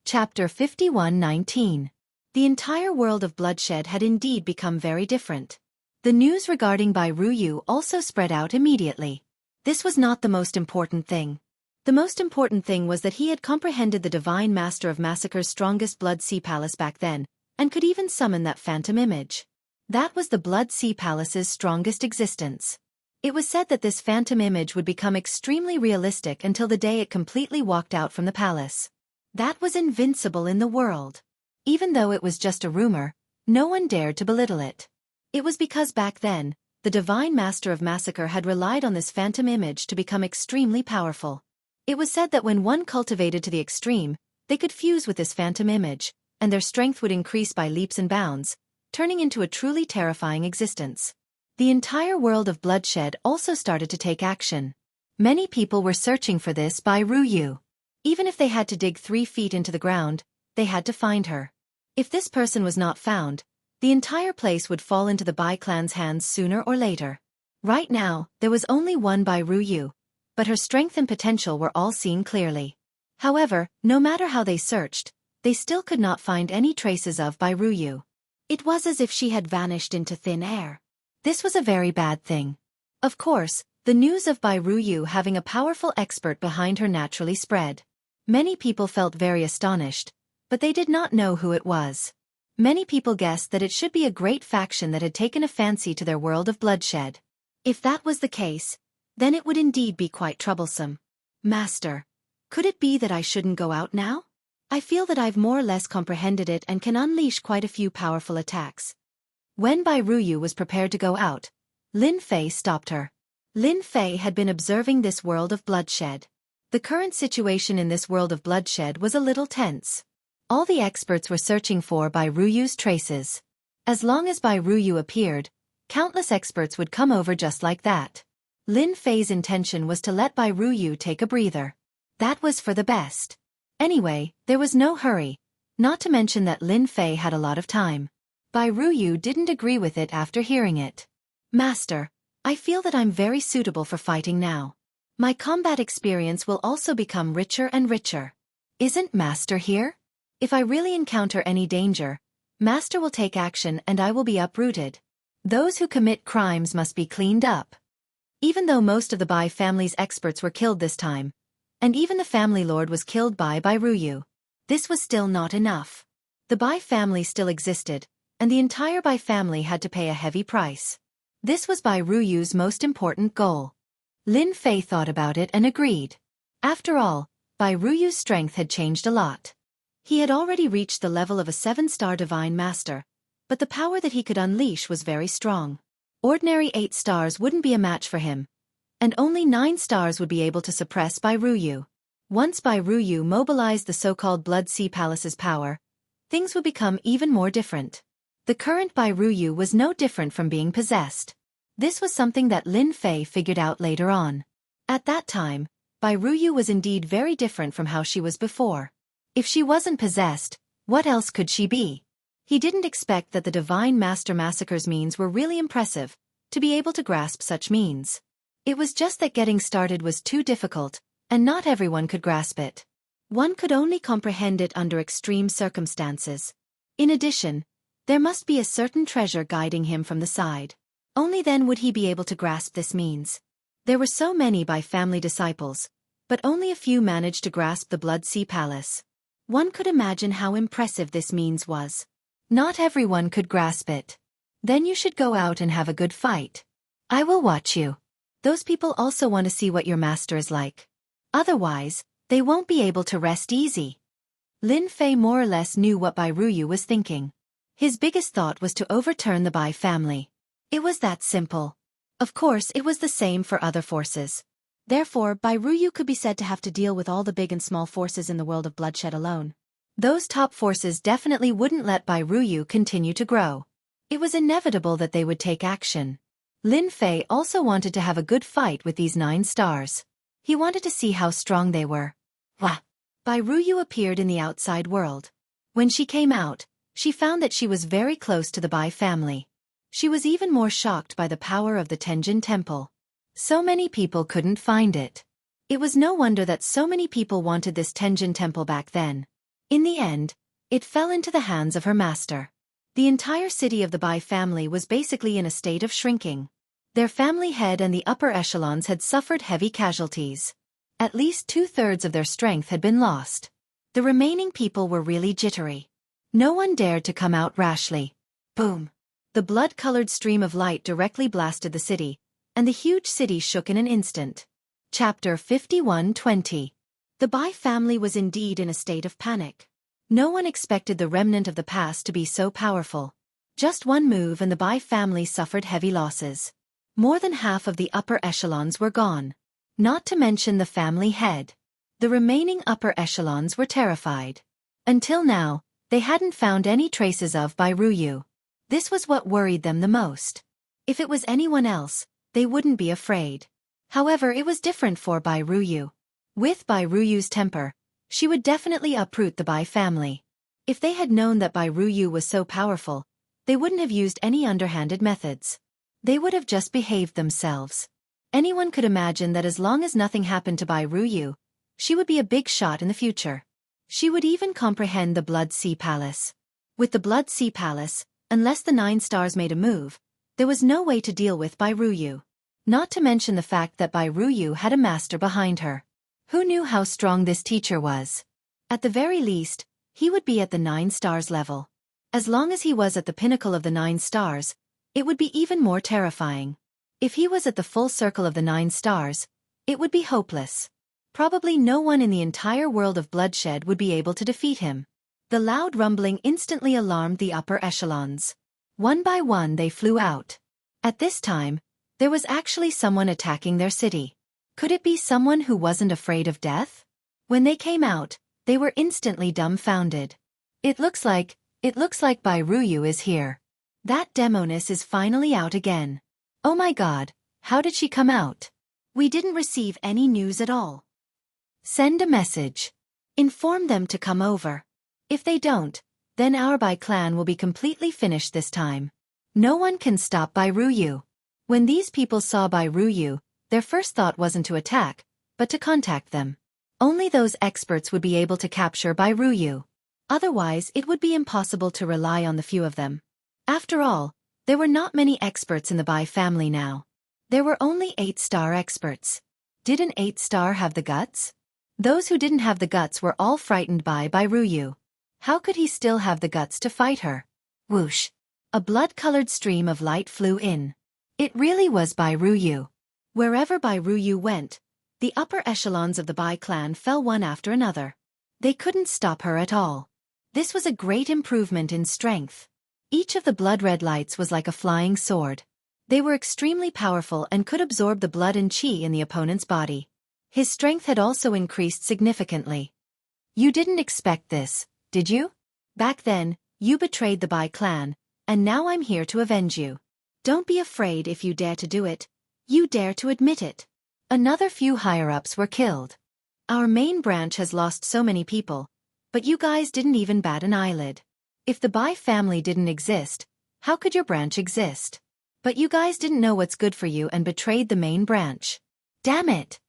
Chapter 51:19. The entire world of bloodshed had indeed become very different. The news regarding Bai Ruyu also spread out immediately. This was not the most important thing. The most important thing was that he had comprehended the divine master of Massacre's strongest Blood Sea Palace back then, and could even summon that phantom image. That was the Blood Sea Palace's strongest existence. It was said that this phantom image would become extremely realistic until the day it completely walked out from the palace. That was invincible in the world. Even though it was just a rumor, no one dared to belittle it. It was because back then, the divine master of Massacre had relied on this phantom image to become extremely powerful. It was said that when one cultivated to the extreme, they could fuse with this phantom image, and their strength would increase by leaps and bounds, turning into a truly terrifying existence. The entire world of bloodshed also started to take action. Many people were searching for this Bai Ruyu. Even if they had to dig 3 feet into the ground, they had to find her. If this person was not found, the entire place would fall into the Bai clan's hands sooner or later. Right now, there was only one Bai Ruyu, but her strength and potential were all seen clearly. However, no matter how they searched, they still could not find any traces of Bai Ruyu. It was as if she had vanished into thin air. This was a very bad thing. Of course, the news of Bai Ruyu having a powerful expert behind her naturally spread. Many people felt very astonished, but they did not know who it was. Many people guessed that it should be a great faction that had taken a fancy to their world of bloodshed. If that was the case, then it would indeed be quite troublesome. Master, could it be that I shouldn't go out now? I feel that I've more or less comprehended it and can unleash quite a few powerful attacks. When Bai Ruyu was prepared to go out, Lin Fei stopped her. Lin Fei had been observing this world of bloodshed. The current situation in this world of bloodshed was a little tense. All the experts were searching for Bai Ruyu's traces. As long as Bai Ruyu appeared, countless experts would come over just like that. Lin Fei's intention was to let Bai Ruyu take a breather. That was for the best. Anyway, there was no hurry, not to mention that Lin Fei had a lot of time. Bai Ruyu didn't agree with it after hearing it. Master, I feel that I'm very suitable for fighting now. My combat experience will also become richer and richer. Isn't Master here? If I really encounter any danger, Master will take action and I will be uprooted. Those who commit crimes must be cleaned up. Even though most of the Bai family's experts were killed this time, and even the family lord was killed by Bai Ruyu, this was still not enough. The Bai family still existed, and the entire Bai family had to pay a heavy price. This was Bai Ruyu's most important goal. Lin Fei thought about it and agreed. After all, Bai Ruyu's strength had changed a lot. He had already reached the level of a 7-star divine master, but the power that he could unleash was very strong. Ordinary 8 stars wouldn't be a match for him, and only 9 stars would be able to suppress Bai Ruyu. Once Bai Ruyu mobilized the so-called Blood Sea Palace's power, things would become even more different. The current Bai Ruyu was no different from being possessed. This was something that Lin Fei figured out later on. At that time, Bai Ruyu was indeed very different from how she was before. If she wasn't possessed, what else could she be? He didn't expect that the Divine Master Massacre's means were really impressive, to be able to grasp such means. It was just that getting started was too difficult, and not everyone could grasp it. One could only comprehend it under extreme circumstances. In addition, there must be a certain treasure guiding him from the side. Only then would he be able to grasp this means. There were so many Bai family disciples, but only a few managed to grasp the Blood Sea Palace. One could imagine how impressive this means was. Not everyone could grasp it. Then you should go out and have a good fight. I will watch you. Those people also want to see what your master is like. Otherwise, they won't be able to rest easy. Lin Fei more or less knew what Bai Ruyu was thinking. His biggest thought was to overturn the Bai family. It was that simple. Of course, it was the same for other forces. Therefore, Bai Ruyu could be said to have to deal with all the big and small forces in the world of bloodshed alone. Those top forces definitely wouldn't let Bai Ruyu continue to grow. It was inevitable that they would take action. Lin Fei also wanted to have a good fight with these 9 stars. He wanted to see how strong they were. Wah! Bai Ruyu appeared in the outside world. When she came out, she found that she was very close to the Bai family. She was even more shocked by the power of the Tenjin Temple. So many people couldn't find it. It was no wonder that so many people wanted this Tenjin Temple back then. In the end, it fell into the hands of her master. The entire city of the Bai family was basically in a state of shrinking. Their family head and the upper echelons had suffered heavy casualties. At least 2/3 of their strength had been lost. The remaining people were really jittery. No one dared to come out rashly. Boom! The blood-colored stream of light directly blasted the city, and the huge city shook in an instant. Chapter 51:20. The Bai family was indeed in a state of panic. No one expected the remnant of the past to be so powerful. Just one move and the Bai family suffered heavy losses. More than half of the upper echelons were gone. Not to mention the family head. The remaining upper echelons were terrified. Until now, they hadn't found any traces of Bai Ruyu. This was what worried them the most. If it was anyone else, they wouldn't be afraid. However, it was different for Bai Ruyu. With Bai Ruyu's temper, she would definitely uproot the Bai family. If they had known that Bai Ruyu was so powerful, they wouldn't have used any underhanded methods. They would have just behaved themselves. Anyone could imagine that as long as nothing happened to Bai Ruyu, she would be a big shot in the future. She would even comprehend the Blood Sea Palace. With the Blood Sea Palace, unless the 9 stars made a move, there was no way to deal with Bai Ruyu. Not to mention the fact that Bai Ruyu had a master behind her. Who knew how strong this teacher was? At the very least, he would be at the 9 stars level. As long as he was at the pinnacle of the 9 stars, it would be even more terrifying. If he was at the full circle of the 9 stars, it would be hopeless. Probably no one in the entire world of bloodshed would be able to defeat him. The loud rumbling instantly alarmed the upper echelons. One by one they flew out. At this time, there was actually someone attacking their city. Could it be someone who wasn't afraid of death? When they came out, they were instantly dumbfounded. It looks like Bai Ruyu is here. That demoness is finally out again. Oh my god, how did she come out? We didn't receive any news at all. Send a message. Inform them to come over. If they don't, then our Bai clan will be completely finished this time. No one can stop Bai Ruyu. When these people saw Bai Ruyu, their first thought wasn't to attack, but to contact them. Only those experts would be able to capture Bai Ruyu. Otherwise, it would be impossible to rely on the few of them. After all, there were not many experts in the Bai family now. There were only 8-star experts. Did an 8-star have the guts? Those who didn't have the guts were all frightened by Bai Ruyu. How could he still have the guts to fight her? Whoosh! A blood-colored stream of light flew in. It really was Bai Ruyu. Wherever Bai Ruyu went, the upper echelons of the Bai clan fell one after another. They couldn't stop her at all. This was a great improvement in strength. Each of the blood-red lights was like a flying sword. They were extremely powerful and could absorb the blood and chi in the opponent's body. His strength had also increased significantly. You didn't expect this, did you? Back then, you betrayed the Bai clan, and now I'm here to avenge you. Don't be afraid if you dare to do it. You dare to admit it. Another few higher-ups were killed. Our main branch has lost so many people, but you guys didn't even bat an eyelid. If the Bai family didn't exist, how could your branch exist? But you guys didn't know what's good for you and betrayed the main branch. Damn it!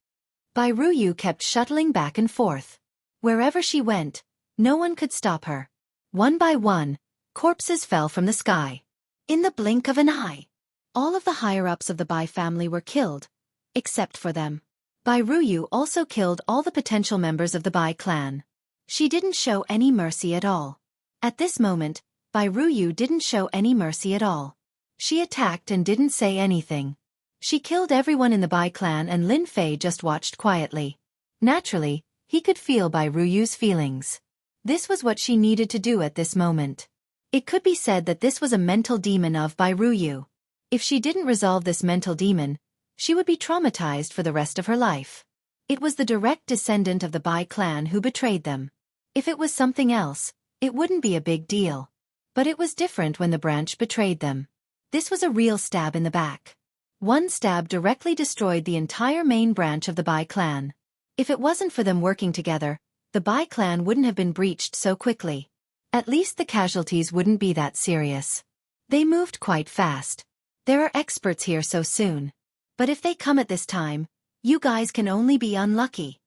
Bai Ruyu kept shuttling back and forth. Wherever she went, no one could stop her. One by one, corpses fell from the sky. In the blink of an eye, all of the higher-ups of the Bai family were killed, except for them. Bai Ruyu also killed all the potential members of the Bai clan. She didn't show any mercy at all. At this moment, Bai Ruyu didn't show any mercy at all. She attacked and didn't say anything. She killed everyone in the Bai clan and Lin Fei just watched quietly. Naturally, he could feel Bai Ruyu's feelings. This was what she needed to do at this moment. It could be said that this was a mental demon of Bai Ruyu. If she didn't resolve this mental demon, she would be traumatized for the rest of her life. It was the direct descendant of the Bai clan who betrayed them. If it was something else, it wouldn't be a big deal. But it was different when the branch betrayed them. This was a real stab in the back. One stab directly destroyed the entire main branch of the Bai clan. If it wasn't for them working together, the Bai clan wouldn't have been breached so quickly. At least the casualties wouldn't be that serious. They moved quite fast. There are experts here so soon. But if they come at this time, you guys can only be unlucky.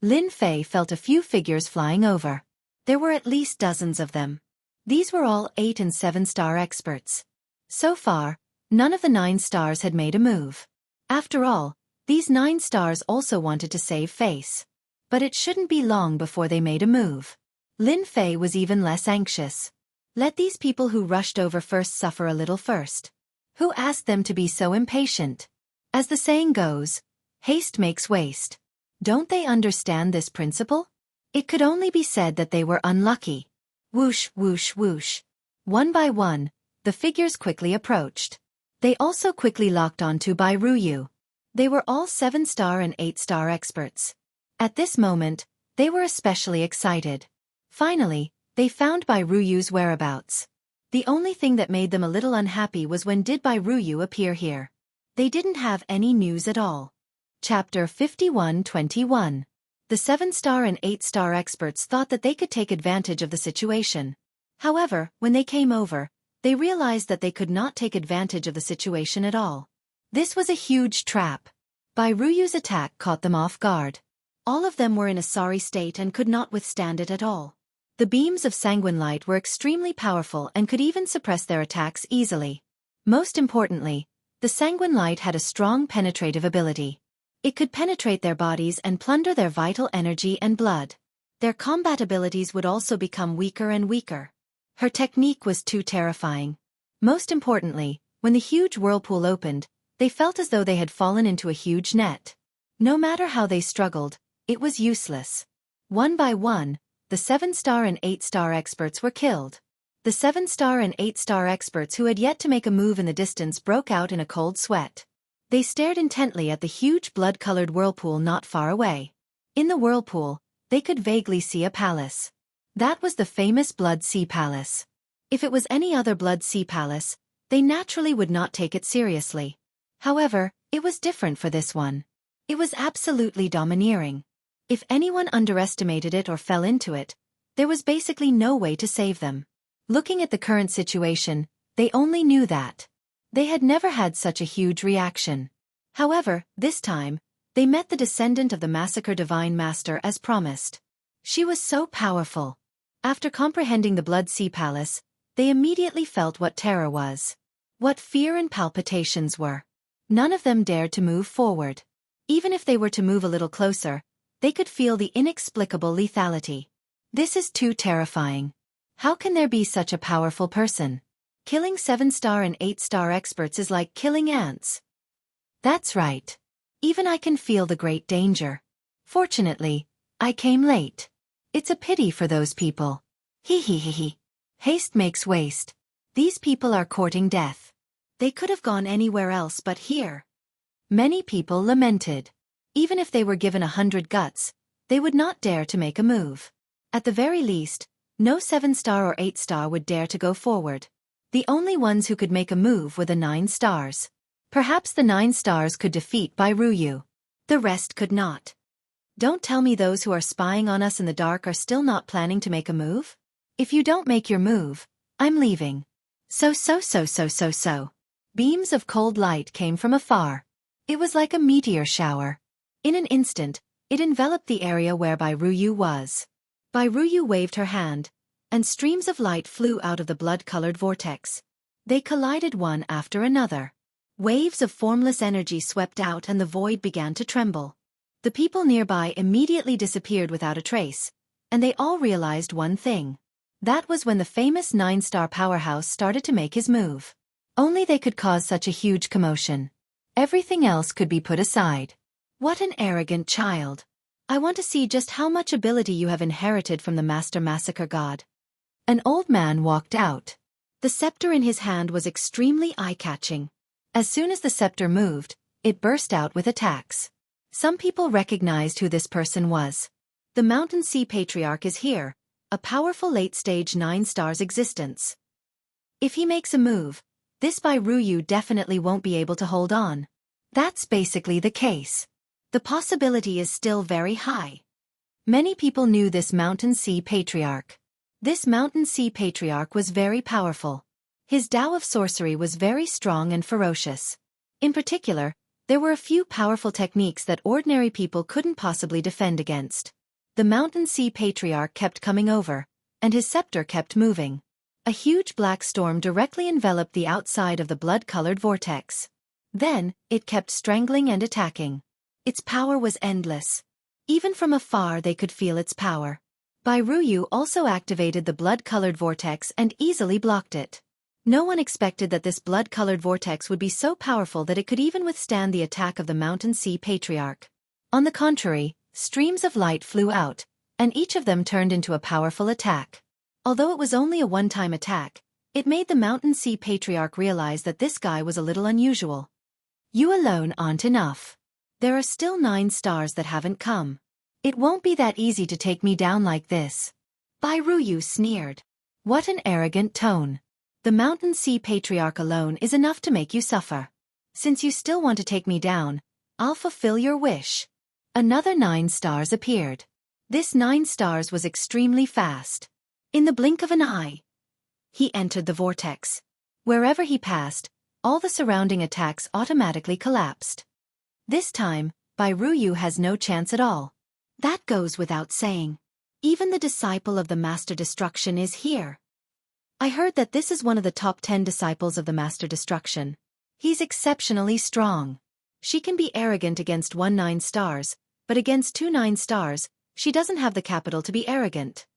Lin Fei felt a few figures flying over. There were at least dozens of them. These were all 8 and 7-star experts. So far, none of the 9 stars had made a move. After all, these 9 stars also wanted to save face. But it shouldn't be long before they made a move. Lin Fei was even less anxious. Let these people who rushed over first suffer a little first. Who asked them to be so impatient? As the saying goes, haste makes waste. Don't they understand this principle? It could only be said that they were unlucky. Whoosh, whoosh, whoosh. One by one, the figures quickly approached. They also quickly locked onto Bai Ruyu. They were all 7-star and 8-star experts. At this moment, they were especially excited. Finally, they found Bai Ruyu's whereabouts. The only thing that made them a little unhappy was when did Bai Ruyu appear here. They didn't have any news at all. Chapter 51-21. The 7-star and 8-star experts thought that they could take advantage of the situation. However, when they came over, they realized that they could not take advantage of the situation at all. This was a huge trap. Bai Ruyu's attack caught them off guard. All of them were in a sorry state and could not withstand it at all. The beams of sanguine light were extremely powerful and could even suppress their attacks easily. Most importantly, the sanguine light had a strong penetrative ability. It could penetrate their bodies and plunder their vital energy and blood. Their combat abilities would also become weaker and weaker. Her technique was too terrifying. Most importantly, when the huge whirlpool opened, they felt as though they had fallen into a huge net. No matter how they struggled, it was useless. One by one, the 7-star and 8-star experts were killed. The 7-star and 8-star experts who had yet to make a move in the distance broke out in a cold sweat. They stared intently at the huge blood-colored whirlpool not far away. In the whirlpool, they could vaguely see a palace. That was the famous Blood Sea Palace. If it was any other Blood Sea Palace, they naturally would not take it seriously. However, it was different for this one. It was absolutely domineering. If anyone underestimated it or fell into it, there was basically no way to save them. Looking at the current situation, they only knew that. They had never had such a huge reaction. However, this time, they met the descendant of the Massacre Divine Master as promised. She was so powerful. After comprehending the Blood Sea Palace, they immediately felt what terror was. What fear and palpitations were. None of them dared to move forward. Even if they were to move a little closer, they could feel the inexplicable lethality. This is too terrifying. How can there be such a powerful person? Killing 7-star and 8-star experts is like killing ants. That's right. Even I can feel the great danger. Fortunately, I came late. It's a pity for those people. Hee hee hee hee. Haste makes waste. These people are courting death. They could have gone anywhere else but here. Many people lamented. Even if they were given 100 guts, they would not dare to make a move. At the very least, no 7-star or 8-star would dare to go forward. The only ones who could make a move were the 9 stars. Perhaps the 9 stars could defeat Bai Ruyu. The rest could not. Don't tell me those who are spying on us in the dark are still not planning to make a move? If you don't make your move, I'm leaving. So. Beams of cold light came from afar. It was like a meteor shower. In an instant, it enveloped the area where Bai Ruyu was. Bai Ruyu waved her hand, and streams of light flew out of the blood-colored vortex. They collided one after another. Waves of formless energy swept out and the void began to tremble. The people nearby immediately disappeared without a trace, and they all realized one thing. That was when the famous 9-star powerhouse started to make his move. Only they could cause such a huge commotion. Everything else could be put aside. What an arrogant child. I want to see just how much ability you have inherited from the Master Massacre God. An old man walked out. The scepter in his hand was extremely eye-catching. As soon as the scepter moved, it burst out with attacks. Some people recognized who this person was. The Mountain Sea Patriarch is here, a powerful late-stage 9-stars existence. If he makes a move, this Bai Ruyu definitely won't be able to hold on. That's basically the case. The possibility is still very high. Many people knew this Mountain Sea Patriarch. This Mountain Sea Patriarch was very powerful. His Tao of sorcery was very strong and ferocious. In particular, there were a few powerful techniques that ordinary people couldn't possibly defend against. The Mountain Sea Patriarch kept coming over, and his scepter kept moving. A huge black storm directly enveloped the outside of the blood-colored vortex. Then, it kept strangling and attacking. Its power was endless. Even from afar they could feel its power. Bairuyu also activated the blood-colored vortex and easily blocked it. No one expected that this blood-colored vortex would be so powerful that it could even withstand the attack of the Mountain Sea Patriarch. On the contrary, streams of light flew out, and each of them turned into a powerful attack. Although it was only a one-time attack, it made the Mountain Sea Patriarch realize that this guy was a little unusual. You alone aren't enough. There are still 9 stars that haven't come. It won't be that easy to take me down like this. Bairuyu sneered. What an arrogant tone. The Mountain Sea Patriarch alone is enough to make you suffer. Since you still want to take me down, I'll fulfill your wish. Another 9 stars appeared. This 9 stars was extremely fast. In the blink of an eye, he entered the vortex. Wherever he passed, all the surrounding attacks automatically collapsed. This time, Bairuyu has no chance at all. That goes without saying. Even the disciple of the Master Destruction is here. I heard that this is one of the top 10 disciples of the Master Destruction. He's exceptionally strong. She can be arrogant against 1 9 stars, but against 2 9 stars, she doesn't have the capital to be arrogant.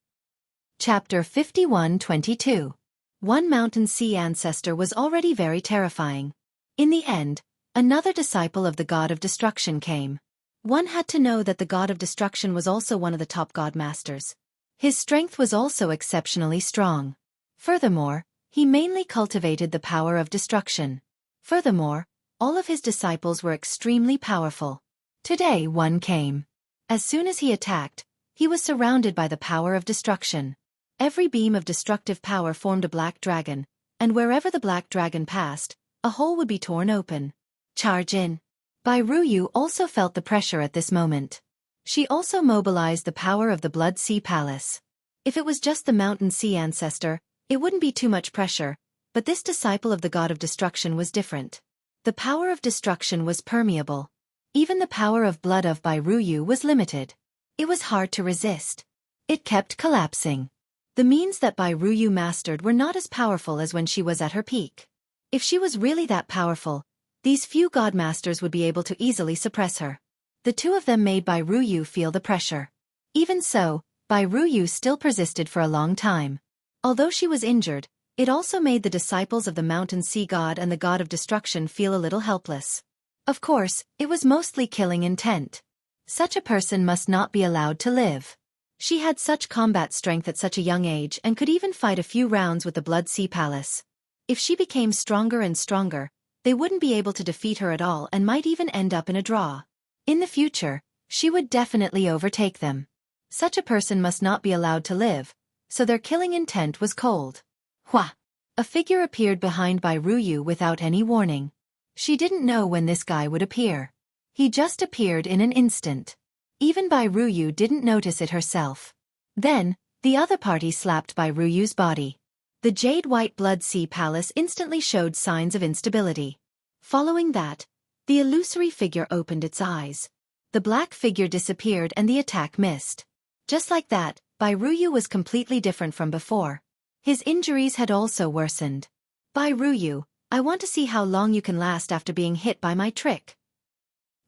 Chapter 51-22. One Mountain Sea ancestor was already very terrifying. In the end, another disciple of the God of Destruction came. One had to know that the God of Destruction was also one of the top God Masters. His strength was also exceptionally strong. Furthermore, he mainly cultivated the power of destruction. Furthermore, all of his disciples were extremely powerful. Today one came. As soon as he attacked, he was surrounded by the power of destruction. Every beam of destructive power formed a black dragon, and wherever the black dragon passed, a hole would be torn open. Charge in. Bairuyu also felt the pressure at this moment. She also mobilized the power of the Blood Sea Palace. If it was just the Mountain Sea ancestor, it wouldn't be too much pressure, but this disciple of the God of Destruction was different. The power of destruction was permeable. Even the power of blood of Bairuyu was limited. It was hard to resist. It kept collapsing. The means that Bairuyu mastered were not as powerful as when she was at her peak. If she was really that powerful, these few God Masters would be able to easily suppress her. The two of them made Bairuyu feel the pressure. Even so, Bairuyu still persisted for a long time. Although she was injured, it also made the disciples of the Mountain Sea God and the God of Destruction feel a little helpless. Of course, it was mostly killing intent. Such a person must not be allowed to live. She had such combat strength at such a young age and could even fight a few rounds with the Blood Sea Palace. If she became stronger and stronger, they wouldn't be able to defeat her at all and might even end up in a draw. In the future, she would definitely overtake them. Such a person must not be allowed to live, so their killing intent was cold. Hua! A figure appeared behind Bairuyu without any warning. She didn't know when this guy would appear. He just appeared in an instant. Even Bairuyu didn't notice it herself. Then, the other party slapped Bairuyu's body. The jade-white Blood Sea Palace instantly showed signs of instability. Following that, the illusory figure opened its eyes. The black figure disappeared and the attack missed. Just like that, Bairuyu was completely different from before. His injuries had also worsened. Bairuyu, I want to see how long you can last after being hit by my trick.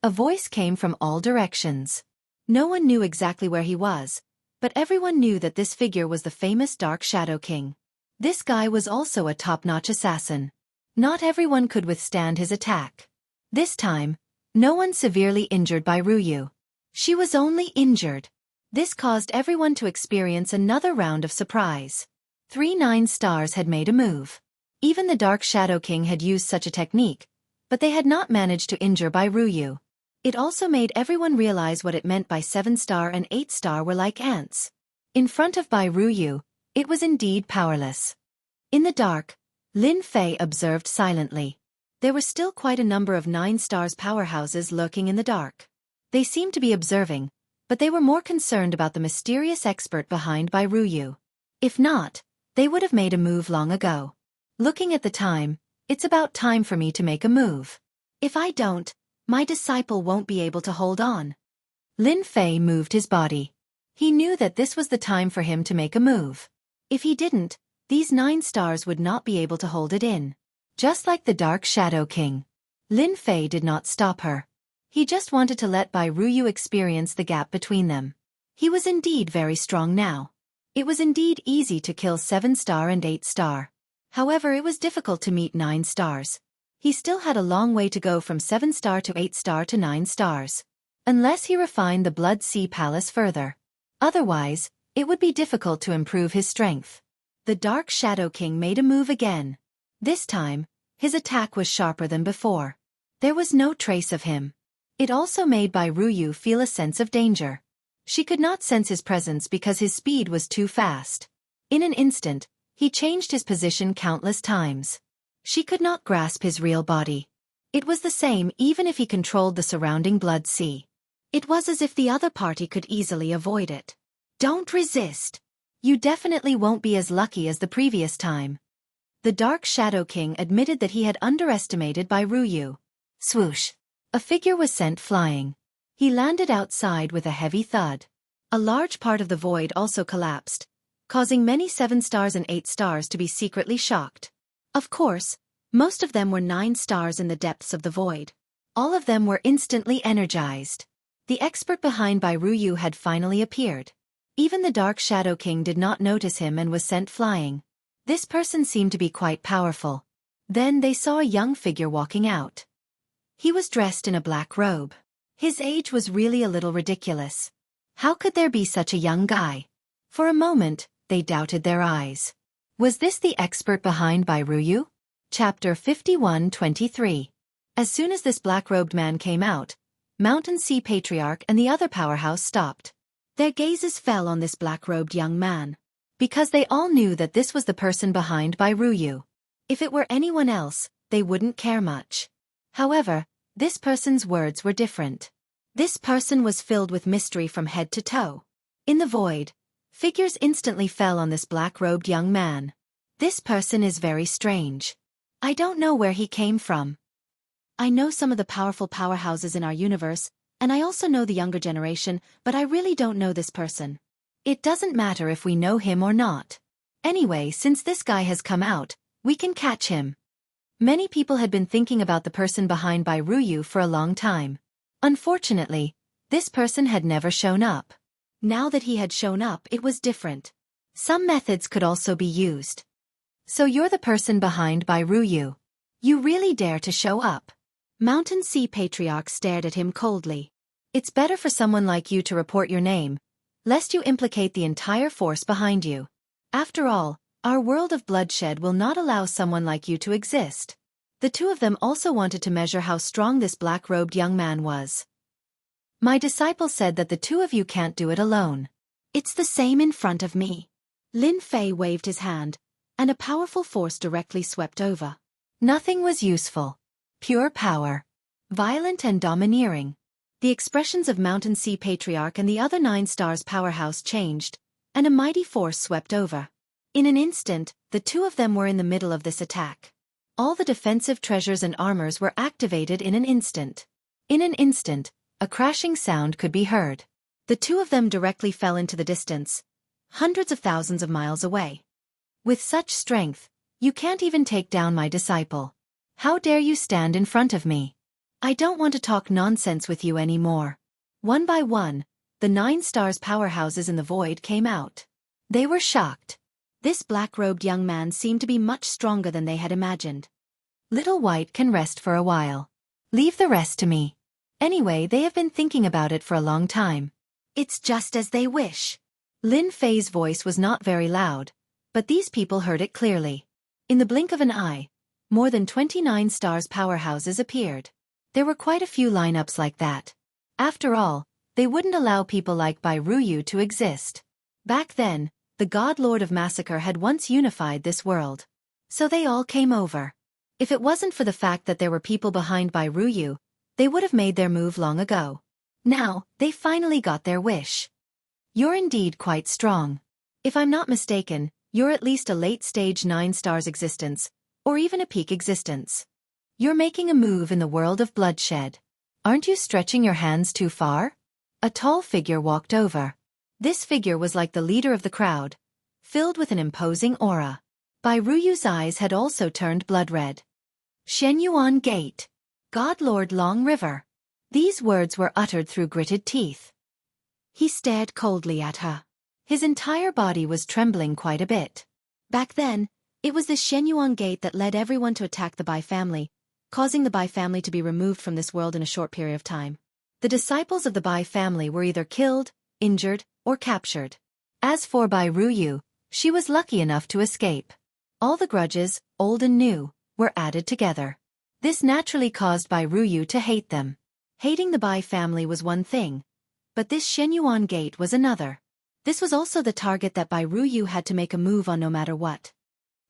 A voice came from all directions. No one knew exactly where he was, but everyone knew that this figure was the famous Dark Shadow King. This guy was also a top-notch assassin. Not everyone could withstand his attack. This time, no one severely injured Bairuyu. She was only injured. This caused everyone to experience another round of surprise. 3 9 stars had made a move. Even the Dark Shadow King had used such a technique, but they had not managed to injure Bairuyu. It also made everyone realize what it meant by 7 star and 8 star were like ants. In front of Bairuyu, it was indeed powerless. In the dark, Lin Fei observed silently. There were still quite a number of 9 stars powerhouses lurking in the dark. They seemed to be observing, but they were more concerned about the mysterious expert behind Bairuyu. If not, they would have made a move long ago. Looking at the time, it's about time for me to make a move. If I don't, my disciple won't be able to hold on. Lin Fei moved his body. He knew that this was the time for him to make a move. If he didn't, these 9 stars would not be able to hold it in. Just like the Dark Shadow King, Lin Fei did not stop her. He just wanted to let Bai Ruyu experience the gap between them. He was indeed very strong now. It was indeed easy to kill 7-star and 8-star. However, it was difficult to meet 9 stars. He still had a long way to go from 7-star to 8-star to 9 stars. Unless he refined the Blood Sea Palace further. Otherwise, it would be difficult to improve his strength. The Dark Shadow King made a move again. This time, his attack was sharper than before. There was no trace of him. It also made Bai Ruyu feel a sense of danger. She could not sense his presence because his speed was too fast. In an instant, he changed his position countless times. She could not grasp his real body. It was the same even if he controlled the surrounding blood sea. It was as if the other party could easily avoid it. Don't resist. You definitely won't be as lucky as the previous time. The Dark Shadow King admitted that he had underestimated Bai Ruyu. Swoosh. A figure was sent flying. He landed outside with a heavy thud. A large part of the void also collapsed, causing many 7 stars and 8 stars to be secretly shocked. Of course, most of them were 9 stars in the depths of the void. All of them were instantly energized. The expert behind Bai Ruyu had finally appeared. Even the Dark Shadow King did not notice him and was sent flying. This person seemed to be quite powerful. Then they saw a young figure walking out. He was dressed in a black robe. His age was really a little ridiculous. How could there be such a young guy? For a moment, they doubted their eyes. Was this the expert behind Bai Ruyu? Chapter 51-23. As soon as this black-robed man came out, Mountain Sea Patriarch and the other powerhouse stopped. Their gazes fell on this black-robed young man. Because they all knew that this was the person behind Bai Ruyu. If it were anyone else, they wouldn't care much. However, this person's words were different. This person was filled with mystery from head to toe. In the void, figures instantly fell on this black-robed young man. This person is very strange. I don't know where he came from. I know some of the powerful powerhouses in our universe, and I also know the younger generation, but I really don't know this person. It doesn't matter if we know him or not. Anyway, since this guy has come out, we can catch him. Many people had been thinking about the person behind Bai Ruyu for a long time. Unfortunately, this person had never shown up. Now that he had shown up, it was different. Some methods could also be used. So you're the person behind Bai Ruyu. You really dare to show up? Mountain Sea Patriarch stared at him coldly. It's better for someone like you to report your name, lest you implicate the entire force behind you. After all, our world of bloodshed will not allow someone like you to exist. The two of them also wanted to measure how strong this black-robed young man was. My disciple said that the two of you can't do it alone. It's the same in front of me. Lin Fei waved his hand, and a powerful force directly swept over. Nothing was useful. Pure power. Violent and domineering. The expressions of Mountain Sea Patriarch and the other 9 stars powerhouse changed, and a mighty force swept over. In an instant, the two of them were in the middle of this attack. All the defensive treasures and armors were activated in an instant. In an instant, a crashing sound could be heard. The two of them directly fell into the distance, hundreds of thousands of miles away. With such strength, you can't even take down my disciple. How dare you stand in front of me? I don't want to talk nonsense with you anymore. One by one, the 9 stars powerhouses in the void came out. They were shocked. This black-robed young man seemed to be much stronger than they had imagined. Little White can rest for a while. Leave the rest to me. Anyway, they have been thinking about it for a long time. It's just as they wish. Lin Fei's voice was not very loud, but these people heard it clearly. In the blink of an eye, more than 29 stars powerhouses appeared. There were quite a few lineups like that. After all, they wouldn't allow people like Bai Ruyu to exist. Back then, the God Lord of Massacre had once unified this world. So they all came over. If it wasn't for the fact that there were people behind Bai Ruyu, they would have made their move long ago. Now, they finally got their wish. You're indeed quite strong. If I'm not mistaken, you're at least a late-stage 9 stars existence, or even a peak existence. You're making a move in the world of bloodshed. Aren't you stretching your hands too far? A tall figure walked over. This figure was like the leader of the crowd, filled with an imposing aura. Bai Ruyu's eyes had also turned blood red. Shenyuan Gate. God Lord Long River. These words were uttered through gritted teeth. He stared coldly at her. His entire body was trembling quite a bit. Back then, it was this Shenyuan Gate that led everyone to attack the Bai family, causing the Bai family to be removed from this world in a short period of time. The disciples of the Bai family were either killed, injured, or captured. As for Bai Ruyu, she was lucky enough to escape. All the grudges, old and new, were added together. This naturally caused Bai Ruyu to hate them. Hating the Bai family was one thing, but this Shenyuan Gate was another. This was also the target that Bai Ruyu had to make a move on no matter what.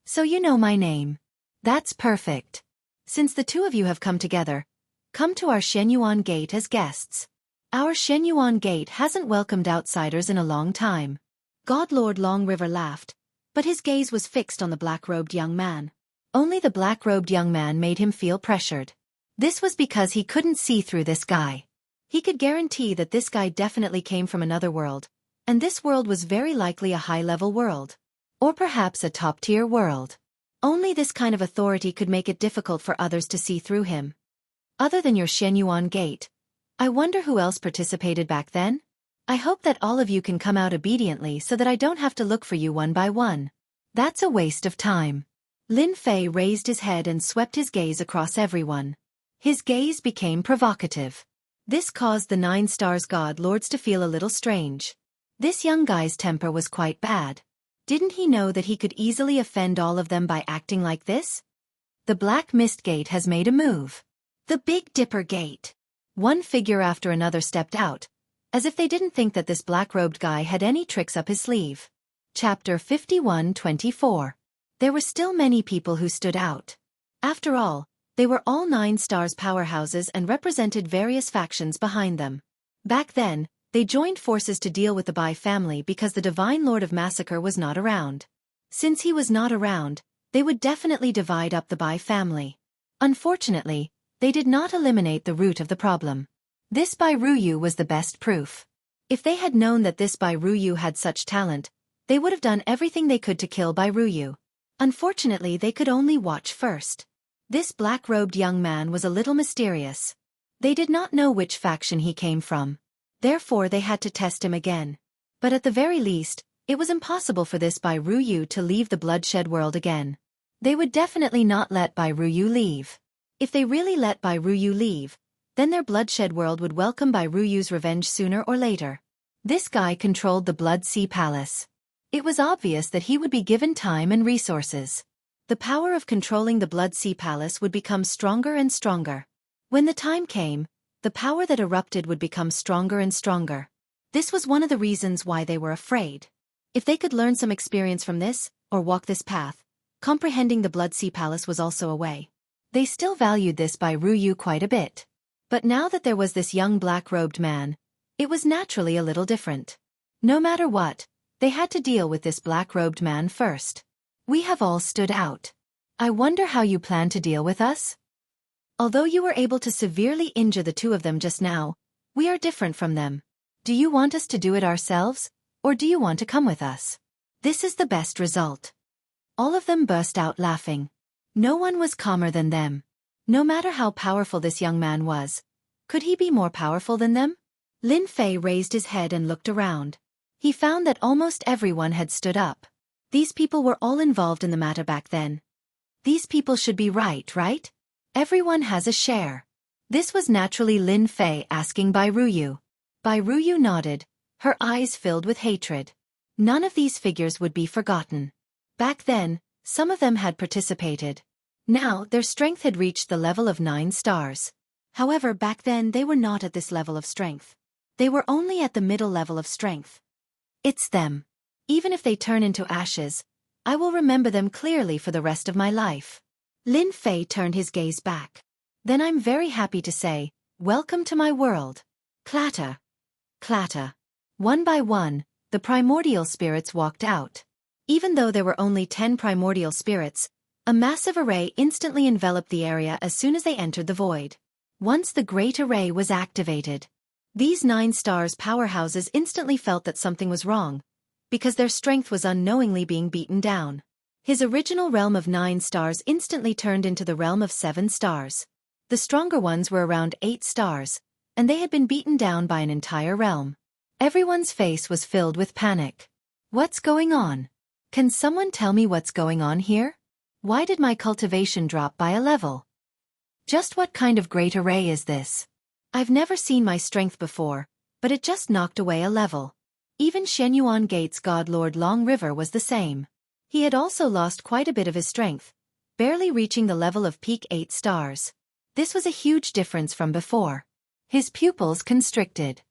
So you know my name. That's perfect. Since the two of you have come together, come to our Shenyuan Gate as guests. Our Shenyuan Gate hasn't welcomed outsiders in a long time. God Lord Long River laughed, but his gaze was fixed on the black-robed young man. Only the black-robed young man made him feel pressured. This was because he couldn't see through this guy. He could guarantee that this guy definitely came from another world, and this world was very likely a high-level world. Or perhaps a top-tier world. Only this kind of authority could make it difficult for others to see through him. Other than your Shenyuan Gate, I wonder who else participated back then? I hope that all of you can come out obediently so that I don't have to look for you one by one. That's a waste of time. Lin Fei raised his head and swept his gaze across everyone. His gaze became provocative. This caused the 9 Stars God Lords to feel a little strange. This young guy's temper was quite bad. Didn't he know that he could easily offend all of them by acting like this? The Black Mist Gate has made a move. The Big Dipper Gate. One figure after another stepped out, as if they didn't think that this black-robed guy had any tricks up his sleeve. Chapter 51-24. There were still many people who stood out. After all, they were all 9 Stars powerhouses and represented various factions behind them. Back then, they joined forces to deal with the Bai family because the Divine Lord of Massacre was not around. Since he was not around, they would definitely divide up the Bai family. Unfortunately, they did not eliminate the root of the problem. This Bai Ruyu was the best proof. If they had known that this Bai Ruyu had such talent, they would have done everything they could to kill Bai Ruyu. Unfortunately, they could only watch first. This black-robed young man was a little mysterious. They did not know which faction he came from. Therefore they had to test him again. But at the very least, it was impossible for this Bai Ruyu to leave the bloodshed world again. They would definitely not let Bai Ruyu leave. If they really let Bai Ruyu leave, then their bloodshed world would welcome Bai Ruyu's revenge sooner or later. This guy controlled the Blood Sea Palace. It was obvious that he would be given time and resources. The power of controlling the Blood Sea Palace would become stronger and stronger. When the time came, the power that erupted would become stronger and stronger. This was one of the reasons why they were afraid. If they could learn some experience from this, or walk this path, comprehending the Blood Sea Palace was also a way. They still valued this Bai Ruyu quite a bit. But now that there was this young black-robed man, it was naturally a little different. No matter what, they had to deal with this black-robed man first. We have all stood out. I wonder how you plan to deal with us? Although you were able to severely injure the two of them just now, we are different from them. Do you want us to do it ourselves, or do you want to come with us? This is the best result. All of them burst out laughing. No one was calmer than them. No matter how powerful this young man was, could he be more powerful than them? Lin Fei raised his head and looked around. He found that almost everyone had stood up. These people were all involved in the matter back then. These people should be right? Everyone has a share. This was naturally Lin Fei asking Bai Ruyu. Bai Ruyu nodded, her eyes filled with hatred. None of these figures would be forgotten. Back then, some of them had participated. Now, their strength had reached the level of 9 stars. However, back then they were not at this level of strength. They were only at the middle level of strength. It's them. Even if they turn into ashes, I will remember them clearly for the rest of my life. Lin Fei turned his gaze back. Then I'm very happy to say, welcome to my world. Clatter. Clatter. One by one, the primordial spirits walked out. Even though there were only 10 primordial spirits, a massive array instantly enveloped the area as soon as they entered the void. Once the great array was activated, these 9 stars powerhouses instantly felt that something was wrong, because their strength was unknowingly being beaten down. His original realm of 9 stars instantly turned into the realm of 7 stars. The stronger ones were around 8 stars, and they had been beaten down by an entire realm. Everyone's face was filled with panic. What's going on? Can someone tell me what's going on here? Why did my cultivation drop by a level? Just what kind of great array is this? I've never seen my strength before, but it just knocked away a level. Even Shenyuan Gate's god Lord Long River was the same. He had also lost quite a bit of his strength, barely reaching the level of peak 8 stars. This was a huge difference from before. His pupils constricted.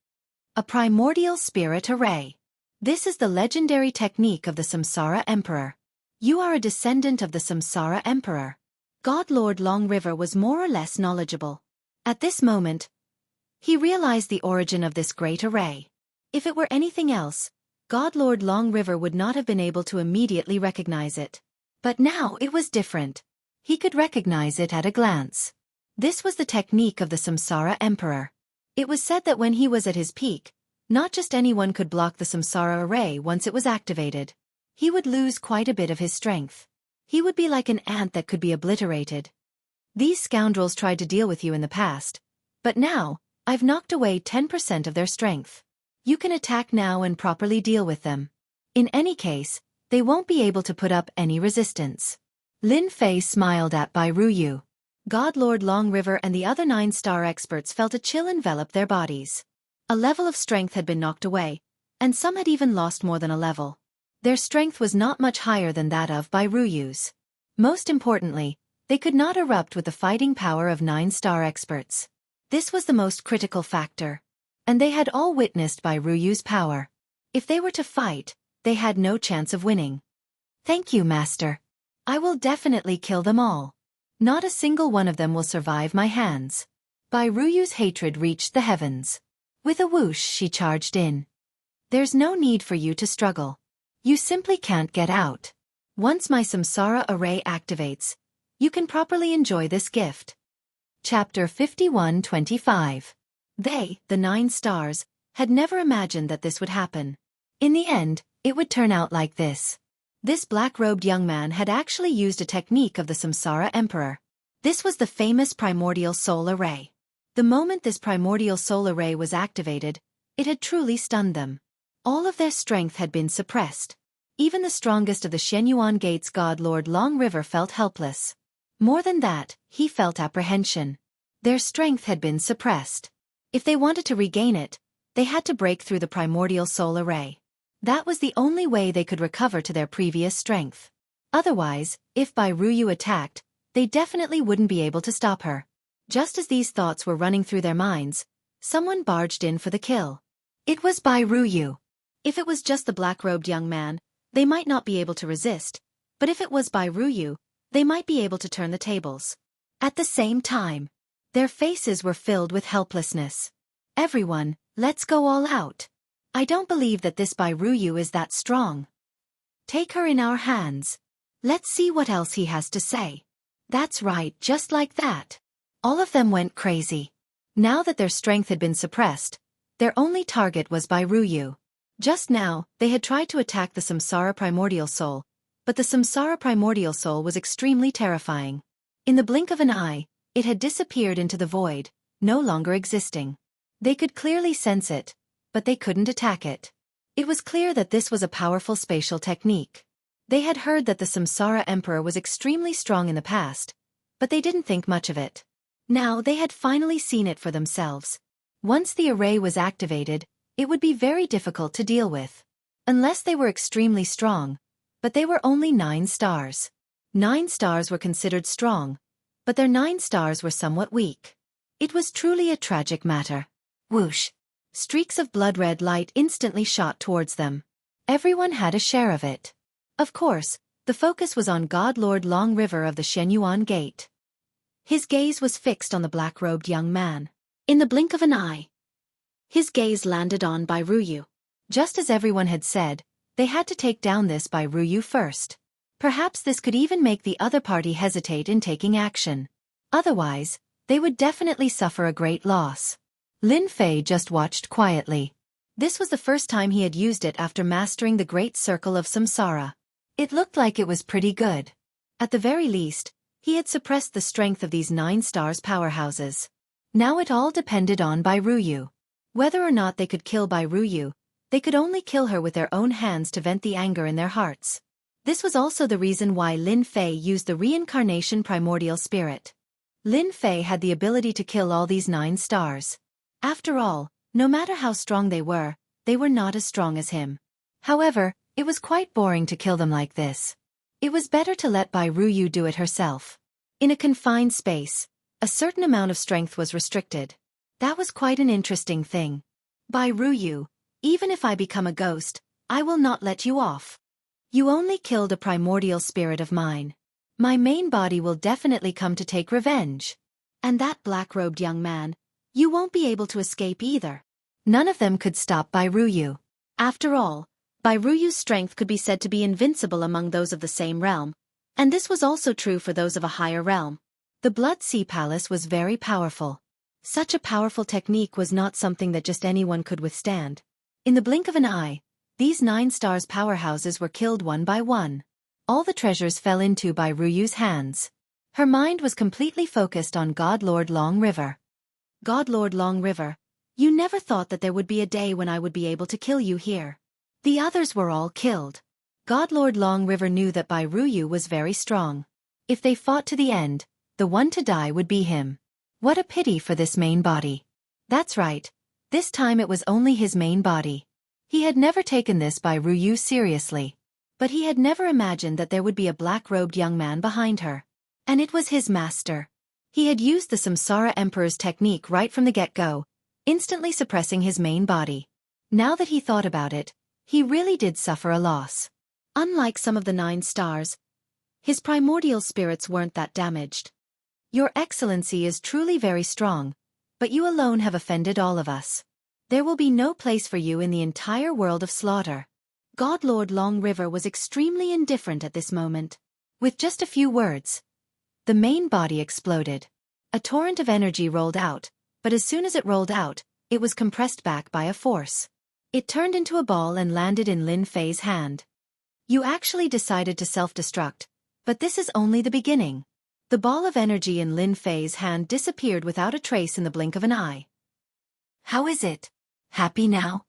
A primordial spirit array. This is the legendary technique of the Samsara Emperor. You are a descendant of the Samsara Emperor. God Lord Long River was more or less knowledgeable. At this moment, he realized the origin of this great array. If it were anything else, God Lord Long River would not have been able to immediately recognize it. But now it was different. He could recognize it at a glance. This was the technique of the Samsara Emperor. It was said that when he was at his peak, not just anyone could block the Samsara array once it was activated. He would lose quite a bit of his strength. He would be like an ant that could be obliterated. These scoundrels tried to deal with you in the past, but now, I've knocked away 10% of their strength. You can attack now and properly deal with them. In any case, they won't be able to put up any resistance. Lin Fei smiled at Bai Ruyu. God Lord Long River and the other 9-star experts felt a chill envelop their bodies. A level of strength had been knocked away, and some had even lost more than a level. Their strength was not much higher than that of Bai Ruyu's. Most importantly, they could not erupt with the fighting power of 9-star experts. This was the most critical factor. And they had all witnessed Bai Ruyu's power. If they were to fight, they had no chance of winning. Thank you, Master. I will definitely kill them all. Not a single one of them will survive my hands. Bai Ruyu's hatred reached the heavens. With a whoosh she charged in. There's no need for you to struggle. You simply can't get out. Once my Samsara array activates, you can properly enjoy this gift. Chapter 51-25. They, the 9 stars, had never imagined that this would happen. In the end, it would turn out like this. This black-robed young man had actually used a technique of the Samsara Emperor. This was the famous primordial soul array. The moment this primordial soul array was activated, it had truly stunned them. All of their strength had been suppressed. Even the strongest of the Shenyuan Gate's god Lord Long River felt helpless. More than that, he felt apprehension. Their strength had been suppressed. If they wanted to regain it, they had to break through the primordial soul array. That was the only way they could recover to their previous strength. Otherwise, if Bai Ruyu attacked, they definitely wouldn't be able to stop her. Just as these thoughts were running through their minds, someone barged in for the kill. It was Bai Ruyu. If it was just the black-robed young man, they might not be able to resist, but if it was Bai Ruyu, they might be able to turn the tables. At the same time, their faces were filled with helplessness. Everyone, let's go all out. I don't believe that this Bai Ruyu is that strong. Take her in our hands. Let's see what else he has to say. That's right, just like that. All of them went crazy. Now that their strength had been suppressed, their only target was Bai Ruyu. Just now, they had tried to attack the Samsara Primordial Soul, but the Samsara Primordial Soul was extremely terrifying. In the blink of an eye, it had disappeared into the void, no longer existing. They could clearly sense it, but they couldn't attack it. It was clear that this was a powerful spatial technique. They had heard that the Samsara Emperor was extremely strong in the past, but they didn't think much of it. Now they had finally seen it for themselves. Once the array was activated, it would be very difficult to deal with. Unless they were extremely strong, but they were only 9 stars. 9 stars were considered strong, but their 9 stars were somewhat weak. It was truly a tragic matter. Whoosh! Streaks of blood-red light instantly shot towards them. Everyone had a share of it. Of course, the focus was on God Lord Long River of the Shenyuan Gate. His gaze was fixed on the black-robed young man. In the blink of an eye, his gaze landed on Bai Ruyu. Just as everyone had said, they had to take down this Bai Ruyu first. Perhaps this could even make the other party hesitate in taking action. Otherwise, they would definitely suffer a great loss. Lin Fei just watched quietly. This was the first time he had used it after mastering the great circle of samsara. It looked like it was pretty good. At the very least, he had suppressed the strength of these 9 stars powerhouses. Now it all depended on Bairuyu. Whether or not they could kill Bairuyu, they could only kill her with their own hands to vent the anger in their hearts. This was also the reason why Lin Fei used the reincarnation primordial spirit. Lin Fei had the ability to kill all these 9 stars. After all, no matter how strong they were not as strong as him. However, it was quite boring to kill them like this. It was better to let Bairuyu do it herself. In a confined space, a certain amount of strength was restricted. That was quite an interesting thing. Bairuyu, even if I become a ghost, I will not let you off. You only killed a primordial spirit of mine. My main body will definitely come to take revenge. And that black-robed young man, you won't be able to escape either. None of them could stop Bairuyu. After all, Bairuyu's strength could be said to be invincible among those of the same realm, and this was also true for those of a higher realm. The Blood Sea Palace was very powerful. Such a powerful technique was not something that just anyone could withstand. In the blink of an eye, these 9 stars powerhouses were killed one by one. All the treasures fell into Bairuyu's hands. Her mind was completely focused on God Lord Long River. God Lord Long River, you never thought that there would be a day when I would be able to kill you here. The others were all killed. God Lord Long River knew that Bairuyu was very strong. If they fought to the end, the one to die would be him. What a pity for this main body. That's right, this time it was only his main body. He had never taken this Bairuyu seriously. But he had never imagined that there would be a black-robed young man behind her. And it was his master. He had used the Samsara Emperor's technique right from the get-go, instantly suppressing his main body. Now that he thought about it, he really did suffer a loss. Unlike some of the 9 stars, his primordial spirits weren't that damaged. Your Excellency is truly very strong, but you alone have offended all of us. There will be no place for you in the entire world of slaughter. God Lord Long River was extremely indifferent at this moment. With just a few words, the main body exploded. A torrent of energy rolled out, but as soon as it rolled out, it was compressed back by a force. It turned into a ball and landed in Lin Fei's hand. You actually decided to self-destruct, but this is only the beginning. The ball of energy in Lin Fei's hand disappeared without a trace in the blink of an eye. How is it? Happy now?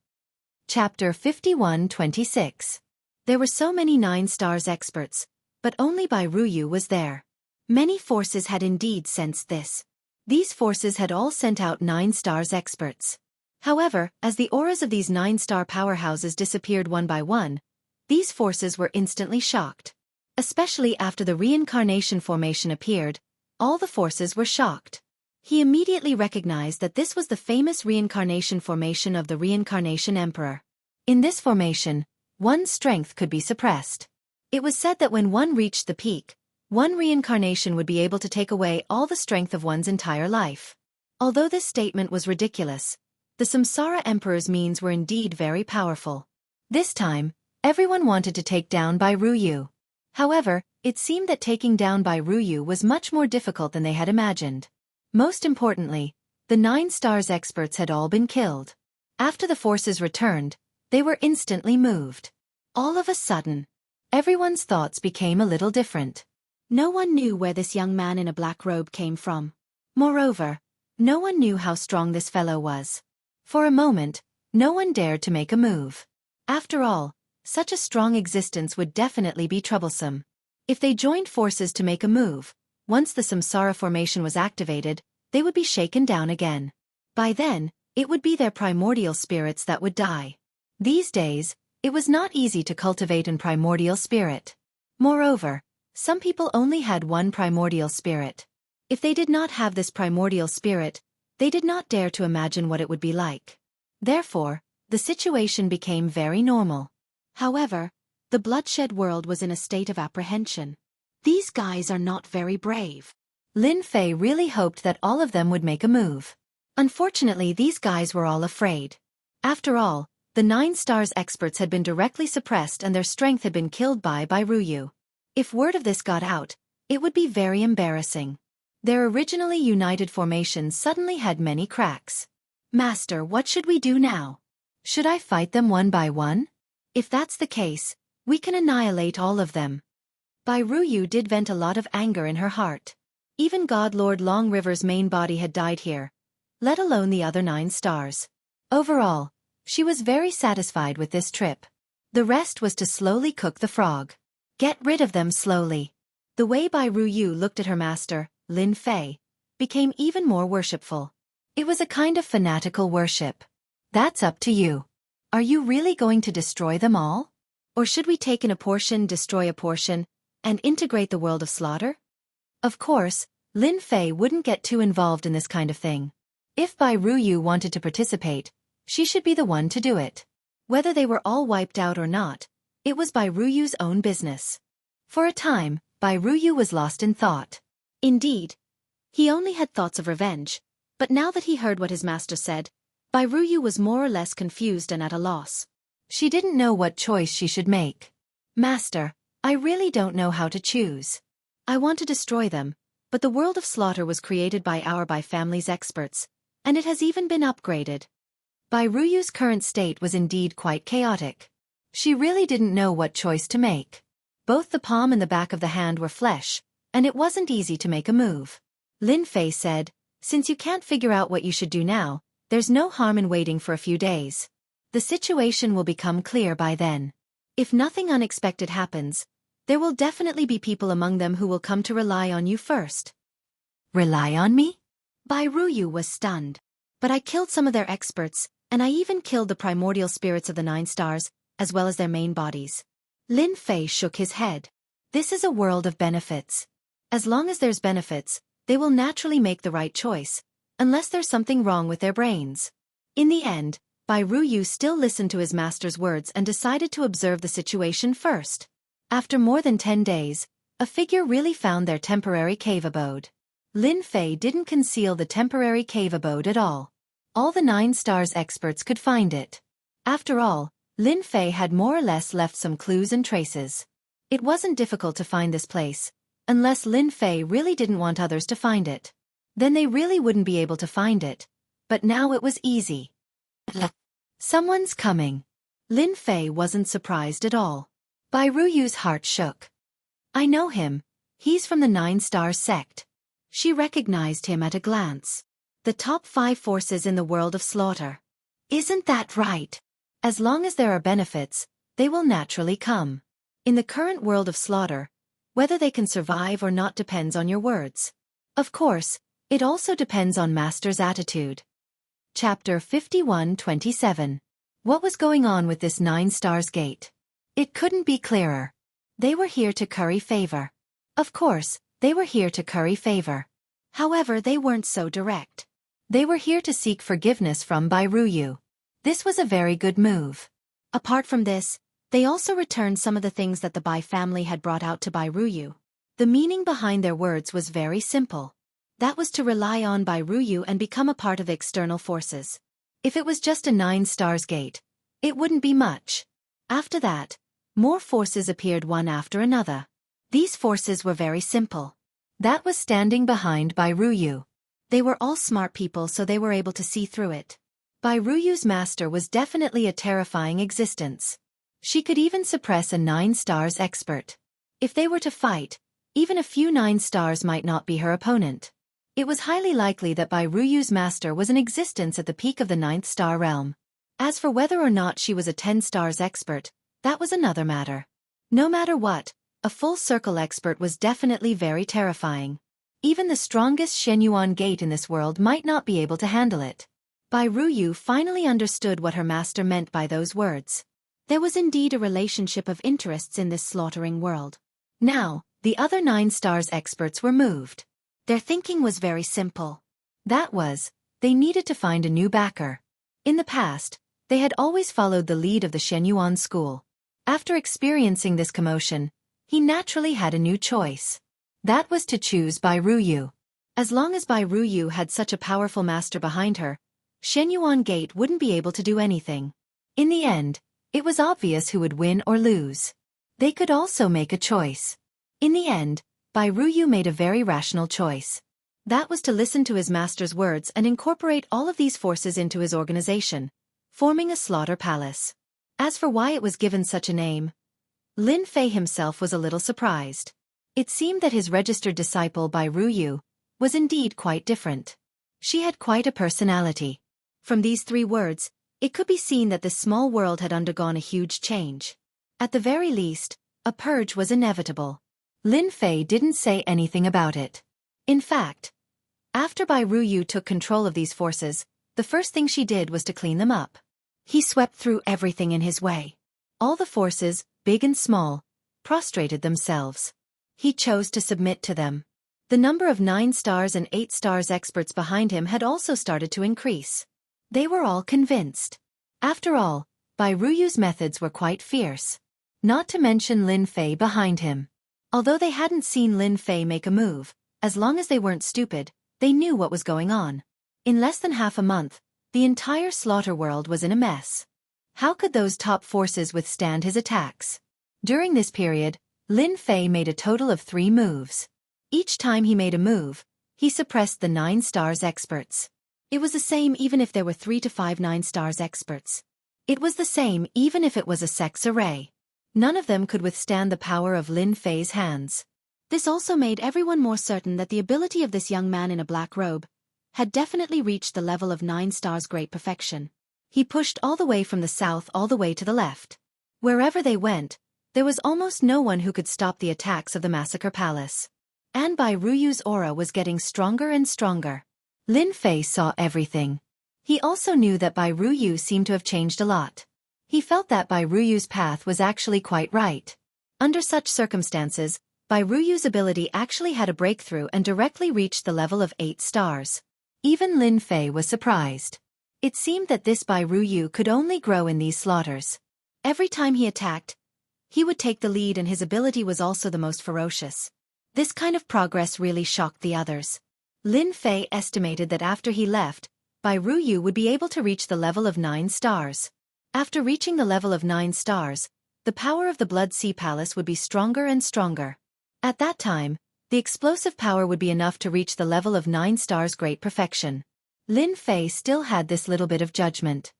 Chapter 51-26. There were so many 9 stars experts, but only Bairuyu was there. Many forces had indeed sensed this. These forces had all sent out 9 stars experts. However, as the auras of these 9-star powerhouses disappeared one by one, these forces were instantly shocked. Especially after the reincarnation formation appeared, all the forces were shocked. He immediately recognized that this was the famous reincarnation formation of the Reincarnation Emperor. In this formation, one's strength could be suppressed. It was said that when one reached the peak, one reincarnation would be able to take away all the strength of one's entire life. Although this statement was ridiculous, the Samsara Emperor's means were indeed very powerful. This time, everyone wanted to take down Bairuyu. However, it seemed that taking down Bairuyu was much more difficult than they had imagined. Most importantly, the 9 stars experts had all been killed. After the forces returned, they were instantly moved. All of a sudden, everyone's thoughts became a little different. No one knew where this young man in a black robe came from. Moreover, no one knew how strong this fellow was. For a moment, no one dared to make a move. After all, such a strong existence would definitely be troublesome. If they joined forces to make a move, once the Samsara formation was activated, they would be shaken down again. By then, it would be their primordial spirits that would die. These days, it was not easy to cultivate a primordial spirit. Moreover, some people only had one primordial spirit. If they did not have this primordial spirit, they did not dare to imagine what it would be like. Therefore, the situation became very normal. However, the bloodshed world was in a state of apprehension. These guys are not very brave. Lin Fei really hoped that all of them would make a move. Unfortunately, these guys were all afraid. After all, the 9 stars experts had been directly suppressed and their strength had been killed by Bairuyu. If word of this got out, it would be very embarrassing. Their originally united formation suddenly had many cracks. Master, what should we do now? Should I fight them one by one? If that's the case, we can annihilate all of them. Bai Ruyu did vent a lot of anger in her heart. Even God Lord Long River's main body had died here, let alone the other 9 stars. Overall, she was very satisfied with this trip. The rest was to slowly cook the frog. Get rid of them slowly. The way Bai Ruyu looked at her master, Lin Fei, became even more worshipful. It was a kind of fanatical worship. That's up to you. Are you really going to destroy them all? Or should we take in a portion, destroy a portion, and integrate the world of slaughter? Of course, Lin Fei wouldn't get too involved in this kind of thing. If Bai Ruyu wanted to participate, she should be the one to do it. Whether they were all wiped out or not, it was Bai Ruyu's own business. For a time, Bai Ruyu was lost in thought. Indeed, he only had thoughts of revenge, but now that he heard what his master said, Bai Ruyu was more or less confused and at a loss. She didn't know what choice she should make. Master, I really don't know how to choose. I want to destroy them, but the world of slaughter was created by our Bai family's experts, and it has even been upgraded. Bai Ruyu's current state was indeed quite chaotic. She really didn't know what choice to make. Both the palm and the back of the hand were flesh, and it wasn't easy to make a move. Lin Fei said, since you can't figure out what you should do now, there's no harm in waiting for a few days. The situation will become clear by then. If nothing unexpected happens, there will definitely be people among them who will come to rely on you first. Rely on me? Bai Ruyu was stunned. But I killed some of their experts, and I even killed the primordial spirits of the 9 stars, as well as their main bodies. Lin Fei shook his head. This is a world of benefits. As long as there's benefits, they will naturally make the right choice, unless there's something wrong with their brains. In the end, Bai Ruyu still listened to his master's words and decided to observe the situation first. After more than 10 days, a figure really found their temporary cave abode. Lin Fei didn't conceal the temporary cave abode at all. All the 9 stars experts could find it. After all, Lin Fei had more or less left some clues and traces. It wasn't difficult to find this place, unless Lin Fei really didn't want others to find it. Then they really wouldn't be able to find it. But now it was easy. Someone's coming. Lin Fei wasn't surprised at all. Bai Ruyu's heart shook. I know him. He's from the 9 stars sect. She recognized him at a glance. The top 5 forces in the world of slaughter. Isn't that right? As long as there are benefits, they will naturally come. In the current world of slaughter, whether they can survive or not depends on your words. Of course, it also depends on Master's attitude. Chapter 51-27. What was going on with this 9 stars gate? It couldn't be clearer. They were here to curry favor. Of course, they were here to curry favor. However, they weren't so direct. They were here to seek forgiveness from Bai Ruyu. This was a very good move. Apart from this, they also returned some of the things that the Bai family had brought out to Bai Ruyu. The meaning behind their words was very simple. That was to rely on Bai Ruyu and become a part of the external forces. If it was just a 9 stars gate, it wouldn't be much. After that, more forces appeared one after another. These forces were very simple. That was standing behind Bai Ruyu. They were all smart people, so they were able to see through it. Bai Ruyu's master was definitely a terrifying existence. She could even suppress a 9 stars expert. If they were to fight, even a few 9 stars might not be her opponent. It was highly likely that Bai Ruyu's master was in existence at the peak of the 9th star realm. As for whether or not she was a 10 stars expert, that was another matter. No matter what, a full circle expert was definitely very terrifying. Even the strongest Shenyuan gate in this world might not be able to handle it. Bai Ruyu finally understood what her master meant by those words. There was indeed a relationship of interests in this slaughtering world. Now, the other 9 stars experts were moved. Their thinking was very simple. That was, they needed to find a new backer. In the past, they had always followed the lead of the Shenyuan school. After experiencing this commotion, he naturally had a new choice. That was to choose Bai Ruyu. As long as Bai Ruyu had such a powerful master behind her, Shenyuan Gate wouldn't be able to do anything. In the end, it was obvious who would win or lose. They could also make a choice. In the end, Bai Ruyu made a very rational choice. That was to listen to his master's words and incorporate all of these forces into his organization, forming a slaughter palace. As for why it was given such a name, Lin Fei himself was a little surprised. It seemed that his registered disciple Bai Ruyu was indeed quite different. She had quite a personality. From these 3 words, it could be seen that this small world had undergone a huge change. At the very least, a purge was inevitable. Lin Fei didn't say anything about it. In fact, after Bai Ruyu took control of these forces, the first thing she did was to clean them up. He swept through everything in his way. All the forces, big and small, prostrated themselves. He chose to submit to them. The number of 9 stars and 8 stars experts behind him had also started to increase. They were all convinced. After all, Bai Ruyu's methods were quite fierce. Not to mention Lin Fei behind him. Although they hadn't seen Lin Fei make a move, as long as they weren't stupid, they knew what was going on. In less than half a month, the entire slaughter world was in a mess. How could those top forces withstand his attacks? During this period, Lin Fei made a total of 3 moves. Each time he made a move, he suppressed the 9 stars experts. It was the same even if there were 3 to 5 9 stars experts. It was the same even if it was a sex array. None of them could withstand the power of Lin Fei's hands. This also made everyone more certain that the ability of this young man in a black robe had definitely reached the level of 9 stars great perfection. He pushed all the way from the south all the way to the left. Wherever they went, there was almost no one who could stop the attacks of the Massacre Palace. And Bai Ruyu's aura was getting stronger and stronger. Lin Fei saw everything. He also knew that Bai Ruyu seemed to have changed a lot. He felt that Bai Ruyu's path was actually quite right. Under such circumstances, Bai Ruyu's ability actually had a breakthrough and directly reached the level of 8 stars. Even Lin Fei was surprised. It seemed that this Bai Ruyu could only grow in these slaughters. Every time he attacked, he would take the lead and his ability was also the most ferocious. This kind of progress really shocked the others. Lin Fei estimated that after he left, Bai Ruyu would be able to reach the level of 9 stars. After reaching the level of 9 stars, the power of the Blood Sea Palace would be stronger and stronger. At that time, the explosive power would be enough to reach the level of 9 stars great perfection. Lin Fei still had this little bit of judgment.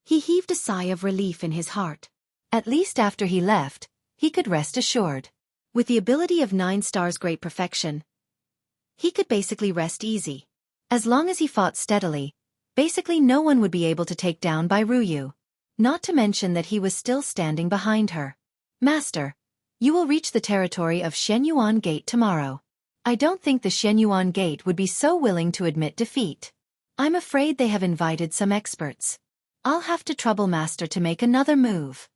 He heaved a sigh of relief in his heart. At least after he left, he could rest assured. With the ability of 9 stars great perfection, he could basically rest easy. As long as he fought steadily, basically no one would be able to take down Bai Ruyu. Not to mention that he was still standing behind her. Master, you will reach the territory of Shenyuan Gate tomorrow. I don't think the Shenyuan Gate would be so willing to admit defeat. I'm afraid they have invited some experts. I'll have to trouble Master to make another move.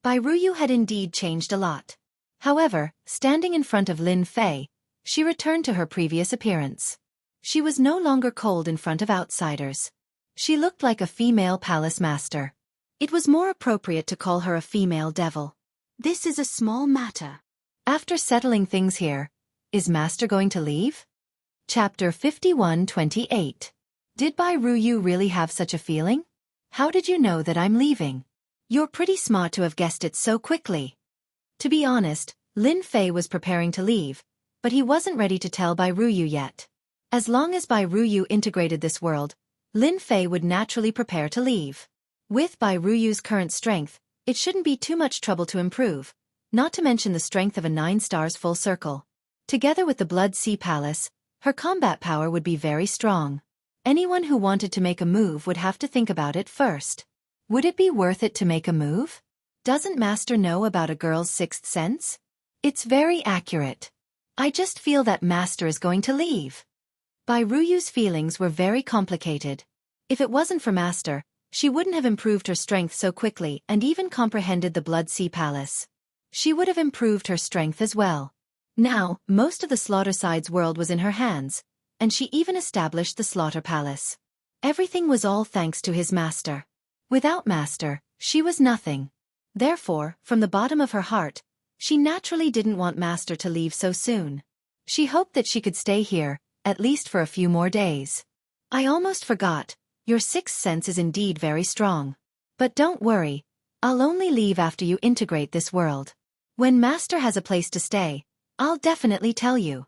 Bai Ruyu had indeed changed a lot. However, standing in front of Lin Fei, she returned to her previous appearance. She was no longer cold in front of outsiders. She looked like a female palace master. It was more appropriate to call her a female devil. This is a small matter. After settling things here, is Master going to leave? Chapter 51-28. Did Bai Ruyu really have such a feeling? How did you know that I'm leaving? You're pretty smart to have guessed it so quickly. To be honest, Lin Fei was preparing to leave, but he wasn't ready to tell Bai Ruyu yet. As long as Bai Ruyu integrated this world, Lin Fei would naturally prepare to leave. With Bai Ruyu's current strength, it shouldn't be too much trouble to improve, not to mention the strength of a 9 stars full circle. Together with the Blood Sea Palace, her combat power would be very strong. Anyone who wanted to make a move would have to think about it first. Would it be worth it to make a move? Doesn't Master know about a girl's 6th sense? It's very accurate. I just feel that Master is going to leave. Bai Ruyu's feelings were very complicated. If it wasn't for Master, she wouldn't have improved her strength so quickly and even comprehended the Blood Sea Palace. She would have improved her strength as well. Now, most of the Slaughterside's world was in her hands, and she even established the Slaughter Palace. Everything was all thanks to his Master. Without Master, she was nothing. Therefore, from the bottom of her heart, she naturally didn't want Master to leave so soon. She hoped that she could stay here, at least for a few more days. I almost forgot, your 6th sense is indeed very strong. But don't worry, I'll only leave after you integrate this world. When Master has a place to stay, I'll definitely tell you.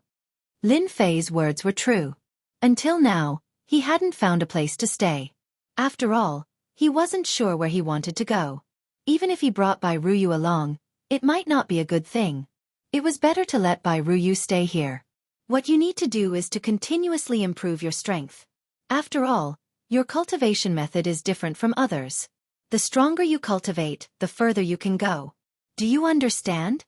Lin Fei's words were true. Until now, he hadn't found a place to stay. After all, He wasn't sure where he wanted to go. Even if he brought Bai Ruyu along, it might not be a good thing. It was better to let Bai Ruyu stay here. What you need to do is to continuously improve your strength. After all, your cultivation method is different from others. The stronger you cultivate, the further you can go. Do you understand?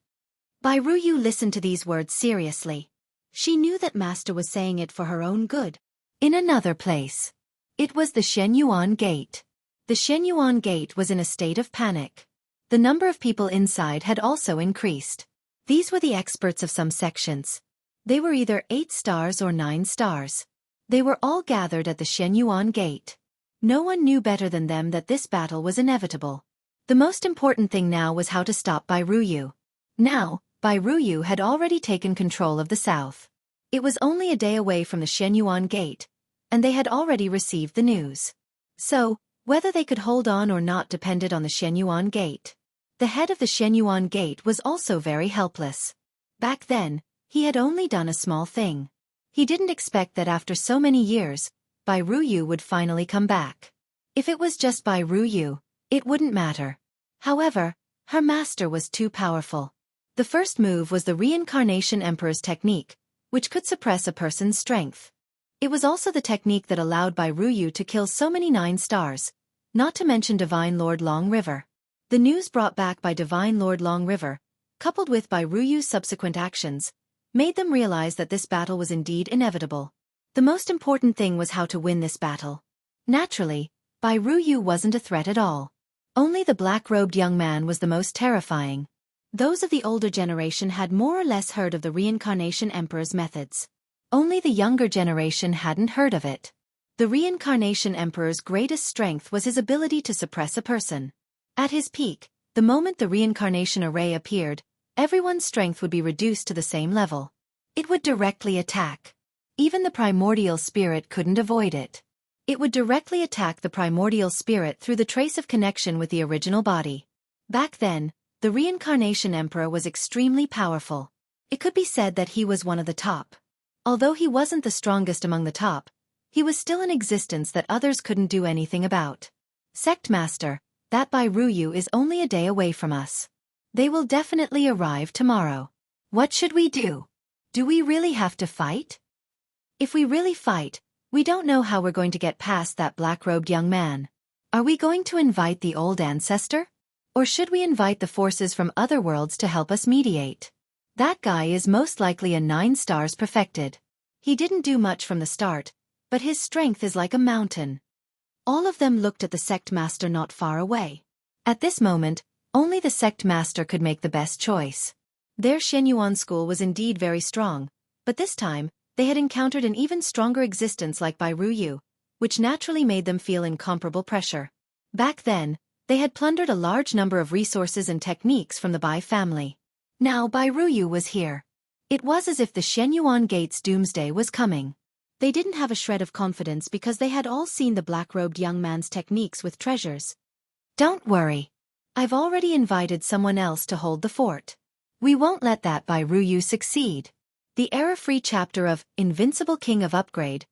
Bai Ruyu listened to these words seriously. She knew that Master was saying it for her own good. In another place. It was the Shenyuan Gate. The Shenyuan Gate was in a state of panic. The number of people inside had also increased. These were the experts of some sections. They were either 8 stars or 9 stars. They were all gathered at the Shenyuan Gate. No one knew better than them that this battle was inevitable. The most important thing now was how to stop Bai Ruyu. Now, Bai Ruyu had already taken control of the south. It was only a day away from the Shenyuan Gate, and they had already received the news. So, whether they could hold on or not depended on the Shenyuan Gate. The head of the Shenyuan Gate was also very helpless. Back then, he had only done a small thing. He didn't expect that after so many years, Bai Ruyu would finally come back. If it was just Bai Ruyu, it wouldn't matter. However, her master was too powerful. The first move was the Reincarnation Emperor's technique, which could suppress a person's strength. It was also the technique that allowed Bai Ruyu to kill so many 9 stars, not to mention Divine Lord Long River. The news brought back by Divine Lord Long River, coupled with Bai Ruyu's subsequent actions, made them realize that this battle was indeed inevitable. The most important thing was how to win this battle. Naturally, Bai Ruyu wasn't a threat at all. Only the black-robed young man was the most terrifying. Those of the older generation had more or less heard of the Reincarnation Emperor's methods. Only the younger generation hadn't heard of it. The Reincarnation Emperor's greatest strength was his ability to suppress a person. At his peak, the moment the reincarnation array appeared, everyone's strength would be reduced to the same level. It would directly attack. Even the primordial spirit couldn't avoid it. It would directly attack the primordial spirit through the trace of connection with the original body. Back then, the Reincarnation Emperor was extremely powerful. It could be said that he was one of the top. Although he wasn't the strongest among the top, he was still in existence that others couldn't do anything about. Sect Master, that Bai Ruyu is only a day away from us. They will definitely arrive tomorrow. What should we do? Do we really have to fight? If we really fight, we don't know how we're going to get past that black-robed young man. Are we going to invite the old ancestor? Or should we invite the forces from other worlds to help us mediate? That guy is most likely a 9 stars perfected. He didn't do much from the start, but his strength is like a mountain. All of them looked at the sect master not far away. At this moment, only the sect master could make the best choice. Their Shenyuan school was indeed very strong, but this time, they had encountered an even stronger existence like Bai Ruyu, which naturally made them feel incomparable pressure. Back then, they had plundered a large number of resources and techniques from the Bai family. Now Bai Ruyu was here. It was as if the Shenyuan Gate's doomsday was coming. They didn't have a shred of confidence because they had all seen the black-robed young man's techniques with treasures. Don't worry. I've already invited someone else to hold the fort. We won't let that Bai Ruyu succeed. The error-free chapter of Invincible King of Upgrade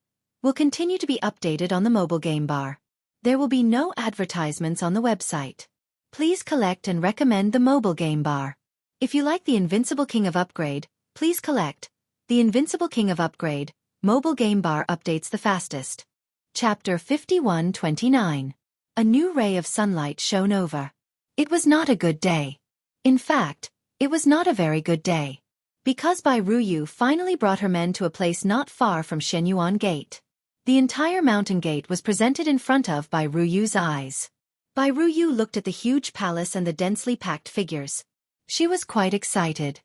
will continue to be updated on the mobile game bar. There will be no advertisements on the website. Please collect and recommend the mobile game bar. If you like the Invincible King of Upgrade, please collect. The Invincible King of Upgrade mobile game bar updates the fastest. Chapter 5129. A new ray of sunlight shone over. It was not a good day. In fact, it was not a very good day. Because Bai Ruyu finally brought her men to a place not far from Shenyuan Gate. The entire mountain gate was presented in front of Bai Ruyu's eyes. Bai Ruyu looked at the huge palace and the densely packed figures. She was quite excited.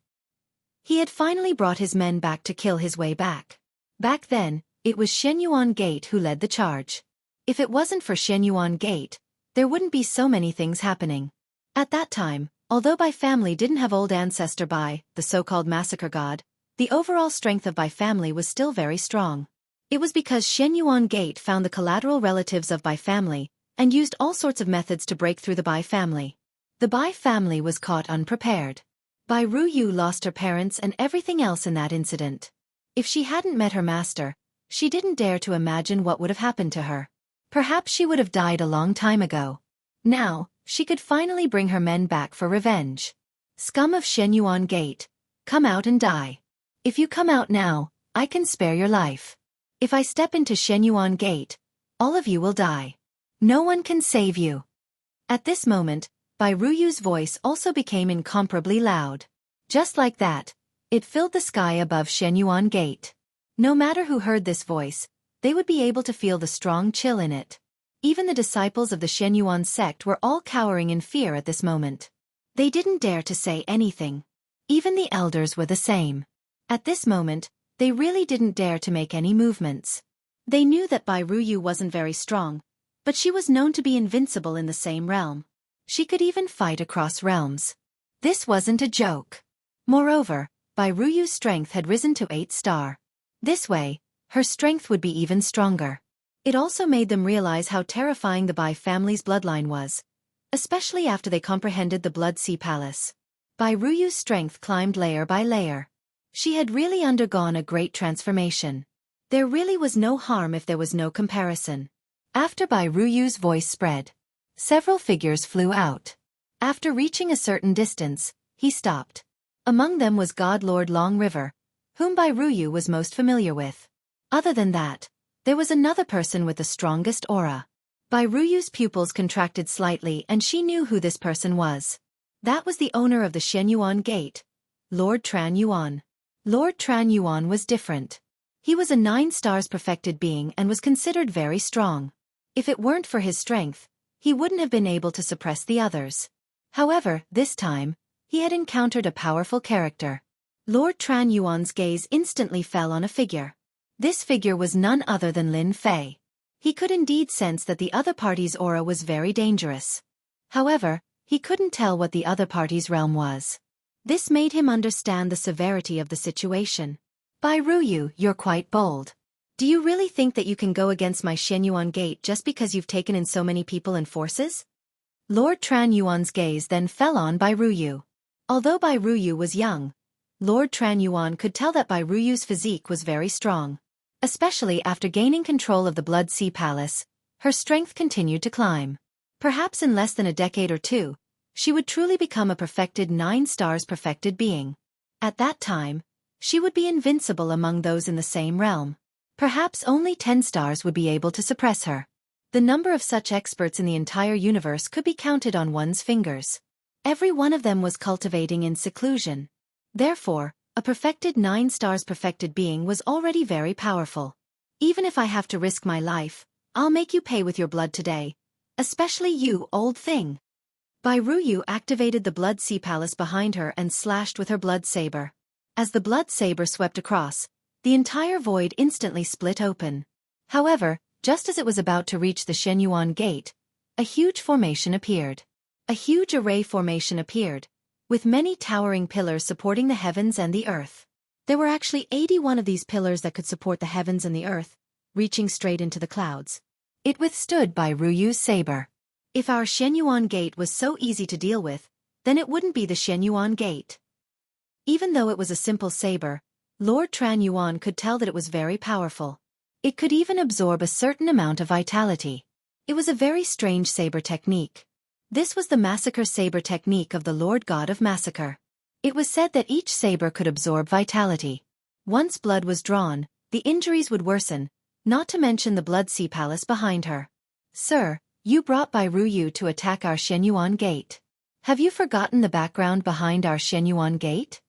He had finally brought his men back to kill his way back. Back then, it was Shenyuan Gate who led the charge. If it wasn't for Shenyuan Gate, there wouldn't be so many things happening. At that time, although Bai family didn't have old ancestor Bai, the so-called massacre god, the overall strength of Bai family was still very strong. It was because Shenyuan Gate found the collateral relatives of Bai family, and used all sorts of methods to break through the Bai family. The Bai family was caught unprepared. Bai Ruyu lost her parents and everything else in that incident. If she hadn't met her master, she didn't dare to imagine what would have happened to her. Perhaps she would have died a long time ago. Now, she could finally bring her men back for revenge. Scum of Shenyuan Gate, come out and die. If you come out now, I can spare your life. If I step into Shenyuan Gate, all of you will die. No one can save you. At this moment, Bai Ruyu's voice also became incomparably loud. Just like that, it filled the sky above Shenyuan Gate. No matter who heard this voice, they would be able to feel the strong chill in it. Even the disciples of the Shenyuan sect were all cowering in fear at this moment. They didn't dare to say anything. Even the elders were the same. At this moment, they really didn't dare to make any movements. They knew that Bai Ruyu wasn't very strong, but she was known to be invincible in the same realm. She could even fight across realms. This wasn't a joke. Moreover, Bai Ruyu's strength had risen to 8-star. This way, her strength would be even stronger. It also made them realize how terrifying the Bai family's bloodline was, especially after they comprehended the Blood Sea Palace. Bai Ruyu's strength climbed layer by layer. She had really undergone a great transformation. There really was no harm if there was no comparison. After Bai Ruyu's voice spread, several figures flew out. After reaching a certain distance, he stopped. Among them was God Lord Long River, whom Bai Ruyu was most familiar with. Other than that, there was another person with the strongest aura. Bai Ruyu's pupils contracted slightly and she knew who this person was. That was the owner of the Shenyuan Gate, Lord Tran Yuan. Lord Tran Yuan was different. He was a 9-stars perfected being and was considered very strong. If it weren't for his strength, he wouldn't have been able to suppress the others. However, this time, he had encountered a powerful character. Lord Tran Yuan's gaze instantly fell on a figure. This figure was none other than Lin Fei. He could indeed sense that the other party's aura was very dangerous. However, he couldn't tell what the other party's realm was. This made him understand the severity of the situation. Bai Ruyu, you're quite bold. Do you really think that you can go against my Shenyuan Gate just because you've taken in so many people and forces? Lord Tran Yuan's gaze then fell on Bai Ruyu. Although Bai Ruyu was young, Lord Tran Yuan could tell that Bai Ruyu's physique was very strong. Especially after gaining control of the Blood Sea Palace, her strength continued to climb. Perhaps in less than a decade or two, she would truly become a perfected 9-stars perfected being. At that time, she would be invincible among those in the same realm. Perhaps only 10 stars would be able to suppress her. The number of such experts in the entire universe could be counted on one's fingers. Every one of them was cultivating in seclusion. Therefore, a perfected 9-stars perfected being was already very powerful. Even if I have to risk my life, I'll make you pay with your blood today. Especially you, old thing. Bai Ruyu activated the Blood Sea Palace behind her and slashed with her blood saber. As the blood saber swept across, the entire void instantly split open. However, just as it was about to reach the Shenyuan Gate, a huge formation appeared. A huge array formation appeared, with many towering pillars supporting the heavens and the earth. There were actually 81 of these pillars that could support the heavens and the earth, reaching straight into the clouds. It withstood Bai Ruyu's saber. If our Shenyuan Gate was so easy to deal with, then it wouldn't be the Shenyuan Gate. Even though it was a simple saber, Lord Tran Yuan could tell that it was very powerful. It could even absorb a certain amount of vitality. It was a very strange saber technique. This was the massacre saber technique of the Lord God of Massacre. It was said that each saber could absorb vitality. Once blood was drawn, the injuries would worsen, not to mention the Blood Sea Palace behind her. Sir, you brought Bai Ruyu to attack our Shenyuan Gate. Have you forgotten the background behind our Shenyuan Gate?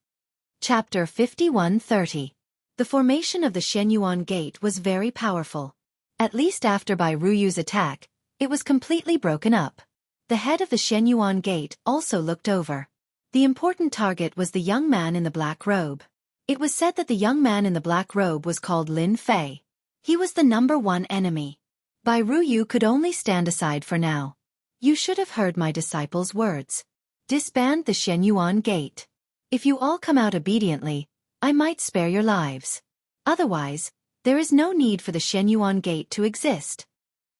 Chapter 5130. The formation of the Shenyuan Gate was very powerful. At least after Bai Ruyu's attack, it was completely broken up. The head of the Shenyuan Gate also looked over. The important target was the young man in the black robe. It was said that the young man in the black robe was called Lin Fei. He was the #1 enemy. Bai Ruyu could only stand aside for now. You should have heard my disciples' words. Disband the Shenyuan Gate. If you all come out obediently, I might spare your lives. Otherwise, there is no need for the Shenyuan Gate to exist.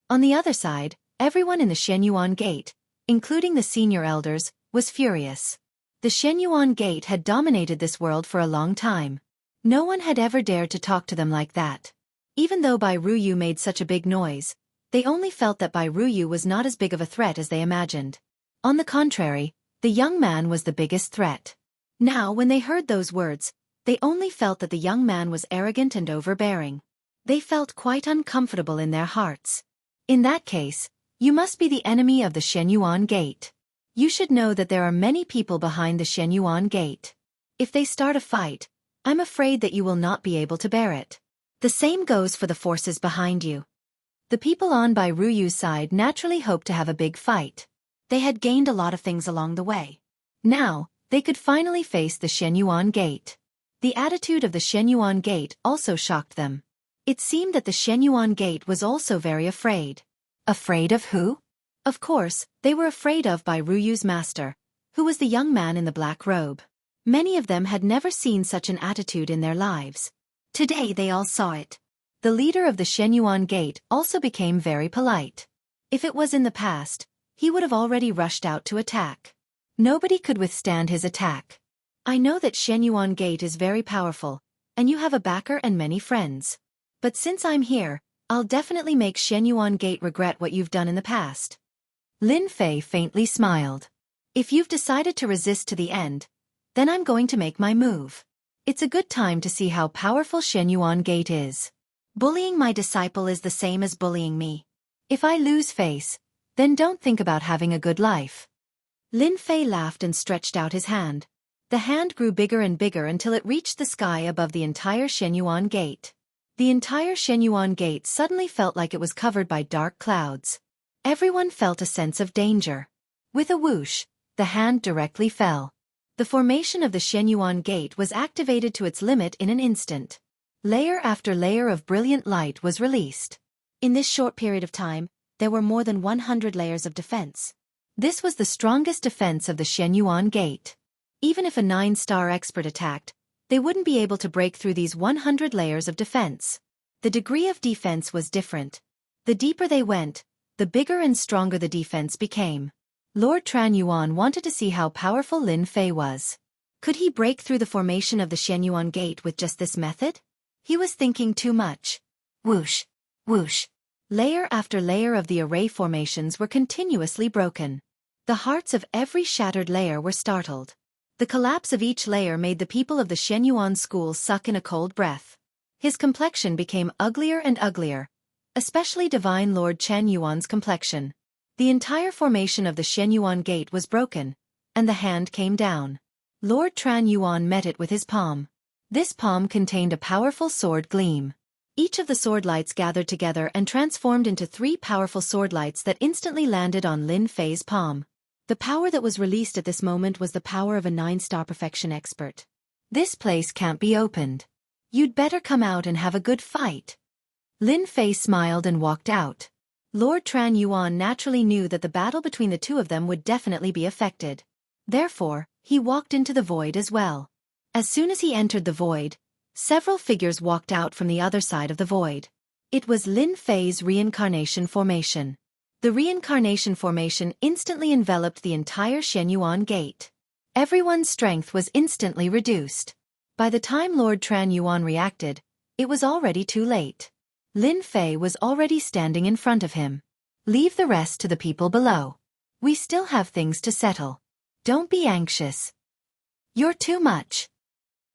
On the other side, everyone in the Shenyuan Gate, including the senior elders, was furious. The Shenyuan Gate had dominated this world for a long time. No one had ever dared to talk to them like that. Even though Bai Ruyu made such a big noise, They only felt that Bai Ruyu was not as big of a threat as they imagined. On the contrary, the young man was the biggest threat. Now, when they heard those words, they only felt that the young man was arrogant and overbearing. They felt quite uncomfortable in their hearts. In that case, you must be the enemy of the Shenyuan Gate. You should know that there are many people behind the Shenyuan Gate. If they start a fight, I'm afraid that you will not be able to bear it. The same goes for the forces behind you. The people on Bai Ruyu's side naturally hoped to have a big fight. They had gained a lot of things along the way. Now, they could finally face the Shenyuan Gate. The attitude of the Shenyuan Gate also shocked them. It seemed that the Shenyuan Gate was also very afraid. Afraid of who? Of course, they were afraid of Bai Ruyu's master, who was the young man in the black robe. Many of them had never seen such an attitude in their lives. Today they all saw it. The leader of the Shenyuan Gate also became very polite. If it was in the past, he would have already rushed out to attack. Nobody could withstand his attack. I know that Shenyuan Gate is very powerful, and you have a backer and many friends. But since I'm here, I'll definitely make Shenyuan Gate regret what you've done in the past. Lin Fei faintly smiled. If you've decided to resist to the end, then I'm going to make my move. It's a good time to see how powerful Shenyuan Gate is. Bullying my disciple is the same as bullying me. If I lose face, then don't think about having a good life. Lin Fei laughed and stretched out his hand. The hand grew bigger and bigger until it reached the sky above the entire Shenyuan Gate. The entire Shenyuan Gate suddenly felt like it was covered by dark clouds. Everyone felt a sense of danger. With a whoosh, the hand directly fell. The formation of the Shenyuan Gate was activated to its limit in an instant. Layer after layer of brilliant light was released. In this short period of time, there were more than 100 layers of defense. This was the strongest defense of the Shenyuan Gate. Even if a 9-star expert attacked, they wouldn't be able to break through these 100 layers of defense. The degree of defense was different. The deeper they went, the bigger and stronger the defense became. Lord Tran Yuan wanted to see how powerful Lin Fei was. Could he break through the formation of the Shenyuan Gate with just this method? He was thinking too much. Whoosh, whoosh. Layer after layer of the array formations were continuously broken. The hearts of every shattered layer were startled. The collapse of each layer made the people of the Shenyuan school suck in a cold breath. His complexion became uglier and uglier, especially Divine Lord Chen Yuan's complexion. The entire formation of the Shenyuan Gate was broken, and the hand came down. Lord Tran Yuan met it with his palm. This palm contained a powerful sword gleam. Each of the sword lights gathered together and transformed into 3 powerful sword lights that instantly landed on Lin Fei's palm. The power that was released at this moment was the power of a 9-star perfection expert. This place can't be opened. You'd better come out and have a good fight. Lin Fei smiled and walked out. Lord Tran Yuan naturally knew that the battle between the two of them would definitely be affected. Therefore, he walked into the void as well. As soon as he entered the void, several figures walked out from the other side of the void. It was Lin Fei's reincarnation formation. The reincarnation formation instantly enveloped the entire Shenyuan Gate. Everyone's strength was instantly reduced. By the time Lord Tran Yuan reacted, it was already too late. Lin Fei was already standing in front of him. Leave the rest to the people below. We still have things to settle. Don't be anxious. You're too much.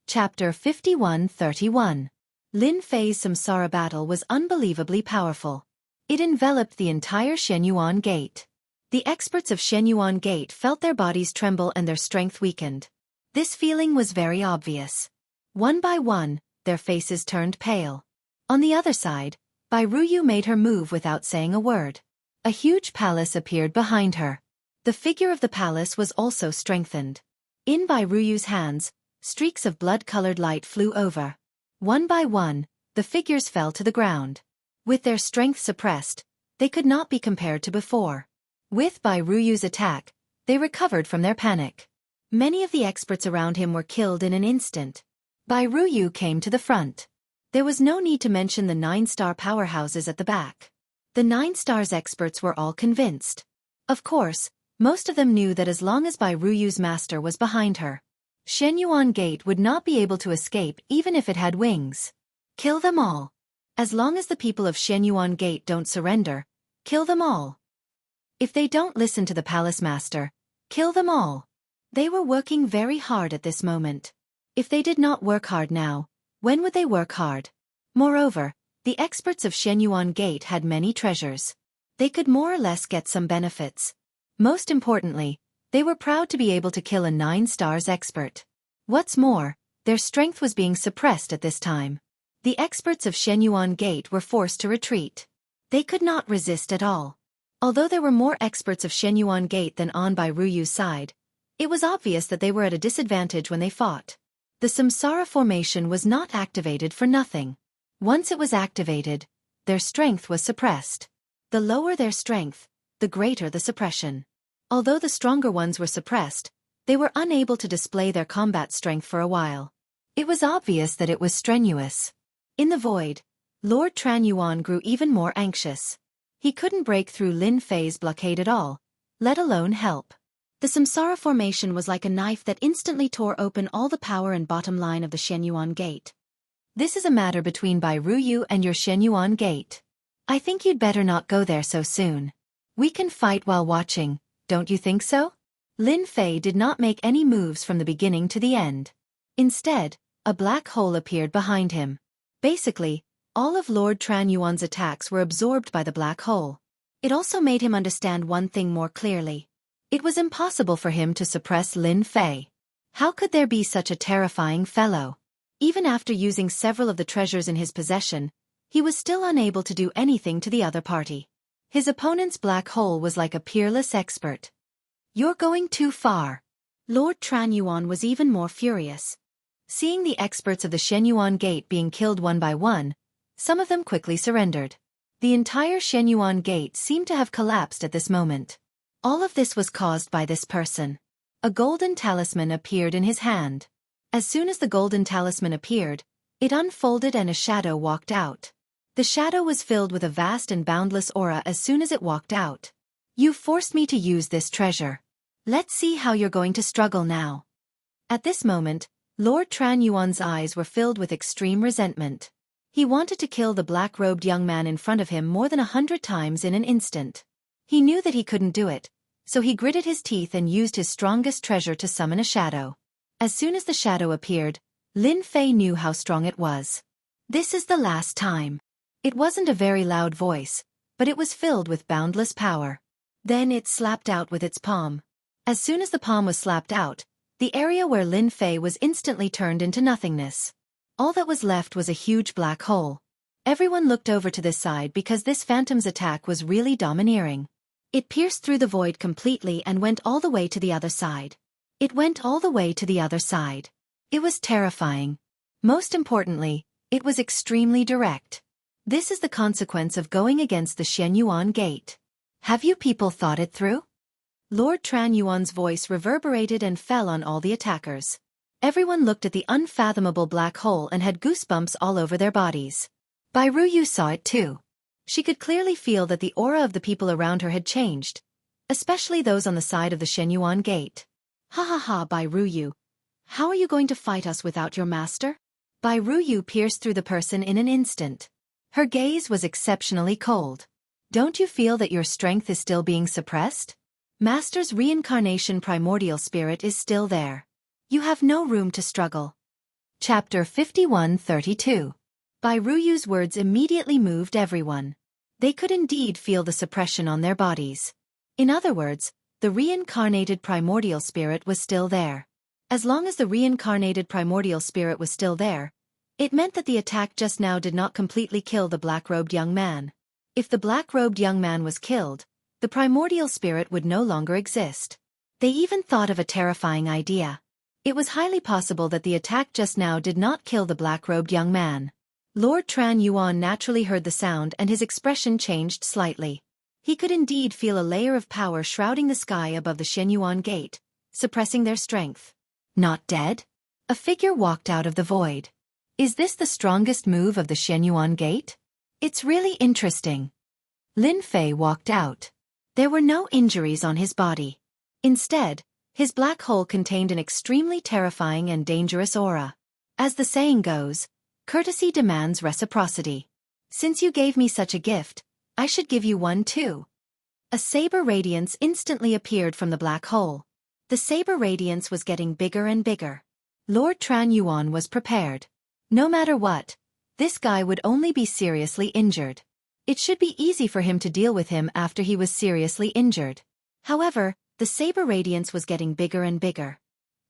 Chapter 51-31. Lin Fei's Samsara battle was unbelievably powerful. It enveloped the entire Shenyuan Gate. The experts of Shenyuan Gate felt their bodies tremble and their strength weakened. This feeling was very obvious. One by one, their faces turned pale. On the other side, Bai Ruyu made her move without saying a word. A huge palace appeared behind her. The figure of the palace was also strengthened. In Bai Ruyu's hands, streaks of blood-colored light flew over. One by one, the figures fell to the ground. With their strength suppressed, they could not be compared to before. With Bai Ruyu's attack, they recovered from their panic. Many of the experts around him were killed in an instant. Bai Ruyu came to the front. There was no need to mention the 9-star powerhouses at the back. The 9 stars experts were all convinced. Of course, most of them knew that as long as Bai Ruyu's master was behind her, Shenyuan Gate would not be able to escape even if it had wings. Kill them all. As long as the people of Shenyuan Gate don't surrender, Kill them all. If they don't listen to the palace master, kill them all. They were working very hard at this moment. If they did not work hard now, when would they work hard? Moreover, the experts of Shenyuan Gate had many treasures. They could more or less get some benefits. Most importantly, they were proud to be able to kill a 9-stars expert. What's more, their strength was being suppressed at this time. The experts of Shenyuan Gate were forced to retreat. They could not resist at all. Although there were more experts of Shenyuan Gate than on by Ruyu's side, it was obvious that they were at a disadvantage when they fought. The Samsara formation was not activated for nothing. Once it was activated, their strength was suppressed. The lower their strength, the greater the suppression. Although the stronger ones were suppressed, they were unable to display their combat strength for a while. It was obvious that it was strenuous. In the void, Lord Tranyuan grew even more anxious. He couldn't break through Lin Fei's blockade at all, let alone help. The Samsara formation was like a knife that instantly tore open all the power and bottom line of the Shenyuan Gate. This is a matter between Bai Ruyu and your Shenyuan Gate. I think you'd better not go there so soon. We can fight while watching, don't you think so? Lin Fei did not make any moves from the beginning to the end. Instead, a black hole appeared behind him. Basically, all of Lord Tranyuan's attacks were absorbed by the black hole. It also made him understand one thing more clearly. It was impossible for him to suppress Lin Fei. How could there be such a terrifying fellow? Even after using several of the treasures in his possession, he was still unable to do anything to the other party. His opponent's black hole was like a peerless expert. You're going too far. Lord Tranyuan was even more furious. Seeing the experts of the Shenyuan Gate being killed one by one, some of them quickly surrendered. The entire Shenyuan Gate seemed to have collapsed at this moment. All of this was caused by this person. A golden talisman appeared in his hand. As soon as the golden talisman appeared, it unfolded and a shadow walked out. The shadow was filled with a vast and boundless aura as soon as it walked out. You forced me to use this treasure. Let's see how you're going to struggle now. At this moment, Lord Tranyuan's eyes were filled with extreme resentment. He wanted to kill the black-robed young man in front of him more than 100 times in an instant. He knew that he couldn't do it, so he gritted his teeth and used his strongest treasure to summon a shadow. As soon as the shadow appeared, Lin Fei knew how strong it was. This is the last time. It wasn't a very loud voice, but it was filled with boundless power. Then it slapped out with its palm. As soon as the palm was slapped out, the area where Lin Fei was instantly turned into nothingness. All that was left was a huge black hole. Everyone looked over to this side because this phantom's attack was really domineering. It pierced through the void completely and went all the way to the other side. It went all the way to the other side. It was terrifying. Most importantly, it was extremely direct. This is the consequence of going against the Shenyuan Gate. Have you people thought it through? Lord Tranyuan's voice reverberated and fell on all the attackers. Everyone looked at the unfathomable black hole and had goosebumps all over their bodies. Bai Ruyu saw it too. She could clearly feel that the aura of the people around her had changed, especially those on the side of the Shenyuan Gate. Ha ha ha, Bai Ruyu. How are you going to fight us without your master? Bai Ruyu pierced through the person in an instant. Her gaze was exceptionally cold. Don't you feel that your strength is still being suppressed? Master's reincarnation primordial spirit is still there. You have no room to struggle. Chapter 51-32. Bai Ruyu's words immediately moved everyone. They could indeed feel the suppression on their bodies. In other words, the reincarnated primordial spirit was still there. As long as the reincarnated primordial spirit was still there, it meant that the attack just now did not completely kill the black-robed young man. If the black-robed young man was killed, the primordial spirit would no longer exist. They even thought of a terrifying idea. It was highly possible that the attack just now did not kill the black-robed young man. Lord Tranyuan naturally heard the sound and his expression changed slightly. He could indeed feel a layer of power shrouding the sky above the Shenyuan Gate, suppressing their strength. Not dead? A figure walked out of the void. Is this the strongest move of the Shenyuan Gate? It's really interesting. Lin Fei walked out. There were no injuries on his body. Instead, his black hole contained an extremely terrifying and dangerous aura. As the saying goes, courtesy demands reciprocity. Since you gave me such a gift, I should give you one too. A saber radiance instantly appeared from the black hole. The saber radiance was getting bigger and bigger. Lord Tran Yuan was prepared. No matter what, this guy would only be seriously injured. It should be easy for him to deal with him after he was seriously injured. However, the saber radiance was getting bigger and bigger.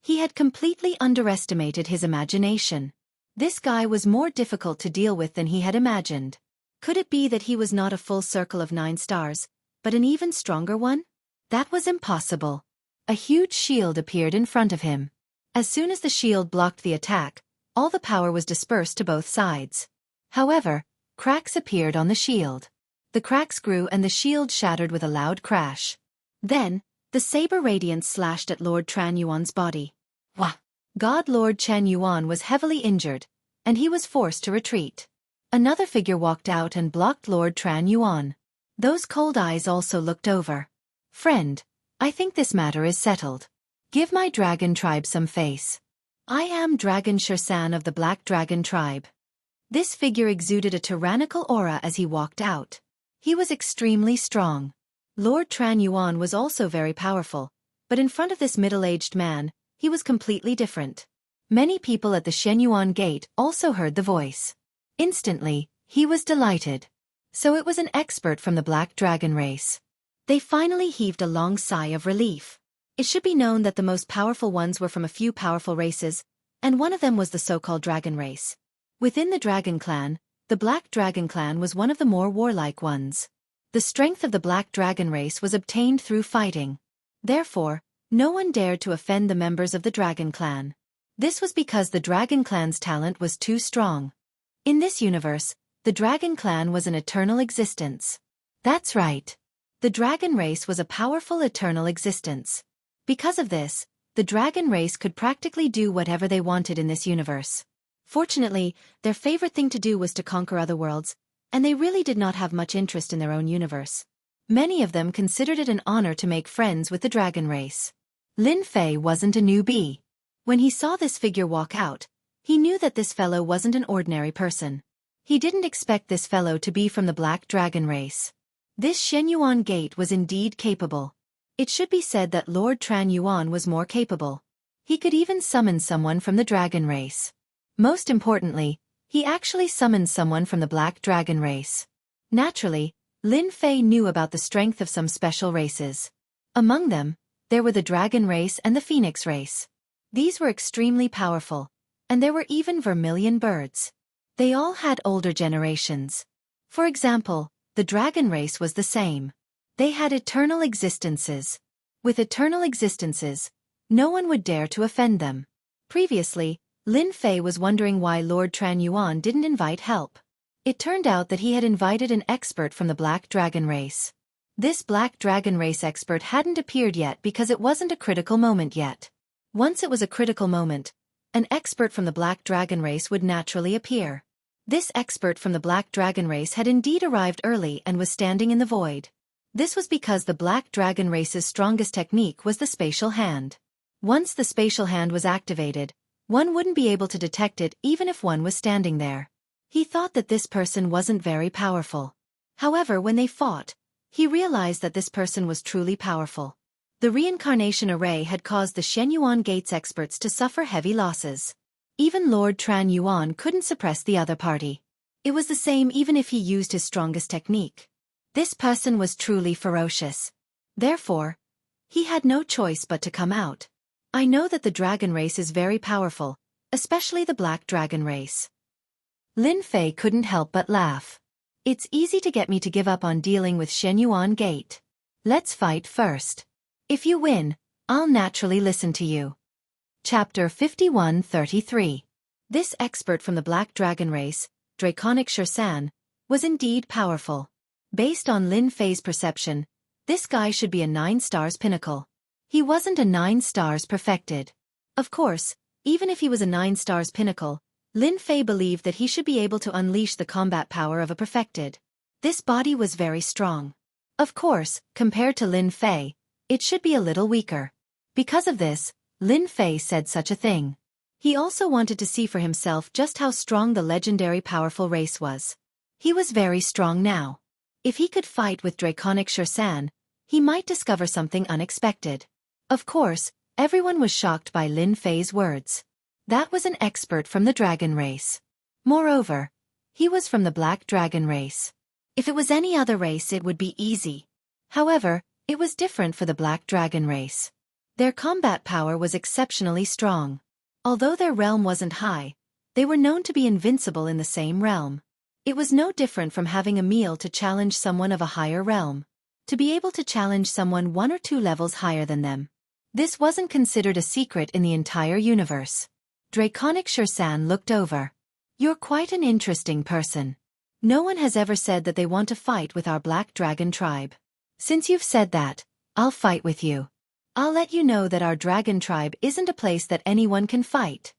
He had completely underestimated his imagination. This guy was more difficult to deal with than he had imagined. Could it be that he was not a full circle of 9 stars, but an even stronger one? That was impossible. A huge shield appeared in front of him. As soon as the shield blocked the attack, all the power was dispersed to both sides. However, cracks appeared on the shield. The cracks grew and the shield shattered with a loud crash. Then, the saber radiance slashed at Lord Tran Yuan's body. Wah! God Lord Chen Yuan was heavily injured, and he was forced to retreat. Another figure walked out and blocked Lord Tran Yuan. Those cold eyes also looked over. Friend, I think this matter is settled. Give my dragon tribe some face. I am Dragon Shursan of the Black Dragon tribe. This figure exuded a tyrannical aura as he walked out. He was extremely strong. Lord Tran Yuan was also very powerful, but in front of this middle-aged man, he was completely different. Many people at the Shenyuan gate also heard the voice. Instantly, he was delighted. So it was an expert from the Black Dragon race. They finally heaved a long sigh of relief. It should be known that the most powerful ones were from a few powerful races, and one of them was the so-called dragon race. Within the Dragon Clan, the Black Dragon Clan was one of the more warlike ones. The strength of the Black Dragon race was obtained through fighting. Therefore, no one dared to offend the members of the Dragon Clan. This was because the Dragon Clan's talent was too strong. In this universe, the Dragon Clan was an eternal existence. That's right. The Dragon race was a powerful eternal existence. Because of this, the Dragon race could practically do whatever they wanted in this universe. Fortunately, their favorite thing to do was to conquer other worlds, and they really did not have much interest in their own universe. Many of them considered it an honor to make friends with the Dragon race. Lin Fei wasn't a newbie. When he saw this figure walk out, he knew that this fellow wasn't an ordinary person. He didn't expect this fellow to be from the Black Dragon race. This Shenyuan gate was indeed capable. It should be said that Lord Tran Yuan was more capable. He could even summon someone from the Dragon race. Most importantly, he actually summoned someone from the Black Dragon race. Naturally, Lin Fei knew about the strength of some special races. Among them, there were the Dragon race and the Phoenix race. These were extremely powerful, and there were even vermilion birds. They all had older generations. For example, the Dragon race was the same. They had eternal existences. With eternal existences, no one would dare to offend them. Previously, Lin Fei was wondering why Lord Tran Yuan didn't invite help. It turned out that he had invited an expert from the Black Dragon race. This Black Dragon race expert hadn't appeared yet because it wasn't a critical moment yet. Once it was a critical moment, an expert from the Black Dragon race would naturally appear. This expert from the Black Dragon race had indeed arrived early and was standing in the void. This was because the Black Dragon race's strongest technique was the spatial hand. Once the spatial hand was activated, one wouldn't be able to detect it even if one was standing there. He thought that this person wasn't very powerful. However, when they fought, he realized that this person was truly powerful. The reincarnation array had caused the Shenyuan Gates experts to suffer heavy losses. Even Lord Tran Yuan couldn't suppress the other party. It was the same even if he used his strongest technique. This person was truly ferocious. Therefore, he had no choice but to come out. I know that the dragon race is very powerful, especially the Black Dragon race. Lin Fei couldn't help but laugh. It's easy to get me to give up on dealing with Shenyuan Gate. Let's fight first. If you win, I'll naturally listen to you. Chapter 51-33. This expert from the Black Dragon race, Draconic Shursan, was indeed powerful. Based on Lin Fei's perception, this guy should be a 9 stars pinnacle. He wasn't a 9 stars perfected. Of course, even if he was a 9 stars pinnacle, Lin Fei believed that he should be able to unleash the combat power of a perfected. This body was very strong. Of course, compared to Lin Fei, it should be a little weaker. Because of this, Lin Fei said such a thing. He also wanted to see for himself just how strong the legendary powerful race was. He was very strong now. If he could fight with Draconic Shursan, he might discover something unexpected. Of course, everyone was shocked by Lin Fei's words. That was an expert from the dragon race. Moreover, he was from the black dragon race. If it was any other race it would be easy. However, it was different for the black dragon race. Their combat power was exceptionally strong. Although their realm wasn't high, they were known to be invincible in the same realm. It was no different from having a meal to challenge someone of a higher realm. To be able to challenge someone 1 or 2 levels higher than them. This wasn't considered a secret in the entire universe. Draconic Shursan looked over. You're quite an interesting person. No one has ever said that they want to fight with our black dragon tribe. Since you've said that, I'll fight with you. I'll let you know that our dragon tribe isn't a place that anyone can fight.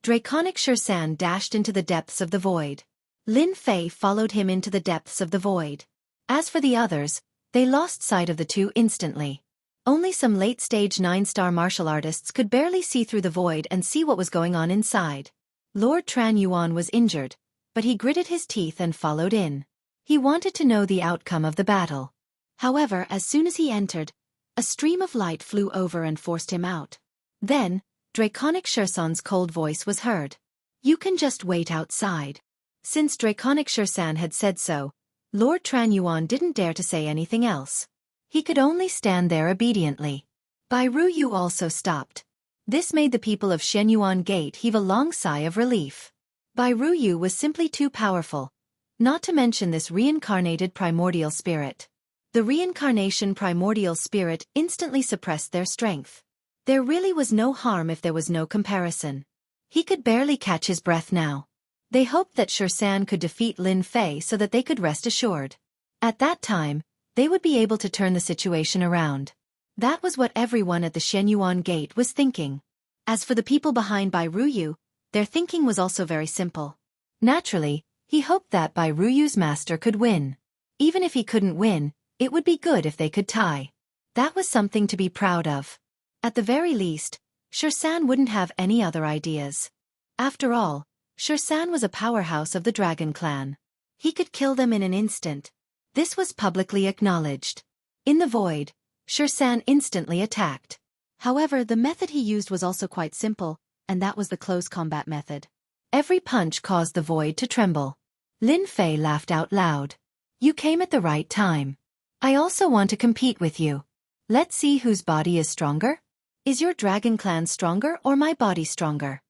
Draconic Shursan dashed into the depths of the void. Lin Fei followed him into the depths of the void. As for the others, they lost sight of the two instantly. Only some late-stage 9-star martial artists could barely see through the void and see what was going on inside. Lord Tran Yuan was injured, but he gritted his teeth and followed in. He wanted to know the outcome of the battle. However, as soon as he entered, a stream of light flew over and forced him out. Then, Draconic Shursan's cold voice was heard. You can just wait outside. Since Draconic Shursan had said so, Lord Tran Yuan didn't dare to say anything else. He could only stand there obediently. Bai Ruyu also stopped. This made the people of Shenyuan Gate heave a long sigh of relief. Bai Ruyu was simply too powerful, not to mention this reincarnated primordial spirit. The reincarnation primordial spirit instantly suppressed their strength. There really was no harm if there was no comparison. He could barely catch his breath now. They hoped that Shursan could defeat Lin Fei so that they could rest assured. At that time, they would be able to turn the situation around. That was what everyone at the Shenyuan Gate was thinking. As for the people behind Bai Ruyu, their thinking was also very simple. Naturally, he hoped that Bai Ruyu's master could win. Even if he couldn't win, it would be good if they could tie. That was something to be proud of. At the very least, Shursan wouldn't have any other ideas. After all, Shursan was a powerhouse of the Dragon Clan. He could kill them in an instant. This was publicly acknowledged. In the void, Shursan instantly attacked. However, the method he used was also quite simple, and that was the close combat method. Every punch caused the void to tremble. Lin Fei laughed out loud. You came at the right time. I also want to compete with you. Let's see whose body is stronger. Is your Dragon Clan stronger or my body stronger?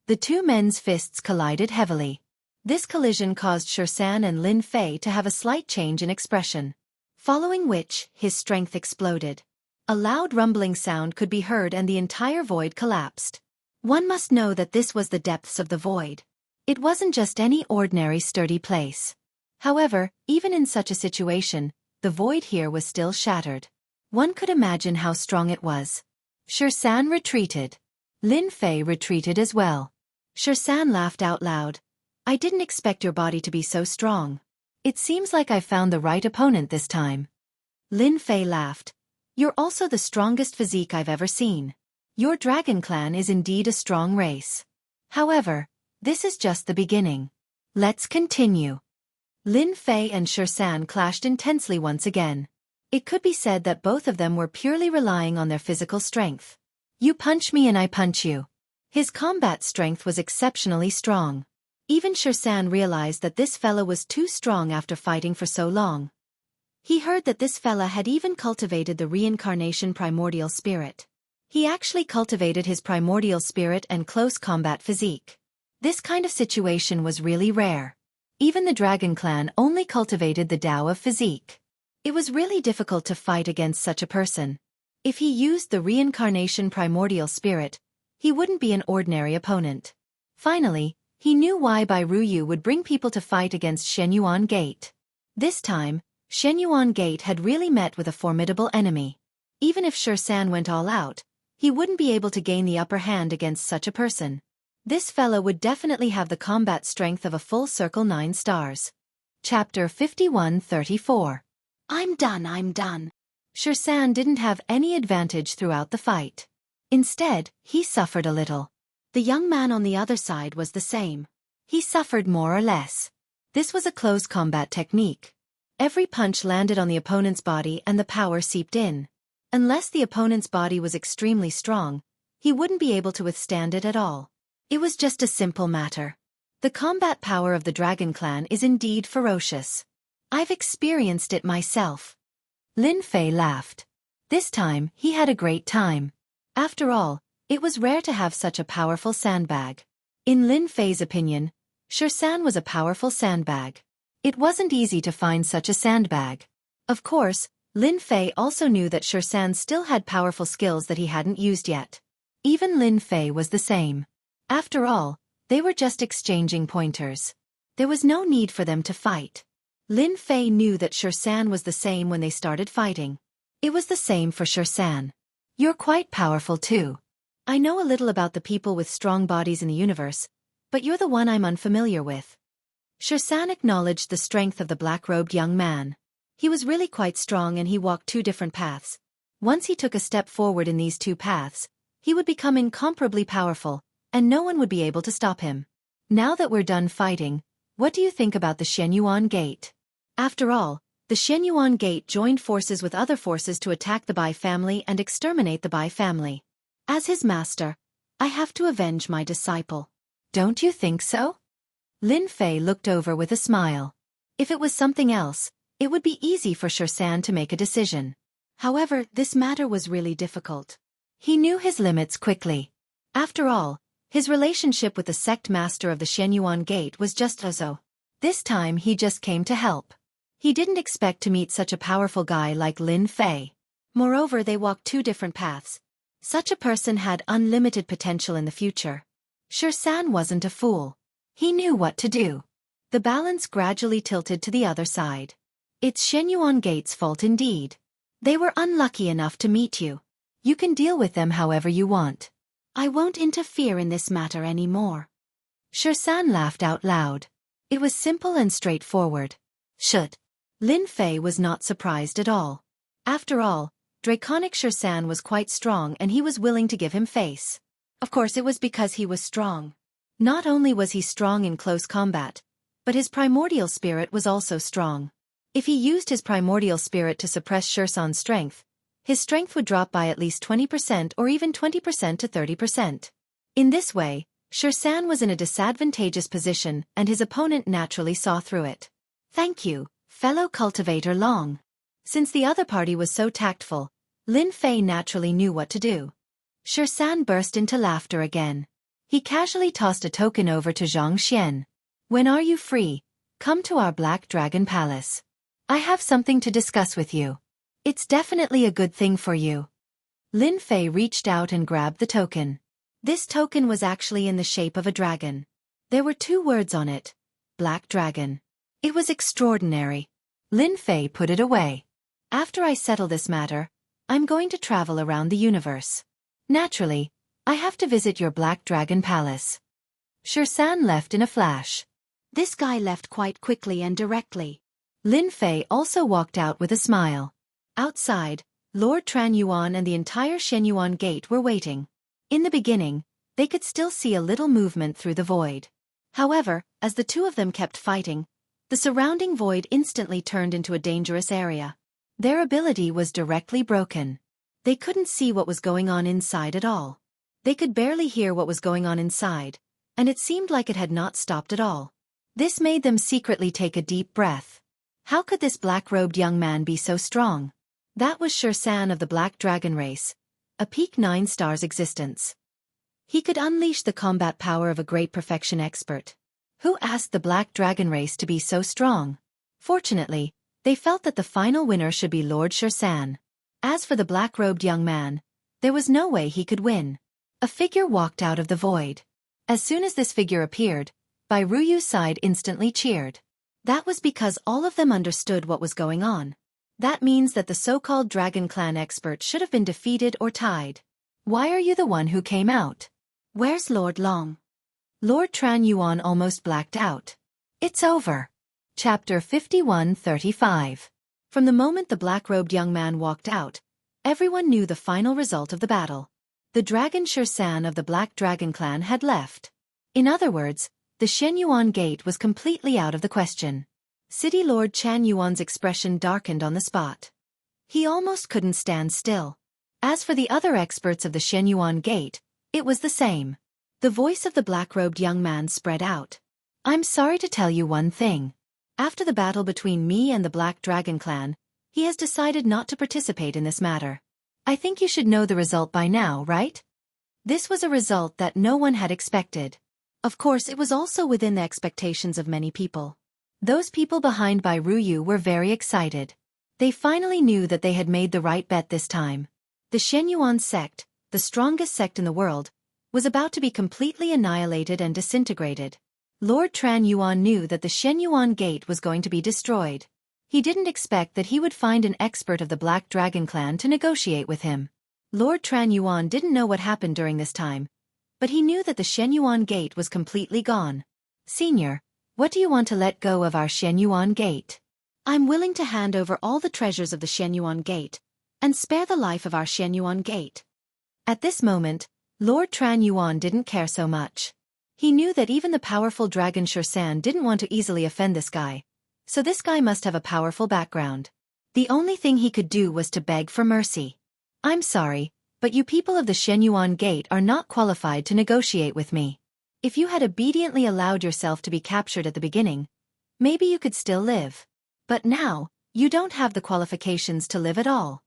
The two men's fists collided heavily. This collision caused Shursan and Lin Fei to have a slight change in expression. Following which, his strength exploded. A loud rumbling sound could be heard and the entire void collapsed. One must know that this was the depths of the void. It wasn't just any ordinary sturdy place. However, even in such a situation, the void here was still shattered. One could imagine how strong it was. Shursan retreated. Lin Fei retreated as well. Shursan laughed out loud. I didn't expect your body to be so strong. It seems like I found the right opponent this time. Lin Fei laughed. You're also the strongest physique I've ever seen. Your Dragon Clan is indeed a strong race. However, this is just the beginning. Let's continue. Lin Fei and Shursan clashed intensely once again. It could be said that both of them were purely relying on their physical strength. You punch me and I punch you. His combat strength was exceptionally strong. Even Shursan realized that this fella was too strong after fighting for so long. He heard that this fella had even cultivated the reincarnation primordial spirit. He actually cultivated his primordial spirit and close combat physique. This kind of situation was really rare. Even the Dragon Clan only cultivated the Tao of physique. It was really difficult to fight against such a person. If he used the reincarnation primordial spirit, he wouldn't be an ordinary opponent. Finally, he knew why Bai Ruyu would bring people to fight against Shenyuan Gate. This time, Shenyuan Gate had really met with a formidable enemy. Even if Shursan went all out, he wouldn't be able to gain the upper hand against such a person. This fella would definitely have the combat strength of a full circle 9 stars. Chapter 51-34. I'm done. Shursan didn't have any advantage throughout the fight. Instead, he suffered a little. The young man on the other side was the same. He suffered more or less. This was a close combat technique. Every punch landed on the opponent's body and the power seeped in. Unless the opponent's body was extremely strong, he wouldn't be able to withstand it at all. It was just a simple matter. The combat power of the Dragon Clan is indeed ferocious. I've experienced it myself. Lin Fei laughed. This time, he had a great time. After all, it was rare to have such a powerful sandbag. In Lin Fei's opinion, Shirsan was a powerful sandbag. It wasn't easy to find such a sandbag. Of course, Lin Fei also knew that Shirsan still had powerful skills that he hadn't used yet. Even Lin Fei was the same. After all, they were just exchanging pointers. There was no need for them to fight. Lin Fei knew that Shirsan was the same when they started fighting. It was the same for Shirsan. You're quite powerful too. I know a little about the people with strong bodies in the universe, but you're the one I'm unfamiliar with. Shirsan acknowledged the strength of the black-robed young man. He was really quite strong and he walked two different paths. Once he took a step forward in these two paths, he would become incomparably powerful, and no one would be able to stop him. Now that we're done fighting, what do you think about the Shenyuan Gate? After all, the Shenyuan Gate joined forces with other forces to attack the Bai family and exterminate the Bai family. As his master, I have to avenge my disciple. Don't you think so? Lin Fei looked over with a smile. If it was something else, it would be easy for Shirsan to make a decision. However, this matter was really difficult. He knew his limits quickly. After all, his relationship with the sect master of the Shenyuan Gate was just Ozo. This time he just came to help. He didn't expect to meet such a powerful guy like Lin Fei. Moreover, they walked two different paths. Such a person had unlimited potential in the future. Shirsan wasn't a fool. He knew what to do. The balance gradually tilted to the other side. It's Shenyuan Gate's fault indeed. They were unlucky enough to meet you. You can deal with them however you want. I won't interfere in this matter anymore. Shirsan laughed out loud. It was simple and straightforward. Should. Lin Fei was not surprised at all. After all, Draconic Shirsan was quite strong and he was willing to give him face. Of course it was because he was strong. Not only was he strong in close combat, but his primordial spirit was also strong. If he used his primordial spirit to suppress Shirsan's strength, his strength would drop by at least 20% or even 20% to 30%. In this way, Shirsan was in a disadvantageous position and his opponent naturally saw through it. Thank you, fellow cultivator Long. Since the other party was so tactful, Lin Fei naturally knew what to do. Shirsan burst into laughter again. He casually tossed a token over to Zhang Xian. When are you free? Come to our Black Dragon Palace. I have something to discuss with you. It's definitely a good thing for you. Lin Fei reached out and grabbed the token. This token was actually in the shape of a dragon. There were two words on it. Black Dragon. It was extraordinary. Lin Fei put it away. After I settle this matter, I'm going to travel around the universe. Naturally, I have to visit your Black Dragon Palace. Shirsan left in a flash. This guy left quite quickly and directly. Lin Fei also walked out with a smile. Outside, Lord Tran Yuan and the entire Shenyuan Gate were waiting. In the beginning, they could still see a little movement through the void. However, as the two of them kept fighting, the surrounding void instantly turned into a dangerous area. Their ability was directly broken. They couldn't see what was going on inside at all. They could barely hear what was going on inside, and it seemed like it had not stopped at all. This made them secretly take a deep breath. How could this black-robed young man be so strong? That was Shirsan of the Black Dragon race, a peak 9 stars existence. He could unleash the combat power of a great perfection expert. Who asked the Black Dragon race to be so strong? Fortunately, they felt that the final winner should be Lord Shirsan. As for the black-robed young man, there was no way he could win. A figure walked out of the void. As soon as this figure appeared, Bai Ruyu's side instantly cheered. That was because all of them understood what was going on. That means that the so-called Dragon Clan expert should have been defeated or tied. Why are you the one who came out? Where's Lord Long? Lord Tran Yuan almost blacked out. It's over. Chapter 51-35. From the moment the black-robed young man walked out, everyone knew the final result of the battle. The dragon Shirsan of the Black Dragon Clan had left. In other words, the Shenyuan Gate was completely out of the question. City Lord Chan Yuan's expression darkened on the spot. He almost couldn't stand still. As for the other experts of the Shenyuan Gate, it was the same. The voice of the black-robed young man spread out. I'm sorry to tell you one thing. After the battle between me and the Black Dragon Clan, he has decided not to participate in this matter. I think you should know the result by now, right? This was a result that no one had expected. Of course, it was also within the expectations of many people. Those people behind Bai Ruyu were very excited. They finally knew that they had made the right bet this time. The Shenyuan sect, the strongest sect in the world, was about to be completely annihilated and disintegrated. Lord Tran Yuan knew that the Shenyuan Gate was going to be destroyed. He didn't expect that he would find an expert of the Black Dragon Clan to negotiate with him. Lord Tran Yuan didn't know what happened during this time, but he knew that the Shenyuan Gate was completely gone. Senior, what do you want to let go of our Shenyuan Gate? I'm willing to hand over all the treasures of the Shenyuan Gate, and spare the life of our Shenyuan Gate. At this moment, Lord Tran Yuan didn't care so much. He knew that even the powerful Dragon Shursan didn't want to easily offend this guy, so this guy must have a powerful background. The only thing he could do was to beg for mercy. I'm sorry, but you people of the Shenyuan Gate are not qualified to negotiate with me. If you had obediently allowed yourself to be captured at the beginning, maybe you could still live. But now, you don't have the qualifications to live at all.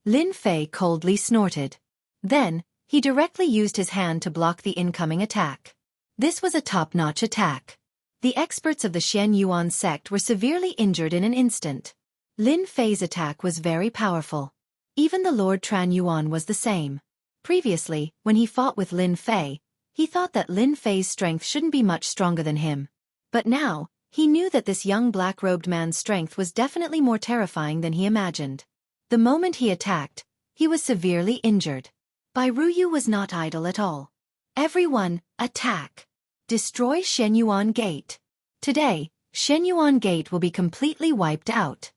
Lin Fei coldly snorted. Then, he directly used his hand to block the incoming attack. This was a top-notch attack. The experts of the Shenyuan sect were severely injured in an instant. Lin Fei's attack was very powerful. Even the Lord Tran Yuan was the same. Previously, when he fought with Lin Fei, he thought that Lin Fei's strength shouldn't be much stronger than him. But now, he knew that this young black-robed man's strength was definitely more terrifying than he imagined. The moment he attacked, he was severely injured. Bai Ruyu was not idle at all. Everyone, attack! Destroy Shenyuan Gate. Today, Shenyuan Gate will be completely wiped out.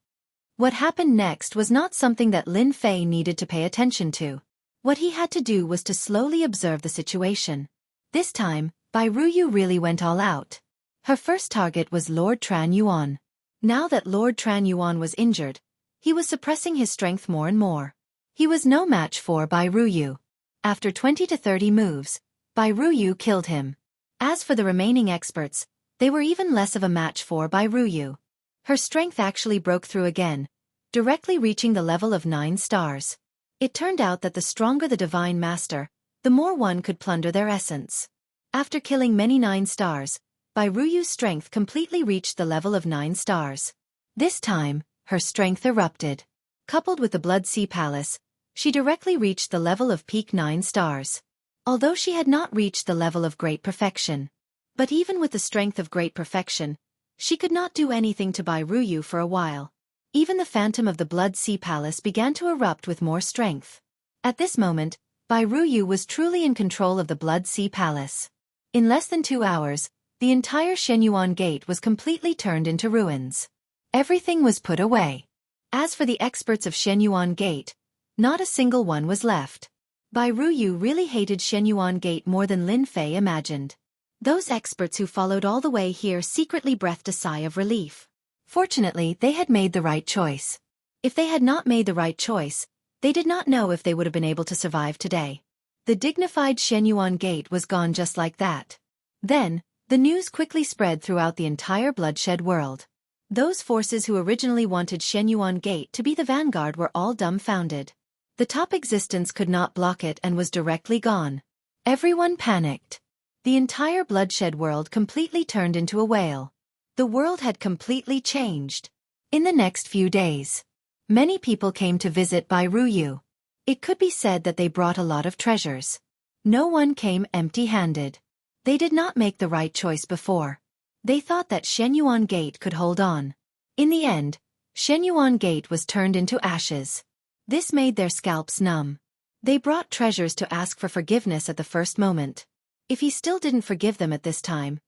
What happened next was not something that Lin Fei needed to pay attention to. What he had to do was to slowly observe the situation. This time, Bai Ruyu really went all out. Her first target was Lord Tran Yuan. Now that Lord Tran Yuan was injured, he was suppressing his strength more and more. He was no match for Bai Ruyu. After 20 to 30 moves, Bai Ruyu killed him. As for the remaining experts, they were even less of a match for Bai Ruyu. Her strength actually broke through again, directly reaching the level of 9 stars. It turned out that the stronger the Divine Master, the more one could plunder their essence. After killing many 9 stars, Bai Ruyu's strength completely reached the level of 9 stars. This time, her strength erupted. Coupled with the Blood Sea Palace, she directly reached the level of peak 9 stars. Although she had not reached the level of great perfection. But even with the strength of great perfection, she could not do anything to Bai Ruyu for a while. Even the phantom of the Blood Sea Palace began to erupt with more strength. At this moment, Bai Ruyu was truly in control of the Blood Sea Palace. In less than 2 hours, the entire Shenyuan Gate was completely turned into ruins. Everything was put away. As for the experts of Shenyuan Gate, not a single one was left. Bai Ruyu really hated Shenyuan Gate more than Lin Fei imagined. Those experts who followed all the way here secretly breathed a sigh of relief. Fortunately, they had made the right choice. If they had not made the right choice, they did not know if they would have been able to survive today. The dignified Shenyuan Gate was gone just like that. Then, the news quickly spread throughout the entire bloodshed world. Those forces who originally wanted Shenyuan Gate to be the vanguard were all dumbfounded. The top existence could not block it and was directly gone. Everyone panicked. The entire bloodshed world completely turned into a whale. The world had completely changed. In the next few days, many people came to visit Bai Ruyu. It could be said that they brought a lot of treasures. No one came empty-handed. They did not make the right choice before. They thought that Shenyuan Gate could hold on. In the end, Shenyuan Gate was turned into ashes. This made their scalps numb. They brought treasures to ask for forgiveness at the first moment. If he still didn't forgive them at this time,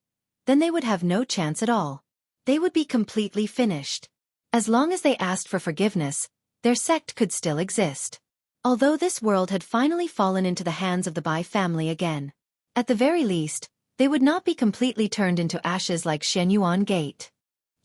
then they would have no chance at all. They would be completely finished. As long as they asked for forgiveness, their sect could still exist. Although this world had finally fallen into the hands of the Bai family again. At the very least, they would not be completely turned into ashes like Shenyuan Gate.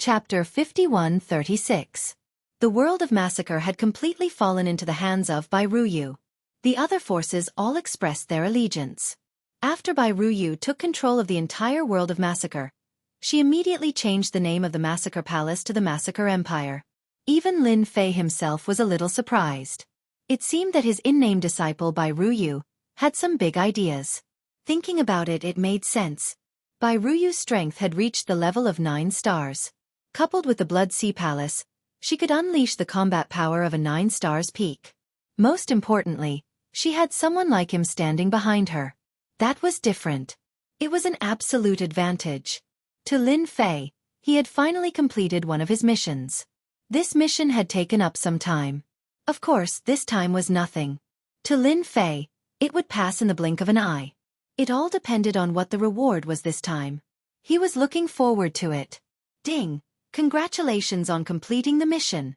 Chapter 5136. The world of Massacre had completely fallen into the hands of Bai Ruyu. The other forces all expressed their allegiance. After Bai Ruyu took control of the entire world of Massacre, she immediately changed the name of the Massacre Palace to the Massacre Empire. Even Lin Fei himself was a little surprised. It seemed that his in-name disciple Bai Ruyu had some big ideas. Thinking about it, it made sense. Bai Ruyu's strength had reached the level of 9 stars. Coupled with the Blood Sea Palace, she could unleash the combat power of a 9 stars peak. Most importantly, she had someone like him standing behind her. That was different. It was an absolute advantage. To Lin Fei, he had finally completed one of his missions. This mission had taken up some time. Of course, this time was nothing. To Lin Fei, it would pass in the blink of an eye. It all depended on what the reward was this time. He was looking forward to it. Ding! Congratulations on completing the mission.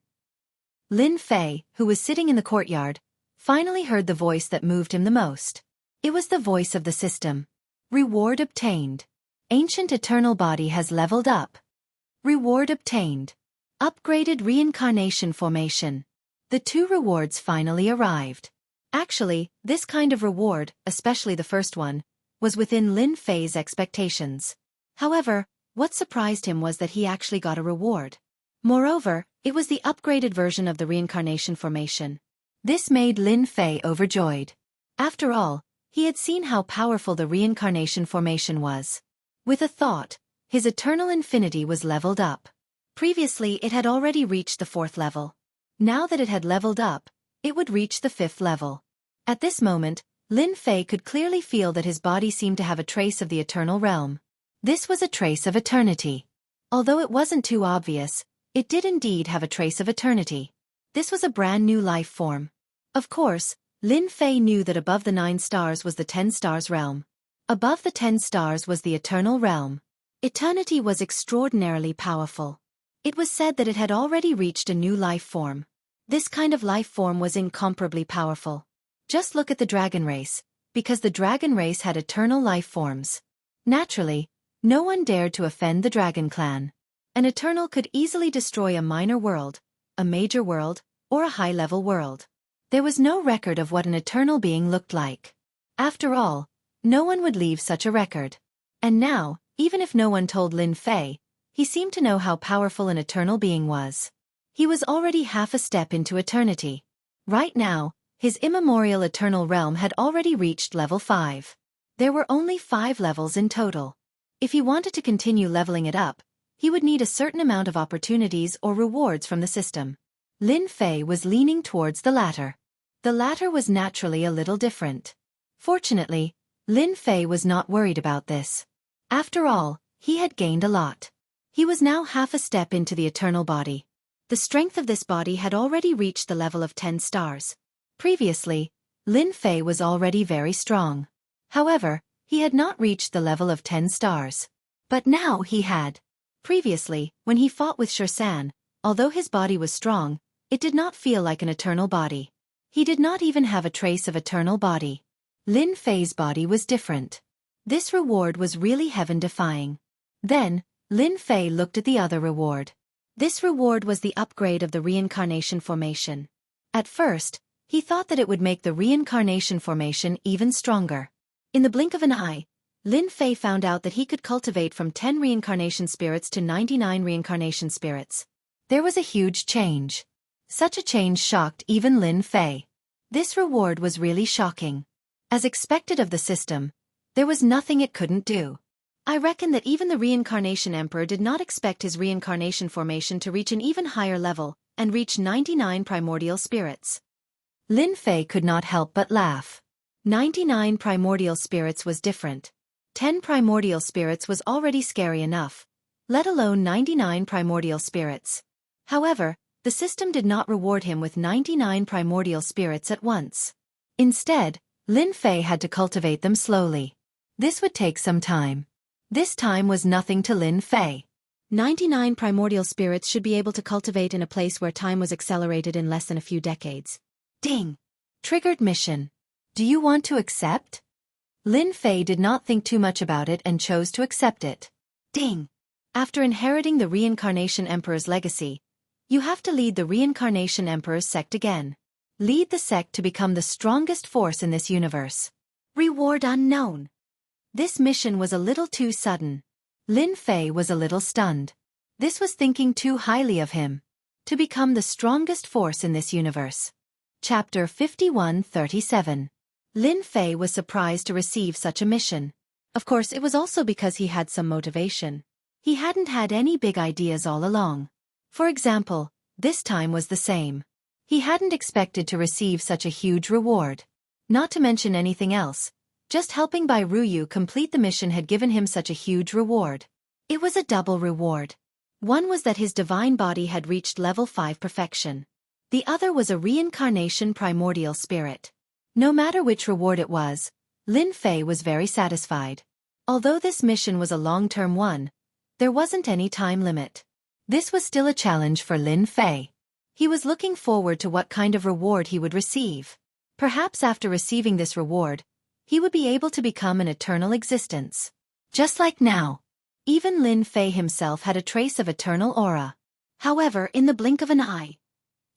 Lin Fei, who was sitting in the courtyard, finally heard the voice that moved him the most. It was the voice of the system. Reward obtained. Ancient Eternal Body has leveled up. Reward obtained. Upgraded Reincarnation Formation. The 2 rewards finally arrived. Actually, this kind of reward, especially the first one, was within Lin Fei's expectations. However, what surprised him was that he actually got a reward. Moreover, it was the upgraded version of the reincarnation formation. This made Lin Fei overjoyed. After all, he had seen how powerful the reincarnation formation was. With a thought, his eternal infinity was leveled up. Previously, it had already reached the 4th level. Now that it had leveled up, it would reach the 5th level. At this moment, Lin Fei could clearly feel that his body seemed to have a trace of the eternal realm. This was a trace of eternity. Although it wasn't too obvious, it did indeed have a trace of eternity. This was a brand new life form. Of course, Lin Fei knew that above the 9 stars was the 10 stars realm. Above the 10 stars was the eternal realm. Eternity was extraordinarily powerful. It was said that it had already reached a new life form. This kind of life form was incomparably powerful. Just look at the dragon race, because the dragon race had eternal life forms. Naturally, no one dared to offend the dragon clan. An eternal could easily destroy a minor world, a major world, or a high-level world. There was no record of what an eternal being looked like. After all, no one would leave such a record. And now, even if no one told Lin Fei, he seemed to know how powerful an eternal being was. He was already half a step into eternity. Right now, his immemorial eternal realm had already reached level 5. There were only 5 levels in total. If he wanted to continue leveling it up, he would need a certain amount of opportunities or rewards from the system. Lin Fei was leaning towards the latter. The latter was naturally a little different. Fortunately, Lin Fei was not worried about this. After all, he had gained a lot. He was now half a step into the eternal body. The strength of this body had already reached the level of 10 stars. Previously, Lin Fei was already very strong. However, he had not reached the level of 10 stars. But now he had. Previously, when he fought with Shursan, although his body was strong, it did not feel like an eternal body. He did not even have a trace of eternal body. Lin Fei's body was different. This reward was really heaven-defying. Then, Lin Fei looked at the other reward. This reward was the upgrade of the reincarnation formation. At first, he thought that it would make the reincarnation formation even stronger. In the blink of an eye, Lin Fei found out that he could cultivate from 10 reincarnation spirits to 99 reincarnation spirits. There was a huge change. Such a change shocked even Lin Fei. This reward was really shocking. As expected of the system, there was nothing it couldn't do. I reckon that even the Reincarnation Emperor did not expect his reincarnation formation to reach an even higher level, and reach 99 primordial spirits. Lin Fei could not help but laugh. 99 primordial spirits was different. 10 primordial spirits was already scary enough, let alone 99 primordial spirits. However, the system did not reward him with 99 primordial spirits at once. Instead, Lin Fei had to cultivate them slowly. This would take some time. This time was nothing to Lin Fei. 99 primordial spirits should be able to cultivate in a place where time was accelerated in less than a few decades. Ding! Triggered mission. Do you want to accept? Lin Fei did not think too much about it and chose to accept it. Ding! After inheriting the Reincarnation Emperor's legacy, you have to lead the Reincarnation Emperor's sect again. Lead the sect to become the strongest force in this universe. Reward unknown. This mission was a little too sudden. Lin Fei was a little stunned. This was thinking too highly of him. To become the strongest force in this universe. Chapter 51-37. Lin Fei was surprised to receive such a mission. Of course, it was also because he had some motivation. He hadn't had any big ideas all along. For example, this time was the same. He hadn't expected to receive such a huge reward. Not to mention anything else. Just helping Bai Ruyu complete the mission had given him such a huge reward. It was a double reward. One was that his divine body had reached level 5 perfection. The other was a reincarnation primordial spirit. No matter which reward it was, Lin Fei was very satisfied. Although this mission was a long-term one, there wasn't any time limit. This was still a challenge for Lin Fei. He was looking forward to what kind of reward he would receive. Perhaps after receiving this reward, he would be able to become an eternal existence. Just like now. Even Lin Fei himself had a trace of eternal aura. However, in the blink of an eye,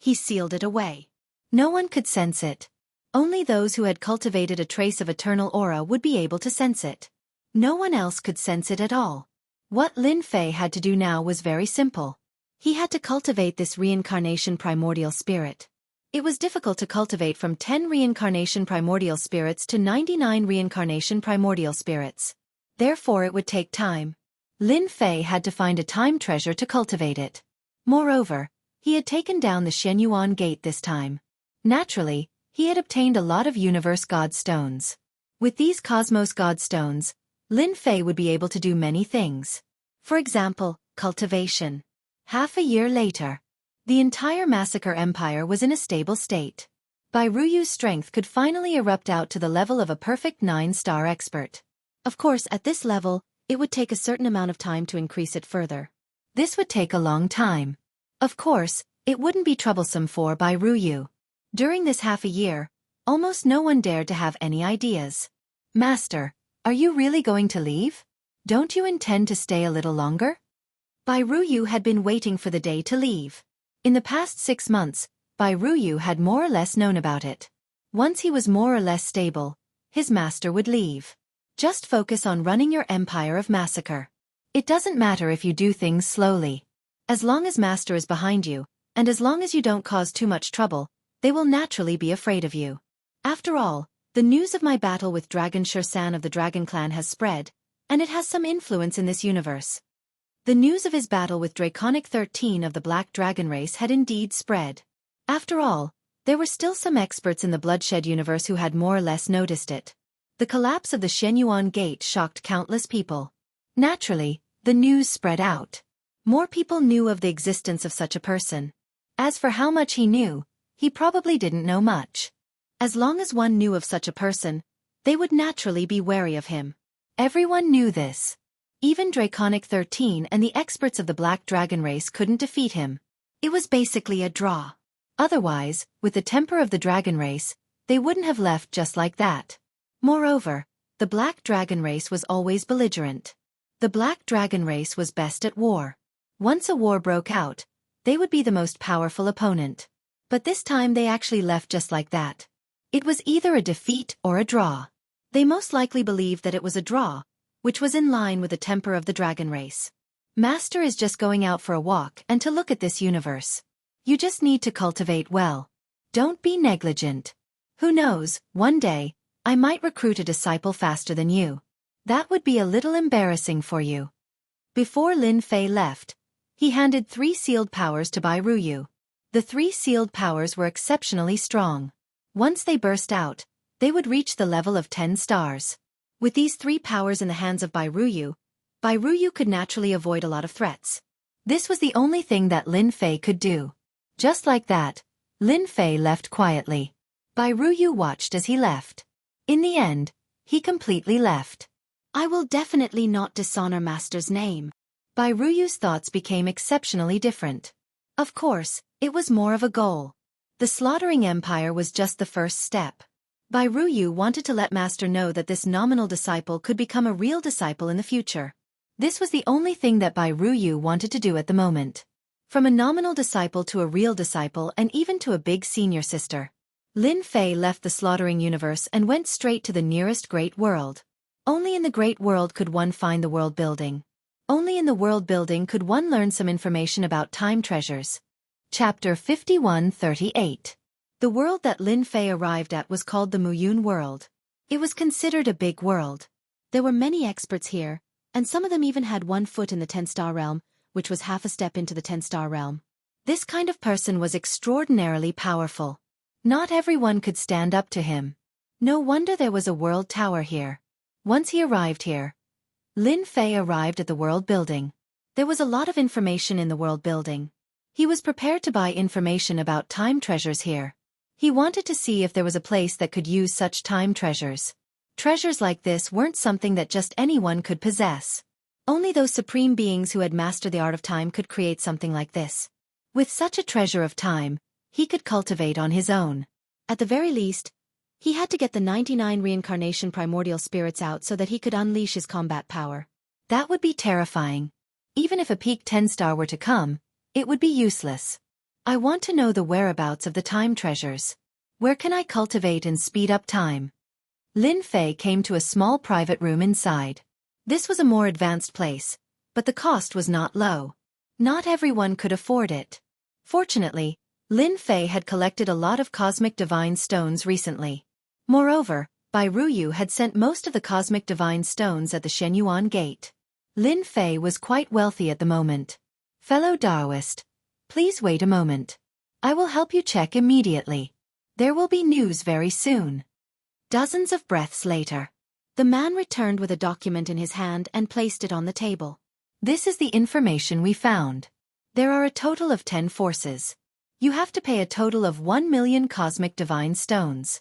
he sealed it away. No one could sense it. Only those who had cultivated a trace of eternal aura would be able to sense it. No one else could sense it at all. What Lin Fei had to do now was very simple. He had to cultivate this reincarnation primordial spirit. It was difficult to cultivate from 10 reincarnation primordial spirits to 99 reincarnation primordial spirits. Therefore it would take time. Lin Fei had to find a time treasure to cultivate it. Moreover, he had taken down the Shenyuan Gate this time. Naturally, he had obtained a lot of Universe God Stones. With these Cosmos God Stones, Lin Fei would be able to do many things. For example, cultivation. Half a year later, the entire Massacre Empire was in a stable state. Bai Ruyu's strength could finally erupt out to the level of a perfect 9-star expert. Of course, at this level, it would take a certain amount of time to increase it further. This would take a long time. Of course, it wouldn't be troublesome for Bai Ruyu. During this half a year, almost no one dared to have any ideas. Master, are you really going to leave? Don't you intend to stay a little longer? Bai Ruyu had been waiting for the day to leave. In the past 6 months, Bai Ruyu had more or less known about it. Once he was more or less stable, his master would leave. Just focus on running your empire of massacre. It doesn't matter if you do things slowly. As long as master is behind you, and as long as you don't cause too much trouble, they will naturally be afraid of you. After all, the news of my battle with Dragon Shursan of the Dragon Clan has spread, and it has some influence in this universe. The news of his battle with Draconic 13 of the Black Dragon race had indeed spread. After all, there were still some experts in the Bloodshed universe who had more or less noticed it. The collapse of the Shenyuan Gate shocked countless people. Naturally, the news spread out. More people knew of the existence of such a person. As for how much he knew, he probably didn't know much. As long as one knew of such a person, they would naturally be wary of him. Everyone knew this. Even Draconic 13 and the experts of the Black Dragon race couldn't defeat him. It was basically a draw. Otherwise, with the temper of the Dragon race, they wouldn't have left just like that. Moreover, the Black Dragon race was always belligerent. The Black Dragon race was best at war. Once a war broke out, they would be the most powerful opponent. But this time they actually left just like that. It was either a defeat or a draw. They most likely believed that it was a draw, which was in line with the temper of the Dragon race. Master is just going out for a walk and to look at this universe. You just need to cultivate well. Don't be negligent. Who knows, one day, I might recruit a disciple faster than you. That would be a little embarrassing for you. Before Lin Fei left, he handed 3 sealed powers to Bai Ruyu. The 3 sealed powers were exceptionally strong. Once they burst out, they would reach the level of 10 stars. With these 3 powers in the hands of Bai Ruyu could naturally avoid a lot of threats. This was the only thing that Lin Fei could do. Just like that, Lin Fei left quietly. Bai Ruyu watched as he left. In the end, he completely left. I will definitely not dishonor Master's name. Bai Ruyu's thoughts became exceptionally different. Of course, it was more of a goal. The slaughtering empire was just the first step. Bai Ruyu wanted to let Master know that this nominal disciple could become a real disciple in the future. This was the only thing that Bai Ruyu wanted to do at the moment. From a nominal disciple to a real disciple and even to a big senior sister. Lin Fei left the slaughtering universe and went straight to the nearest great world. Only in the great world could one find the world building. Only in the world building could one learn some information about time treasures. Chapter 5138. The world that Lin Fei arrived at was called the Muyun world. It was considered a big world. There were many experts here, and some of them even had 1 foot in the 10-star realm, which was half a step into the 10-star realm. This kind of person was extraordinarily powerful. Not everyone could stand up to him. No wonder there was a world tower here. Once he arrived here, Lin Fei arrived at the world building. There was a lot of information in the world building. He was prepared to buy information about time treasures here. He wanted to see if there was a place that could use such time treasures. Treasures like this weren't something that just anyone could possess. Only those supreme beings who had mastered the art of time could create something like this. With such a treasure of time, he could cultivate on his own. At the very least, he had to get the 99 reincarnation primordial spirits out so that he could unleash his combat power. That would be terrifying. Even if a peak 10-star were to come, it would be useless. I want to know the whereabouts of the time treasures. Where can I cultivate and speed up time? Lin Fei came to a small private room inside. This was a more advanced place, but the cost was not low. Not everyone could afford it. Fortunately, Lin Fei had collected a lot of cosmic divine stones recently. Moreover, Bai Ruyu had sent most of the cosmic divine stones at the Shenyuan Gate. Lin Fei was quite wealthy at the moment. Fellow Taoist, please wait a moment. I will help you check immediately. There will be news very soon. Dozens of breaths later. The man returned with a document in his hand and placed it on the table. This is the information we found. There are a total of 10 forces. You have to pay a total of 1 million cosmic divine stones.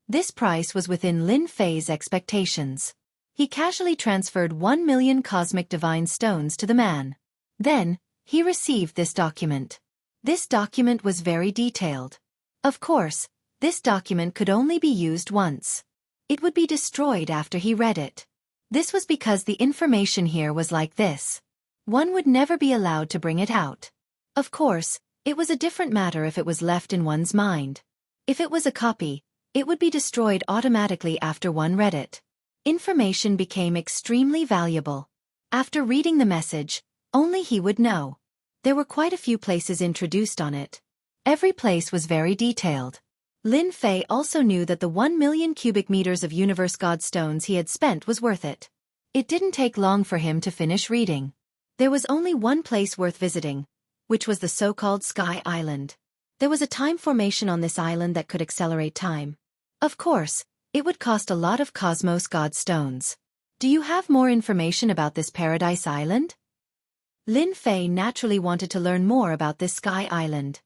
This price was within Lin Fei's expectations. He casually transferred 1 million cosmic divine stones to the man. Then, he received this document. This document was very detailed. Of course, this document could only be used once. It would be destroyed after he read it. This was because the information here was like this. One would never be allowed to bring it out. Of course, it was a different matter if it was left in one's mind. If it was a copy, it would be destroyed automatically after one read it. Information became extremely valuable. After reading the message, only he would know. There were quite a few places introduced on it. Every place was very detailed. Lin Fei also knew that the 1 million cubic meters of universe god stones he had spent was worth it. It didn't take long for him to finish reading. There was only one place worth visiting, which was the so-called Sky Island. There was a time formation on this island that could accelerate time. Of course, it would cost a lot of cosmos god stones. Do you have more information about this paradise island? Lin Fei naturally wanted to learn more about this Sky Island.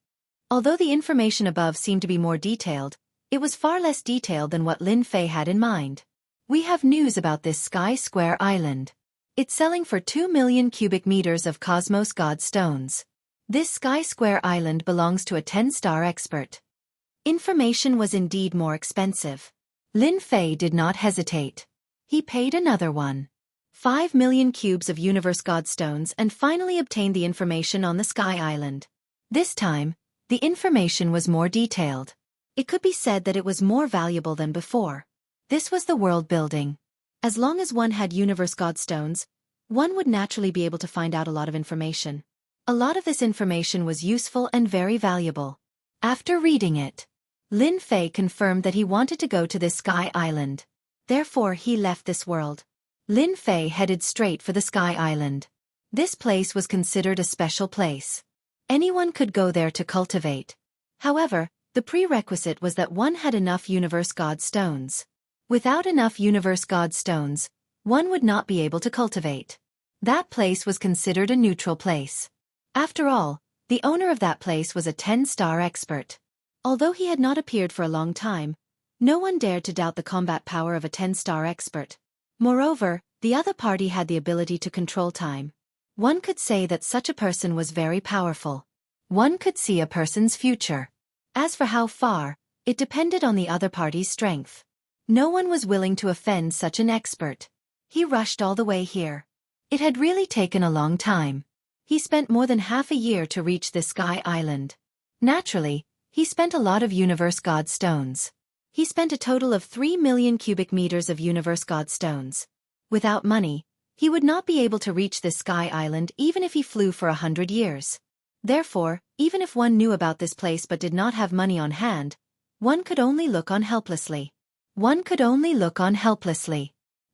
Although the information above seemed to be more detailed, it was far less detailed than what Lin Fei had in mind. We have news about this Sky Square Island. It's selling for 2 million cubic meters of cosmos god stones. This Sky Square Island belongs to a 10-star expert. Information was indeed more expensive. Lin Fei did not hesitate. He paid another one. 5 million cubes of universe god stones and finally obtained the information on the Sky Island. This time, the information was more detailed. It could be said that it was more valuable than before. This was the world building. As long as one had universe god stones, one would naturally be able to find out a lot of information. A lot of this information was useful and very valuable. After reading it, Lin Fei confirmed that he wanted to go to this Sky Island. Therefore he left this world. Lin Fei headed straight for the Sky Island. This place was considered a special place. Anyone could go there to cultivate. However, the prerequisite was that one had enough universe god stones. Without enough universe god stones, one would not be able to cultivate. That place was considered a neutral place. After all, the owner of that place was a 10-star expert. Although he had not appeared for a long time, no one dared to doubt the combat power of a 10-star expert. Moreover, the other party had the ability to control time. One could say that such a person was very powerful. One could see a person's future. As for how far, it depended on the other party's strength. No one was willing to offend such an expert. He rushed all the way here. It had really taken a long time. He spent more than half a year to reach this sky island. Naturally, he spent a lot of universe god stones. He spent a total of 3 million cubic meters of universe god stones. Without money, he would not be able to reach this sky island even if he flew for 100 years. Therefore, even if one knew about this place but did not have money on hand, one could only look on helplessly.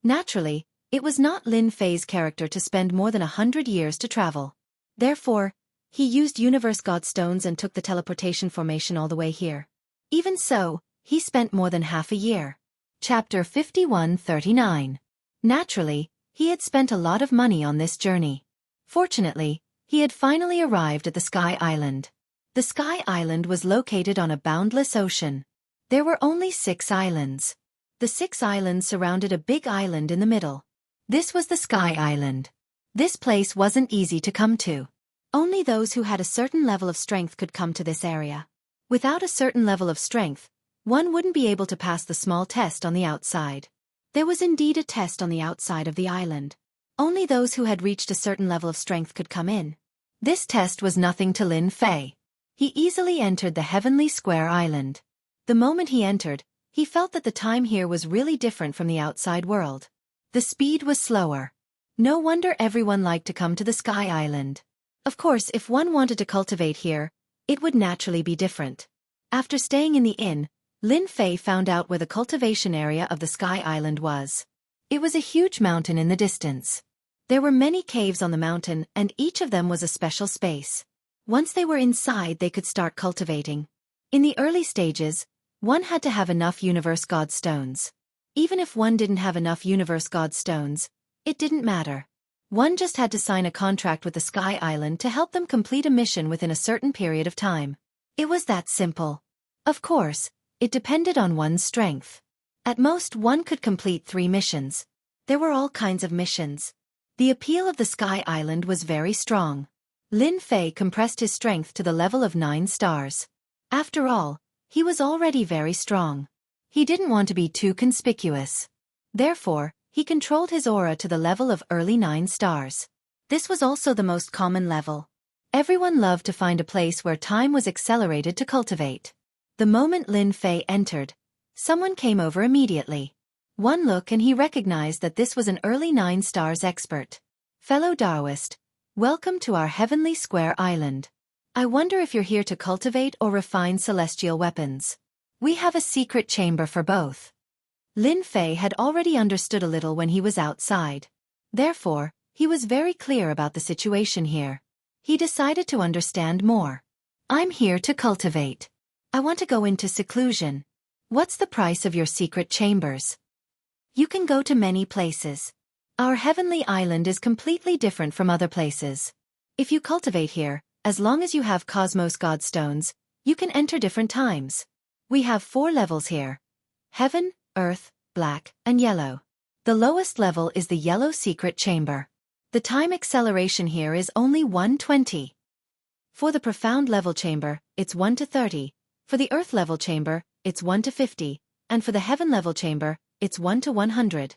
Naturally, it was not Lin Fei's character to spend more than 100 years to travel. Therefore, he used universe god stones and took the teleportation formation all the way here. Even so, he spent more than half a year. Chapter 5139. Naturally, he had spent a lot of money on this journey. Fortunately, he had finally arrived at the Sky Island. The Sky Island was located on a boundless ocean. There were only 6 islands. The 6 islands surrounded a big island in the middle. This was the Sky Island. This place wasn't easy to come to. Only those who had a certain level of strength could come to this area. Without a certain level of strength, one wouldn't be able to pass the small test on the outside. There was indeed a test on the outside of the island. Only those who had reached a certain level of strength could come in. This test was nothing to Lin Fei. He easily entered the Heavenly Square Island. The moment he entered, he felt that the time here was really different from the outside world. The speed was slower. No wonder everyone liked to come to the Sky Island. Of course, if one wanted to cultivate here, it would naturally be different. After staying in the inn, Lin Fei found out where the cultivation area of the Sky Island was. It was a huge mountain in the distance. There were many caves on the mountain, and each of them was a special space. Once they were inside, they could start cultivating. In the early stages, one had to have enough universe god stones. Even if one didn't have enough universe god stones, it didn't matter. One just had to sign a contract with the Sky Island to help them complete a mission within a certain period of time. It was that simple. Of course, it depended on one's strength. At most, one could complete 3 missions. There were all kinds of missions. The appeal of the Sky Island was very strong. Lin Fei compressed his strength to the level of 9 stars. After all, he was already very strong. He didn't want to be too conspicuous. Therefore, he controlled his aura to the level of early 9 stars. This was also the most common level. Everyone loved to find a place where time was accelerated to cultivate. The moment Lin Fei entered, someone came over immediately. One look and he recognized that this was an early 9 stars expert. Fellow Taoist, welcome to our Heavenly Square Island. I wonder if you're here to cultivate or refine celestial weapons. We have a secret chamber for both. Lin Fei had already understood a little when he was outside. Therefore, he was very clear about the situation here. He decided to understand more. I'm here to cultivate. I want to go into seclusion. What's the price of your secret chambers? You can go to many places. Our heavenly island is completely different from other places. If you cultivate here, as long as you have Cosmos God Stones, you can enter different times. We have 4 levels here. Heaven, Earth, Black, and Yellow. The lowest level is the Yellow Secret Chamber. The time acceleration here is only 120. For the Profound Level Chamber, it's 1 to 30. For the Earth Level Chamber, it's 1 to 50. And for the Heaven Level Chamber, it's 1 to 100.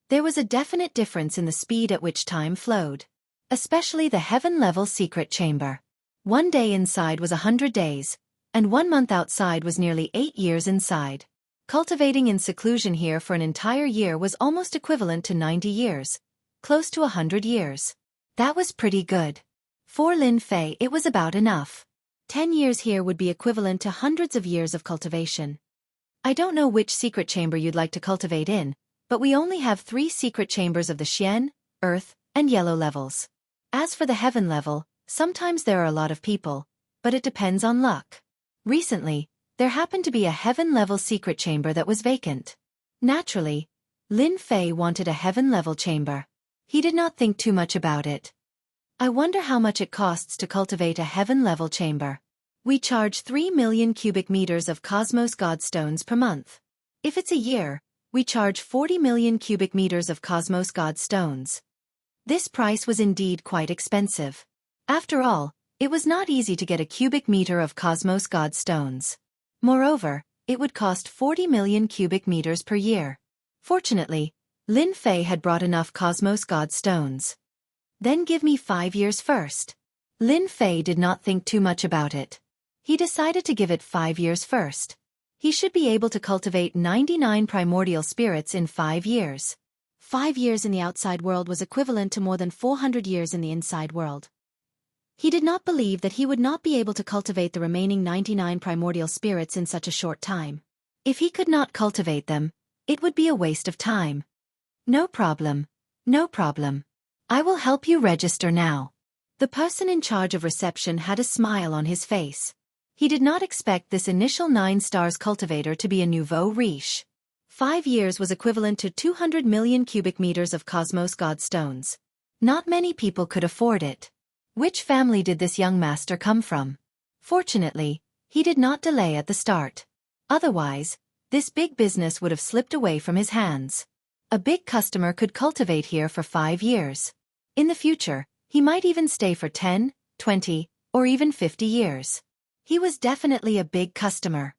There was a definite difference in the speed at which time flowed. Especially the Heaven Level Secret Chamber. 1 day inside was 100 days, and 1 month outside was nearly 8 years inside. Cultivating in seclusion here for an entire year was almost equivalent to 90 years, close to 100 years. That was pretty good. For Lin Fei, it was about enough. 10 years here would be equivalent to hundreds of years of cultivation. I don't know which secret chamber you'd like to cultivate in, but we only have 3 secret chambers of the Xian, Earth, and Yellow levels. As for the Heaven level, sometimes there are a lot of people, but it depends on luck. Recently, there happened to be a Heaven-level secret chamber that was vacant. Naturally, Lin Fei wanted a Heaven-level chamber. He did not think too much about it. I wonder how much it costs to cultivate a Heaven-level chamber. We charge 3 million cubic meters of Cosmos God Stones per month. If it's a year, we charge 40 million cubic meters of Cosmos God Stones. This price was indeed quite expensive. After all, it was not easy to get a cubic meter of Cosmos God Stones. Moreover, it would cost 40 million cubic meters per year. Fortunately, Lin Fei had brought enough Cosmos God Stones. Then give me 5 years first. Lin Fei did not think too much about it. He decided to give it 5 years first. He should be able to cultivate 99 primordial spirits in 5 years. 5 years in the outside world was equivalent to more than 400 years in the inside world. He did not believe that he would not be able to cultivate the remaining 99 primordial spirits in such a short time. If he could not cultivate them, it would be a waste of time. No problem. No problem. I will help you register now. The person in charge of reception had a smile on his face. He did not expect this initial 9 stars cultivator to be a nouveau riche. 5 years was equivalent to 200 million cubic meters of cosmos god stones. Not many people could afford it. Which family did this young master come from? Fortunately, he did not delay at the start. Otherwise, this big business would have slipped away from his hands. A big customer could cultivate here for 5 years. In the future, he might even stay for 10, 20, or even 50 years. He was definitely a big customer.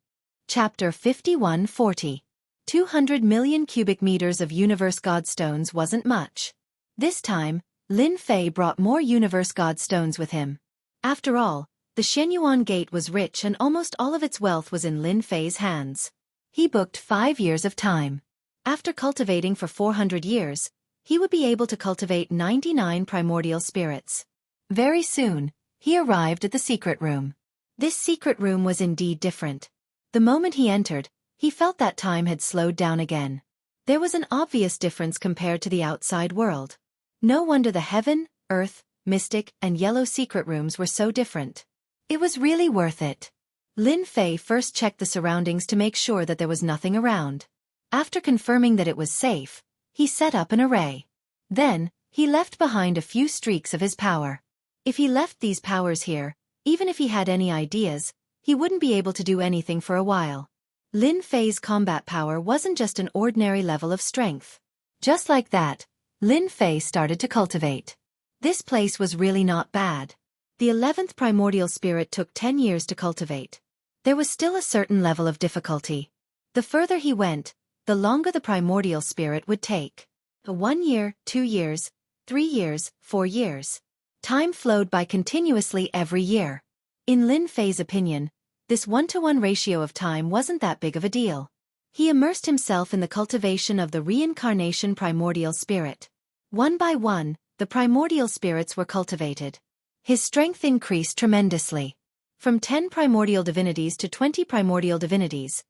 Chapter 5140. 200 million cubic meters of universe godstones wasn't much. This time, Lin Fei brought more universe godstones with him. After all, the Shenyuan Gate was rich and almost all of its wealth was in Lin Fei's hands. He booked 5 years of time. After cultivating for 400 years, he would be able to cultivate 99 primordial spirits. Very soon, he arrived at the secret room. This secret room was indeed different. The moment he entered, he felt that time had slowed down again. There was an obvious difference compared to the outside world. No wonder the heaven, earth, mystic, and yellow secret rooms were so different. It was really worth it. Lin Fei first checked the surroundings to make sure that there was nothing around. After confirming that it was safe, he set up an array. Then, he left behind a few streaks of his power. If he left these powers here, even if he had any ideas, he wouldn't be able to do anything for a while. Lin Fei's combat power wasn't just an ordinary level of strength. Just like that, Lin Fei started to cultivate. This place was really not bad. The 11th primordial spirit took 10 years to cultivate. There was still a certain level of difficulty. The further he went, the longer the primordial spirit would take. 1 year, 2 years, 3 years, 4 years. Time flowed by continuously every year. In Lin Fei's opinion, this 1-to-1 ratio of time wasn't that big of a deal. He immersed himself in the cultivation of the reincarnation primordial spirit. One by one, the primordial spirits were cultivated. His strength increased tremendously. From 10 primordial divinities to 20 primordial divinities.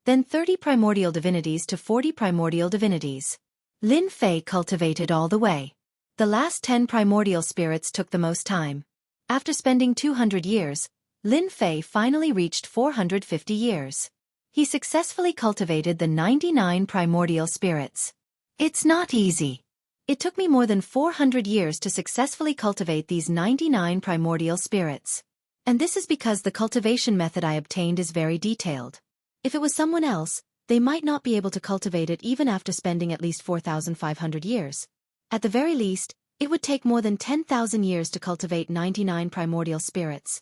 Then 30 primordial divinities to 40 primordial divinities. Lin Fei cultivated all the way. The last 10 primordial spirits took the most time. After spending 200 years, Lin Fei finally reached 450 years. He successfully cultivated the 99 primordial spirits. It's not easy. It took me more than 400 years to successfully cultivate these 99 primordial spirits. And this is because the cultivation method I obtained is very detailed. If it was someone else, they might not be able to cultivate it even after spending at least 4,500 years. At the very least, it would take more than 10,000 years to cultivate 99 primordial spirits.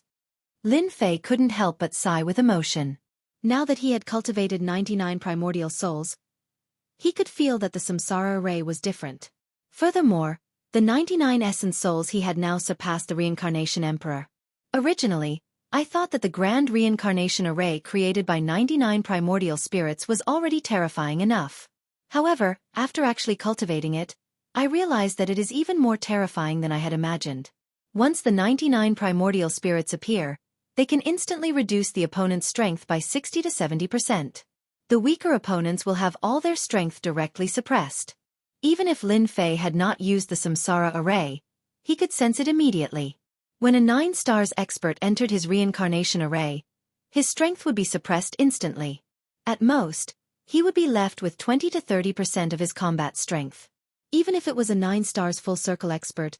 Lin Fei couldn't help but sigh with emotion. Now that he had cultivated 99 primordial souls, he could feel that the samsara array was different. Furthermore, the 99 essence souls he had now surpassed the reincarnation emperor. Originally, I thought that the grand reincarnation array created by 99 primordial spirits was already terrifying enough. However, after actually cultivating it, I realized that it is even more terrifying than I had imagined. Once the 99 primordial spirits appear, they can instantly reduce the opponent's strength by 60 to 70%. The weaker opponents will have all their strength directly suppressed. Even if Lin Fei had not used the samsara array, he could sense it immediately. When a 9 stars expert entered his reincarnation array, his strength would be suppressed instantly. At most, he would be left with 20 to 30% of his combat strength. Even if it was a 9 stars full circle expert,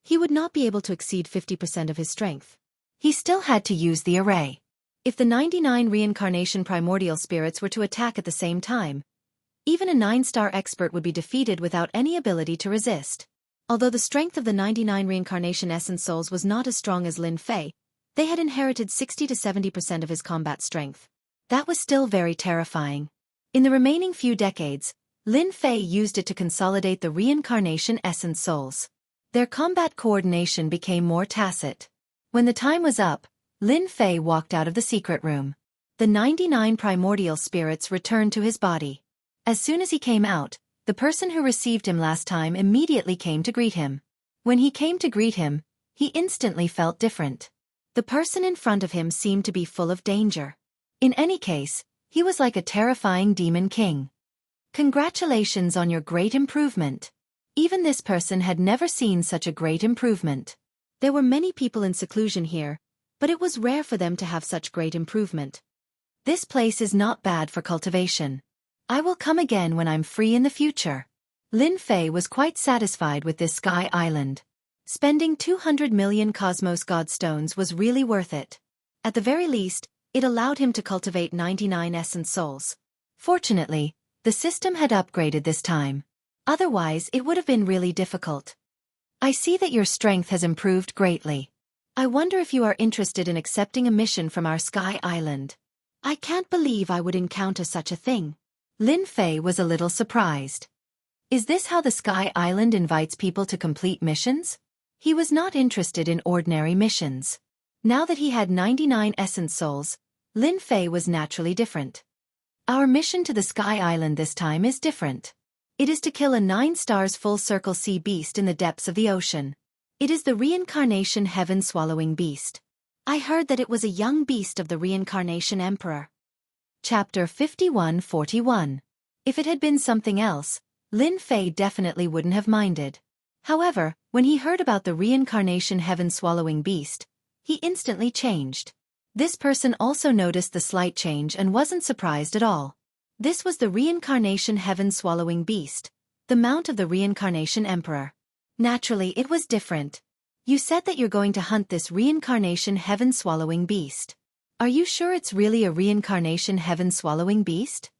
he would not be able to exceed 50% of his strength. He still had to use the array. If the 99 reincarnation primordial spirits were to attack at the same time, even a 9-star expert would be defeated without any ability to resist. Although the strength of the 99 reincarnation essence souls was not as strong as Lin Fei, they had inherited 60 to 70% of his combat strength. That was still very terrifying. In the remaining few decades, Lin Fei used it to consolidate the reincarnation essence souls. Their combat coordination became more tacit. When the time was up, Lin Fei walked out of the secret room. The 99 primordial spirits returned to his body. As soon as he came out, the person who received him last time immediately came to greet him. When he came to greet him, he instantly felt different. The person in front of him seemed to be full of danger. In any case, he was like a terrifying demon king. Congratulations on your great improvement. Even this person had never seen such a great improvement. There were many people in seclusion here, but it was rare for them to have such great improvement. This place is not bad for cultivation. I will come again when I'm free in the future. Lin Fei was quite satisfied with this sky island. Spending 200 million Cosmos Godstones was really worth it. At the very least, it allowed him to cultivate 99 essence souls. Fortunately, the system had upgraded this time. Otherwise, it would have been really difficult. I see that your strength has improved greatly. I wonder if you are interested in accepting a mission from our sky island. I can't believe I would encounter such a thing. Lin Fei was a little surprised. Is this how the sky island invites people to complete missions? He was not interested in ordinary missions. Now that he had 99 essence souls, Lin Fei was naturally different. Our mission to the sky island this time is different. It is to kill a 9 stars full circle sea beast in the depths of the ocean. It is the reincarnation heaven-swallowing beast. I heard that it was a young beast of the reincarnation emperor. Chapter 51-41. If it had been something else, Lin Fei definitely wouldn't have minded. However, when he heard about the reincarnation heaven-swallowing beast, he instantly changed. This person also noticed the slight change and wasn't surprised at all. This was the reincarnation heaven-swallowing beast, the mount of the reincarnation emperor. Naturally, it was different. You said that you're going to hunt this reincarnation heaven-swallowing beast. Are you sure it's really a reincarnation heaven-swallowing beast?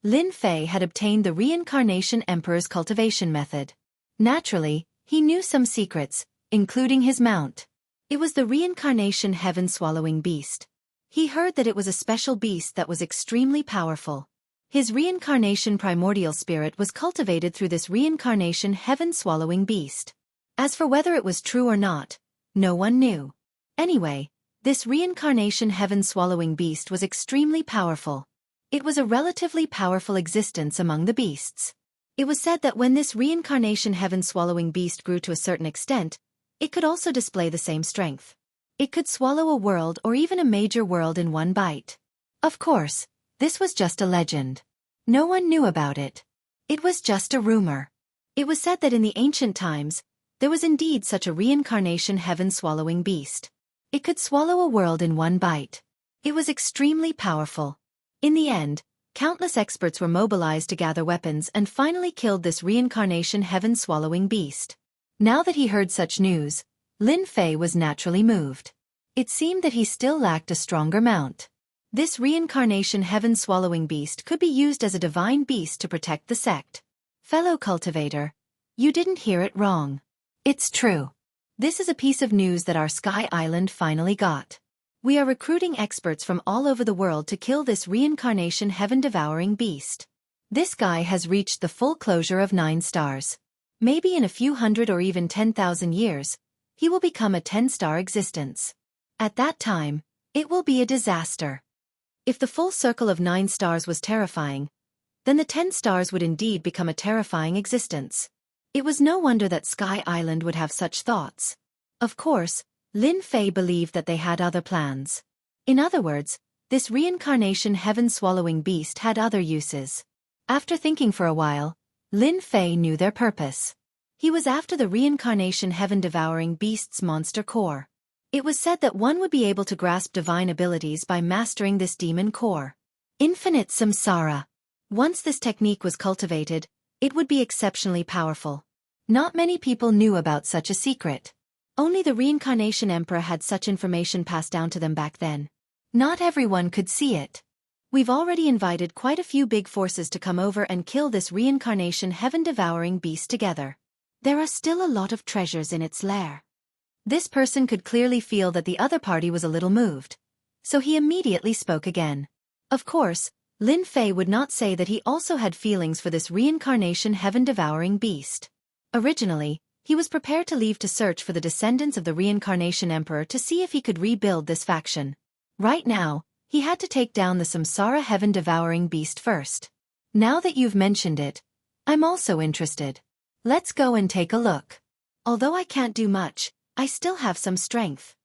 Lin Fei had obtained the reincarnation emperor's cultivation method. Naturally, he knew some secrets, including his mount. It was the reincarnation heaven-swallowing beast. He heard that it was a special beast that was extremely powerful. His reincarnation primordial spirit was cultivated through this reincarnation heaven-swallowing beast. As for whether it was true or not, no one knew. Anyway, this reincarnation heaven-swallowing beast was extremely powerful. It was a relatively powerful existence among the beasts. It was said that when this reincarnation heaven-swallowing beast grew to a certain extent, it could also display the same strength. It could swallow a world or even a major world in one bite. Of course, this was just a legend. No one knew about it. It was just a rumor. It was said that in the ancient times, there was indeed such a reincarnation heaven-swallowing beast. It could swallow a world in one bite. It was extremely powerful. In the end, countless experts were mobilized to gather weapons and finally killed this reincarnation heaven-swallowing beast. Now that he heard such news, Lin Fei was naturally moved. It seemed that he still lacked a stronger mount. This reincarnation heaven-swallowing beast could be used as a divine beast to protect the sect. Fellow cultivator, you didn't hear it wrong. It's true. This is a piece of news that our sky island finally got. We are recruiting experts from all over the world to kill this reincarnation heaven-devouring beast. This guy has reached the full closure of 9 stars. Maybe in a few hundred or even 10,000 years, he will become a 10-star existence. At that time, it will be a disaster. If the full circle of 9 stars was terrifying, then the 10 stars would indeed become a terrifying existence. It was no wonder that Sky Island would have such thoughts. Of course, Lin Fei believed that they had other plans. In other words, this reincarnation heaven-swallowing beast had other uses. After thinking for a while, Lin Fei knew their purpose. He was after the reincarnation heaven-devouring beast's monster core. It was said that one would be able to grasp divine abilities by mastering this demon core. Infinite Samsara. Once this technique was cultivated, it would be exceptionally powerful. Not many people knew about such a secret. Only the reincarnation emperor had such information passed down to them back then. Not everyone could see it. We've already invited quite a few big forces to come over and kill this reincarnation heaven-devouring beast together. There are still a lot of treasures in its lair. This person could clearly feel that the other party was a little moved, so he immediately spoke again. Of course, Lin Fei would not say that he also had feelings for this reincarnation heaven-devouring beast. Originally, He was prepared to leave to search for the descendants of the Reincarnation Emperor to see if he could rebuild this faction. Right now, he had to take down the Samsara heaven-devouring beast first. Now that you've mentioned it, I'm also interested. Let's go and take a look. Although I can't do much, I still have some strength.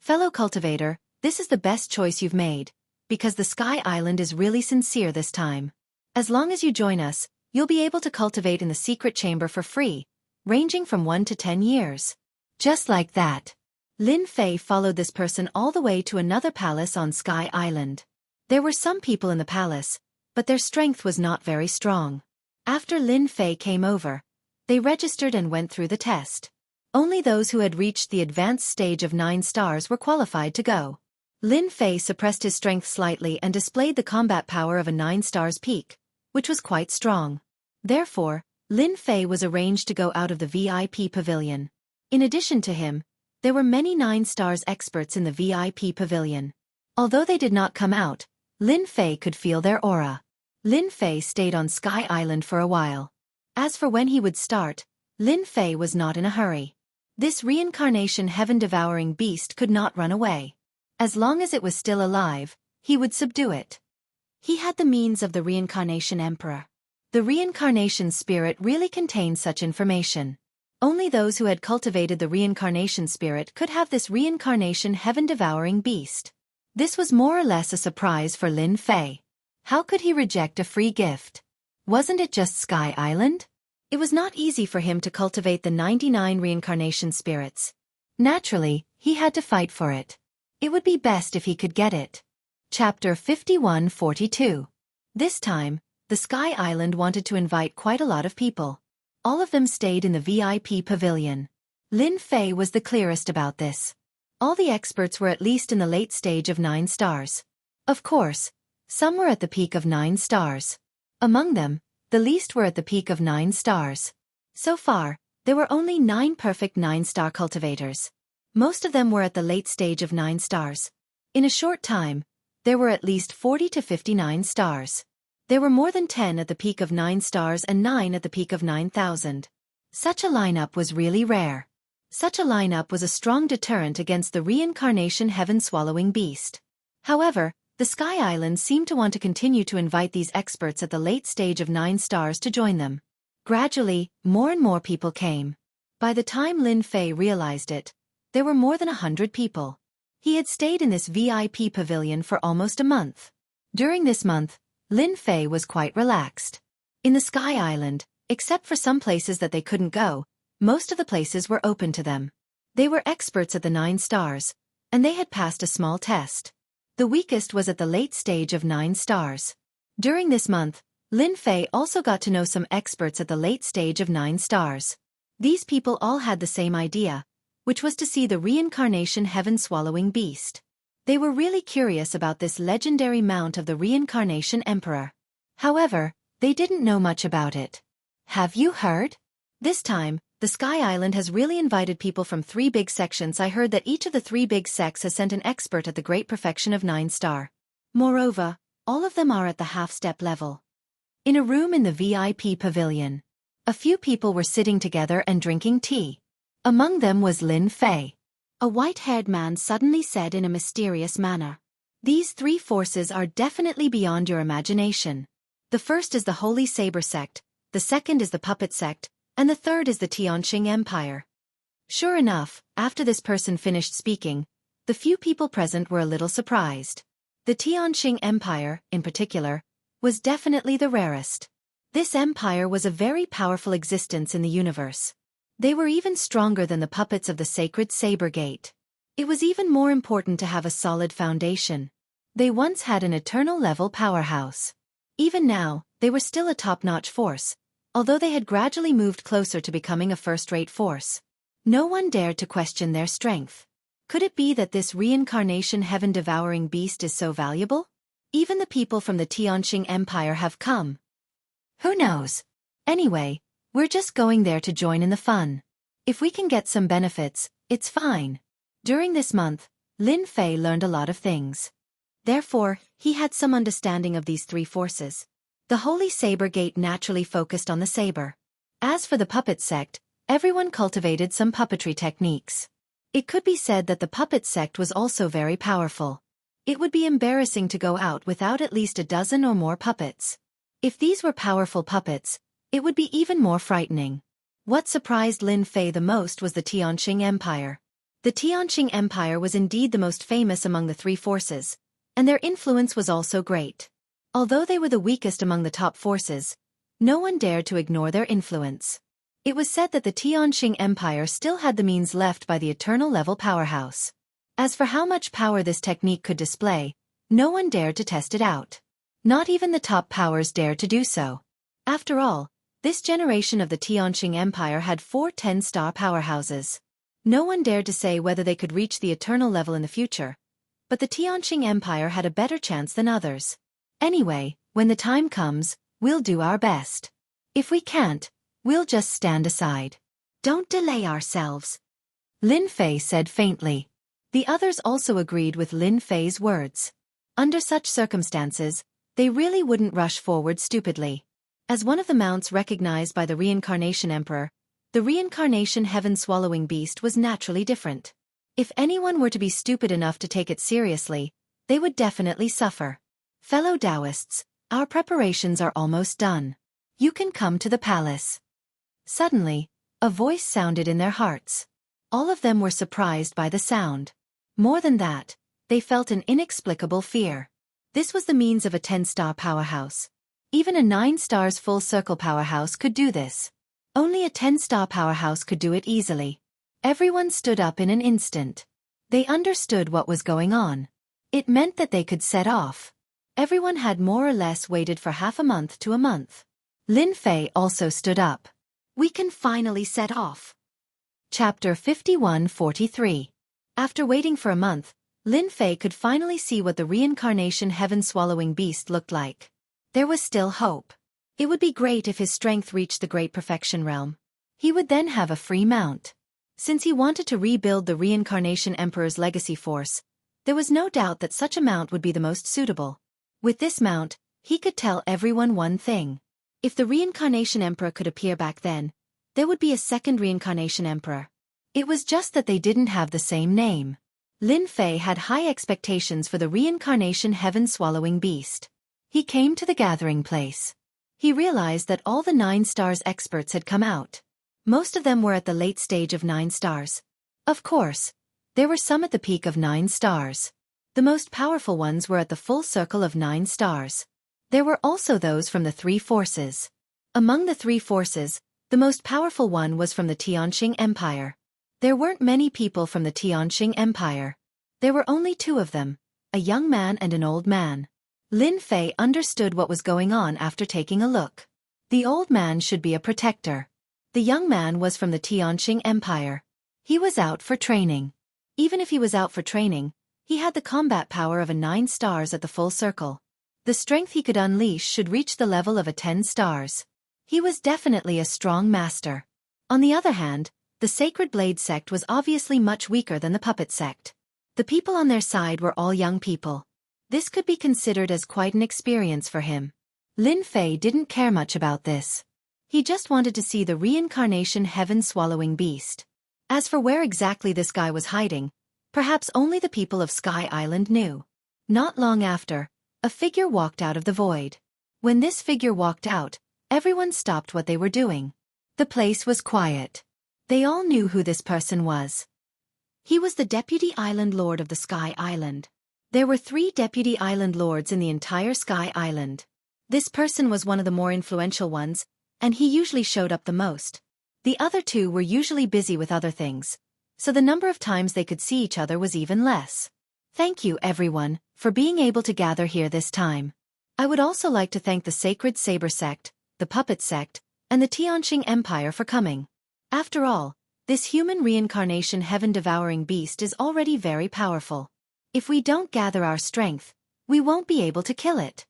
Fellow cultivator, this is the best choice you've made, because the Sky Island is really sincere this time. As long as you join us, you'll be able to cultivate in the secret chamber for free, ranging from 1 to 10 years. Just like that. Lin Fei followed this person all the way to another palace on Sky Island. There were some people in the palace, but their strength was not very strong. After Lin Fei came over, they registered and went through the test. Only those who had reached the advanced stage of 9 stars were qualified to go. Lin Fei suppressed his strength slightly and displayed the combat power of a 9 stars peak, which was quite strong. Therefore, Lin Fei was arranged to go out of the VIP pavilion. In addition to him, there were many 9 stars experts in the VIP pavilion. Although they did not come out, Lin Fei could feel their aura. Lin Fei stayed on Sky Island for a while. As for when he would start, Lin Fei was not in a hurry. This reincarnation heaven-devouring beast could not run away. As long as it was still alive, he would subdue it. He had the means of the Reincarnation Emperor. The reincarnation spirit really contained such information. Only those who had cultivated the reincarnation spirit could have this reincarnation heaven-devouring beast. This was more or less a surprise for Lin Fei. How could he reject a free gift? Wasn't it just Sky Island? It was not easy for him to cultivate the 99 reincarnation spirits. Naturally, he had to fight for it. It would be best if he could get it. Chapter 51-42. This time, the Sky Island wanted to invite quite a lot of people. All of them stayed in the VIP pavilion. Lin Fei was the clearest about this. All the experts were at least in the late stage of 9 stars. Of course, some were at the peak of 9 stars. Among them, the least were at the peak of 9 stars. So far, there were only 9 perfect 9-star cultivators. Most of them were at the late stage of 9 stars. In a short time, there were at least 40 to 59 stars. There were more than 10 at the peak of 9 stars and 9 at the peak of 9,000. Such a lineup was really rare. Such a lineup was a strong deterrent against the reincarnation heaven-swallowing beast. However, the Sky Island seemed to want to continue to invite these experts at the late stage of 9 stars to join them. Gradually, more and more people came. By the time Lin Fei realized it, there were more than 100 people. He had stayed in this VIP pavilion for almost a month. During this month, Lin Fei was quite relaxed. In the Sky Island, except for some places that they couldn't go, most of the places were open to them. They were experts at the 9 stars, and they had passed a small test. The weakest was at the late stage of 9 stars. During this month, Lin Fei also got to know some experts at the late stage of 9 stars. These people all had the same idea, which was to see the reincarnation heaven-swallowing beast. They were really curious about this legendary mount of the Reincarnation Emperor. However, they didn't know much about it. Have you heard? This time, the Sky Island has really invited people from 3 big sections. I heard that each of the 3 big sects has sent an expert at the great perfection of 9 star. Moreover, all of them are at the half-step level. In a room in the VIP pavilion, a few people were sitting together and drinking tea. Among them was Lin Fei. A white-haired man suddenly said in a mysterious manner, "These 3 forces are definitely beyond your imagination. The first is the Holy Saber sect, the second is the Puppet sect, and the third is the Tianqing Empire." Sure enough, after this person finished speaking, the few people present were a little surprised. The Tianqing Empire, in particular, was definitely the rarest. This empire was a very powerful existence in the universe. They were even stronger than the puppets of the sacred Saber Gate. It was even more important to have a solid foundation. They once had an eternal-level powerhouse. Even now, they were still a top-notch force, although they had gradually moved closer to becoming a first-rate force. No one dared to question their strength. Could it be that this reincarnation heaven-devouring beast is so valuable? Even the people from the Tianqing Empire have come. Who knows? Anyway, we're just going there to join in the fun. If we can get some benefits, it's fine. During this month, Lin Fei learned a lot of things. Therefore, he had some understanding of these 3 forces. The Holy Saber Gate naturally focused on the saber. As for the Puppet sect, Everyone cultivated some puppetry techniques. It could be said that the puppet sect was also very powerful. It would be embarrassing to go out without at least a dozen or more puppets. If these were powerful puppets, it would be even more frightening. What surprised Lin Fei the most was the Tianqing Empire. The Tianqing Empire was indeed the most famous among the three forces, and their influence was also great. Although they were the weakest among the top forces, no one dared to ignore their influence. It was said that the Tianqing Empire still had the means left by the eternal level powerhouse. As for how much power this technique could display, no one dared to test it out. Not even the top powers dared to do so. After all, this generation of the Tianqing Empire had 4 10-star powerhouses. No one dared to say whether they could reach the eternal level in the future, but the Tianqing Empire had a better chance than others. Anyway, when the time comes, we'll do our best. If we can't, we'll just stand aside. Don't delay ourselves, Lin Fei said faintly. The others also agreed with Lin Fei's words. Under such circumstances, they really wouldn't rush forward stupidly. As one of the mounts recognized by the Reincarnation Emperor, the Reincarnation Heaven-swallowing beast was naturally different. If anyone were to be stupid enough to take it seriously, they would definitely suffer. Fellow Taoists, our preparations are almost done. You can come to the palace. Suddenly, a voice sounded in their hearts. All of them were surprised by the sound. More than that, they felt an inexplicable fear. This was the means of a 10-star powerhouse. Even a 9-stars full-circle powerhouse could do this. Only a 10-star powerhouse could do it easily. Everyone stood up in an instant. They understood what was going on. It meant that they could set off. Everyone had more or less waited for half a month to a month. Lin Fei also stood up. We can finally set off. Chapter 51-43. After waiting for a month, Lin Fei could finally see what the Reincarnation Heaven-swallowing beast looked like. There was still hope. It would be great if his strength reached the Great Perfection Realm. He would then have a free mount. Since he wanted to rebuild the Reincarnation Emperor's legacy force, there was no doubt that such a mount would be the most suitable. With this mount, he could tell everyone one thing. If the Reincarnation Emperor could appear back then, there would be a second Reincarnation Emperor. It was just that they didn't have the same name. Lin Fei had high expectations for the Reincarnation Heaven-swallowing beast. He came to the gathering place. He realized that all the 9 stars experts had come out. Most of them were at the late stage of 9 stars. Of course, there were some at the peak of 9 stars. The most powerful ones were at the full circle of 9 stars. There were also those from the 3 forces. Among the 3 forces, the most powerful one was from the Tianqing Empire. There weren't many people from the Tianqing Empire. There were only 2 of them, a young man and an old man. Lin Fei understood what was going on after taking a look. The old man should be a protector. The young man was from the Tianqing Empire. He was out for training. Even if he was out for training, he had the combat power of a 9 stars at the full circle. The strength he could unleash should reach the level of a 10 stars. He was definitely a strong master. On the other hand, the Sacred Blade sect was obviously much weaker than the Puppet sect. The people on their side were all young people. This could be considered as quite an experience for him. Lin Fei didn't care much about this. He just wanted to see the Reincarnation Heaven-swallowing beast. As for where exactly this guy was hiding, perhaps only the people of Sky Island knew. Not long after, a figure walked out of the void. When this figure walked out, everyone stopped what they were doing. The place was quiet. They all knew who this person was. He was the Deputy Island Lord of the Sky Island. There were 3 Deputy Island Lords in the entire Sky Island. This person was one of the more influential ones, and he usually showed up the most. The other 2 were usually busy with other things, so the number of times they could see each other was even less. Thank you, everyone, for being able to gather here this time. I would also like to thank the Sacred Saber sect, the Puppet sect, and the Tianqing Empire for coming. After all, this human reincarnation heaven-devouring beast is already very powerful. If we don't gather our strength, we won't be able to kill it.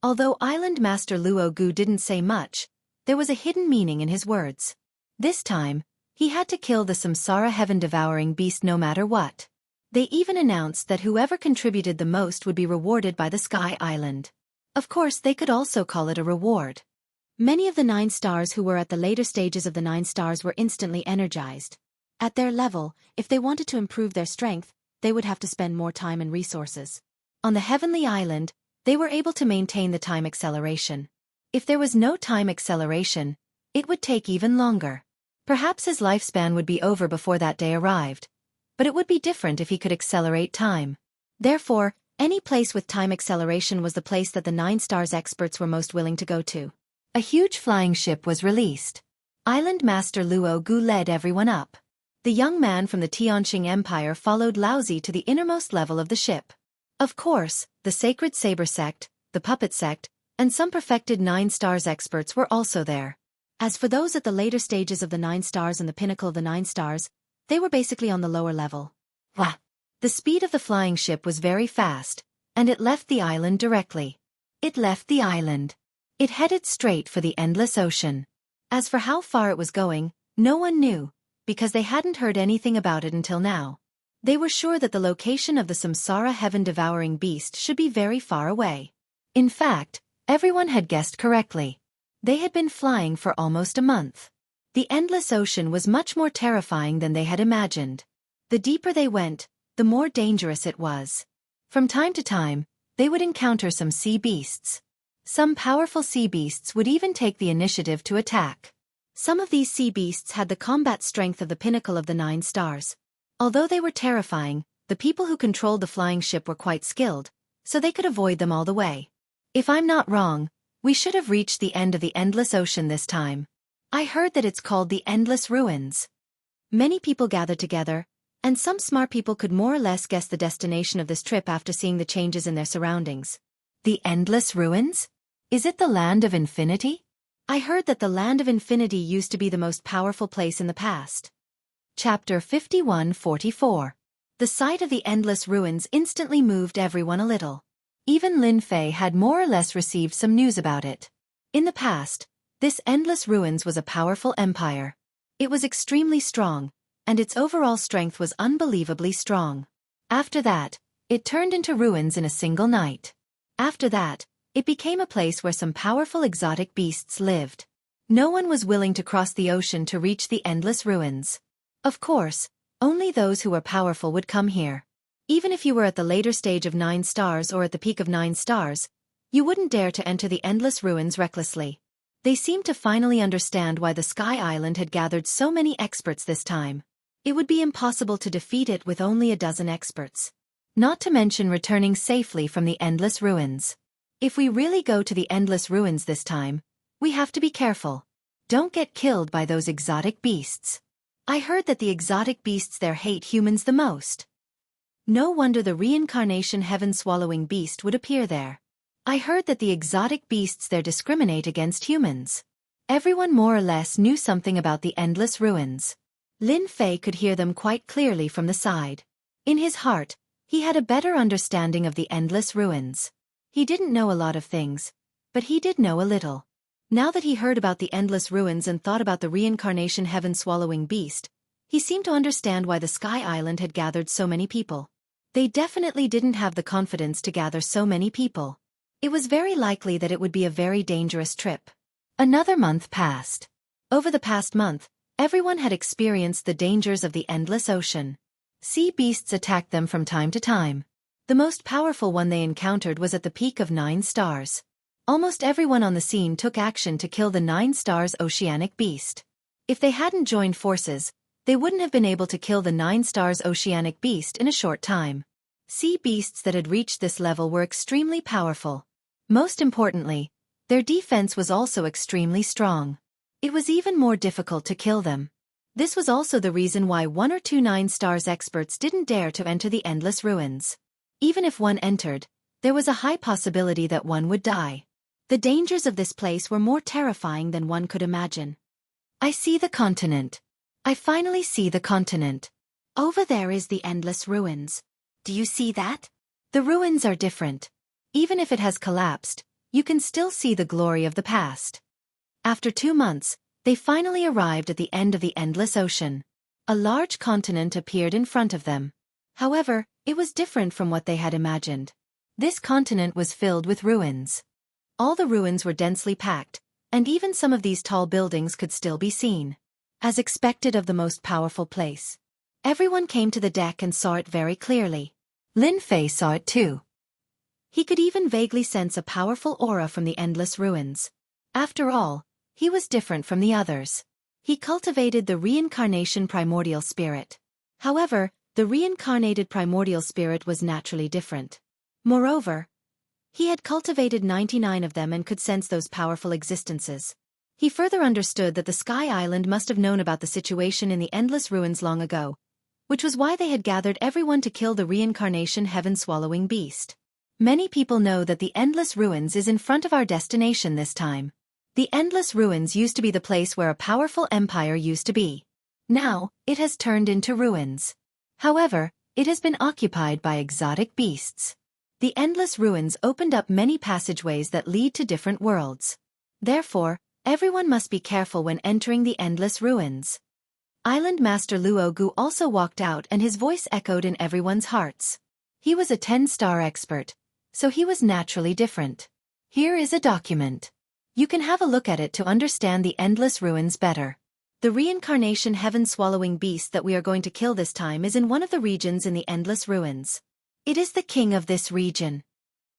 Although Island Master Luo Gu didn't say much, there was a hidden meaning in his words. This time, he had to kill the Samsara heaven-devouring beast no matter what. They even announced that whoever contributed the most would be rewarded by the Sky Island. Of course, they could also call it a reward. Many of the 9 stars who were at the later stages of the 9 stars were instantly energized. At their level, if they wanted to improve their strength, they would have to spend more time and resources. On the Heavenly Island, they were able to maintain the time acceleration. If there was no time acceleration, it would take even longer. Perhaps his lifespan would be over before that day arrived. But it would be different if he could accelerate time. Therefore, any place with time acceleration was the place that the 9 stars experts were most willing to go to. A huge flying ship was released. Island Master Luo Gu led everyone up. The young man from the Tianqing Empire followed Laozi to the innermost level of the ship. Of course, the Sacred Saber sect, the Puppet sect, and some perfected 9 stars experts were also there. As for those at the later stages of the 9 stars and the pinnacle of the 9 stars, they were basically on the lower level. Wah! The speed of the flying ship was very fast, and it left the island directly. It left the island. It headed straight for the endless ocean. As for how far it was going, no one knew, because they hadn't heard anything about it until now. They were sure that the location of the Samsara heaven-devouring beast should be very far away. In fact, everyone had guessed correctly. They had been flying for almost a month. The endless ocean was much more terrifying than they had imagined. The deeper they went, the more dangerous it was. From time to time, they would encounter some sea beasts. Some powerful sea beasts would even take the initiative to attack. Some of these sea beasts had the combat strength of the pinnacle of the 9 stars. Although they were terrifying, the people who controlled the flying ship were quite skilled, so they could avoid them all the way. If I'm not wrong, we should have reached the end of the endless ocean this time. I heard that it's called the Endless Ruins. Many people gathered together, and some smart people could more or less guess the destination of this trip after seeing the changes in their surroundings. The Endless Ruins? Is it the Land of Infinity? I heard that the Land of Infinity used to be the most powerful place in the past. Chapter 51-44. The sight of the Endless Ruins instantly moved everyone a little. Even Lin Fei had more or less received some news about it. In the past, this Endless Ruins was a powerful empire. It was extremely strong, and its overall strength was unbelievably strong. After that, it turned into ruins in a single night. After that, it became a place where some powerful exotic beasts lived. No one was willing to cross the ocean to reach the Endless Ruins. Of course, only those who were powerful would come here. Even if you were at the later stage of 9 stars or at the peak of 9 stars, you wouldn't dare to enter the Endless Ruins recklessly. They seemed to finally understand why the Sky Island had gathered so many experts this time. It would be impossible to defeat it with only a dozen experts. Not to mention returning safely from the Endless Ruins. If we really go to the Endless Ruins this time, we have to be careful. Don't get killed by those exotic beasts. I heard that the exotic beasts there hate humans the most. No wonder the reincarnation heaven-swallowing beast would appear there. I heard that the exotic beasts there discriminate against humans. Everyone more or less knew something about the Endless Ruins. Lin Fei could hear them quite clearly from the side. In his heart, he had a better understanding of the Endless Ruins. He didn't know a lot of things, but he did know a little. Now that he heard about the Endless Ruins and thought about the reincarnation heaven-swallowing beast, he seemed to understand why the Sky Island had gathered so many people. They definitely didn't have the confidence to gather so many people. It was very likely that it would be a very dangerous trip. Another month passed. Over the past month, everyone had experienced the dangers of the endless ocean. Sea beasts attacked them from time to time. The most powerful one they encountered was at the peak of 9 stars. Almost everyone on the scene took action to kill the 9 stars oceanic beast. If they hadn't joined forces, they wouldn't have been able to kill the 9 stars oceanic beast in a short time. Sea beasts that had reached this level were extremely powerful. Most importantly, their defense was also extremely strong. It was even more difficult to kill them. This was also the reason why 1 or 2 9 stars experts didn't dare to enter the Endless Ruins. Even if one entered, there was a high possibility that one would die. The dangers of this place were more terrifying than one could imagine. I see the continent. I finally see the continent. Over there is the Endless Ruins. Do you see that? The ruins are different. Even if it has collapsed, you can still see the glory of the past. After 2 months, they finally arrived at the end of the Endless Ocean. A large continent appeared in front of them. However, it was different from what they had imagined. This continent was filled with ruins. All the ruins were densely packed, and even some of these tall buildings could still be seen. As expected of the most powerful place, everyone came to the deck and saw it very clearly. Lin Fei saw it too. He could even vaguely sense a powerful aura from the endless ruins. After all, he was different from the others. He cultivated the reincarnation primordial spirit. However, the reincarnated primordial spirit was naturally different. Moreover, he had cultivated 99 of them and could sense those powerful existences. He further understood that the Sky Island must have known about the situation in the endless ruins long ago, which was why they had gathered everyone to kill the reincarnation heaven-swallowing beast. Many people know that the endless ruins is in front of our destination this time. The endless ruins used to be the place where a powerful empire used to be. Now, it has turned into ruins. However, it has been occupied by exotic beasts. The endless ruins opened up many passageways that lead to different worlds. Therefore, everyone must be careful when entering the endless ruins. Island Master Luo Gu also walked out and his voice echoed in everyone's hearts. He was a 10-star expert, so he was naturally different. Here is a document. You can have a look at it to understand the endless ruins better. The reincarnation heaven-swallowing beast that we are going to kill this time is in one of the regions in the endless ruins. It is the king of this region.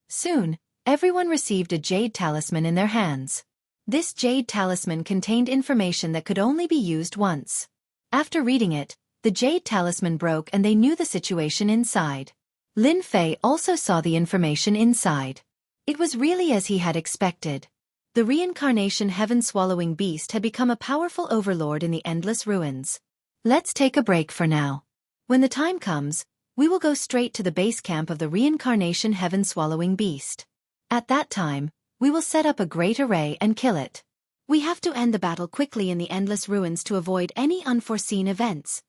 Soon, everyone received a jade talisman in their hands. This jade talisman contained information that could only be used once. After reading it, the jade talisman broke and they knew the situation inside. Lin Fei also saw the information inside. It was really as he had expected. The reincarnation heaven-swallowing beast had become a powerful overlord in the endless ruins. Let's take a break for now. When the time comes, we will go straight to the base camp of the reincarnation heaven-swallowing beast. At that time, we will set up a great array and kill it. We have to end the battle quickly in the endless ruins to avoid any unforeseen events.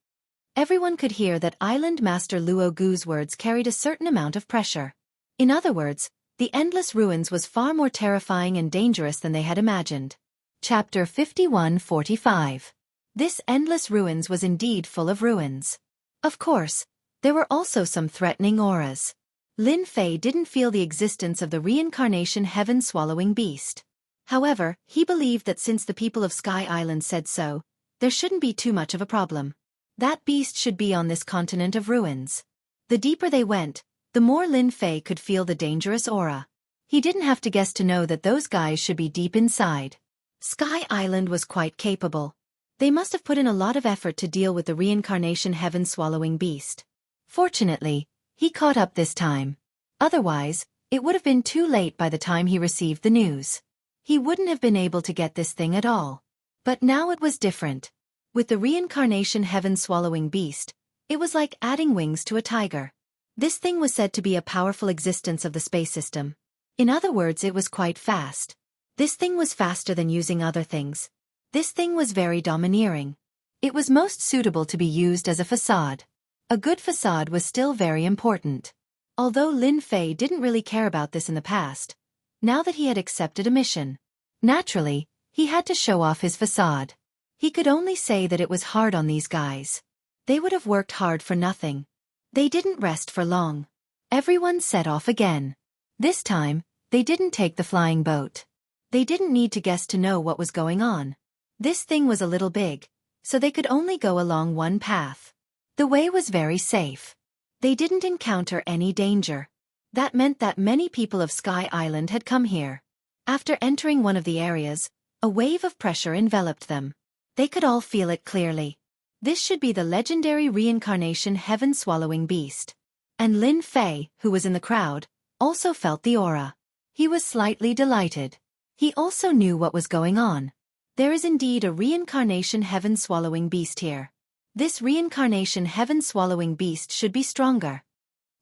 Everyone could hear that Island Master Luo Gu's words carried a certain amount of pressure. In other words, the endless ruins was far more terrifying and dangerous than they had imagined. Chapter 51-45. This endless ruins was indeed full of ruins. Of course, there were also some threatening auras. Lin Fei didn't feel the existence of the reincarnation heaven-swallowing beast. However, he believed that since the people of Sky Island said so, there shouldn't be too much of a problem. That beast should be on this continent of ruins. The deeper they went, the more Lin Fei could feel the dangerous aura. He didn't have to guess to know that those guys should be deep inside. Sky Island was quite capable. They must have put in a lot of effort to deal with the reincarnation heaven-swallowing beast. Fortunately, he caught up this time. Otherwise, it would have been too late by the time he received the news. He wouldn't have been able to get this thing at all. But now it was different. With the reincarnation heaven-swallowing beast, it was like adding wings to a tiger. This thing was said to be a powerful existence of the space system. In other words, it was quite fast. This thing was faster than using other things. This thing was very domineering. It was most suitable to be used as a facade. A good facade was still very important. Although Lin Fei didn't really care about this in the past, now that he had accepted a mission, naturally, he had to show off his facade. He could only say that it was hard on these guys. They would have worked hard for nothing. They didn't rest for long. Everyone set off again. This time, they didn't take the flying boat. They didn't need to guess to know what was going on. This thing was a little big, so they could only go along one path. The way was very safe. They didn't encounter any danger. That meant that many people of Sky Island had come here. After entering one of the areas, a wave of pressure enveloped them. They could all feel it clearly. This should be the legendary reincarnation heaven-swallowing beast. And Lin Fei, who was in the crowd, also felt the aura. He was slightly delighted. He also knew what was going on. There is indeed a reincarnation heaven-swallowing beast here. This reincarnation heaven-swallowing beast should be stronger.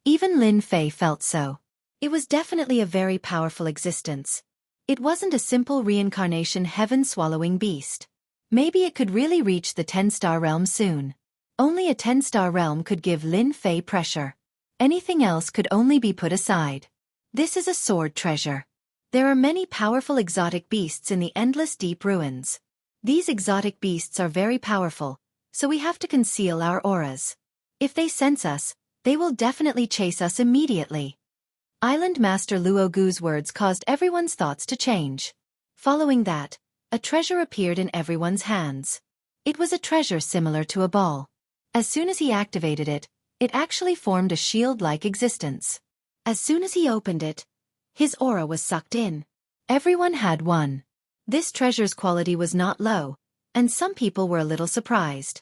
Even Lin Fei felt so. It was definitely a very powerful existence. It wasn't a simple reincarnation heaven-swallowing beast. Maybe it could really reach the 10-star realm soon. Only a 10-star realm could give Lin Fei pressure. Anything else could only be put aside. This is a sword treasure. There are many powerful exotic beasts in the endless deep ruins. These exotic beasts are very powerful, so we have to conceal our auras. If they sense us, they will definitely chase us immediately. Island Master Luo Gu's words caused everyone's thoughts to change. Following that, a treasure appeared in everyone's hands. It was a treasure similar to a ball. As soon as he activated it, it actually formed a shield-like existence. As soon as he opened it, his aura was sucked in. Everyone had one. This treasure's quality was not low, and some people were a little surprised.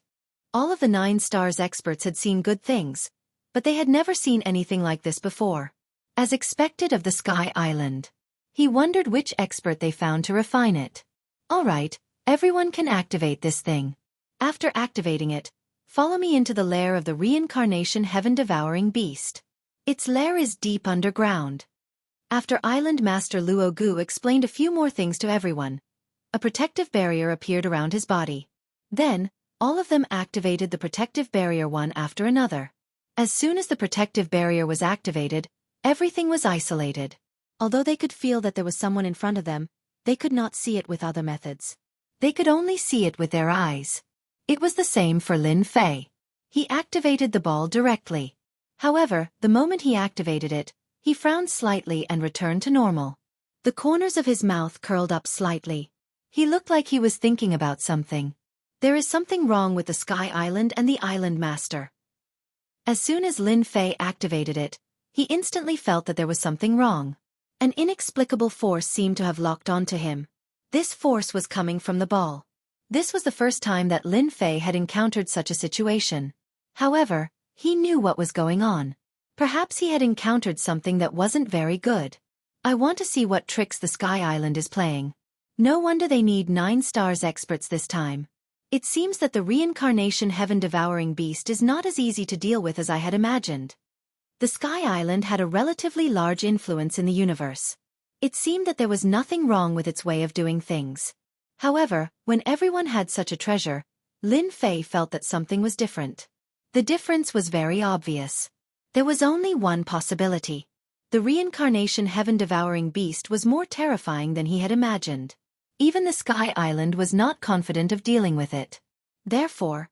All of the 9 stars experts had seen good things, but they had never seen anything like this before. As expected of the Sky Island, he wondered which expert they found to refine it. Alright, everyone can activate this thing. After activating it, follow me into the lair of the reincarnation heaven-devouring beast. Its lair is deep underground. After Island Master Luo Gu explained a few more things to everyone, a protective barrier appeared around his body. Then, all of them activated the protective barrier one after another. As soon as the protective barrier was activated, everything was isolated. Although they could feel that there was someone in front of them, they could not see it with other methods. They could only see it with their eyes. It was the same for Lin Fei. He activated the ball directly. However, the moment he activated it, he frowned slightly and returned to normal. The corners of his mouth curled up slightly. He looked like he was thinking about something. There is something wrong with the Sky Island and the Island Master. As soon as Lin Fei activated it, he instantly felt that there was something wrong. An inexplicable force seemed to have locked onto him. This force was coming from the ball. This was the first time that Lin Fei had encountered such a situation. However, he knew what was going on. Perhaps he had encountered something that wasn't very good. I want to see what tricks the Sky Island is playing. No wonder they need 9 stars experts this time. It seems that the reincarnation heaven-devouring beast is not as easy to deal with as I had imagined. The Sky Island had a relatively large influence in the universe. It seemed that there was nothing wrong with its way of doing things. However, when everyone had such a treasure, Lin Fei felt that something was different. The difference was very obvious. There was only one possibility. The reincarnation heaven-devouring beast was more terrifying than he had imagined. Even the Sky Island was not confident of dealing with it. Therefore,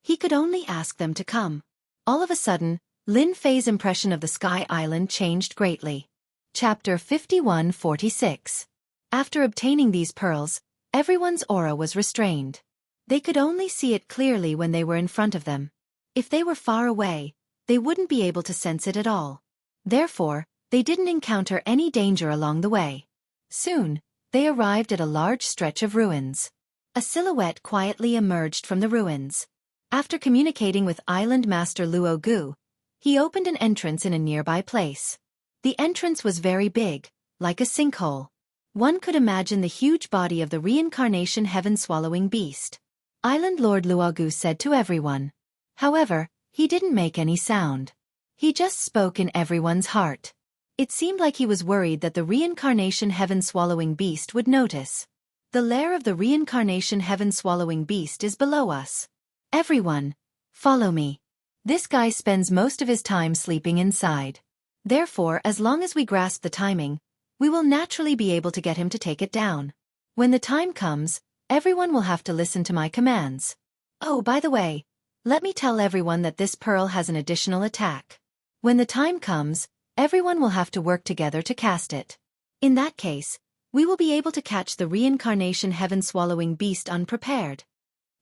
he could only ask them to come. All of a sudden, Lin Fei's impression of the Sky Island changed greatly. Chapter 51-46. After obtaining these pearls, everyone's aura was restrained. They could only see it clearly when they were in front of them. If they were far away, they wouldn't be able to sense it at all. Therefore, they didn't encounter any danger along the way. Soon, they arrived at a large stretch of ruins. A silhouette quietly emerged from the ruins. After communicating with Island Master Luo Gu, he opened an entrance in a nearby place. The entrance was very big, like a sinkhole. One could imagine the huge body of the reincarnation heaven-swallowing beast. Island Lord Luo Gu said to everyone. However, he didn't make any sound. He just spoke in everyone's heart. It seemed like he was worried that the reincarnation heaven-swallowing beast would notice. The lair of the reincarnation heaven-swallowing beast is below us. Everyone, follow me. This guy spends most of his time sleeping inside. Therefore, as long as we grasp the timing, we will naturally be able to get him to take it down. When the time comes, everyone will have to listen to my commands. Oh, by the way, let me tell everyone that this pearl has an additional attack. When the time comes, everyone will have to work together to cast it. In that case, we will be able to catch the reincarnation heaven-swallowing beast unprepared.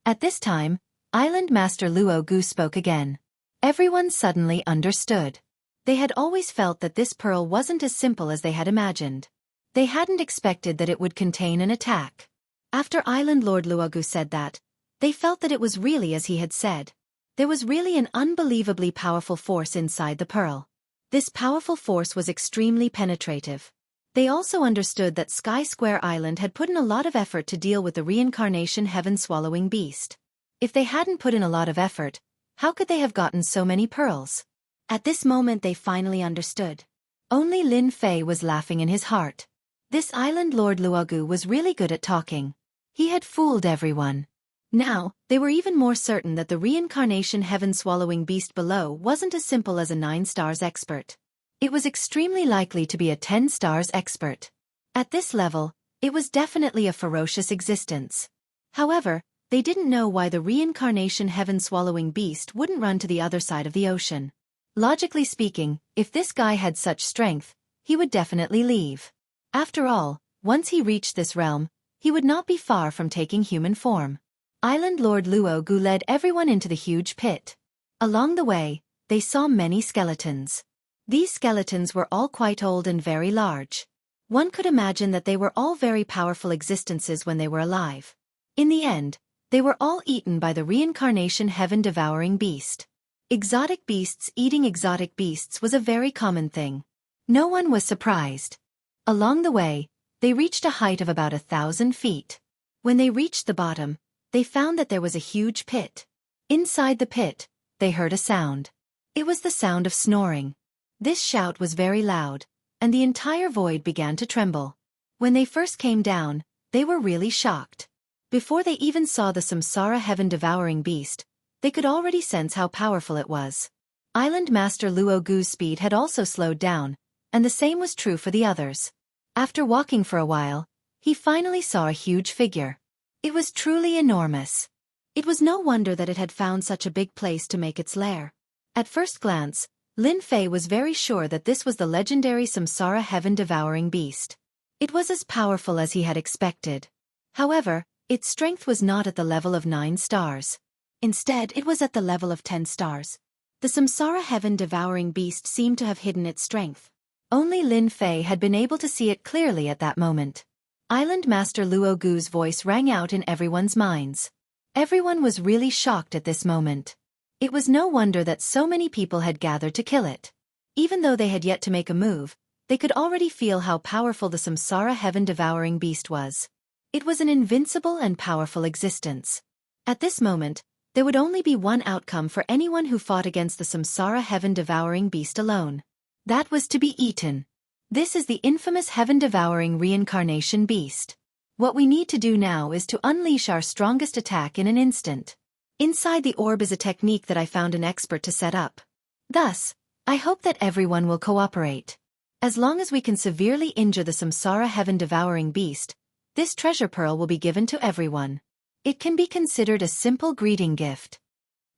At this time, Island Master Luo Gu spoke again. Everyone suddenly understood. They had always felt that this pearl wasn't as simple as they had imagined. They hadn't expected that it would contain an attack. After Island Lord Luo Gu said that, they felt that it was really as he had said. There was really an unbelievably powerful force inside the pearl. This powerful force was extremely penetrative. They also understood that Sky Square Island had put in a lot of effort to deal with the reincarnation heaven-swallowing beast. If they hadn't put in a lot of effort, how could they have gotten so many pearls? At this moment they finally understood. Only Lin Fei was laughing in his heart. This Island Lord Luo Gu was really good at talking. He had fooled everyone. Now, they were even more certain that the reincarnation heaven-swallowing beast below wasn't as simple as a 9 stars expert. It was extremely likely to be a 10 stars expert. At this level, it was definitely a ferocious existence. However, they didn't know why the reincarnation heaven-swallowing beast wouldn't run to the other side of the ocean. Logically speaking, if this guy had such strength, he would definitely leave. After all, once he reached this realm, he would not be far from taking human form. Island Lord Luogu led everyone into the huge pit. Along the way, they saw many skeletons. These skeletons were all quite old and very large. One could imagine that they were all very powerful existences when they were alive. In the end, they were all eaten by the reincarnation heaven-devouring beast. Exotic beasts eating exotic beasts was a very common thing. No one was surprised. Along the way, they reached a height of about 1,000 feet. When they reached the bottom, they found that there was a huge pit. Inside the pit, they heard a sound. It was the sound of snoring. This shout was very loud, and the entire void began to tremble. When they first came down, they were really shocked. Before they even saw the samsara heaven-devouring beast, they could already sense how powerful it was. Island Master Luogu's speed had also slowed down, and the same was true for the others. After walking for a while, he finally saw a huge figure. It was truly enormous. It was no wonder that it had found such a big place to make its lair. At first glance, Lin Fei was very sure that this was the legendary samsara heaven-devouring beast. It was as powerful as he had expected. However, its strength was not at the level of 9 stars. Instead, it was at the level of 10 stars. The samsara heaven-devouring beast seemed to have hidden its strength. Only Lin Fei had been able to see it clearly at that moment. Island Master Luogu's voice rang out in everyone's minds. Everyone was really shocked at this moment. It was no wonder that so many people had gathered to kill it. Even though they had yet to make a move, they could already feel how powerful the samsara heaven-devouring beast was. It was an invincible and powerful existence. At this moment, there would only be one outcome for anyone who fought against the samsara heaven-devouring beast alone. That was to be eaten. This is the infamous heaven-devouring reincarnation beast. What we need to do now is to unleash our strongest attack in an instant. Inside the orb is a technique that I found an expert to set up. Thus, I hope that everyone will cooperate. As long as we can severely injure the samsara heaven-devouring beast, this treasure pearl will be given to everyone. It can be considered a simple greeting gift.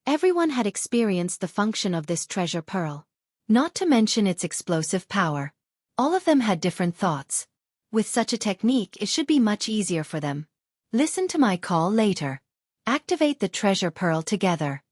Everyone had experienced the function of this treasure pearl. Not to mention its explosive power. All of them had different thoughts. With such a technique, it should be much easier for them. Listen to my call later. Activate the treasure pearl together.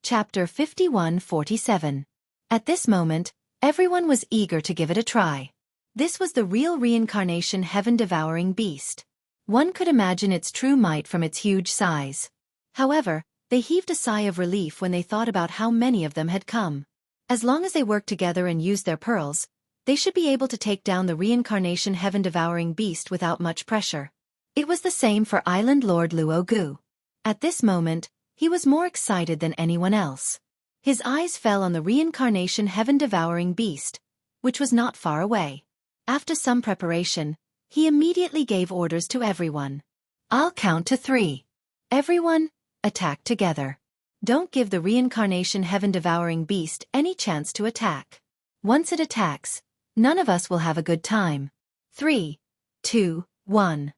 Chapter 51-47. At this moment, everyone was eager to give it a try. This was the real reincarnation heaven-devouring beast. One could imagine its true might from its huge size. However, they heaved a sigh of relief when they thought about how many of them had come. As long as they worked together and used their pearls, they should be able to take down the reincarnation heaven-devouring beast without much pressure. It was the same for Island Lord Luogu. At this moment, he was more excited than anyone else. His eyes fell on the reincarnation heaven-devouring beast, which was not far away. After some preparation, he immediately gave orders to everyone. I'll count to 3. Everyone, attack together. Don't give the reincarnation heaven-devouring beast any chance to attack. Once it attacks, none of us will have a good time. 3, 2, 1.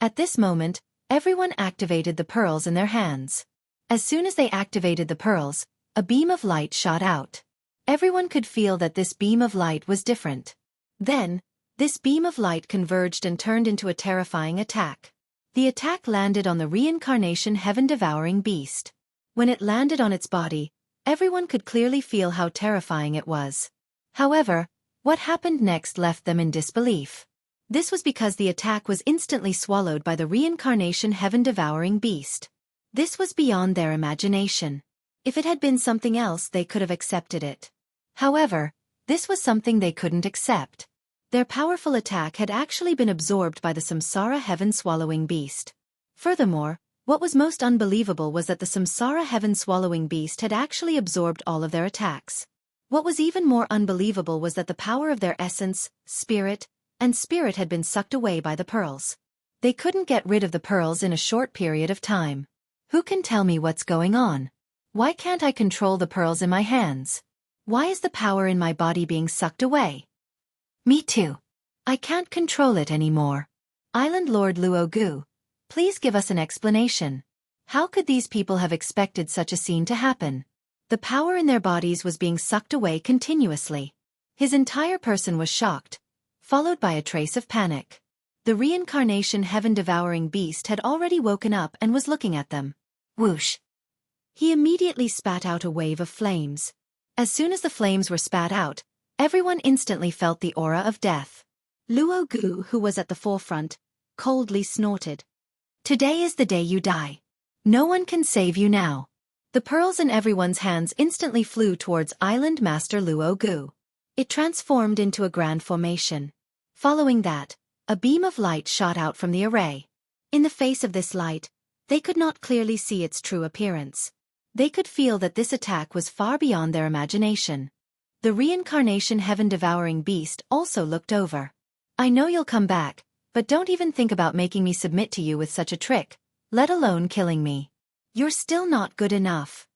At this moment, everyone activated the pearls in their hands. As soon as they activated the pearls, a beam of light shot out. Everyone could feel that this beam of light was different. Then, this beam of light converged and turned into a terrifying attack. The attack landed on the reincarnation heaven-devouring beast. When it landed on its body, everyone could clearly feel how terrifying it was. However, what happened next left them in disbelief. This was because the attack was instantly swallowed by the reincarnation heaven-devouring beast. This was beyond their imagination. If it had been something else, they could have accepted it. However, this was something they couldn't accept. Their powerful attack had actually been absorbed by the samsara heaven-swallowing beast. Furthermore, what was most unbelievable was that the samsara heaven-swallowing beast had actually absorbed all of their attacks. What was even more unbelievable was that the power of their essence, spirit, and spirit had been sucked away by the pearls. They couldn't get rid of the pearls in a short period of time. Who can tell me what's going on? Why can't I control the pearls in my hands? Why is the power in my body being sucked away? Me too. I can't control it anymore. Island Lord Luogu, please give us an explanation. How could these people have expected such a scene to happen? The power in their bodies was being sucked away continuously. His entire person was shocked, followed by a trace of panic. The reincarnation heaven-devouring beast had already woken up and was looking at them. Whoosh! He immediately spat out a wave of flames. As soon as the flames were spat out, everyone instantly felt the aura of death. Luo Gu, who was at the forefront, coldly snorted. Today is the day you die. No one can save you now. The pearls in everyone's hands instantly flew towards Island Master Luo Gu. It transformed into a grand formation. Following that, a beam of light shot out from the array. In the face of this light, they could not clearly see its true appearance. They could feel that this attack was far beyond their imagination. The reincarnation heaven-devouring beast also looked over. I know you'll come back, but don't even think about making me submit to you with such a trick, let alone killing me. You're still not good enough.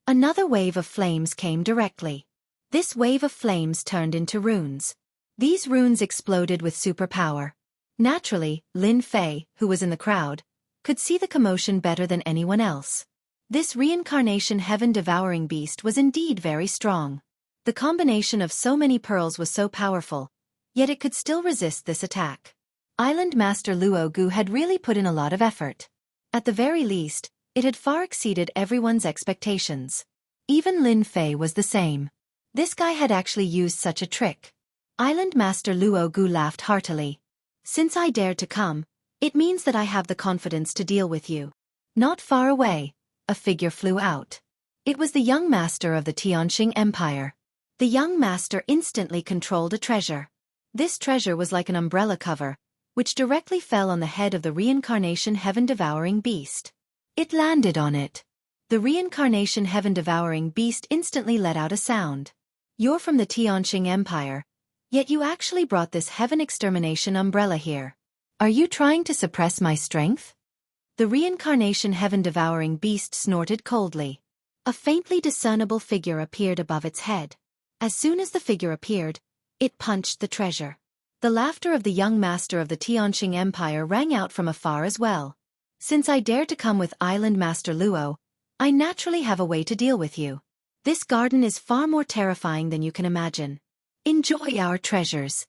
Another wave of flames came directly. This wave of flames turned into runes. These runes exploded with superpower. Naturally, Lin Fei, who was in the crowd, could see the commotion better than anyone else. This reincarnation heaven-devouring beast was indeed very strong. The combination of so many pearls was so powerful, yet it could still resist this attack. Island Master Luo Gu had really put in a lot of effort. At the very least, it had far exceeded everyone's expectations. Even Lin Fei was the same. This guy had actually used such a trick. Island Master Luo Gu laughed heartily. Since I dared to come, it means that I have the confidence to deal with you. Not far away, a figure flew out. It was the young master of the Tianqing Empire. The young master instantly controlled a treasure. This treasure was like an umbrella cover, which directly fell on the head of the reincarnation heaven-devouring beast. It landed on it. The reincarnation heaven-devouring beast instantly let out a sound. You're from the Tianqing Empire, yet you actually brought this heaven-extermination umbrella here. Are you trying to suppress my strength? The reincarnation heaven-devouring beast snorted coldly. A faintly discernible figure appeared above its head. As soon as the figure appeared, it punched the treasure. The laughter of the young master of the Tianqing Empire rang out from afar as well. Since I dared to come with Island Master Luo, I naturally have a way to deal with you. This garden is far more terrifying than you can imagine. Enjoy our treasures.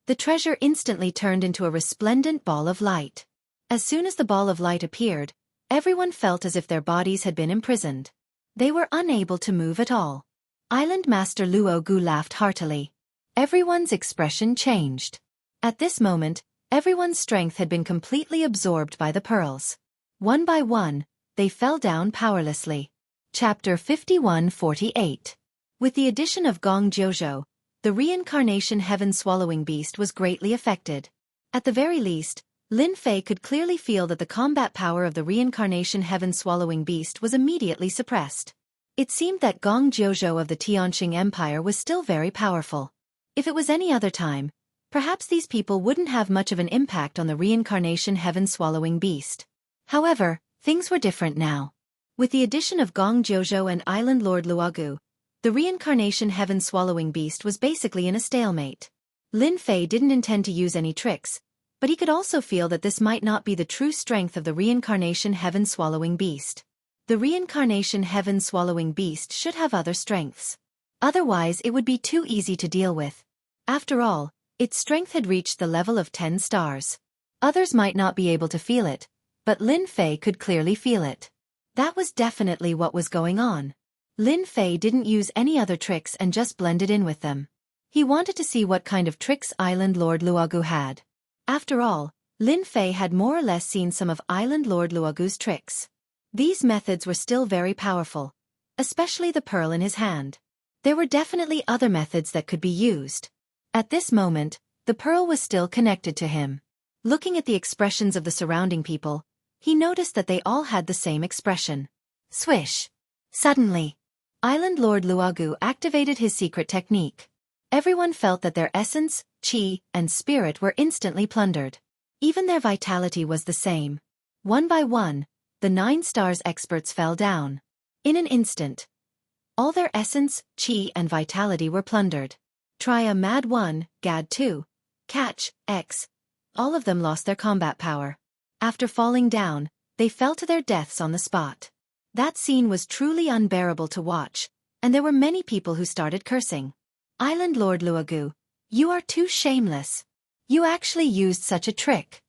The treasure instantly turned into a resplendent ball of light. As soon as the ball of light appeared, everyone felt as if their bodies had been imprisoned. They were unable to move at all. Island Master Luo Gu laughed heartily. Everyone's expression changed. At this moment, everyone's strength had been completely absorbed by the pearls. One by one, they fell down powerlessly. Chapter 51-48. With the addition of Gong Jiuzhou, the reincarnation heaven-swallowing beast was greatly affected. At the very least, Lin Fei could clearly feel that the combat power of the reincarnation heaven-swallowing beast was immediately suppressed. It seemed that Gong Jiuzhou of the Tianqing Empire was still very powerful. If it was any other time, perhaps these people wouldn't have much of an impact on the reincarnation heaven-swallowing beast. However, things were different now. With the addition of Gong Jiuzhou and Island Lord Luo Gu, the reincarnation heaven-swallowing beast was basically in a stalemate. Lin Fei didn't intend to use any tricks, but he could also feel that this might not be the true strength of the reincarnation heaven-swallowing beast. The reincarnation heaven-swallowing beast should have other strengths. Otherwise it would be too easy to deal with. After all, its strength had reached the level of 10 stars. Others might not be able to feel it, but Lin Fei could clearly feel it. That was definitely what was going on. Lin Fei didn't use any other tricks and just blended in with them. He wanted to see what kind of tricks Island Lord Luo Gu had. After all, Lin Fei had more or less seen some of Island Lord Luo Gu's tricks. These methods were still very powerful, especially the pearl in his hand. There were definitely other methods that could be used. At this moment, the pearl was still connected to him. Looking at the expressions of the surrounding people, he noticed that they all had the same expression. Swish! Suddenly, Island Lord Luo Gu activated his secret technique. Everyone felt that their essence, qi, and spirit were instantly plundered. Even their vitality was the same. One by one, the 9 stars experts fell down. In an instant, all their essence, qi, and vitality were plundered. Try a Mad 1, Gad 2, Catch, X. All of them lost their combat power. After falling down, they fell to their deaths on the spot. That scene was truly unbearable to watch, and there were many people who started cursing. Island Lord Luo Gu, you are too shameless. You actually used such a trick.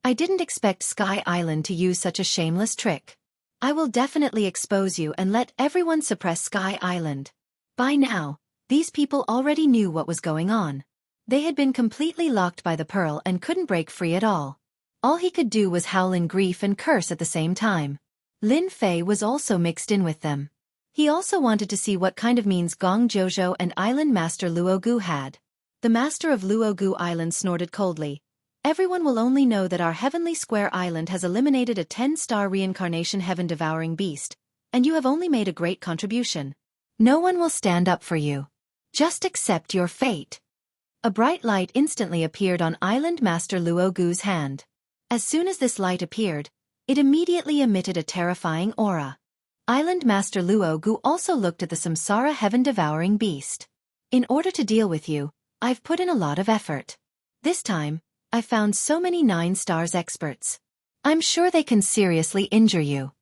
I didn't expect Sky Island to use such a shameless trick. I will definitely expose you and let everyone suppress Sky Island. By now, these people already knew what was going on. They had been completely locked by the pearl and couldn't break free at all. All he could do was howl in grief and curse at the same time. Lin Fei was also mixed in with them. He also wanted to see what kind of means Gong Jojo and Island Master Luogu had. The master of Luogu Island snorted coldly. Everyone will only know that our Heavenly Square Island has eliminated a 10-star reincarnation heaven-devouring beast, and you have only made a great contribution. No one will stand up for you. Just accept your fate. A bright light instantly appeared on Island Master Luogu's hand. As soon as this light appeared, it immediately emitted a terrifying aura. Island Master Luogu also looked at the Samsara heaven-devouring beast. In order to deal with you, I've put in a lot of effort. This time, I found so many 9 stars experts. I'm sure they can seriously injure you.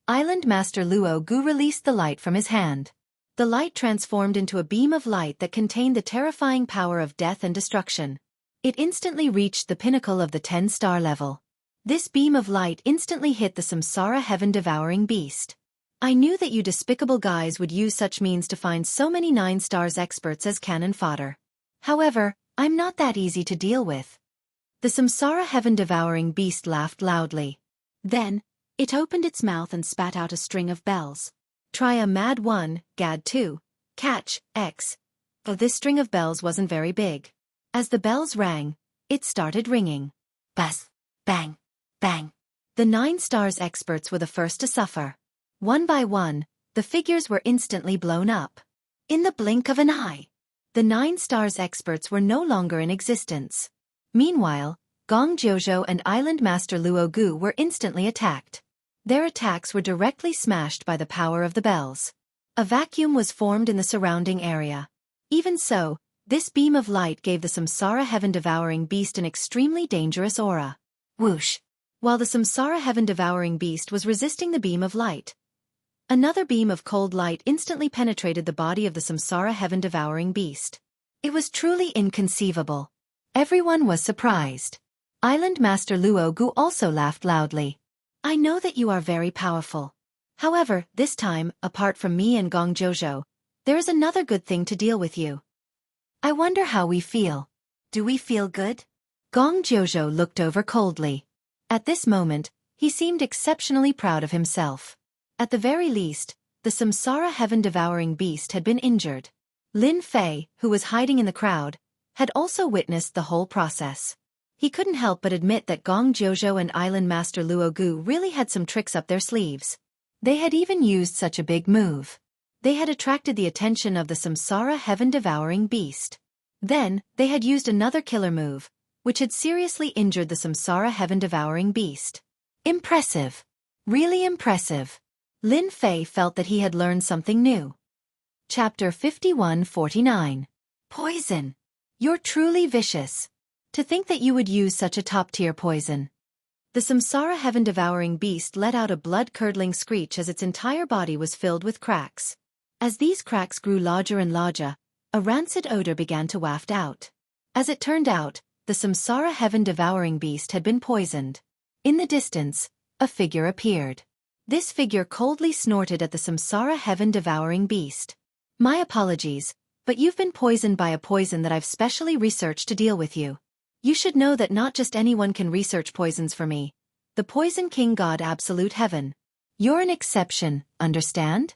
Island Master Luogu released the light from his hand. The light transformed into a beam of light that contained the terrifying power of death and destruction. It instantly reached the pinnacle of the 10-star level. This beam of light instantly hit the Samsara heaven-devouring beast. I knew that you despicable guys would use such means to find so many 9 stars experts as cannon fodder. However, I'm not that easy to deal with. The Samsara heaven-devouring beast laughed loudly. Then, it opened its mouth and spat out a string of bells. Try a mad 1, gad 2, catch, X. But this string of bells wasn't very big. As the bells rang, it started ringing. Buzz, bang, bang. The 9 stars experts were the first to suffer. One by one, the figures were instantly blown up. In the blink of an eye, the 9 stars experts were no longer in existence. Meanwhile, Gong Jojo and Island Master Luogu were instantly attacked. Their attacks were directly smashed by the power of the bells. A vacuum was formed in the surrounding area. Even so, this beam of light gave the Samsara heaven-devouring beast an extremely dangerous aura. Whoosh! While the Samsara heaven-devouring beast was resisting the beam of light, another beam of cold light instantly penetrated the body of the Samsara heaven-devouring beast. It was truly inconceivable. Everyone was surprised. Island Master Luogu also laughed loudly. I know that you are very powerful. However, this time, apart from me and Gong Jojo, there is another good thing to deal with you. I wonder how we feel. Do we feel good? Gong Jojo looked over coldly. At this moment, he seemed exceptionally proud of himself. At the very least, the Samsara heaven-devouring beast had been injured. Lin Fei, who was hiding in the crowd, had also witnessed the whole process. He couldn't help but admit that Gong Jojo and Island Master Luogu really had some tricks up their sleeves. They had even used such a big move. They had attracted the attention of the Samsara heaven-devouring beast. Then, they had used another killer move, which had seriously injured the Samsara heaven-devouring beast. Impressive. Really impressive. Lin Fei felt that he had learned something new. Chapter 51-49. Poison. You're truly vicious. To think that you would use such a top-tier poison. The Samsara heaven-devouring beast let out a blood-curdling screech as its entire body was filled with cracks. As these cracks grew larger and larger, a rancid odor began to waft out. As it turned out, the Samsara heaven-devouring beast had been poisoned. In the distance, a figure appeared. This figure coldly snorted at the Samsara heaven-devouring beast. My apologies, but you've been poisoned by a poison that I've specially researched to deal with you. You should know that not just anyone can research poisons for me. The Poison King God Absolute Heaven. You're an exception, understand?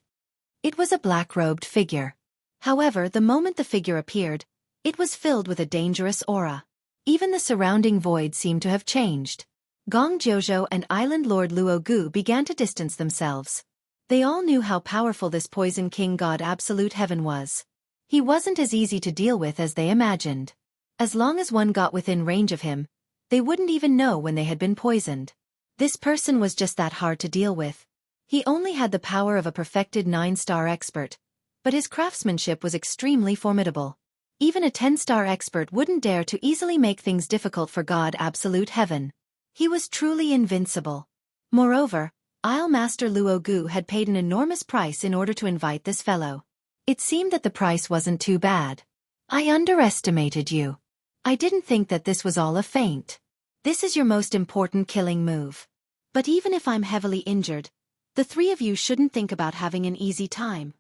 It was a black-robed figure. However, the moment the figure appeared, it was filled with a dangerous aura. Even the surrounding void seemed to have changed. Gong Jojo and Island Lord Luogu began to distance themselves. They all knew how powerful this Poison King God Absolute Heaven was. He wasn't as easy to deal with as they imagined. As long as one got within range of him, they wouldn't even know when they had been poisoned. This person was just that hard to deal with. He only had the power of a perfected 9-star expert, but his craftsmanship was extremely formidable. Even a 10-star expert wouldn't dare to easily make things difficult for God Absolute Heaven. He was truly invincible. Moreover, Isle Master Luogu had paid an enormous price in order to invite this fellow. It seemed that the price wasn't too bad. I underestimated you. I didn't think that this was all a feint. This is your most important killing move. But even if I'm heavily injured, the three of you shouldn't think about having an easy time.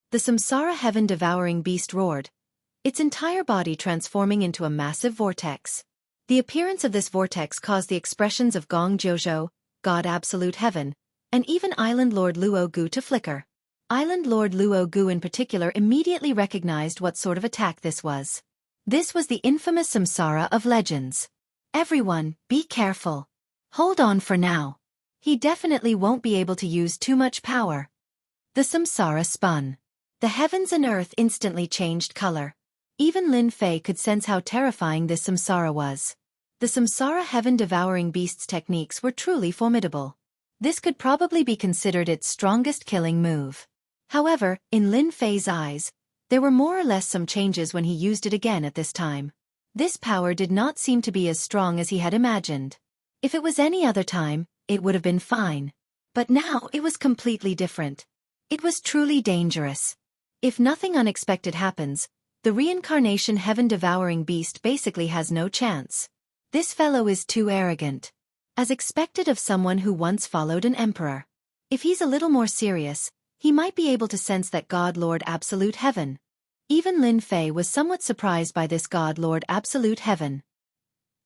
The Samsara heaven-devouring beast roared, its entire body transforming into a massive vortex. The appearance of this vortex caused the expressions of Gong Jojo, God Absolute Heaven, and even Island Lord Luo Gu to flicker. Island Lord Luo Gu in particular immediately recognized what sort of attack this was. This was the infamous Samsara of legends. Everyone, be careful. Hold on for now. He definitely won't be able to use too much power. The Samsara spun. The heavens and earth instantly changed color. Even Lin Fei could sense how terrifying this Samsara was. The Samsara heaven-devouring beast's techniques were truly formidable. This could probably be considered its strongest killing move. However, in Lin Fei's eyes, there were more or less some changes when he used it again at this time. This power did not seem to be as strong as he had imagined. If it was any other time, it would have been fine. But now it was completely different. It was truly dangerous. If nothing unexpected happens, the reincarnation heaven-devouring beast basically has no chance. This fellow is too arrogant. As expected of someone who once followed an emperor. If he's a little more serious, he might be able to sense that God Lord Absolute Heaven. Even Lin Fei was somewhat surprised by this God Lord Absolute Heaven.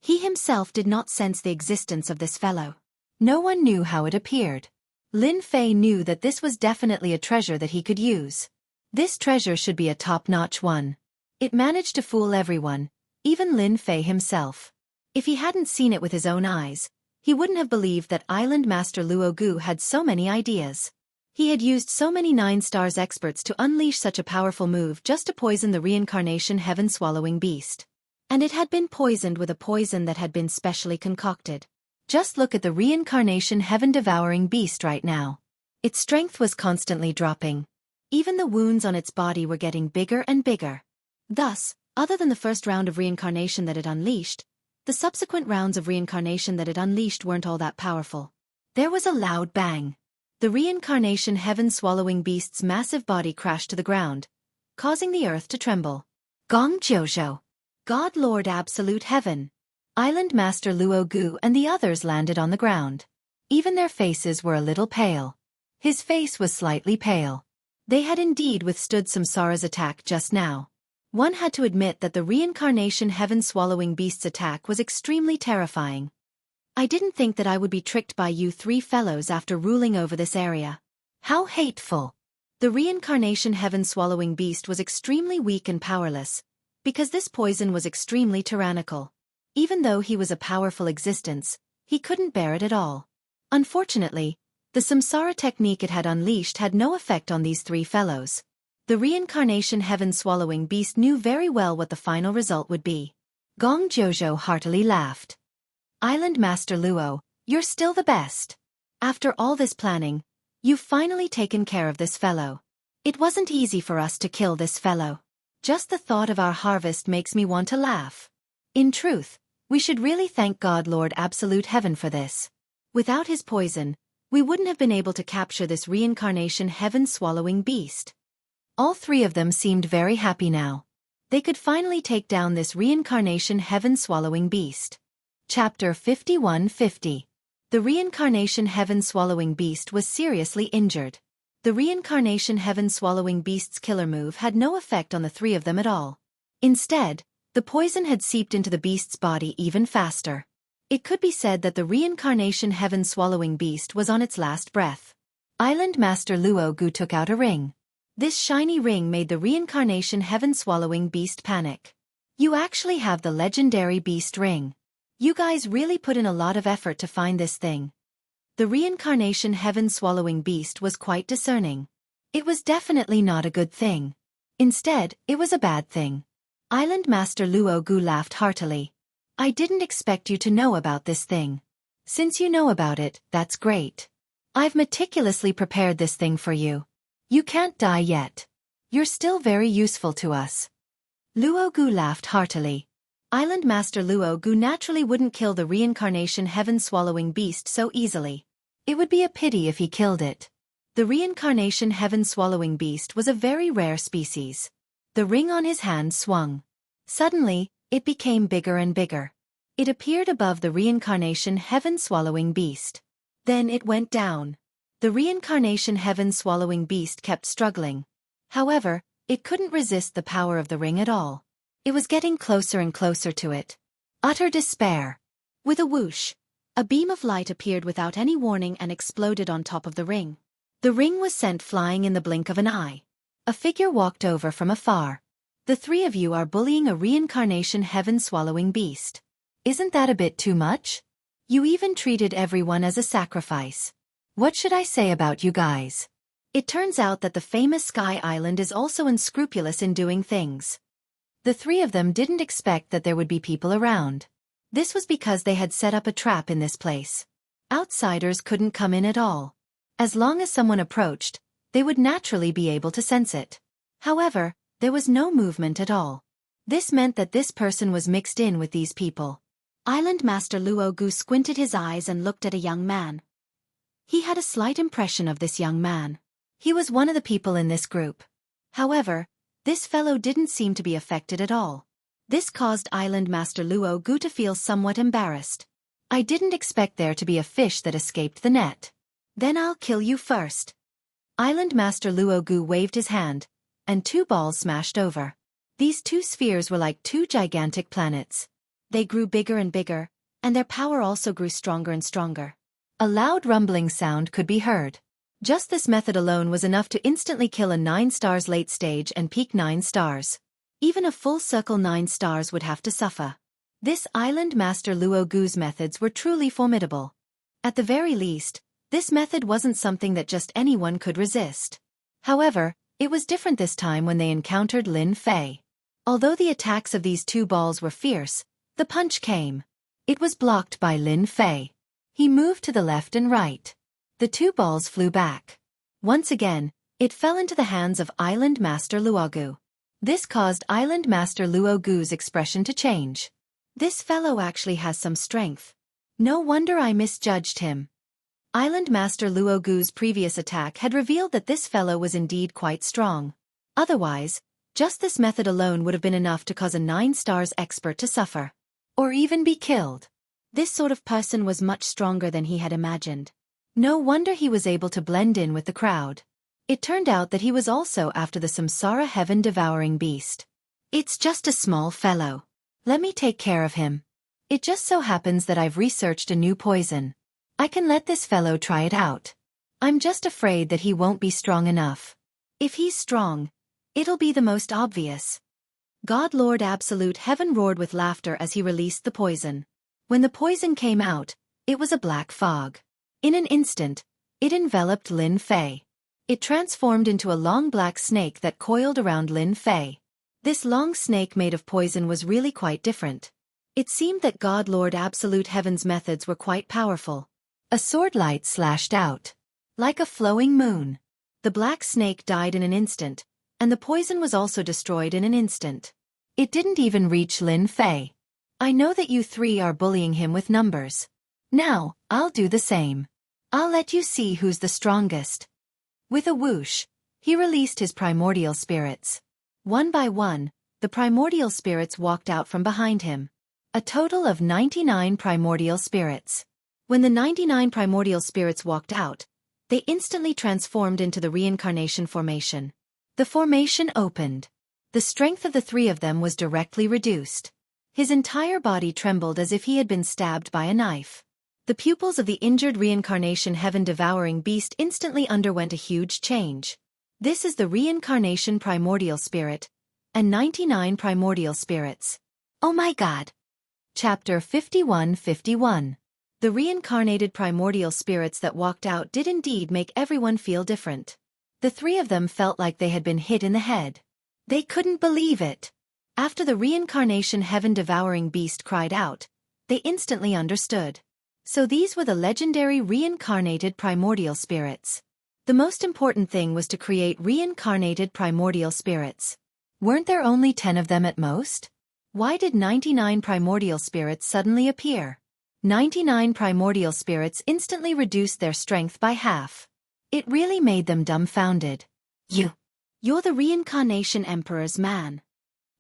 He himself did not sense the existence of this fellow. No one knew how it appeared. Lin Fei knew that this was definitely a treasure that he could use. This treasure should be a top-notch one. It managed to fool everyone, even Lin Fei himself. If he hadn't seen it with his own eyes, he wouldn't have believed that Island Master Luo Gu had so many ideas. He had used so many 9 stars experts to unleash such a powerful move just to poison the reincarnation heaven-swallowing beast. And it had been poisoned with a poison that had been specially concocted. Just look at the reincarnation heaven-devouring beast right now. Its strength was constantly dropping. Even the wounds on its body were getting bigger and bigger. Thus, other than the first round of reincarnation that it unleashed, the subsequent rounds of reincarnation that it unleashed weren't all that powerful. There was a loud bang. The reincarnation heaven-swallowing beast's massive body crashed to the ground, causing the earth to tremble. Gong Jojo, God Lord Absolute Heaven, Island Master Luo Gu and the others landed on the ground. Even their faces were a little pale. His face was slightly pale. They had indeed withstood Samsara's attack just now. One had to admit that the reincarnation heaven-swallowing beast's attack was extremely terrifying. I didn't think that I would be tricked by you 3 fellows after ruling over this area. How hateful! The reincarnation heaven-swallowing beast was extremely weak and powerless, because this poison was extremely tyrannical. Even though he was a powerful existence, he couldn't bear it at all. Unfortunately, the Samsara technique it had unleashed had no effect on these 3 fellows. The reincarnation heaven-swallowing beast knew very well what the final result would be. Gong Jojo heartily laughed. Island Master Luo, you're still the best. After all this planning, you've finally taken care of this fellow. It wasn't easy for us to kill this fellow. Just the thought of our harvest makes me want to laugh. In truth, we should really thank God Lord Absolute Heaven for this. Without his poison, we wouldn't have been able to capture this reincarnation heaven-swallowing beast. All 3 of them seemed very happy now. They could finally take down this reincarnation heaven-swallowing beast. Chapter 5150. The reincarnation heaven-swallowing beast was seriously injured. The reincarnation heaven-swallowing beast's killer move had no effect on the 3 of them at all. Instead, the poison had seeped into the beast's body even faster. It could be said that the reincarnation heaven-swallowing beast was on its last breath. Island Master Luo Gu took out a ring. This shiny ring made the reincarnation heaven-swallowing beast panic. You actually have the legendary beast ring. You guys really put in a lot of effort to find this thing. The reincarnation heaven-swallowing beast was quite discerning. It was definitely not a good thing. Instead, it was a bad thing. Island Master Luo Gu laughed heartily. I didn't expect you to know about this thing. Since you know about it, that's great. I've meticulously prepared this thing for you. You can't die yet. You're still very useful to us. Luo Gu laughed heartily. Island Master Luo Gu naturally wouldn't kill the reincarnation heaven-swallowing beast so easily. It would be a pity if he killed it. The reincarnation heaven-swallowing beast was a very rare species. The ring on his hand swung. Suddenly, It became bigger and bigger. It appeared above the reincarnation heaven-swallowing beast. Then it went down. The reincarnation heaven-swallowing beast kept struggling. However, it couldn't resist the power of the ring at all. It was getting closer and closer to it. Utter despair. With a whoosh, a beam of light appeared without any warning and exploded on top of the ring. The ring was sent flying in the blink of an eye. A figure walked over from afar. The three of you are bullying a reincarnation heaven-swallowing beast. Isn't that a bit too much? You even treated everyone as a sacrifice. What should I say about you guys? It turns out that the famous Sky Island is also unscrupulous in doing things. The three of them didn't expect that there would be people around. This was because they had set up a trap in this place. Outsiders couldn't come in at all. As long as someone approached, they would naturally be able to sense it. However, there was no movement at all. This meant that this person was mixed in with these people. Island Master Luogu squinted his eyes and looked at a young man. He had a slight impression of this young man. He was one of the people in this group. However, this fellow didn't seem to be affected at all. This caused Island Master Luogu to feel somewhat embarrassed. I didn't expect there to be a fish that escaped the net. Then I'll kill you first. Island Master Luogu waved his hand, and two balls smashed over. These two spheres were like two gigantic planets. They grew bigger and bigger, and their power also grew stronger and stronger. A loud rumbling sound could be heard. Just this method alone was enough to instantly kill a 9 stars late stage and peak 9 stars. Even a full circle 9 stars would have to suffer. This Island Master Luogu's methods were truly formidable. At the very least, this method wasn't something that just anyone could resist. However, it was different this time when they encountered Lin Fei. Although the attacks of these two balls were fierce, the punch came. It was blocked by Lin Fei. He moved to the left and right. The two balls flew back. Once again, it fell into the hands of Island Master Luogu. This caused Island Master Luogu's expression to change. This fellow actually has some strength. No wonder I misjudged him. Island Master Luogu's previous attack had revealed that this fellow was indeed quite strong. Otherwise, just this method alone would have been enough to cause a 9 stars expert to suffer. Or even be killed. This sort of person was much stronger than he had imagined. No wonder he was able to blend in with the crowd. It turned out that he was also after the Samsara heaven-devouring beast. It's just a small fellow. Let me take care of him. It just so happens that I've researched a new poison. I can let this fellow try it out. I'm just afraid that he won't be strong enough. If he's strong, it'll be the most obvious. God Lord Absolute Heaven roared with laughter as he released the poison. When the poison came out, it was a black fog. In an instant, it enveloped Lin Fei. It transformed into a long black snake that coiled around Lin Fei. This long snake made of poison was really quite different. It seemed that God Lord Absolute Heaven's methods were quite powerful. A sword light slashed out. Like a flowing moon. The black snake died in an instant, and the poison was also destroyed in an instant. It didn't even reach Lin Fei. I know that you three are bullying him with numbers. Now, I'll do the same. I'll let you see who's the strongest. With a whoosh, he released his primordial spirits. One by one, the primordial spirits walked out from behind him. A total of 99 primordial spirits. When the 99 primordial spirits walked out, they instantly transformed into the reincarnation formation. The formation opened. The strength of the three of them was directly reduced. His entire body trembled as if he had been stabbed by a knife. The pupils of the injured reincarnation heaven-devouring beast instantly underwent a huge change. This is the reincarnation primordial spirit, and 99 primordial spirits. Oh my God! Chapter 51:51. The reincarnated primordial spirits that walked out did indeed make everyone feel different. The three of them felt like they had been hit in the head. They couldn't believe it. After the reincarnation heaven-devouring beast cried out, they instantly understood. So these were the legendary reincarnated primordial spirits. The most important thing was to create reincarnated primordial spirits. Weren't there only 10 of them at most? Why did 99 primordial spirits suddenly appear? 99 primordial spirits instantly reduced their strength by half. It really made them dumbfounded. You're the reincarnation emperor's man.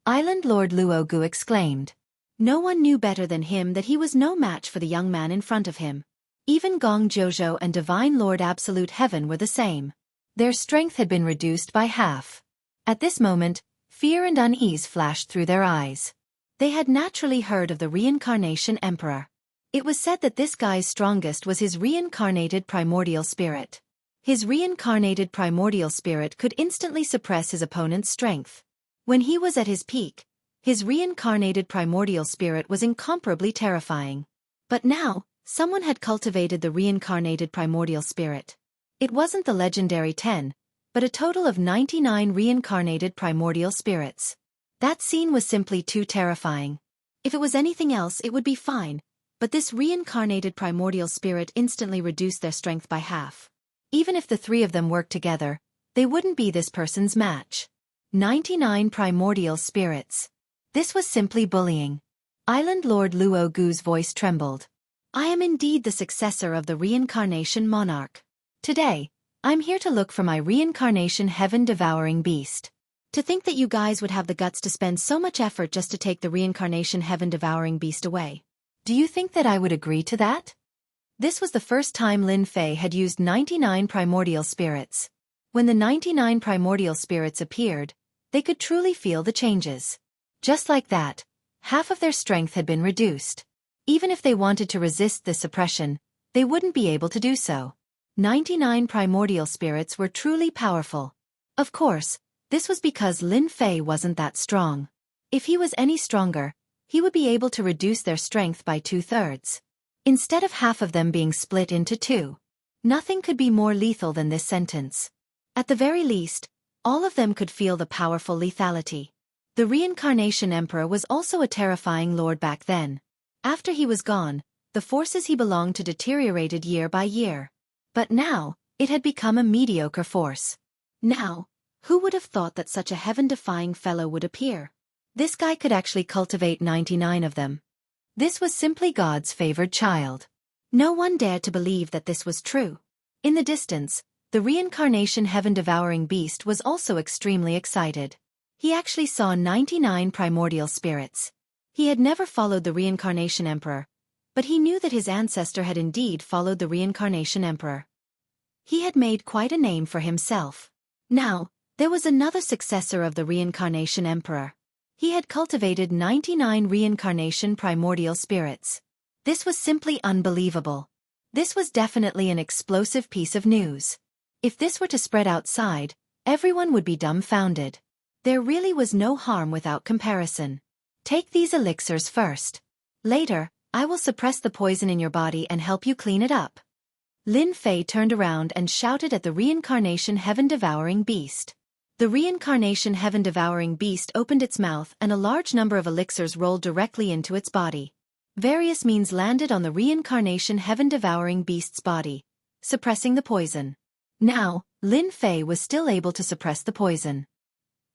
Island Lord Luogu exclaimed. No one knew better than him that he was no match for the young man in front of him. Even Gong Jojo and Divine Lord Absolute Heaven were the same. Their strength had been reduced by half. At this moment, fear and unease flashed through their eyes. They had naturally heard of the Reincarnation Emperor. It was said that this guy's strongest was his reincarnated primordial spirit. His reincarnated primordial spirit could instantly suppress his opponent's strength. When he was at his peak, his reincarnated primordial spirit was incomparably terrifying. But now, someone had cultivated the reincarnated primordial spirit. It wasn't the legendary 10, but a total of 99 reincarnated primordial spirits. That scene was simply too terrifying. If it was anything else, it would be fine, but this reincarnated primordial spirit instantly reduced their strength by half. Even if the three of them worked together, they wouldn't be this person's match. 99 primordial spirits. This was simply bullying. Island Lord Luo Gu's voice trembled. I am indeed the successor of the reincarnation monarch. Today, I'm here to look for my reincarnation heaven-devouring beast. To think that you guys would have the guts to spend so much effort just to take the reincarnation heaven-devouring beast away. Do you think that I would agree to that? This was the first time Lin Fei had used 99 primordial spirits. When the 99 primordial spirits appeared, they could truly feel the changes. Just like that, half of their strength had been reduced. Even if they wanted to resist this suppression, they wouldn't be able to do so. 99 primordial spirits were truly powerful. Of course, this was because Lin Fei wasn't that strong. If he was any stronger, he would be able to reduce their strength by 2/3. Instead of half of them being split into two. Nothing could be more lethal than this sentence. At the very least, all of them could feel the powerful lethality. The Reincarnation Emperor was also a terrifying lord back then. After he was gone, the forces he belonged to deteriorated year by year. But now, it had become a mediocre force. Now, who would have thought that such a heaven-defying fellow would appear? This guy could actually cultivate 99 of them. This was simply God's favored child. No one dared to believe that this was true. In the distance, the Reincarnation heaven-devouring beast was also extremely excited. He actually saw 99 primordial spirits. He had never followed the Reincarnation Emperor, but he knew that his ancestor had indeed followed the Reincarnation Emperor. He had made quite a name for himself. Now, there was another successor of the Reincarnation Emperor. He had cultivated 99 reincarnation primordial spirits. This was simply unbelievable. This was definitely an explosive piece of news. If this were to spread outside, everyone would be dumbfounded. There really was no harm without comparison. Take these elixirs first. Later, I will suppress the poison in your body and help you clean it up. Lin Fei turned around and shouted at the Reincarnation heaven-devouring beast. The Reincarnation heaven-devouring beast opened its mouth and a large number of elixirs rolled directly into its body. Various means landed on the Reincarnation heaven-devouring beast's body, suppressing the poison. Now, Lin Fei was still able to suppress the poison.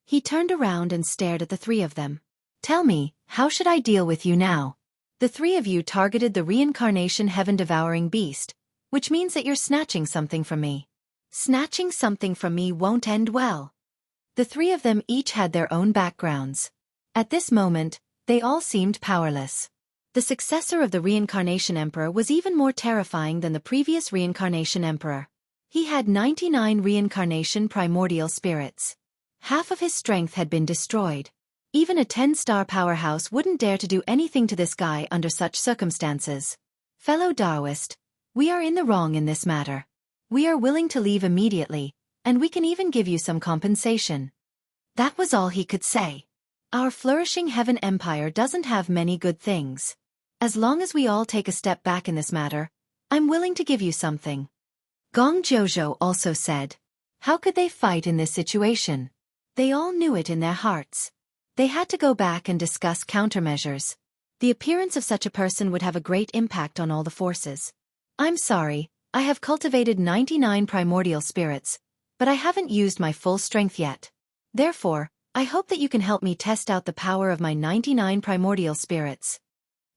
He turned around and stared at the three of them. Tell me, how should I deal with you now? The three of you targeted the Reincarnation heaven-devouring beast, which means that you're snatching something from me. Snatching something from me won't end well. The three of them each had their own backgrounds. At this moment, they all seemed powerless. The successor of the Reincarnation Emperor was even more terrifying than the previous Reincarnation Emperor. He had 99 reincarnation primordial spirits. Half of his strength had been destroyed. Even a 10-star powerhouse wouldn't dare to do anything to this guy under such circumstances. Fellow Daoist, we are in the wrong in this matter. We are willing to leave immediately, and we can even give you some compensation. That was all he could say. Our flourishing heaven empire doesn't have many good things. As long as we all take a step back in this matter, I'm willing to give you something. Gong Jojo also said. How could they fight in this situation? They all knew it in their hearts. They had to go back and discuss countermeasures. The appearance of such a person would have a great impact on all the forces. I'm sorry, I have cultivated 99 primordial spirits, but I haven't used my full strength yet. Therefore, I hope that you can help me test out the power of my 99 primordial spirits.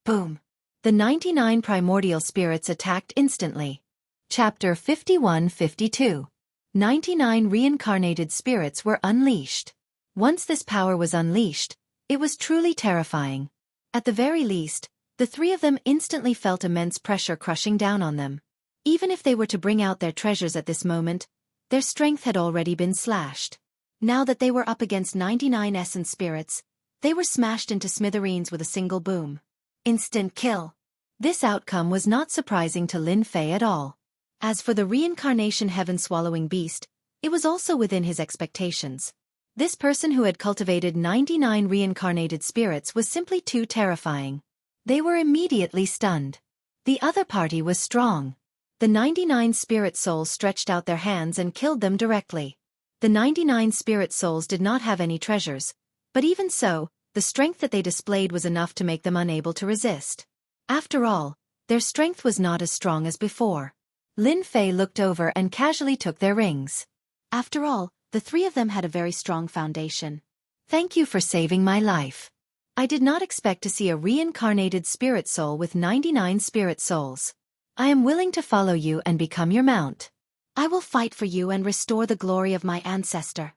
Boom! The 99 primordial spirits attacked instantly. Chapter 51-52. 99 reincarnated spirits were unleashed. Once this power was unleashed, it was truly terrifying. At the very least, the three of them instantly felt immense pressure crushing down on them. Even if they were to bring out their treasures at this moment, their strength had already been slashed. Now that they were up against 99 essence spirits, they were smashed into smithereens with a single boom. Instant kill. This outcome was not surprising to Lin Fei at all. As for the reincarnation heaven-swallowing beast, it was also within his expectations. This person who had cultivated 99 reincarnated spirits was simply too terrifying. They were immediately stunned. The other party was strong. The 99 spirit souls stretched out their hands and killed them directly. The 99 spirit souls did not have any treasures, but even so, the strength that they displayed was enough to make them unable to resist. After all, their strength was not as strong as before. Lin Fei looked over and casually took their rings. After all, the three of them had a very strong foundation. Thank you for saving my life. I did not expect to see a reincarnated spirit soul with 99 spirit souls. I am willing to follow you and become your mount. I will fight for you and restore the glory of my ancestor.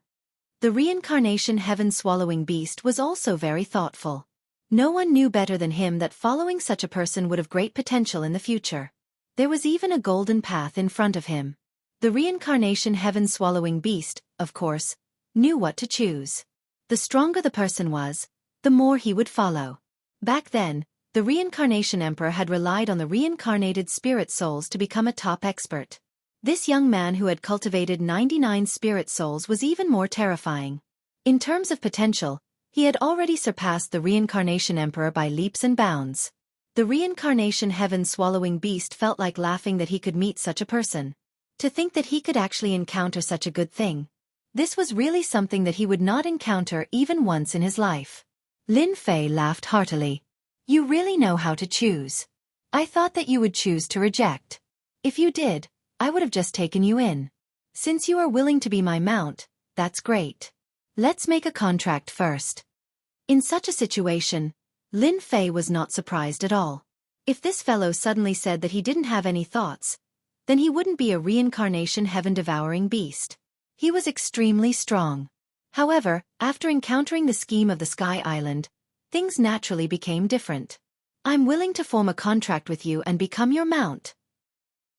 The reincarnation heaven-swallowing beast was also very thoughtful. No one knew better than him that following such a person would have great potential in the future. There was even a golden path in front of him. The reincarnation heaven-swallowing beast, of course, knew what to choose. The stronger the person was, the more he would follow. Back then, the reincarnation emperor had relied on the reincarnated spirit souls to become a top expert. This young man who had cultivated 99 spirit souls was even more terrifying. In terms of potential, he had already surpassed the reincarnation emperor by leaps and bounds. The reincarnation heaven-swallowing beast felt like laughing that he could meet such a person. To think that he could actually encounter such a good thing. This was really something that he would not encounter even once in his life. Lin Fei laughed heartily. You really know how to choose. I thought that you would choose to reject. If you did, I would have just taken you in. Since you are willing to be my mount, that's great. Let's make a contract first. In such a situation, Lin Fei was not surprised at all. If this fellow suddenly said that he didn't have any thoughts, then he wouldn't be a reincarnation heaven-devouring beast. He was extremely strong. However, after encountering the scheme of the Sky Island, things naturally became different. I'm willing to form a contract with you and become your mount.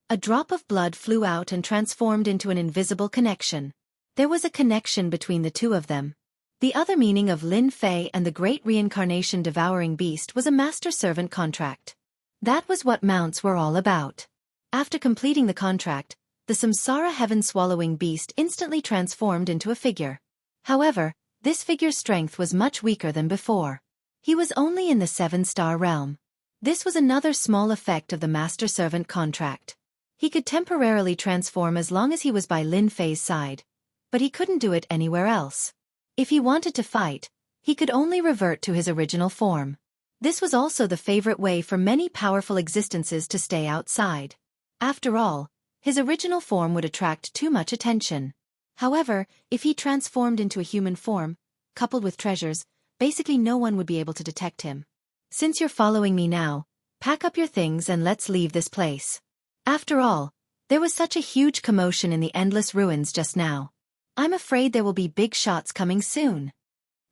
A drop of blood flew out and transformed into an invisible connection. There was a connection between the two of them. The other meaning of Lin Fei and the great reincarnation devouring beast was a master-servant contract. That was what mounts were all about. After completing the contract, the Samsara heaven-swallowing beast instantly transformed into a figure. However, this figure's strength was much weaker than before. He was only in the 7-star realm. This was another small effect of the master-servant contract. He could temporarily transform as long as he was by Lin Fei's side, but he couldn't do it anywhere else. If he wanted to fight, he could only revert to his original form. This was also the favorite way for many powerful existences to stay outside. After all, his original form would attract too much attention. However, if he transformed into a human form, coupled with treasures, basically no one would be able to detect him. Since you're following me now, pack up your things and let's leave this place. After all, there was such a huge commotion in the endless ruins just now. I'm afraid there will be big shots coming soon.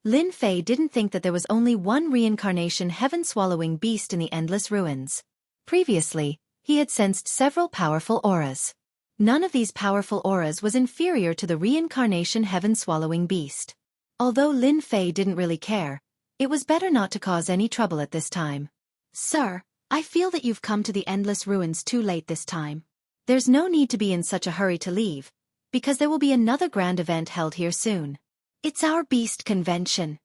Lin Fei didn't think that there was only one reincarnation heaven-swallowing beast in the endless ruins. Previously, he had sensed several powerful auras. None of these powerful auras was inferior to the reincarnation heaven-swallowing beast. Although Lin Fei didn't really care, it was better not to cause any trouble at this time. Sir, I feel that you've come to the endless ruins too late this time. There's no need to be in such a hurry to leave, because there will be another grand event held here soon. It's our beast convention.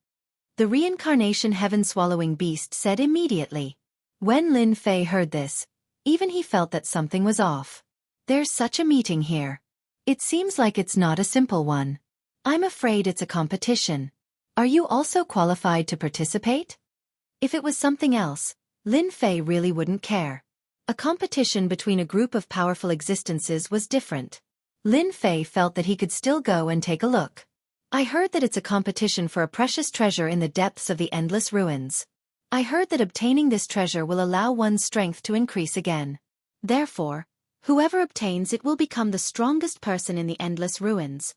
The reincarnation heaven-swallowing beast said immediately. When Lin Fei heard this, even he felt that something was off. There's such a meeting here. It seems like it's not a simple one. I'm afraid it's a competition. Are you also qualified to participate? If it was something else, Lin Fei really wouldn't care. A competition between a group of powerful existences was different. Lin Fei felt that he could still go and take a look. I heard that it's a competition for a precious treasure in the depths of the endless ruins. I heard that obtaining this treasure will allow one's strength to increase again. Therefore, whoever obtains it will become the strongest person in the endless ruins.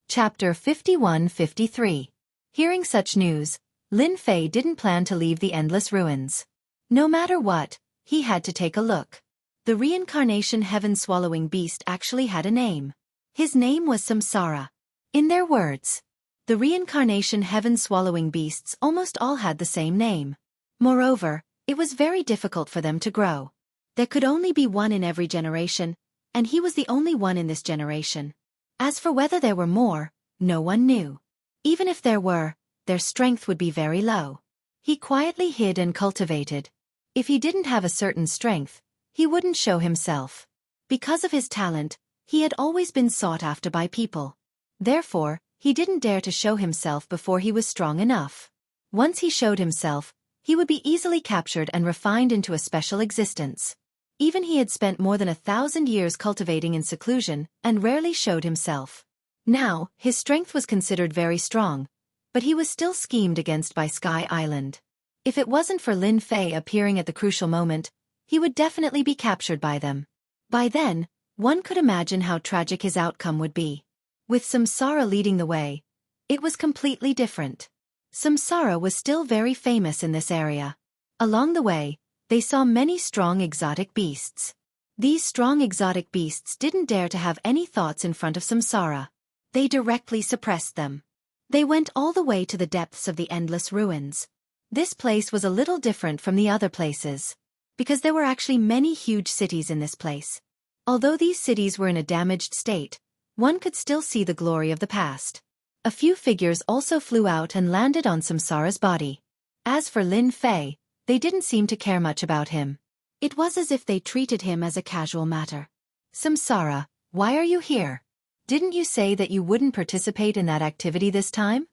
Chapter 51-53. Hearing such news, Lin Fei didn't plan to leave the endless ruins. No matter what, he had to take a look. The reincarnation heaven-swallowing beast actually had a name. His name was Samsara. In their words, the reincarnation heaven-swallowing beasts almost all had the same name. Moreover, it was very difficult for them to grow. There could only be one in every generation, and he was the only one in this generation. As for whether there were more, no one knew. Even if there were, their strength would be very low. He quietly hid and cultivated. If he didn't have a certain strength, he wouldn't show himself. Because of his talent, he had always been sought after by people. Therefore, he didn't dare to show himself before he was strong enough. Once he showed himself, he would be easily captured and refined into a special existence. Even he had spent more than 1,000 years cultivating in seclusion and rarely showed himself. Now, his strength was considered very strong, but he was still schemed against by Sky Island. If it wasn't for Lin Fei appearing at the crucial moment, he would definitely be captured by them. By then, one could imagine how tragic his outcome would be. With Samsara leading the way, it was completely different. Samsara was still very famous in this area. Along the way, they saw many strong exotic beasts. These strong exotic beasts didn't dare to have any thoughts in front of Samsara. They directly suppressed them. They went all the way to the depths of the endless ruins. This place was a little different from the other places, because there were actually many huge cities in this place. Although these cities were in a damaged state, one could still see the glory of the past. A few figures also flew out and landed on Samsara's body. As for Lin Fei, they didn't seem to care much about him. It was as if they treated him as a casual matter. Samsara, why are you here? Didn't you say that you wouldn't participate in that activity this time?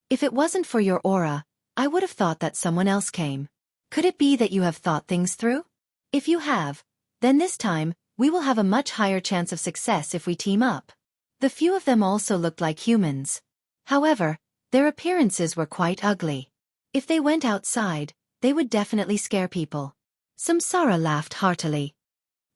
If it wasn't for your aura, I would have thought that someone else came. Could it be that you have thought things through? If you have, then this time, we will have a much higher chance of success if we team up. The few of them also looked like humans. However, their appearances were quite ugly. If they went outside, they would definitely scare people. Samsara laughed heartily.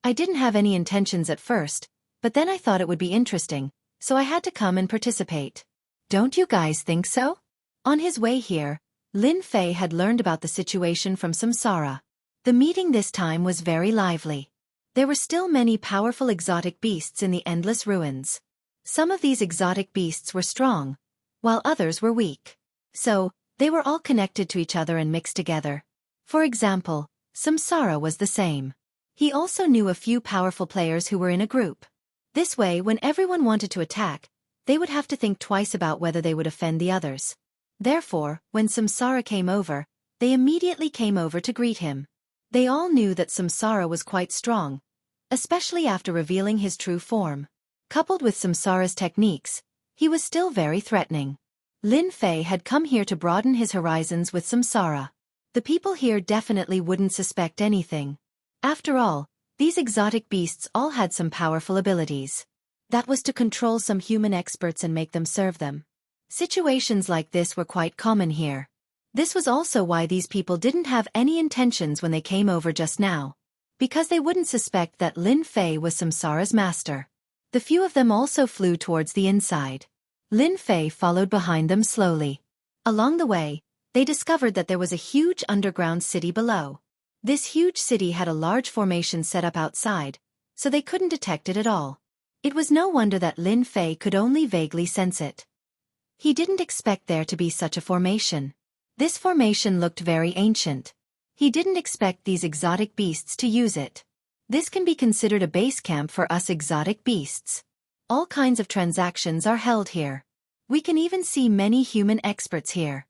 I didn't have any intentions at first, but then I thought it would be interesting, so I had to come and participate. Don't you guys think so? On his way here, Lin Fei had learned about the situation from Samsara. The meeting this time was very lively. There were still many powerful exotic beasts in the endless ruins. Some of these exotic beasts were strong, while others were weak. So, they were all connected to each other and mixed together. For example, Samsara was the same. He also knew a few powerful players who were in a group. This way, when everyone wanted to attack, they would have to think twice about whether they would offend the others. Therefore, when Samsara came over, they immediately came over to greet him. They all knew that Samsara was quite strong, especially after revealing his true form. Coupled with Samsara's techniques, he was still very threatening. Lin Fei had come here to broaden his horizons with Samsara. The people here definitely wouldn't suspect anything. After all, these exotic beasts all had some powerful abilities. That was to control some human experts and make them serve them. Situations like this were quite common here. This was also why these people didn't have any intentions when they came over just now. Because they wouldn't suspect that Lin Fei was Samsara's master. The few of them also flew towards the inside. Lin Fei followed behind them slowly. Along the way, they discovered that there was a huge underground city below. This huge city had a large formation set up outside, so they couldn't detect it at all. It was no wonder that Lin Fei could only vaguely sense it. He didn't expect there to be such a formation. This formation looked very ancient. He didn't expect these exotic beasts to use it. This can be considered a base camp for us exotic beasts. All kinds of transactions are held here. We can even see many human experts here.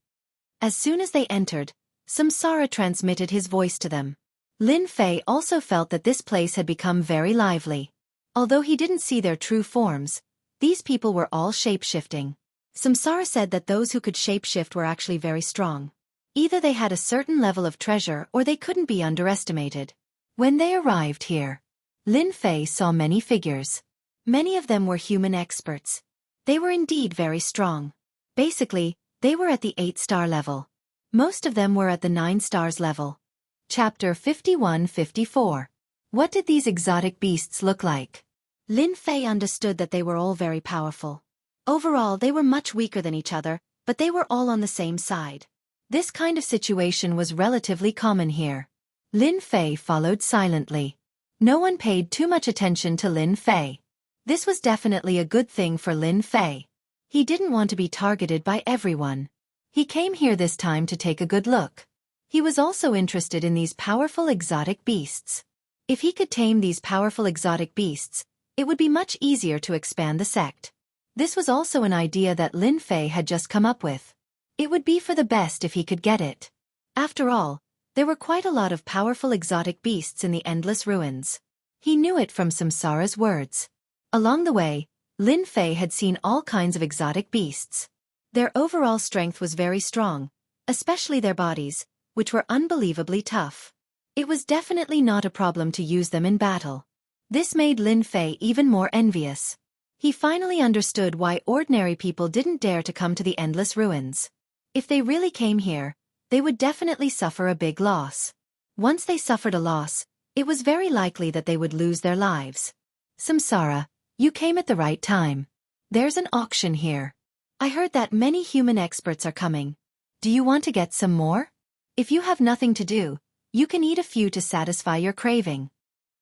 As soon as they entered, Samsara transmitted his voice to them. Lin Fei also felt that this place had become very lively. Although he didn't see their true forms, these people were all shape-shifting. Samsara said that those who could shapeshift were actually very strong. Either they had a certain level of treasure or they couldn't be underestimated. When they arrived here, Lin Fei saw many figures. Many of them were human experts. They were indeed very strong. Basically, they were at the 8-star level. Most of them were at the 9 stars level. Chapter 51-54. What did these exotic beasts look like? Lin Fei understood that they were all very powerful. Overall, they were much weaker than each other, but they were all on the same side. This kind of situation was relatively common here. Lin Fei followed silently. No one paid too much attention to Lin Fei. This was definitely a good thing for Lin Fei. He didn't want to be targeted by everyone. He came here this time to take a good look. He was also interested in these powerful exotic beasts. If he could tame these powerful exotic beasts, it would be much easier to expand the sect. This was also an idea that Lin Fei had just come up with. It would be for the best if he could get it. After all, there were quite a lot of powerful exotic beasts in the endless ruins. He knew it from Samsara's words. Along the way, Lin Fei had seen all kinds of exotic beasts. Their overall strength was very strong, especially their bodies, which were unbelievably tough. It was definitely not a problem to use them in battle. This made Lin Fei even more envious. He finally understood why ordinary people didn't dare to come to the endless ruins. If they really came here, they would definitely suffer a big loss. Once they suffered a loss, it was very likely that they would lose their lives. Samsara, you came at the right time. There's an auction here. I heard that many human experts are coming. Do you want to get some more? If you have nothing to do, you can eat a few to satisfy your craving.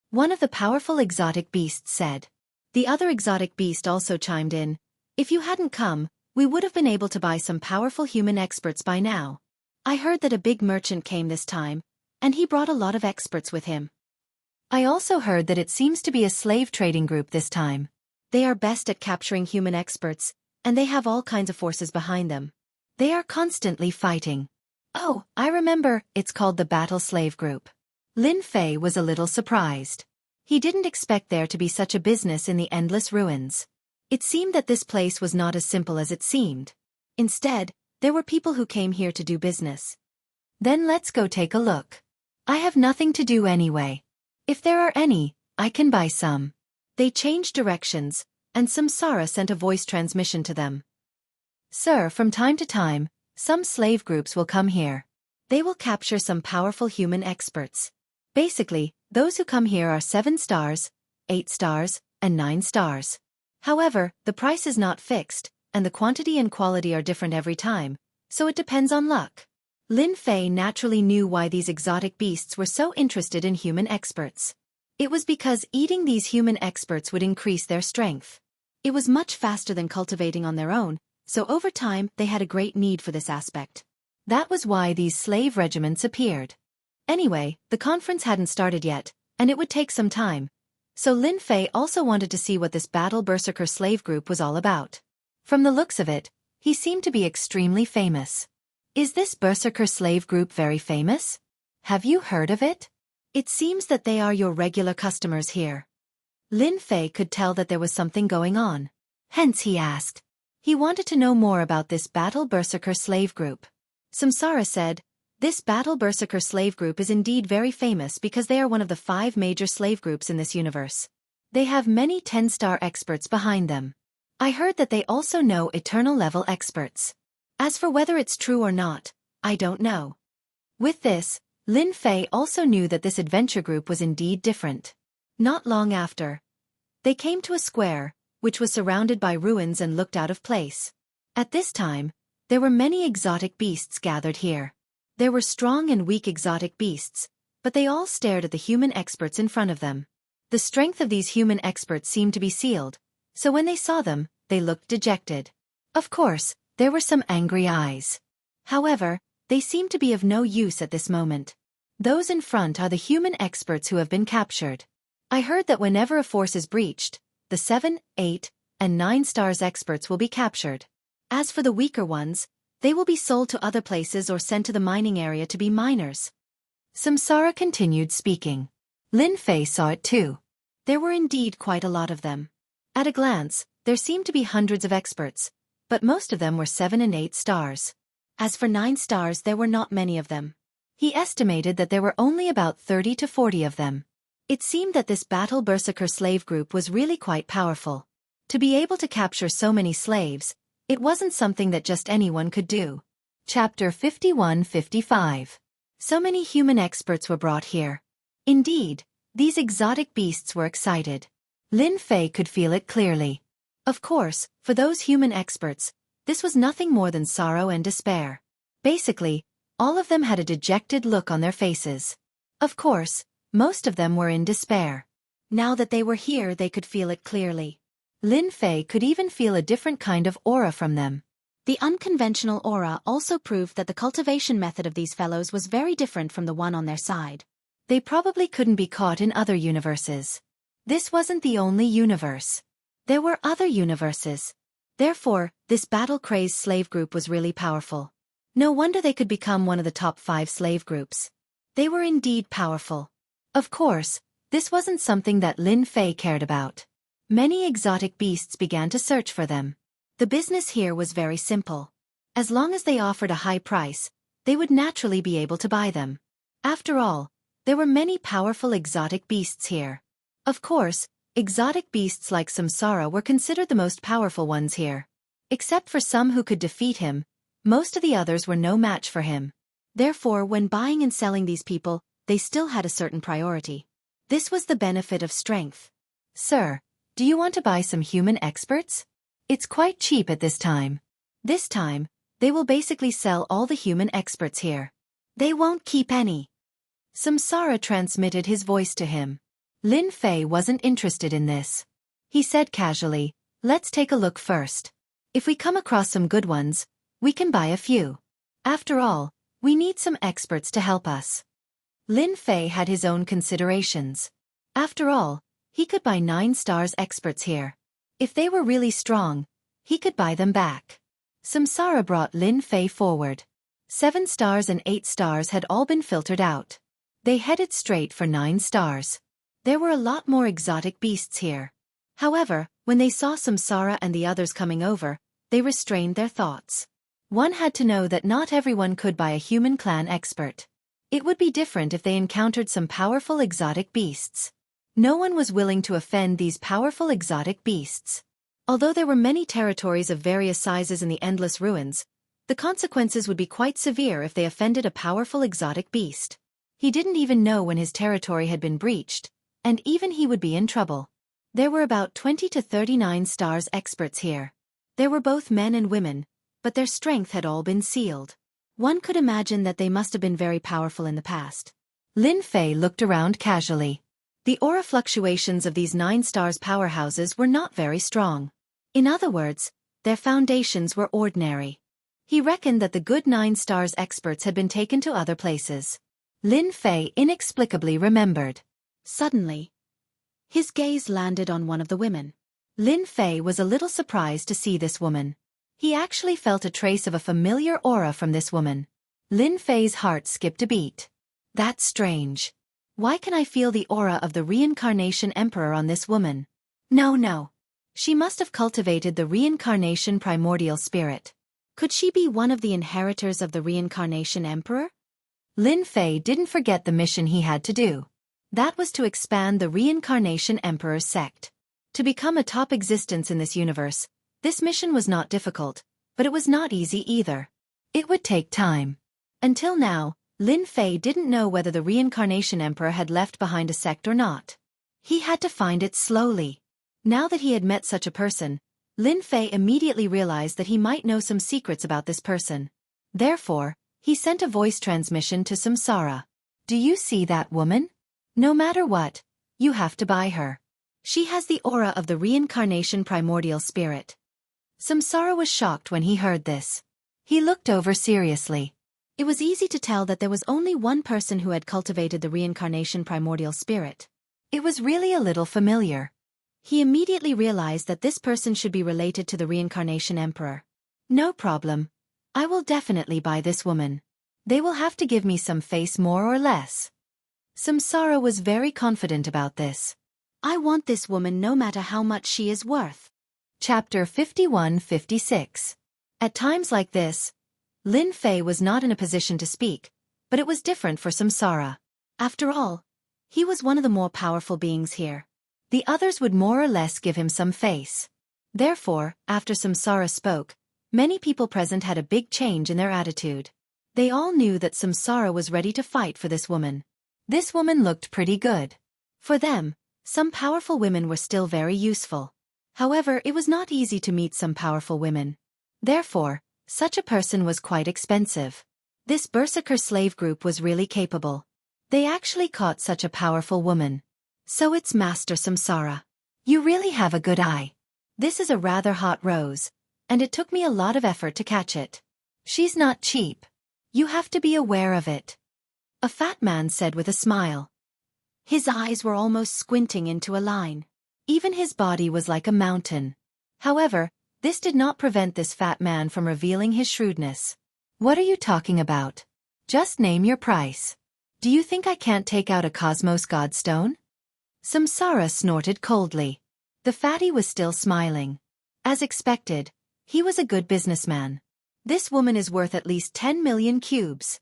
One of the powerful exotic beasts said. The other exotic beast also chimed in. If you hadn't come, we would have been able to buy some powerful human experts by now. I heard that a big merchant came this time, and he brought a lot of experts with him. I also heard that it seems to be a slave trading group this time. They are best at capturing human experts, and they have all kinds of forces behind them. They are constantly fighting. Oh, I remember, it's called the Battle Slave Group. Lin Fei was a little surprised. He didn't expect there to be such a business in the endless ruins. It seemed that this place was not as simple as it seemed. Instead, there were people who came here to do business. Then let's go take a look. I have nothing to do anyway. If there are any, I can buy some. They changed directions, and Samsara sent a voice transmission to them. Sir, from time to time, some slave groups will come here. They will capture some powerful human experts. Basically, those who come here are 7 stars, 8 stars, and 9 stars. However, the price is not fixed, and the quantity and quality are different every time, so it depends on luck. Lin Fei naturally knew why these exotic beasts were so interested in human experts. It was because eating these human experts would increase their strength. It was much faster than cultivating on their own, so over time they had a great need for this aspect. That was why these slave regiments appeared. Anyway, the conference hadn't started yet, and it would take some time. So Lin Fei also wanted to see what this Battle Berserker slave group was all about. From the looks of it, he seemed to be extremely famous. Is this Berserker slave group very famous? Have you heard of it? It seems that they are your regular customers here. Lin Fei could tell that there was something going on. Hence he asked. He wanted to know more about this Battle Berserker slave group. Samsara said, this Battle Berserker slave group is indeed very famous because they are one of the 5 major slave groups in this universe. They have many 10-star experts behind them. I heard that they also know eternal level experts. As for whether it's true or not, I don't know. With this, Lin Fei also knew that this adventure group was indeed different. Not long after, they came to a square, which was surrounded by ruins and looked out of place. At this time, there were many exotic beasts gathered here. There were strong and weak exotic beasts, but they all stared at the human experts in front of them. The strength of these human experts seemed to be sealed, so when they saw them, they looked dejected. Of course, there were some angry eyes. However, they seemed to be of no use at this moment. Those in front are the human experts who have been captured. I heard that whenever a force is breached, the 7, 8, and 9 stars experts will be captured. As for the weaker ones, they will be sold to other places or sent to the mining area to be miners. Samsara continued speaking. Lin Fei saw it too. There were indeed quite a lot of them. At a glance, there seemed to be hundreds of experts, but most of them were 7 and 8 stars. As for 9 stars, there were not many of them. He estimated that there were only about 30 to 40 of them. It seemed that this Battle Berserker slave group was really quite powerful. To be able to capture so many slaves, it wasn't something that just anyone could do. Chapter 51-55. So many human experts were brought here. Indeed, these exotic beasts were excited. Lin Fei could feel it clearly. Of course, for those human experts, this was nothing more than sorrow and despair. Basically, All of them had a dejected look on their faces. Of course, most of them were in despair. Now that they were here, they could feel it clearly. Lin Fei could even feel a different kind of aura from them. The unconventional aura also proved that the cultivation method of these fellows was very different from the one on their side. They probably couldn't be caught in other universes. This wasn't the only universe. There were other universes. Therefore, this battle-crazed slave group was really powerful. No wonder they could become one of the top 5 slave groups. They were indeed powerful. Of course, this wasn't something that Lin Fei cared about. Many exotic beasts began to search for them. The business here was very simple. As long as they offered a high price, they would naturally be able to buy them. After all, there were many powerful exotic beasts here. Of course, exotic beasts like Samsara were considered the most powerful ones here. Except for some who could defeat him, most of the others were no match for him. Therefore, when buying and selling these people, they still had a certain priority. This was the benefit of strength. Sir, do you want to buy some human experts? It's quite cheap at this time. This time, they will basically sell all the human experts here. They won't keep any. Samsara transmitted his voice to him. Lin Fei wasn't interested in this. He said casually, let's take a look first. If we come across some good ones, we can buy a few. After all, we need some experts to help us. Lin Fei had his own considerations. After all, he could buy 9 stars experts here. If they were really strong, he could buy them back. Samsara brought Lin Fei forward. 7 stars and 8 stars had all been filtered out. They headed straight for 9 stars. There were a lot more exotic beasts here. However, when they saw Samsara and the others coming over, they restrained their thoughts. One had to know that not everyone could buy a human clan expert. It would be different if they encountered some powerful exotic beasts. No one was willing to offend these powerful exotic beasts. Although there were many territories of various sizes in the endless ruins, the consequences would be quite severe if they offended a powerful exotic beast. He didn't even know when his territory had been breached, and even he would be in trouble. There were about 20 to 39 stars experts here. There were both men and women, but their strength had all been sealed. One could imagine that they must have been very powerful in the past. Lin Fei looked around casually. The aura fluctuations of these 9 stars powerhouses were not very strong. In other words, their foundations were ordinary. He reckoned that the good 9 stars experts had been taken to other places. Lin Fei inexplicably remembered. Suddenly, his gaze landed on one of the women. Lin Fei was a little surprised to see this woman. He actually felt a trace of a familiar aura from this woman. Lin Fei's heart skipped a beat. That's strange. Why can I feel the aura of the reincarnation emperor on this woman? No. She must have cultivated the reincarnation primordial spirit. Could she be one of the inheritors of the reincarnation emperor? Lin Fei didn't forget the mission he had to do. That was to expand the reincarnation emperor's sect. To become a top existence in this universe, this mission was not difficult, but it was not easy either. It would take time. Until now, Lin Fei didn't know whether the reincarnation emperor had left behind a sect or not. He had to find it slowly. Now that he had met such a person, Lin Fei immediately realized that he might know some secrets about this person. Therefore, he sent a voice transmission to Samsara. Do you see that woman? No matter what, you have to buy her. She has the aura of the reincarnation primordial spirit. Samsara was shocked when he heard this. He looked over seriously. It was easy to tell that there was only one person who had cultivated the reincarnation primordial spirit. It was really a little familiar. He immediately realized that this person should be related to the reincarnation emperor. No problem. I will definitely buy this woman. They will have to give me some face more or less. Samsara was very confident about this. I want this woman no matter how much she is worth. Chapter 51-56. At times like this, Lin Fei was not in a position to speak, but it was different for Samsara. After all, he was one of the more powerful beings here. The others would more or less give him some face. Therefore, after Samsara spoke, many people present had a big change in their attitude. They all knew that Samsara was ready to fight for this woman. This woman looked pretty good. For them, some powerful women were still very useful. However, it was not easy to meet some powerful women. Therefore, such a person was quite expensive. This berserker slave group was really capable. They actually caught such a powerful woman. So it's Master Samsara. You really have a good eye. This is a rather hot rose, and it took me a lot of effort to catch it. She's not cheap. You have to be aware of it. A fat man said with a smile. His eyes were almost squinting into a line. Even his body was like a mountain. However, this did not prevent this fat man from revealing his shrewdness. What are you talking about? Just name your price. Do you think I can't take out a Cosmos Godstone? Samsara snorted coldly. The fatty was still smiling. As expected, he was a good businessman. This woman is worth at least 10 million cubes.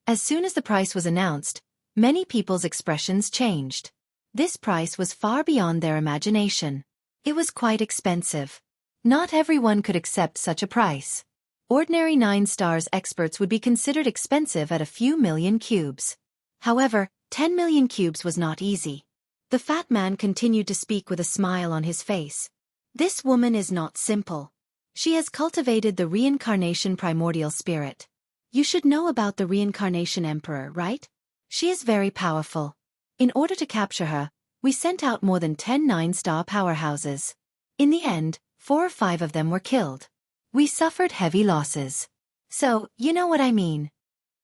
As soon as the price was announced, many people's expressions changed. This price was far beyond their imagination. It was quite expensive. Not everyone could accept such a price. Ordinary 9 stars experts would be considered expensive at a few million cubes. However, 10 million cubes was not easy. The fat man continued to speak with a smile on his face. This woman is not simple. She has cultivated the reincarnation primordial spirit. You should know about the reincarnation emperor, right? She is very powerful. In order to capture her, we sent out more than 10 9-star powerhouses. In the end, 4 or 5 of them were killed. We suffered heavy losses. So, you know what I mean.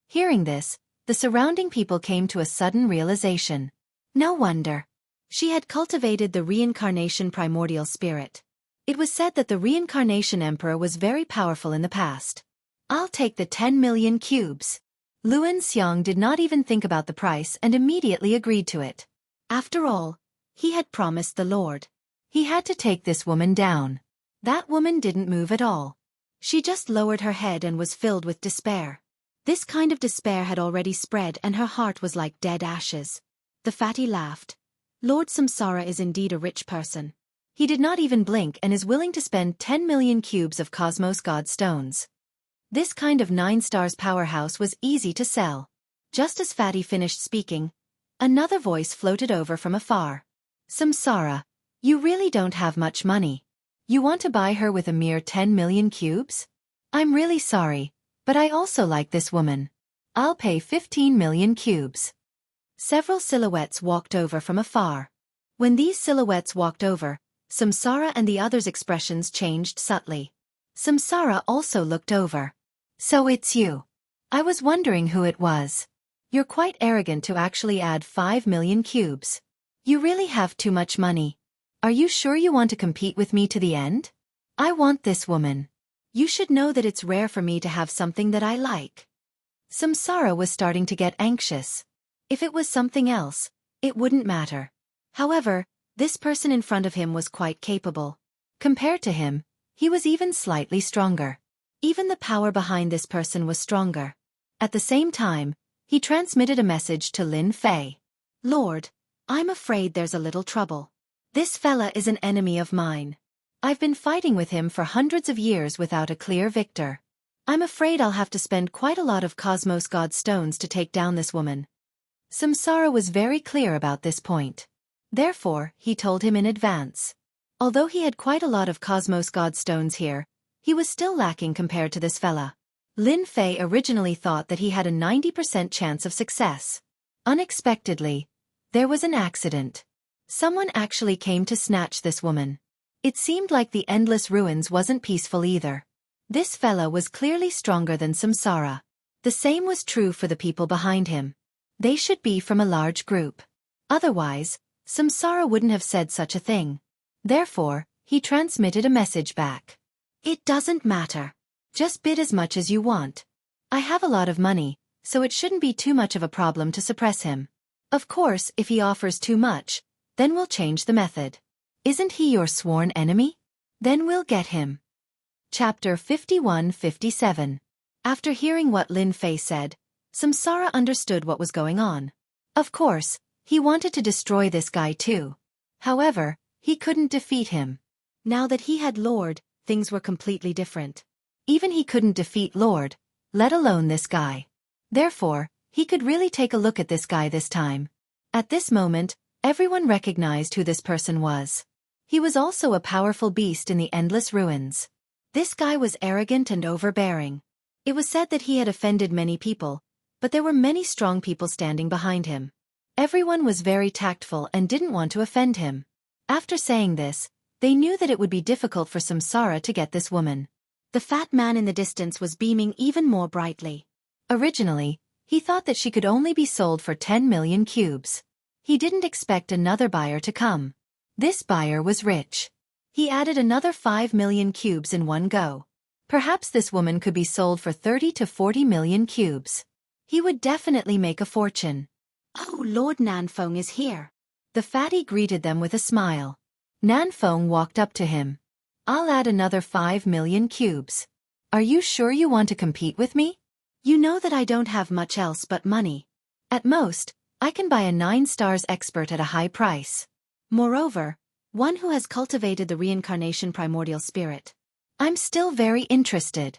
Hearing this, the surrounding people came to a sudden realization. No wonder. She had cultivated the reincarnation primordial spirit. It was said that the reincarnation emperor was very powerful in the past. I'll take the 10 million cubes. Luan Xiang did not even think about the price and immediately agreed to it. After all, he had promised the Lord. He had to take this woman down. That woman didn't move at all. She just lowered her head and was filled with despair. This kind of despair had already spread and her heart was like dead ashes. The fatty laughed. Lord Samsara is indeed a rich person. He did not even blink and is willing to spend 10 million cubes of Cosmos God stones. This kind of 9 stars powerhouse was easy to sell. Just as Fatty finished speaking, another voice floated over from afar. Samsara, you really don't have much money. You want to buy her with a mere 10 million cubes? I'm really sorry, but I also like this woman. I'll pay 15 million cubes. Several silhouettes walked over from afar. When these silhouettes walked over, Samsara and the others' expressions changed subtly. Samsara also looked over. So it's you. I was wondering who it was. You're quite arrogant to actually add 5 million cubes. You really have too much money. Are you sure you want to compete with me to the end? I want this woman. You should know that it's rare for me to have something that I like. Samsara was starting to get anxious. If it was something else, it wouldn't matter. However, this person in front of him was quite capable. Compared to him, he was even slightly stronger. Even the power behind this person was stronger. At the same time, he transmitted a message to Lin Fei. Lord, I'm afraid there's a little trouble. This fella is an enemy of mine. I've been fighting with him for hundreds of years without a clear victor. I'm afraid I'll have to spend quite a lot of Cosmos God stones to take down this woman. Samsara was very clear about this point. Therefore, he told him in advance. Although he had quite a lot of Cosmos God stones here, he was still lacking compared to this fella. Lin Fei originally thought that he had a 90% chance of success. Unexpectedly, there was an accident. Someone actually came to snatch this woman. It seemed like the endless ruins wasn't peaceful either. This fella was clearly stronger than Samsara. The same was true for the people behind him. They should be from a large group. Otherwise, Samsara wouldn't have said such a thing. Therefore, he transmitted a message back. It doesn't matter. Just bid as much as you want. I have a lot of money, so it shouldn't be too much of a problem to suppress him. Of course, if he offers too much, then we'll change the method. Isn't he your sworn enemy? Then we'll get him. Chapter 51-57. After hearing what Lin Fei said, Samsara understood what was going on. Of course, he wanted to destroy this guy too. However, he couldn't defeat him. Now that he had Lord, things were completely different. Even he couldn't defeat Lord, let alone this guy. Therefore, he could really take a look at this guy this time. At this moment, everyone recognized who this person was. He was also a powerful beast in the endless ruins. This guy was arrogant and overbearing. It was said that he had offended many people, but there were many strong people standing behind him. Everyone was very tactful and didn't want to offend him. After saying this, they knew that it would be difficult for Samsara to get this woman. The fat man in the distance was beaming even more brightly. Originally, he thought that she could only be sold for 10 million cubes. He didn't expect another buyer to come. This buyer was rich. He added another 5 million cubes in one go. Perhaps this woman could be sold for 30 to 40 million cubes. He would definitely make a fortune. "Oh, Lord Nanfeng is here." The fatty greeted them with a smile. Nanfeng walked up to him. "I'll add another 5 million cubes. Are you sure you want to compete with me? You know that I don't have much else but money. At most, I can buy a 9 stars expert at a high price. Moreover, one who has cultivated the reincarnation primordial spirit. I'm still very interested."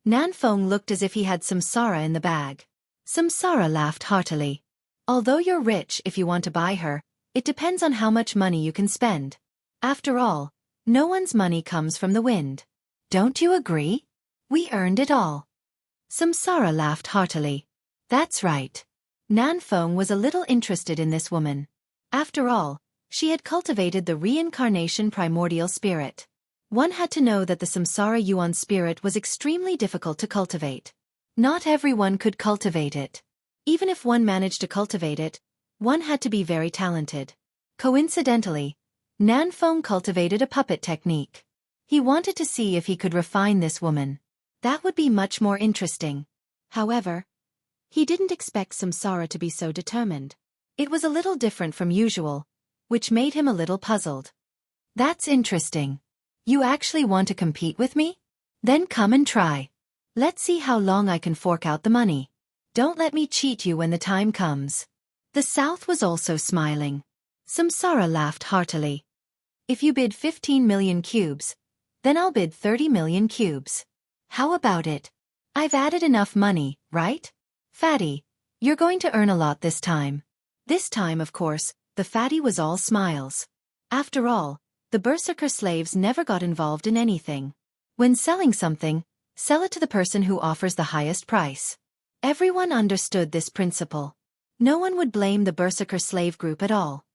Nanfeng looked as if he had Samsara in the bag. Samsara laughed heartily. "Although you're rich, if you want to buy her, it depends on how much money you can spend. After all, no one's money comes from the wind. Don't you agree? We earned it all." Samsara laughed heartily. "That's right." Nanfeng was a little interested in this woman. After all, she had cultivated the reincarnation primordial spirit. One had to know that the samsara yuan spirit was extremely difficult to cultivate. Not everyone could cultivate it. Even if one managed to cultivate it, one had to be very talented. Coincidentally, Nanfeng cultivated a puppet technique. He wanted to see if he could refine this woman. That would be much more interesting. However, he didn't expect Samsara to be so determined. It was a little different from usual, which made him a little puzzled. "That's interesting. You actually want to compete with me? Then come and try. Let's see how long I can fork out the money. Don't let me cheat you when the time comes." The South was also smiling. Samsara laughed heartily. "If you bid 15 million cubes, then I'll bid 30 million cubes. How about it? I've added enough money, right? Fatty, you're going to earn a lot this time." This time, of course, the fatty was all smiles. After all, the berserker slaves never got involved in anything. When selling something, sell it to the person who offers the highest price. Everyone understood this principle. No one would blame the berserker slave group at all.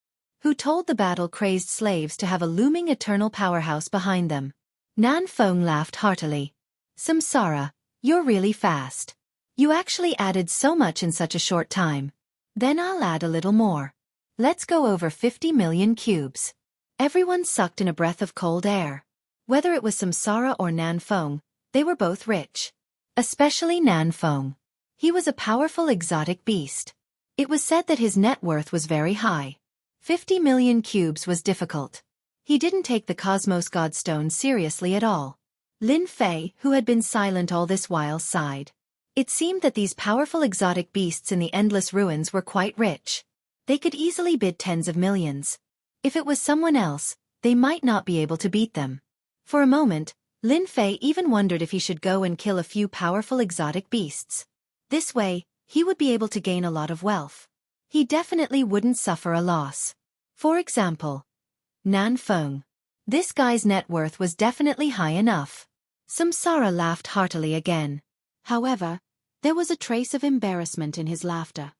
Who told the battle-crazed slaves to have a looming eternal powerhouse behind them. Nanfeng laughed heartily. "Samsara, you're really fast. You actually added so much in such a short time. Then I'll add a little more. Let's go over 50 million cubes." Everyone sucked in a breath of cold air. Whether it was Samsara or Nanfeng, they were both rich. Especially Nanfeng. He was a powerful exotic beast. It was said that his net worth was very high. 50 million cubes was difficult. He didn't take the Cosmos Godstone seriously at all. Lin Fei, who had been silent all this while, sighed. It seemed that these powerful exotic beasts in the endless ruins were quite rich. They could easily bid tens of millions. If it was someone else, they might not be able to beat them. For a moment, Lin Fei even wondered if he should go and kill a few powerful exotic beasts. This way, he would be able to gain a lot of wealth. He definitely wouldn't suffer a loss. For example, Nanfeng. This guy's net worth was definitely high enough. Samsara laughed heartily again. However, there was a trace of embarrassment in his laughter.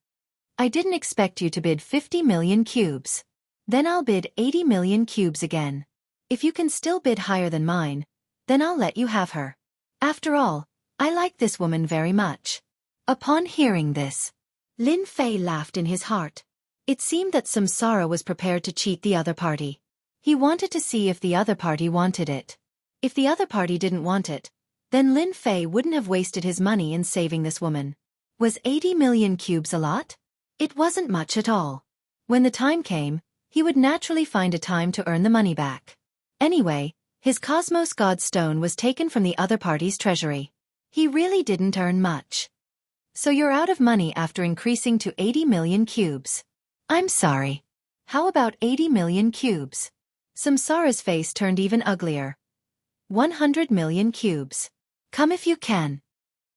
"I didn't expect you to bid 50 million cubes. Then I'll bid 80 million cubes again. If you can still bid higher than mine, then I'll let you have her. After all, I like this woman very much." Upon hearing this, Lin Fei laughed in his heart. It seemed that Samsara was prepared to cheat the other party. He wanted to see if the other party wanted it. If the other party didn't want it, then Lin Fei wouldn't have wasted his money in saving this woman. Was 80 million cubes a lot? It wasn't much at all. When the time came, he would naturally find a time to earn the money back. Anyway, his Cosmos Godstone was taken from the other party's treasury. He really didn't earn much. "So you're out of money after increasing to 80 million cubes. I'm sorry. How about 80 million cubes? Samsara's face turned even uglier. 100 million cubes. Come if you can.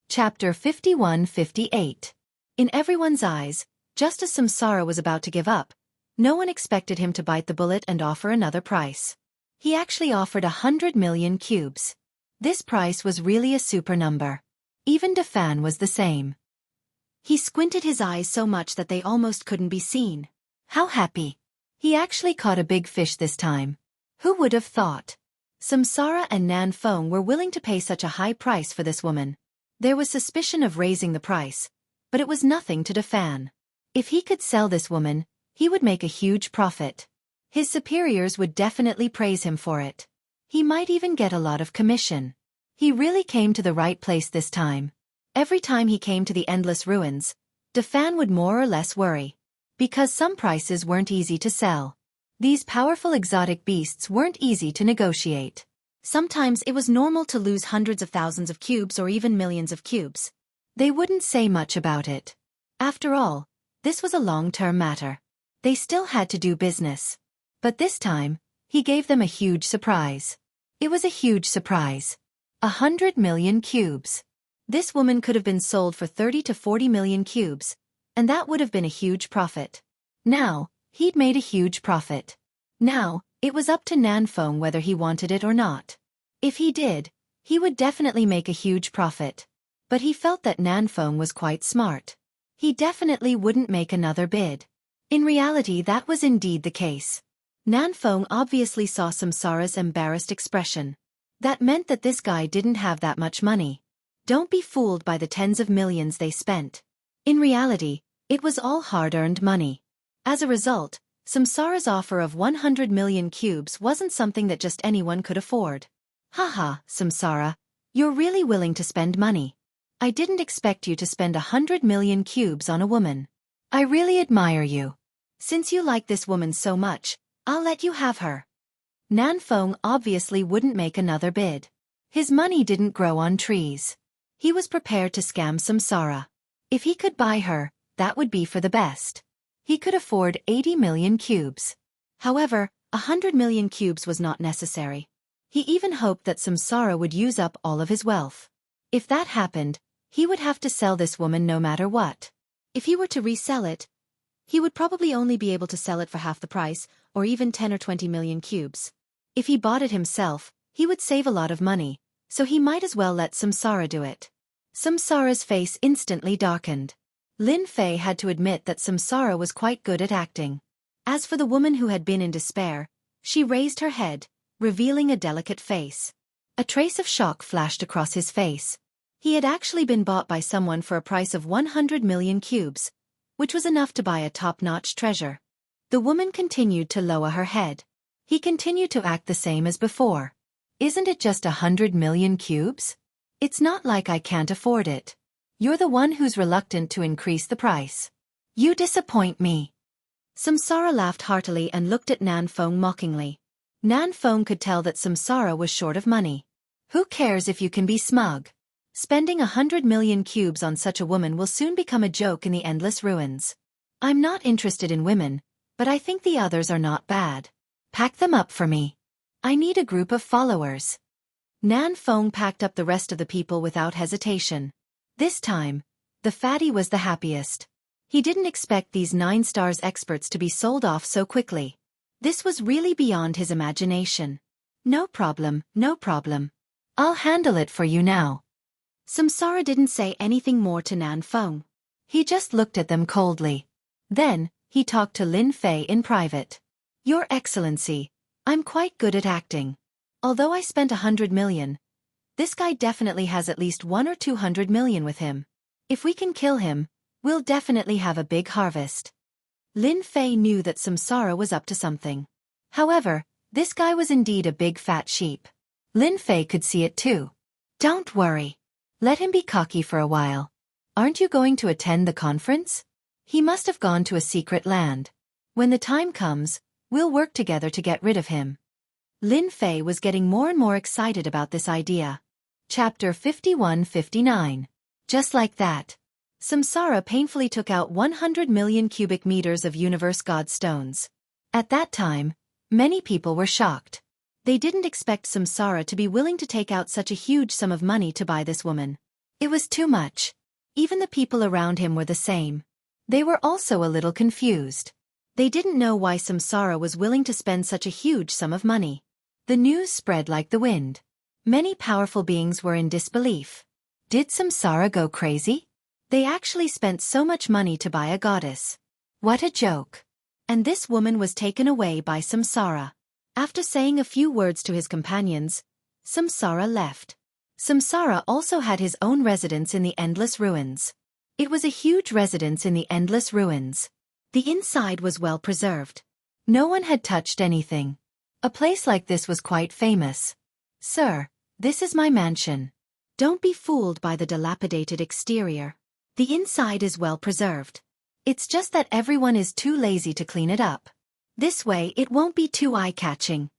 Chapter 51-58. In everyone's eyes, just as Samsara was about to give up, no one expected him to bite the bullet and offer another price. He actually offered 100 million cubes. This price was really a super number. Even Defan was the same. He squinted his eyes so much that they almost couldn't be seen. How happy! He actually caught a big fish this time. Who would have thought? Samsara and Nan Fong were willing to pay such a high price for this woman. There was suspicion of raising the price, but it was nothing to Defan. If he could sell this woman, he would make a huge profit. His superiors would definitely praise him for it. He might even get a lot of commission. He really came to the right place this time. Every time he came to the endless ruins, Defan would more or less worry. Because some prices weren't easy to sell. These powerful exotic beasts weren't easy to negotiate. Sometimes it was normal to lose hundreds of thousands of cubes or even millions of cubes. They wouldn't say much about it. After all, this was a long-term matter. They still had to do business. But this time, he gave them a huge surprise. It was a huge surprise. 100 million cubes. This woman could have been sold for 30 to 40 million cubes, and that would have been a huge profit. Now, he'd made a huge profit. Now, it was up to Nan Fong whether he wanted it or not. If he did, he would definitely make a huge profit. But he felt that Nan Fong was quite smart. He definitely wouldn't make another bid. In reality, that was indeed the case. Nan Fong obviously saw Samsara's embarrassed expression. That meant that this guy didn't have that much money. Don't be fooled by the tens of millions they spent. In reality, it was all hard-earned money. As a result, Samsara's offer of 100 million cubes wasn't something that just anyone could afford. Haha, Samsara, you're really willing to spend money. I didn't expect you to spend 100 million cubes on a woman. I really admire you. Since you like this woman so much, I'll let you have her. Nan Fong obviously wouldn't make another bid. His money didn't grow on trees. He was prepared to scam Samsara. If he could buy her, that would be for the best. He could afford 80 million cubes. However, 100 million cubes was not necessary. He even hoped that Samsara would use up all of his wealth. If that happened, he would have to sell this woman no matter what. If he were to resell it, he would probably only be able to sell it for half the price, or even 10 or 20 million cubes. If he bought it himself, he would save a lot of money, so he might as well let Samsara do it. Samsara's face instantly darkened. Lin Fei had to admit that Samsara was quite good at acting. As for the woman who had been in despair, she raised her head, revealing a delicate face. A trace of shock flashed across his face. He had actually been bought by someone for a price of 100 million cubes, which was enough to buy a top-notch treasure. The woman continued to lower her head. He continued to act the same as before. Isn't it just 100 million cubes? It's not like I can't afford it. You're the one who's reluctant to increase the price. You disappoint me. Samsara laughed heartily and looked at Nan Fong mockingly. Nan Fong could tell that Samsara was short of money. Who cares if you can be smug? Spending 100 million cubes on such a woman will soon become a joke in the endless ruins. I'm not interested in women, but I think the others are not bad. Pack them up for me. I need a group of followers. Nan Fong packed up the rest of the people without hesitation. This time, the fatty was the happiest. He didn't expect these 9 stars experts to be sold off so quickly. This was really beyond his imagination. No problem, no problem. I'll handle it for you now. Samsara didn't say anything more to Nan Fong. He just looked at them coldly. Then, he talked to Lin Fei in private. Your Excellency, I'm quite good at acting. Although I spent 100 million, this guy definitely has at least 100 or 200 million with him. If we can kill him, we'll definitely have a big harvest. Lin Fei knew that Samsara was up to something. However, this guy was indeed a big fat sheep. Lin Fei could see it too. Don't worry. Let him be cocky for a while. Aren't you going to attend the conference? He must have gone to a secret land. When the time comes, we'll work together to get rid of him. Lin Fei was getting more and more excited about this idea. Chapter 51-59. Just like that, Samsara painfully took out 100 million cubic meters of universe god stones. At that time, many people were shocked. They didn't expect Samsara to be willing to take out such a huge sum of money to buy this woman. It was too much. Even the people around him were the same. They were also a little confused. They didn't know why Samsara was willing to spend such a huge sum of money. The news spread like the wind. Many powerful beings were in disbelief. Did Samsara go crazy? They actually spent so much money to buy a goddess. What a joke. And this woman was taken away by Samsara. After saying a few words to his companions, Samsara left. Samsara also had his own residence in the Endless Ruins. It was a huge residence in the Endless Ruins. The inside was well preserved. No one had touched anything. A place like this was quite famous. Sir, this is my mansion. Don't be fooled by the dilapidated exterior. The inside is well preserved. It's just that everyone is too lazy to clean it up. This way it won't be too eye-catching.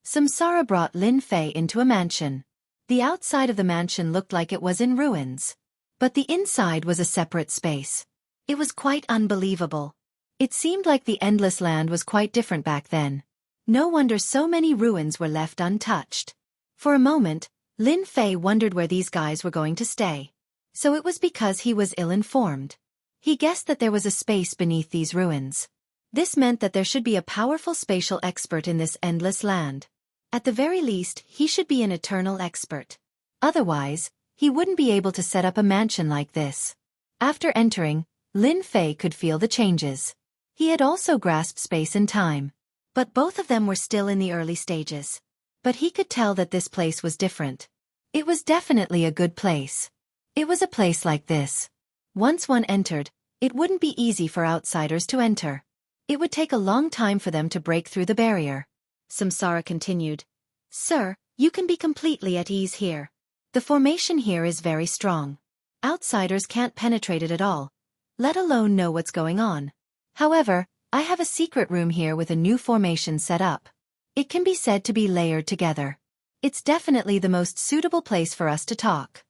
Samsara brought Lin Fei into a mansion. The outside of the mansion looked like it was in ruins. But the inside was a separate space. It was quite unbelievable. It seemed like the Endless Land was quite different back then. No wonder so many ruins were left untouched. For a moment, Lin Fei wondered where these guys were going to stay. So it was because he was ill-informed. He guessed that there was a space beneath these ruins. This meant that there should be a powerful spatial expert in this endless land. At the very least, he should be an eternal expert. Otherwise, he wouldn't be able to set up a mansion like this. After entering, Lin Fei could feel the changes. He had also grasped space and time. But both of them were still in the early stages. But he could tell that this place was different. It was definitely a good place. It was a place like this. Once one entered, it wouldn't be easy for outsiders to enter. It would take a long time for them to break through the barrier. Samsara continued. Sir, you can be completely at ease here. The formation here is very strong. Outsiders can't penetrate it at all, let alone know what's going on. However, I have a secret room here with a new formation set up. It can be said to be layered together. It's definitely the most suitable place for us to talk.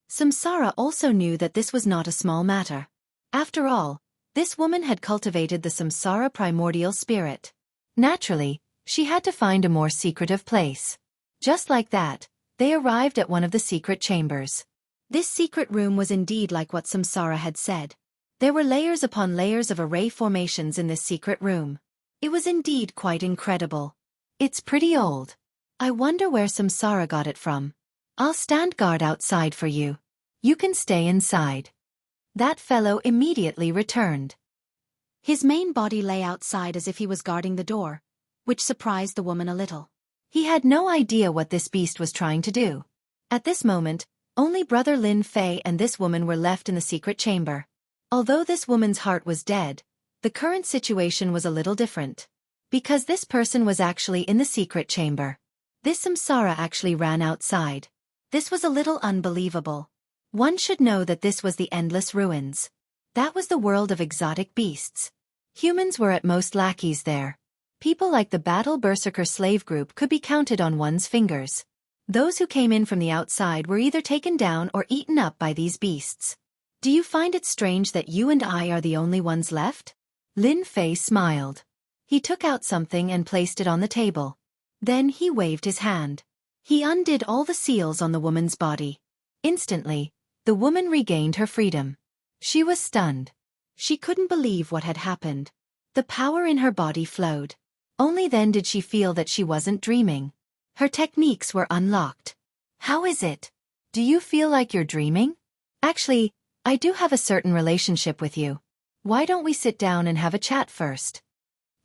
Samsara also knew that this was not a small matter. After all, this woman had cultivated the Samsara primordial spirit. Naturally, she had to find a more secretive place. Just like that, they arrived at one of the secret chambers. This secret room was indeed like what Samsara had said. There were layers upon layers of array formations in this secret room. It was indeed quite incredible. It's pretty old. I wonder where Samsara got it from. I'll stand guard outside for you. You can stay inside. That fellow immediately returned. His main body lay outside as if he was guarding the door, which surprised the woman a little. He had no idea what this beast was trying to do. At this moment, only Brother Lin Fei and this woman were left in the secret chamber. Although this woman's heart was dead, the current situation was a little different. Because this person was actually in the secret chamber. This Samsara actually ran outside. This was a little unbelievable. One should know that this was the Endless Ruins. That was the world of exotic beasts. Humans were at most lackeys there. People like the Battle Berserker slave group could be counted on one's fingers. Those who came in from the outside were either taken down or eaten up by these beasts. Do you find it strange that you and I are the only ones left? Lin Fei smiled. He took out something and placed it on the table. Then he waved his hand. He undid all the seals on the woman's body. Instantly, the woman regained her freedom. She was stunned. She couldn't believe what had happened. The power in her body flowed. Only then did she feel that she wasn't dreaming. Her techniques were unlocked. How is it? Do you feel like you're dreaming? Actually, I do have a certain relationship with you. Why don't we sit down and have a chat first?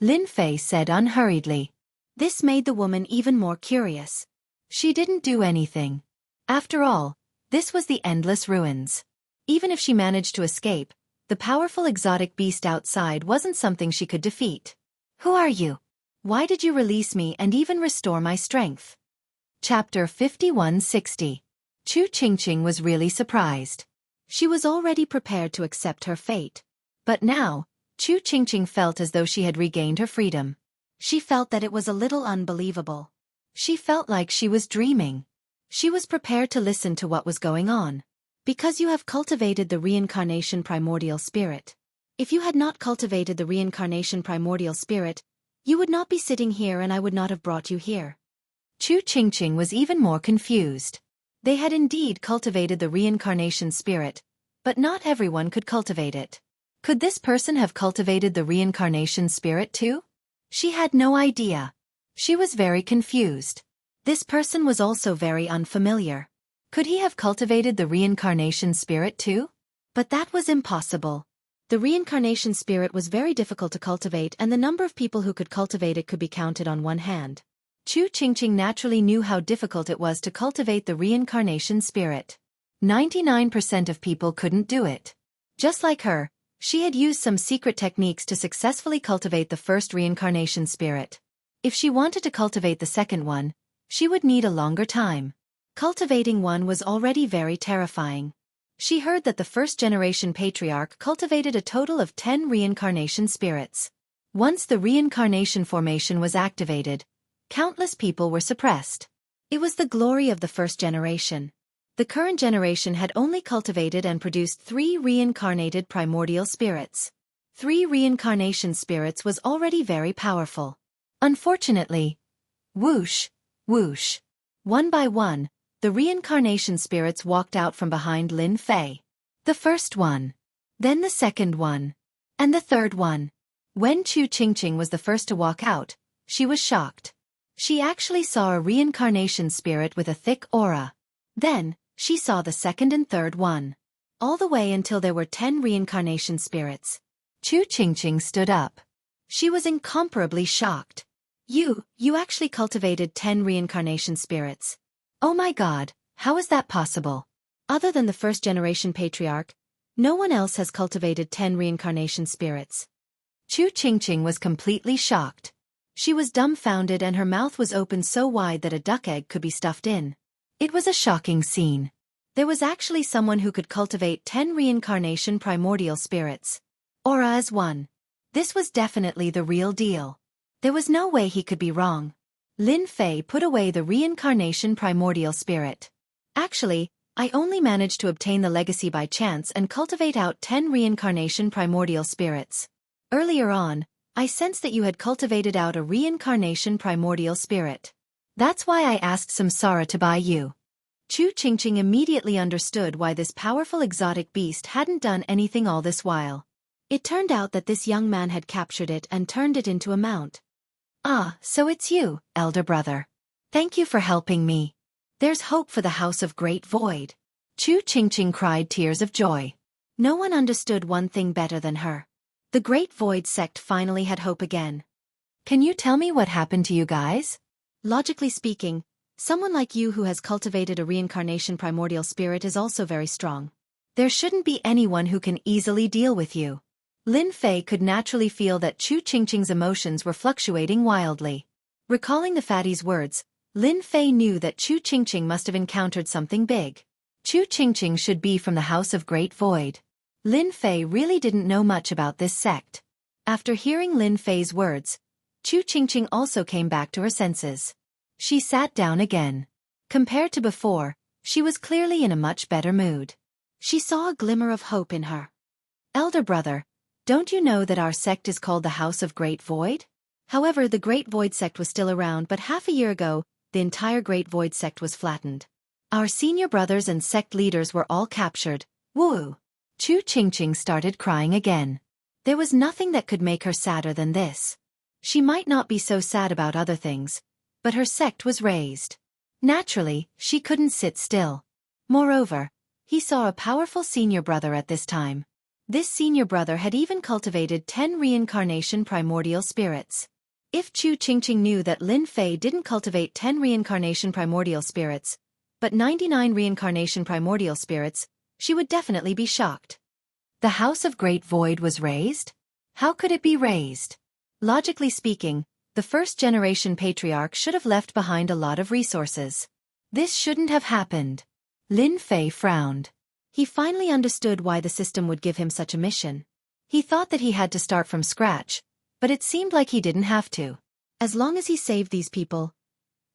Lin Fei said unhurriedly. This made the woman even more curious. She didn't do anything. After all, this was the Endless Ruins. Even if she managed to escape, the powerful exotic beast outside wasn't something she could defeat. Who are you? Why did you release me and even restore my strength? Chapter 5160. Chu Qingqing was really surprised. She was already prepared to accept her fate. But now, Chu Qingqing felt as though she had regained her freedom. She felt that it was a little unbelievable. She felt like she was dreaming. She was prepared to listen to what was going on. Because you have cultivated the reincarnation primordial spirit. If you had not cultivated the reincarnation primordial spirit, you would not be sitting here and I would not have brought you here. Chu Qingqing was even more confused. They had indeed cultivated the reincarnation spirit, but not everyone could cultivate it. Could this person have cultivated the reincarnation spirit too? She had no idea. She was very confused. This person was also very unfamiliar. Could he have cultivated the reincarnation spirit too? But that was impossible. The reincarnation spirit was very difficult to cultivate, and the number of people who could cultivate it could be counted on one hand. Chu Qingqing naturally knew how difficult it was to cultivate the reincarnation spirit. 99% of people couldn't do it. Just like her, she had used some secret techniques to successfully cultivate the first reincarnation spirit. If she wanted to cultivate the second one, she would need a longer time. Cultivating one was already very terrifying. She heard that the first-generation patriarch cultivated a total of 10 reincarnation spirits. Once the reincarnation formation was activated, countless people were suppressed. It was the glory of the first generation. The current generation had only cultivated and produced 3 reincarnated primordial spirits. 3 reincarnation spirits was already very powerful. Unfortunately, whoosh, whoosh. One by one, the reincarnation spirits walked out from behind Lin Fei. The first one, then the second one, and the third one. When Chu Qingqing was the first to walk out, she was shocked. She actually saw a reincarnation spirit with a thick aura. Then, she saw the second and third one. All the way until there were 10 reincarnation spirits. Chu Qingqing stood up. She was incomparably shocked. You actually cultivated 10 reincarnation spirits. Oh my God, how is that possible? Other than the first-generation patriarch, no one else has cultivated 10 reincarnation spirits. Chu Qingqing was completely shocked. She was dumbfounded and her mouth was open so wide that a duck egg could be stuffed in. It was a shocking scene. There was actually someone who could cultivate 10 reincarnation primordial spirits. Aura as one. This was definitely the real deal. There was no way he could be wrong. Lin Fei put away the reincarnation primordial spirit. Actually, I only managed to obtain the legacy by chance and cultivate out 10 reincarnation primordial spirits. Earlier on, I sensed that you had cultivated out a reincarnation primordial spirit. That's why I asked Samsara to buy you. Chu Qingqing immediately understood why this powerful exotic beast hadn't done anything all this while. It turned out that this young man had captured it and turned it into a mount. Ah, so it's you, elder brother. Thank you for helping me. There's hope for the House of Great Void. Chu Qingqing cried tears of joy. No one understood one thing better than her. The Great Void sect finally had hope again. Can you tell me what happened to you guys? Logically speaking, someone like you who has cultivated a reincarnation primordial spirit is also very strong. There shouldn't be anyone who can easily deal with you. Lin Fei could naturally feel that Chu Qingqing's emotions were fluctuating wildly. Recalling the fatty's words, Lin Fei knew that Chu Qingqing must have encountered something big. Chu Qingqing should be from the House of Great Void. Lin Fei really didn't know much about this sect. After hearing Lin Fei's words, Chu Qingqing also came back to her senses. She sat down again. Compared to before, she was clearly in a much better mood. She saw a glimmer of hope in her. Elder brother, don't you know that our sect is called the House of Great Void? However, the Great Void sect was still around, but half a year ago, the entire Great Void sect was flattened. Our senior brothers and sect leaders were all captured. Woo! Chu Qingqing started crying again. There was nothing that could make her sadder than this. She might not be so sad about other things, but her sect was razed. Naturally, she couldn't sit still. Moreover, he saw a powerful senior brother at this time. This senior brother had even cultivated 10 reincarnation primordial spirits. If Chu Qingqing knew that Lin Fei didn't cultivate 10 reincarnation primordial spirits, but 99 reincarnation primordial spirits, she would definitely be shocked. The House of Great Void was raised? How could it be raised? Logically speaking, the first-generation patriarch should have left behind a lot of resources. This shouldn't have happened. Lin Fei frowned. He finally understood why the system would give him such a mission. He thought that he had to start from scratch, but it seemed like he didn't have to. As long as he saved these people,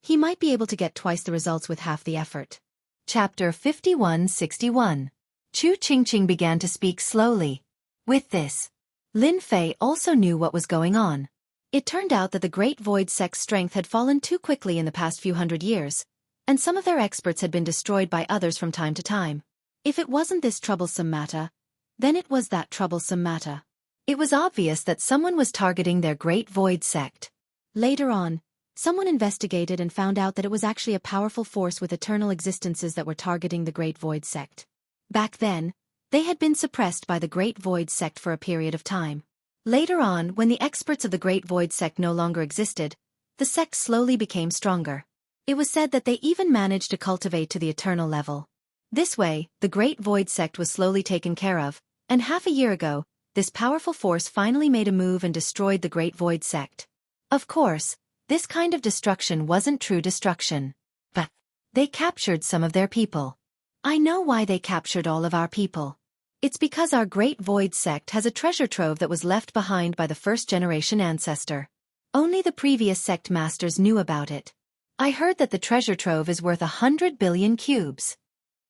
he might be able to get twice the results with half the effort. Chapter 5161. Chu Qingqing began to speak slowly. With this, Lin Fei also knew what was going on. It turned out that the Great Void sect's strength had fallen too quickly in the past few hundred years, and some of their experts had been destroyed by others from time to time. If it wasn't this troublesome matter, then it was that troublesome matter. It was obvious that someone was targeting their Great Void sect. Later on, Someone investigated and found out that it was actually a powerful force with eternal existences that were targeting the Great Void Sect. Back then, they had been suppressed by the Great Void Sect for a period of time. Later on, when the experts of the Great Void Sect no longer existed, the sect slowly became stronger. It was said that they even managed to cultivate to the eternal level. This way, the Great Void Sect was slowly taken care of, and half a year ago, this powerful force finally made a move and destroyed the Great Void Sect. Of course, this kind of destruction wasn't true destruction. But they captured some of their people. I know why they captured all of our people. It's because our Great Void Sect has a treasure trove that was left behind by the first-generation ancestor. Only the previous sect masters knew about it. I heard that the treasure trove is worth 100 billion cubes.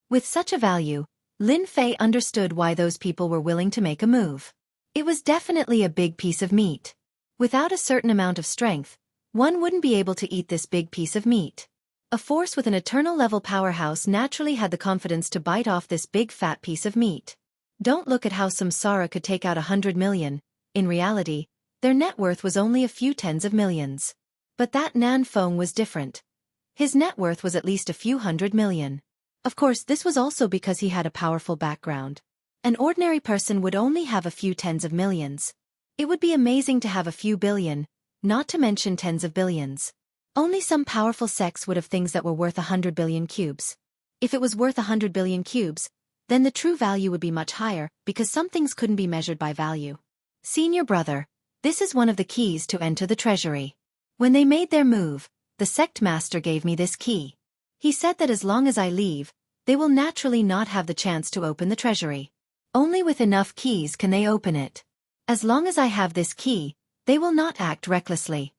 With such a value, Lin Fei understood why those people were willing to make a move. It was definitely a big piece of meat. Without a certain amount of strength, one wouldn't be able to eat this big piece of meat. A force with an eternal-level powerhouse naturally had the confidence to bite off this big fat piece of meat. Don't look at how Samsara could take out 100 million. In reality, their net worth was only a few tens of millions. But that Nan Feng was different. His net worth was at least a few 100 million. Of course, this was also because he had a powerful background. An ordinary person would only have a few tens of millions. It would be amazing to have a few billion, not to mention tens of billions. Only some powerful sects would have things that were worth 100 billion cubes. If it was worth 100 billion cubes, then the true value would be much higher, because some things couldn't be measured by value. Senior brother, this is one of the keys to enter the treasury. When they made their move, the sect master gave me this key. He said that as long as I leave, they will naturally not have the chance to open the treasury. Only with enough keys can they open it. As long as I have this key, they will not act recklessly.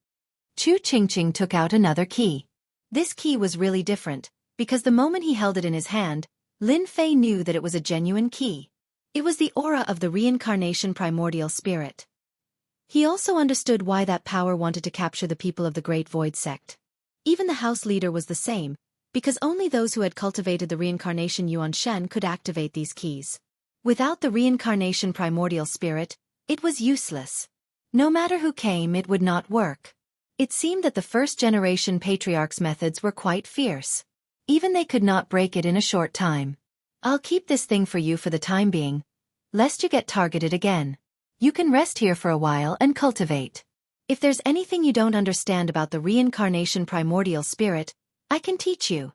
Chu Qingqing took out another key. This key was really different, because the moment he held it in his hand, Lin Fei knew that it was a genuine key. It was the aura of the reincarnation primordial spirit. He also understood why that power wanted to capture the people of the Great Void Sect. Even the house leader was the same, because only those who had cultivated the reincarnation Yuan Shen could activate these keys. Without the reincarnation primordial spirit, it was useless. No matter who came, it would not work. It seemed that the first-generation patriarch's methods were quite fierce. Even they could not break it in a short time. I'll keep this thing for you for the time being, lest you get targeted again. You can rest here for a while and cultivate. If there's anything you don't understand about the reincarnation primordial spirit, I can teach you.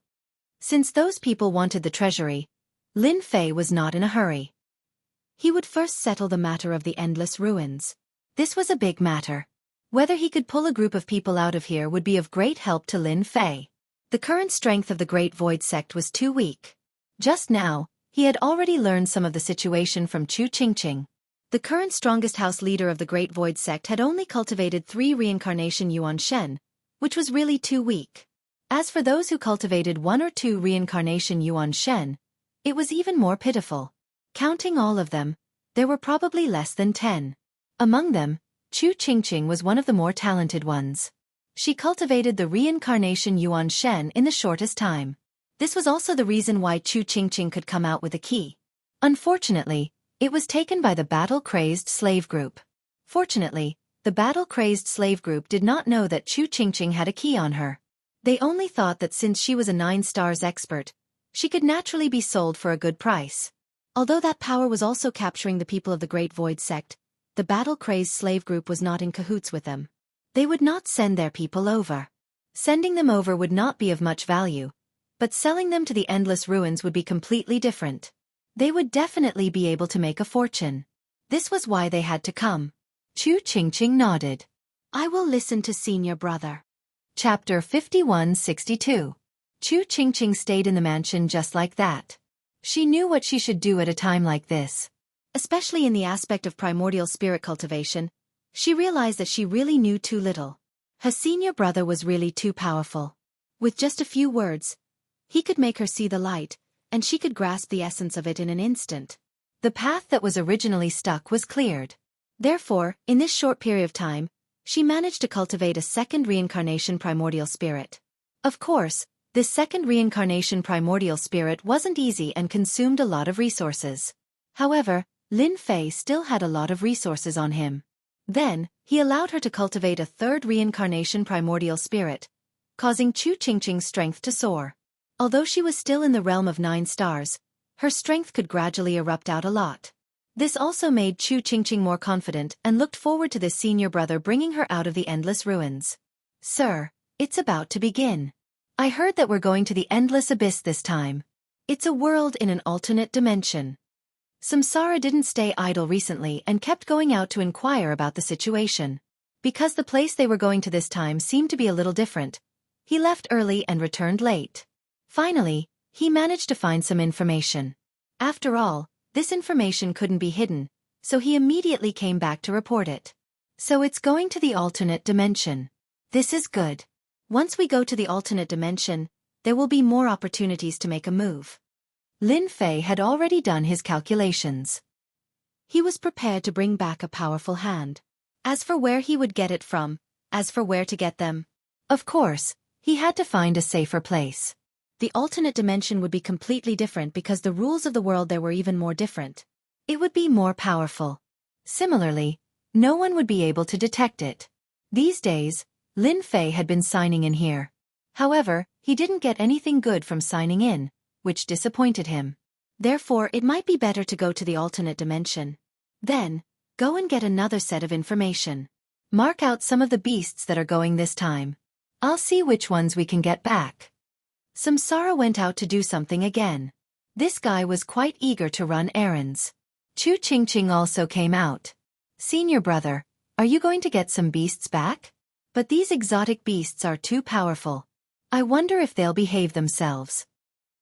Since those people wanted the treasury, Lin Fei was not in a hurry. He would first settle the matter of the endless ruins. This was a big matter. Whether he could pull a group of people out of here would be of great help to Lin Fei. The current strength of the Great Void Sect was too weak. Just now, he had already learned some of the situation from Chu Qingqing. The current strongest house leader of the Great Void Sect had only cultivated 3 reincarnation Yuan Shen, which was really too weak. As for those who cultivated 1 or 2 reincarnation Yuan Shen, it was even more pitiful. Counting all of them, there were probably less than 10. Among them, Chu Qingqing was one of the more talented ones. She cultivated the reincarnation Yuan Shen in the shortest time. This was also the reason why Chu Qingqing could come out with a key. Unfortunately, it was taken by the battle-crazed slave group. Fortunately, the battle-crazed slave group did not know that Chu Qingqing had a key on her. They only thought that since she was a 9 stars expert, she could naturally be sold for a good price. Although that power was also capturing the people of the Great Void Sect, the battle-crazed slave group was not in cahoots with them. They would not send their people over. Sending them over would not be of much value, but selling them to the endless ruins would be completely different. They would definitely be able to make a fortune. This was why they had to come. Chu Qingqing nodded. I will listen to senior brother. Chapter 5162. Chu Qingqing stayed in the mansion just like that. She knew what she should do at a time like this. Especially in the aspect of primordial spirit cultivation, she realized that she really knew too little. Her senior brother was really too powerful. With just a few words, he could make her see the light, and she could grasp the essence of it in an instant. The path that was originally stuck was cleared. Therefore, in this short period of time, she managed to cultivate a second reincarnation primordial spirit. Of course, this second reincarnation primordial spirit wasn't easy and consumed a lot of resources. However, Lin Fei still had a lot of resources on him. Then, he allowed her to cultivate a third reincarnation primordial spirit, causing Chu Qingqing's strength to soar. Although she was still in the realm of 9 stars, her strength could gradually erupt out a lot. This also made Chu Qingqing more confident and looked forward to this senior brother bringing her out of the endless ruins. Sir, it's about to begin. I heard that we're going to the endless abyss this time. It's a world in an alternate dimension. Samsara didn't stay idle recently and kept going out to inquire about the situation. Because the place they were going to this time seemed to be a little different, he left early and returned late. Finally, he managed to find some information. After all, this information couldn't be hidden, so he immediately came back to report it. So it's going to the alternate dimension. This is good. Once we go to the alternate dimension, there will be more opportunities to make a move. Lin Fei had already done his calculations. He was prepared to bring back a powerful hand. As for where he would get it from, as for where to get them, of course, he had to find a safer place. The alternate dimension would be completely different because the rules of the world there were even more different. It would be more powerful. Similarly, no one would be able to detect it. These days, Lin Fei had been signing in here. However, he didn't get anything good from signing in, which disappointed him. Therefore, it might be better to go to the alternate dimension. Then, go and get another set of information. Mark out some of the beasts that are going this time. I'll see which ones we can get back. Samsara went out to do something again. This guy was quite eager to run errands. Chu Qingqing also came out. Senior brother, are you going to get some beasts back? But these exotic beasts are too powerful. I wonder if they'll behave themselves.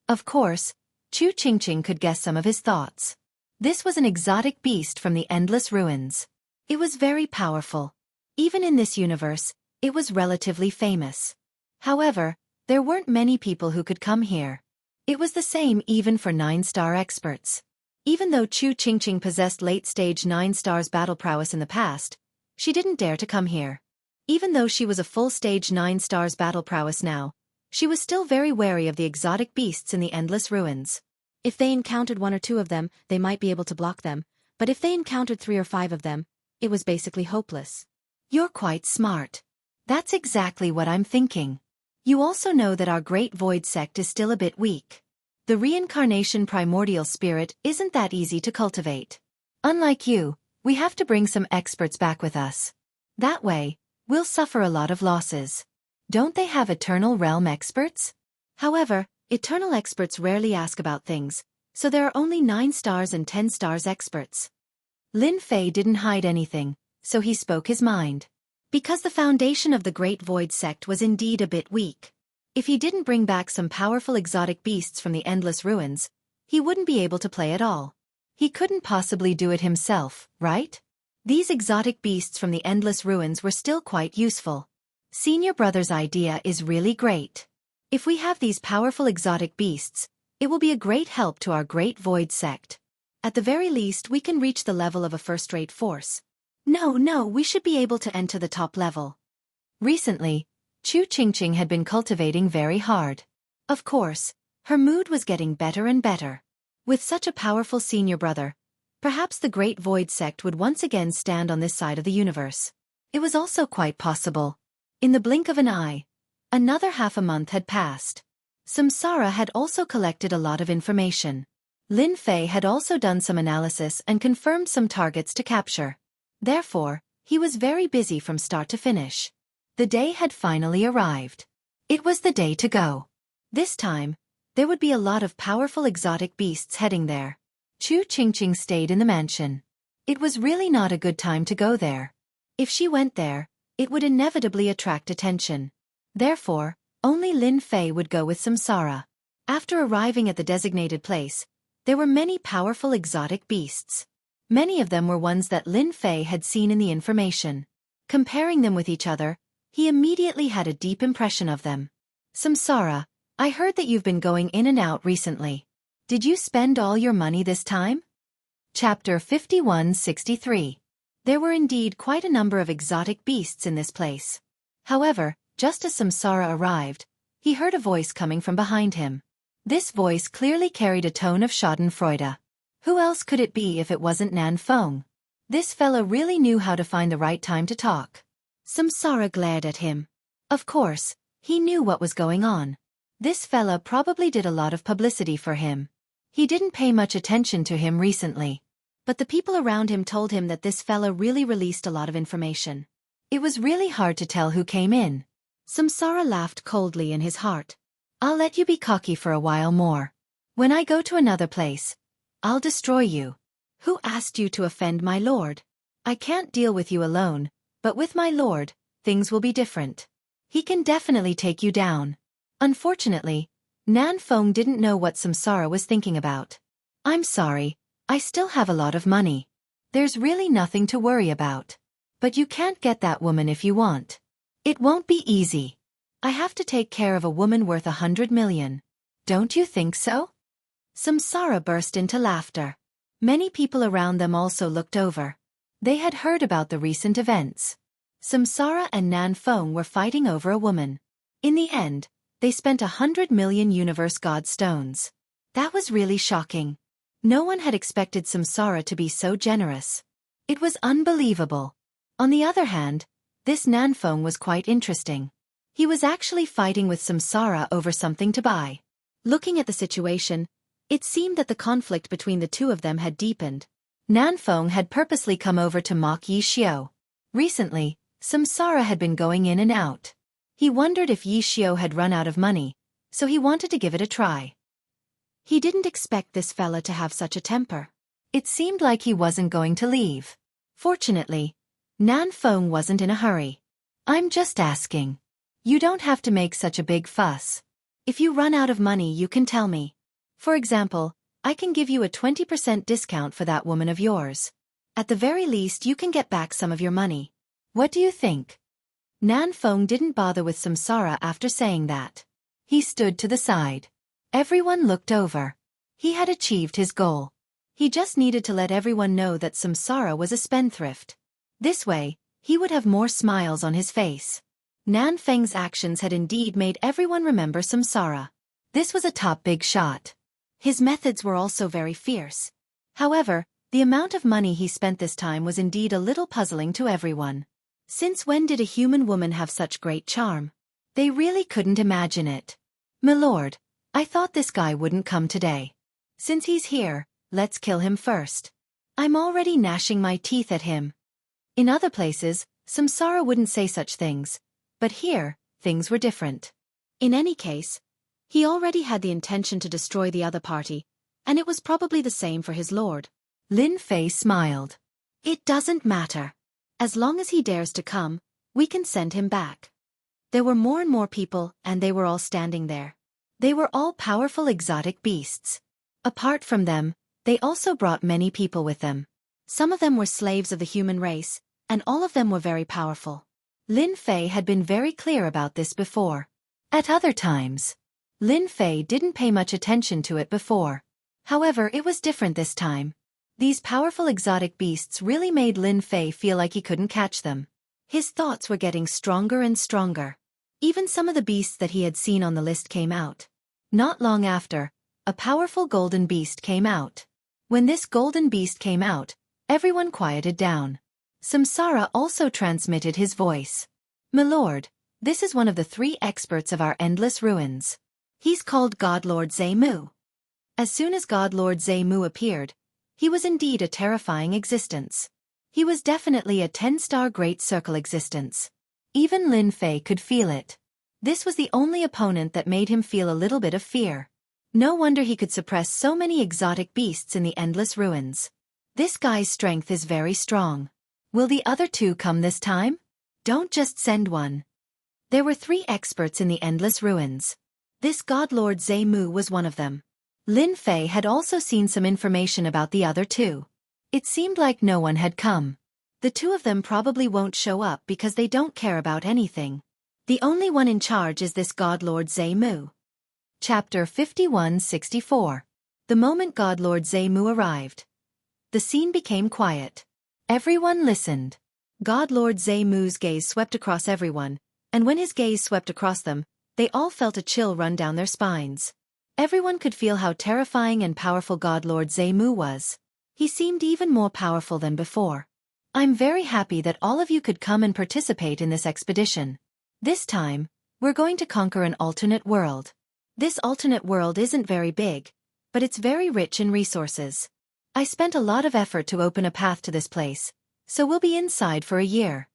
Of course, Chu Qingqing could guess some of his thoughts. This was an exotic beast from the endless ruins. It was very powerful. Even in this universe, it was relatively famous. However, there weren't many people who could come here. It was the same even for 9-star experts. Even though Chu Qingqing possessed late-stage 9 stars battle prowess in the past, she didn't dare to come here. Even though she was a full-stage 9 stars battle prowess now, she was still very wary of the exotic beasts in the endless ruins. If they encountered 1 or 2 of them, they might be able to block them, but if they encountered 3 or 5 of them, it was basically hopeless. You're quite smart. That's exactly what I'm thinking. You also know that our Great Void sect is still a bit weak. The reincarnation primordial spirit isn't that easy to cultivate. Unlike you, we have to bring some experts back with us. That way, we'll suffer a lot of losses. Don't they have Eternal Realm experts? However, Eternal experts rarely ask about things, so there are only 9 stars and 10 stars experts. Lin Fei didn't hide anything, so he spoke his mind. Because the foundation of the Great Void sect was indeed a bit weak. If he didn't bring back some powerful exotic beasts from the endless ruins, he wouldn't be able to play at all. He couldn't possibly do it himself, right? These exotic beasts from the endless ruins were still quite useful. Senior brother's idea is really great. If we have these powerful exotic beasts, it will be a great help to our Great Void sect. At the very least, we can reach the level of a first-rate force. No, we should be able to enter the top level. Recently, Chu Qingqing had been cultivating very hard. Of course, her mood was getting better and better. With such a powerful senior brother, perhaps the Great Void sect would once again stand on this side of the universe. It was also quite possible. In the blink of an eye, another half a month had passed. Samsara had also collected a lot of information. Lin Fei had also done some analysis and confirmed some targets to capture. Therefore, he was very busy from start to finish. The day had finally arrived. It was the day to go. This time, there would be a lot of powerful exotic beasts heading there. Chu Qingqing stayed in the mansion. It was really not a good time to go there. If she went there, it would inevitably attract attention. Therefore, only Lin Fei would go with Samsara. After arriving at the designated place, there were many powerful exotic beasts. Many of them were ones that Lin Fei had seen in the information. Comparing them with each other, he immediately had a deep impression of them. Samsara, I heard that you've been going in and out recently. Did you spend all your money this time? Chapter 5163. There were indeed quite a number of exotic beasts in this place. However, just as Samsara arrived, he heard a voice coming from behind him. This voice clearly carried a tone of schadenfreude. Who else could it be if it wasn't Nan Feng? This fella really knew how to find the right time to talk. Samsara glared at him. Of course, he knew what was going on. This fella probably did a lot of publicity for him. He didn't pay much attention to him recently. But the people around him told him that this fella really released a lot of information. It was really hard to tell who came in. Samsara laughed coldly in his heart. I'll let you be cocky for a while more. When I go to another place, I'll destroy you. Who asked you to offend my lord? I can't deal with you alone, but with my lord, things will be different. He can definitely take you down. Unfortunately, Nan Fong didn't know what Samsara was thinking about. I'm sorry, I still have a lot of money. There's really nothing to worry about. But you can't get that woman if you want. It won't be easy. I have to take care of a woman worth 100 million. Don't you think so? Samsara burst into laughter. Many people around them also looked over. They had heard about the recent events. Samsara and Nan Fong were fighting over a woman. In the end, they spent 100 million universe god stones. That was really shocking. No one had expected Samsara to be so generous. It was unbelievable. On the other hand, this Nan Fong was quite interesting. He was actually fighting with Samsara over something to buy. Looking at the situation, it seemed that the conflict between the two of them had deepened. Nan Fong had purposely come over to mock Yi Xiao. Recently, Samsara had been going in and out. He wondered if Yi Xiao had run out of money, so he wanted to give it a try. He didn't expect this fella to have such a temper. It seemed like he wasn't going to leave. Fortunately, Nan Fong wasn't in a hurry. I'm just asking. You don't have to make such a big fuss. If you run out of money, you can tell me. For example, I can give you a 20% discount for that woman of yours. At the very least, you can get back some of your money. What do you think? Nan Fong didn't bother with Samsara after saying that. He stood to the side. Everyone looked over. He had achieved his goal. He just needed to let everyone know that Samsara was a spendthrift. This way, he would have more smiles on his face. Nan Feng's actions had indeed made everyone remember Samsara. This was a top big shot. His methods were also very fierce. However, the amount of money he spent this time was indeed a little puzzling to everyone. Since when did a human woman have such great charm? They really couldn't imagine it. Milord, I thought this guy wouldn't come today. Since he's here, let's kill him first. I'm already gnashing my teeth at him. In other places, Samsara wouldn't say such things. But here, things were different. In any case, he already had the intention to destroy the other party, and it was probably the same for his lord. Lin Fei smiled. It doesn't matter. As long as he dares to come, we can send him back. There were more and more people, and they were all standing there. They were all powerful exotic beasts. Apart from them, they also brought many people with them. Some of them were slaves of the human race, and all of them were very powerful. Lin Fei had been very clear about this before. At other times, Lin Fei didn't pay much attention to it before. However, it was different this time. These powerful exotic beasts really made Lin Fei feel like he couldn't catch them. His thoughts were getting stronger and stronger. Even some of the beasts that he had seen on the list came out. Not long after, a powerful golden beast came out. When this golden beast came out, everyone quieted down. Samsara also transmitted his voice. Milord, this is one of the 3 experts of our endless ruins. He's called God Lord Zemu. As soon as God Lord Zemu appeared, he was indeed a terrifying existence. He was definitely a 10-star Great Circle existence. Even Lin Fei could feel it. This was the only opponent that made him feel a little bit of fear. No wonder he could suppress so many exotic beasts in the endless ruins. This guy's strength is very strong. Will the other 2 come this time? Don't just send one. There were 3 experts in the endless ruins. This God Lord Zemu was one of them. Lin Fei had also seen some information about the other 2. It seemed like no one had come. The 2 of them probably won't show up because they don't care about anything. The only one in charge is this God Lord Zemu. Chapter 5164. The moment God Lord Zemu arrived, the scene became quiet. Everyone listened. God Lord Zemu's gaze swept across everyone, and when his gaze swept across them, they all felt a chill run down their spines. Everyone could feel how terrifying and powerful God Lord Zemu was. He seemed even more powerful than before. I'm very happy that all of you could come and participate in this expedition. This time, we're going to conquer an alternate world. This alternate world isn't very big, but it's very rich in resources. I spent a lot of effort to open a path to this place, so we'll be inside for a year.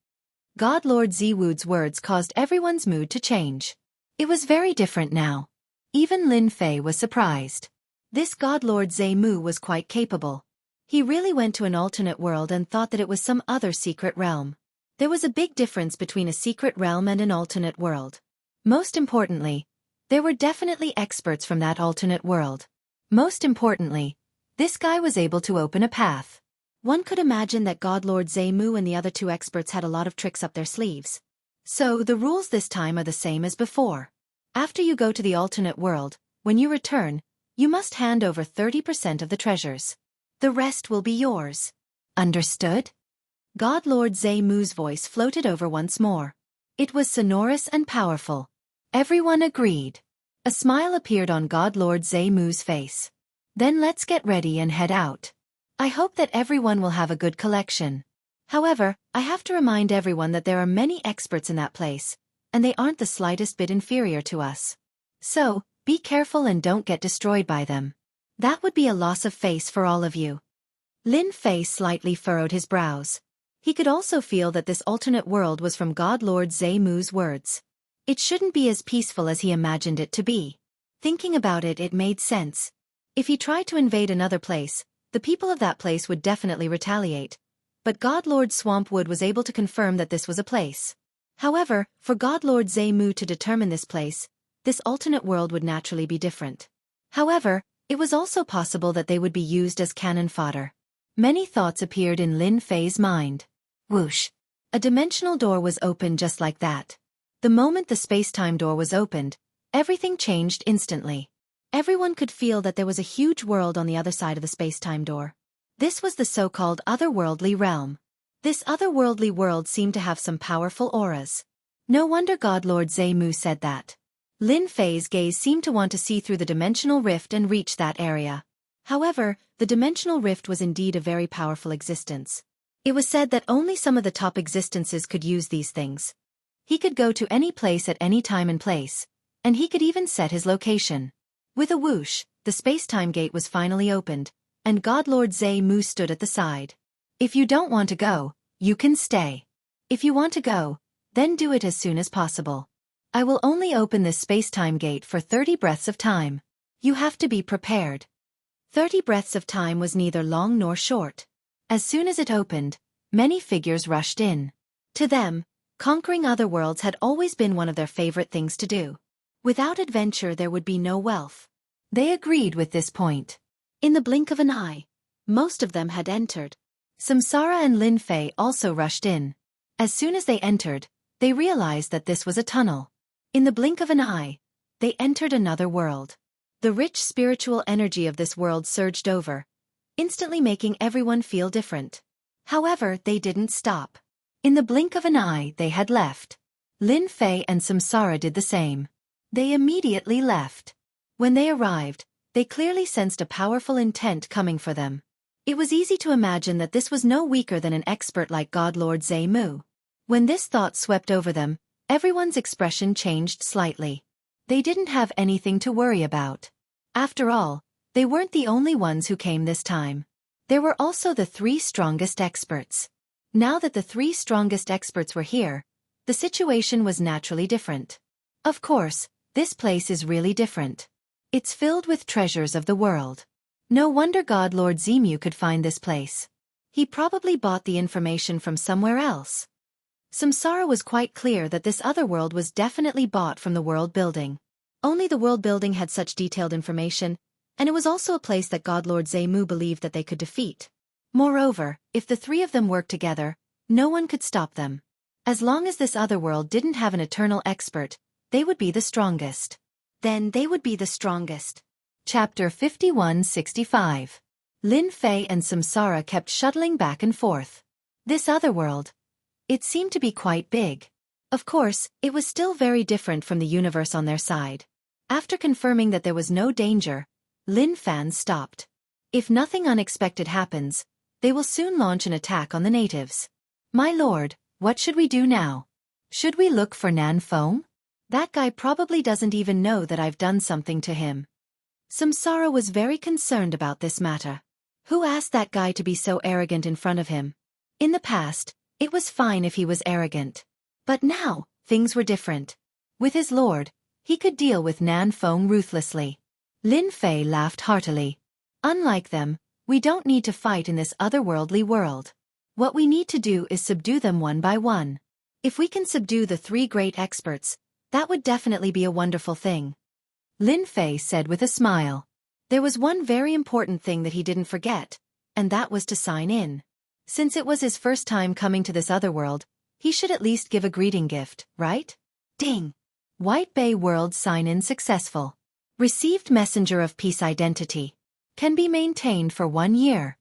God Lord Ziwu's words caused everyone's mood to change. It was very different now. Even Lin Fei was surprised. This God Lord Zimu was quite capable. He really went to an alternate world and thought that it was some other secret realm. There was a big difference between a secret realm and an alternate world. Most importantly, there were definitely experts from that alternate world. Most importantly, this guy was able to open a path. One could imagine that God Lord Zimu and the other two experts had a lot of tricks up their sleeves. So the rules this time are the same as before. After you go to the alternate world, when you return, you must hand over 30% of the treasures. The rest will be yours. Understood? God Lord Zimu's voice floated over once more. It was sonorous and powerful. Everyone agreed. A smile appeared on God Lord Zimu's face. Then let's get ready and head out. I hope that everyone will have a good collection. However, I have to remind everyone that there are many experts in that place, and they aren't the slightest bit inferior to us. So, be careful and don't get destroyed by them. That would be a loss of face for all of you. Lin Fei slightly furrowed his brows. He could also feel that this alternate world was from God Lord Zimu's words. It shouldn't be as peaceful as he imagined it to be. Thinking about it, it made sense. If he tried to invade another place, the people of that place would definitely retaliate. But God Lord Swampwood was able to confirm that this was a place. However, for God Lord Zimu to determine this place, this alternate world would naturally be different. However, it was also possible that they would be used as cannon fodder. Many thoughts appeared in Lin Fei's mind. Whoosh! A dimensional door was opened just like that. The moment the space-time door was opened, everything changed instantly. Everyone could feel that there was a huge world on the other side of the space-time door. This was the so-called otherworldly realm. This otherworldly world seemed to have some powerful auras. No wonder God Lord Zimu said that. Lin Fei's gaze seemed to want to see through the dimensional rift and reach that area. However, the dimensional rift was indeed a very powerful existence. It was said that only some of the top existences could use these things. He could go to any place at any time and place, and he could even set his location. With a whoosh, the space-time gate was finally opened, and God Lord Zimu stood at the side. If you don't want to go, you can stay. If you want to go, then do it as soon as possible. I will only open this space-time gate for 30 breaths of time. You have to be prepared. 30 breaths of time was neither long nor short. As soon as it opened, many figures rushed in. To them, conquering other worlds had always been one of their favorite things to do. Without adventure there would be no wealth. They agreed with this point. In the blink of an eye, most of them had entered. Samsara and Lin Fei also rushed in. As soon as they entered, they realized that this was a tunnel. In the blink of an eye, they entered another world. The rich spiritual energy of this world surged over, instantly making everyone feel different. However, they didn't stop. In the blink of an eye, they had left. Lin Fei and Samsara did the same. They immediately left. When they arrived, they clearly sensed a powerful intent coming for them. It was easy to imagine that this was no weaker than an expert like God Lord Zimu. When this thought swept over them, everyone's expression changed slightly. They didn't have anything to worry about. After all, they weren't the only ones who came this time. There were also the 3 strongest experts. Now that the 3 strongest experts were here, the situation was naturally different. Of course, this place is really different. It's filled with treasures of the world. No wonder God Lord Zimu could find this place. He probably bought the information from somewhere else. Samsara was quite clear that this other world was definitely bought from the world building. Only the world building had such detailed information, and it was also a place that God Lord Zimu believed that they could defeat. Moreover, if the 3 of them worked together, no one could stop them. As long as this other world didn't have an eternal expert, they would be the strongest. Then they would be the strongest. Chapter 5165. Lin Fei and Samsara kept shuttling back and forth. This other world. It seemed to be quite big. Of course, it was still very different from the universe on their side. After confirming that there was no danger, Lin Fan stopped. If nothing unexpected happens, They will soon launch an attack on the natives. My lord, what should we do now? Should we look for Nan Fong? That guy probably doesn't even know that I've done something to him. Samsara was very concerned about this matter. Who asked that guy to be so arrogant in front of him? In the past, it was fine if he was arrogant. But now, things were different. With his lord, he could deal with Nan Fong ruthlessly. Lin Fei laughed heartily. Unlike them, we don't need to fight in this otherworldly world. What we need to do is subdue them one by one. If we can subdue the 3 great experts, that would definitely be a wonderful thing. Lin Fei said with a smile. There was one very important thing that he didn't forget, and that was to sign in. Since it was his first time coming to this otherworld, he should at least give a greeting gift, right? Ding! White Bay World sign-in successful. Received Messenger of Peace identity. Can be maintained for 1 year.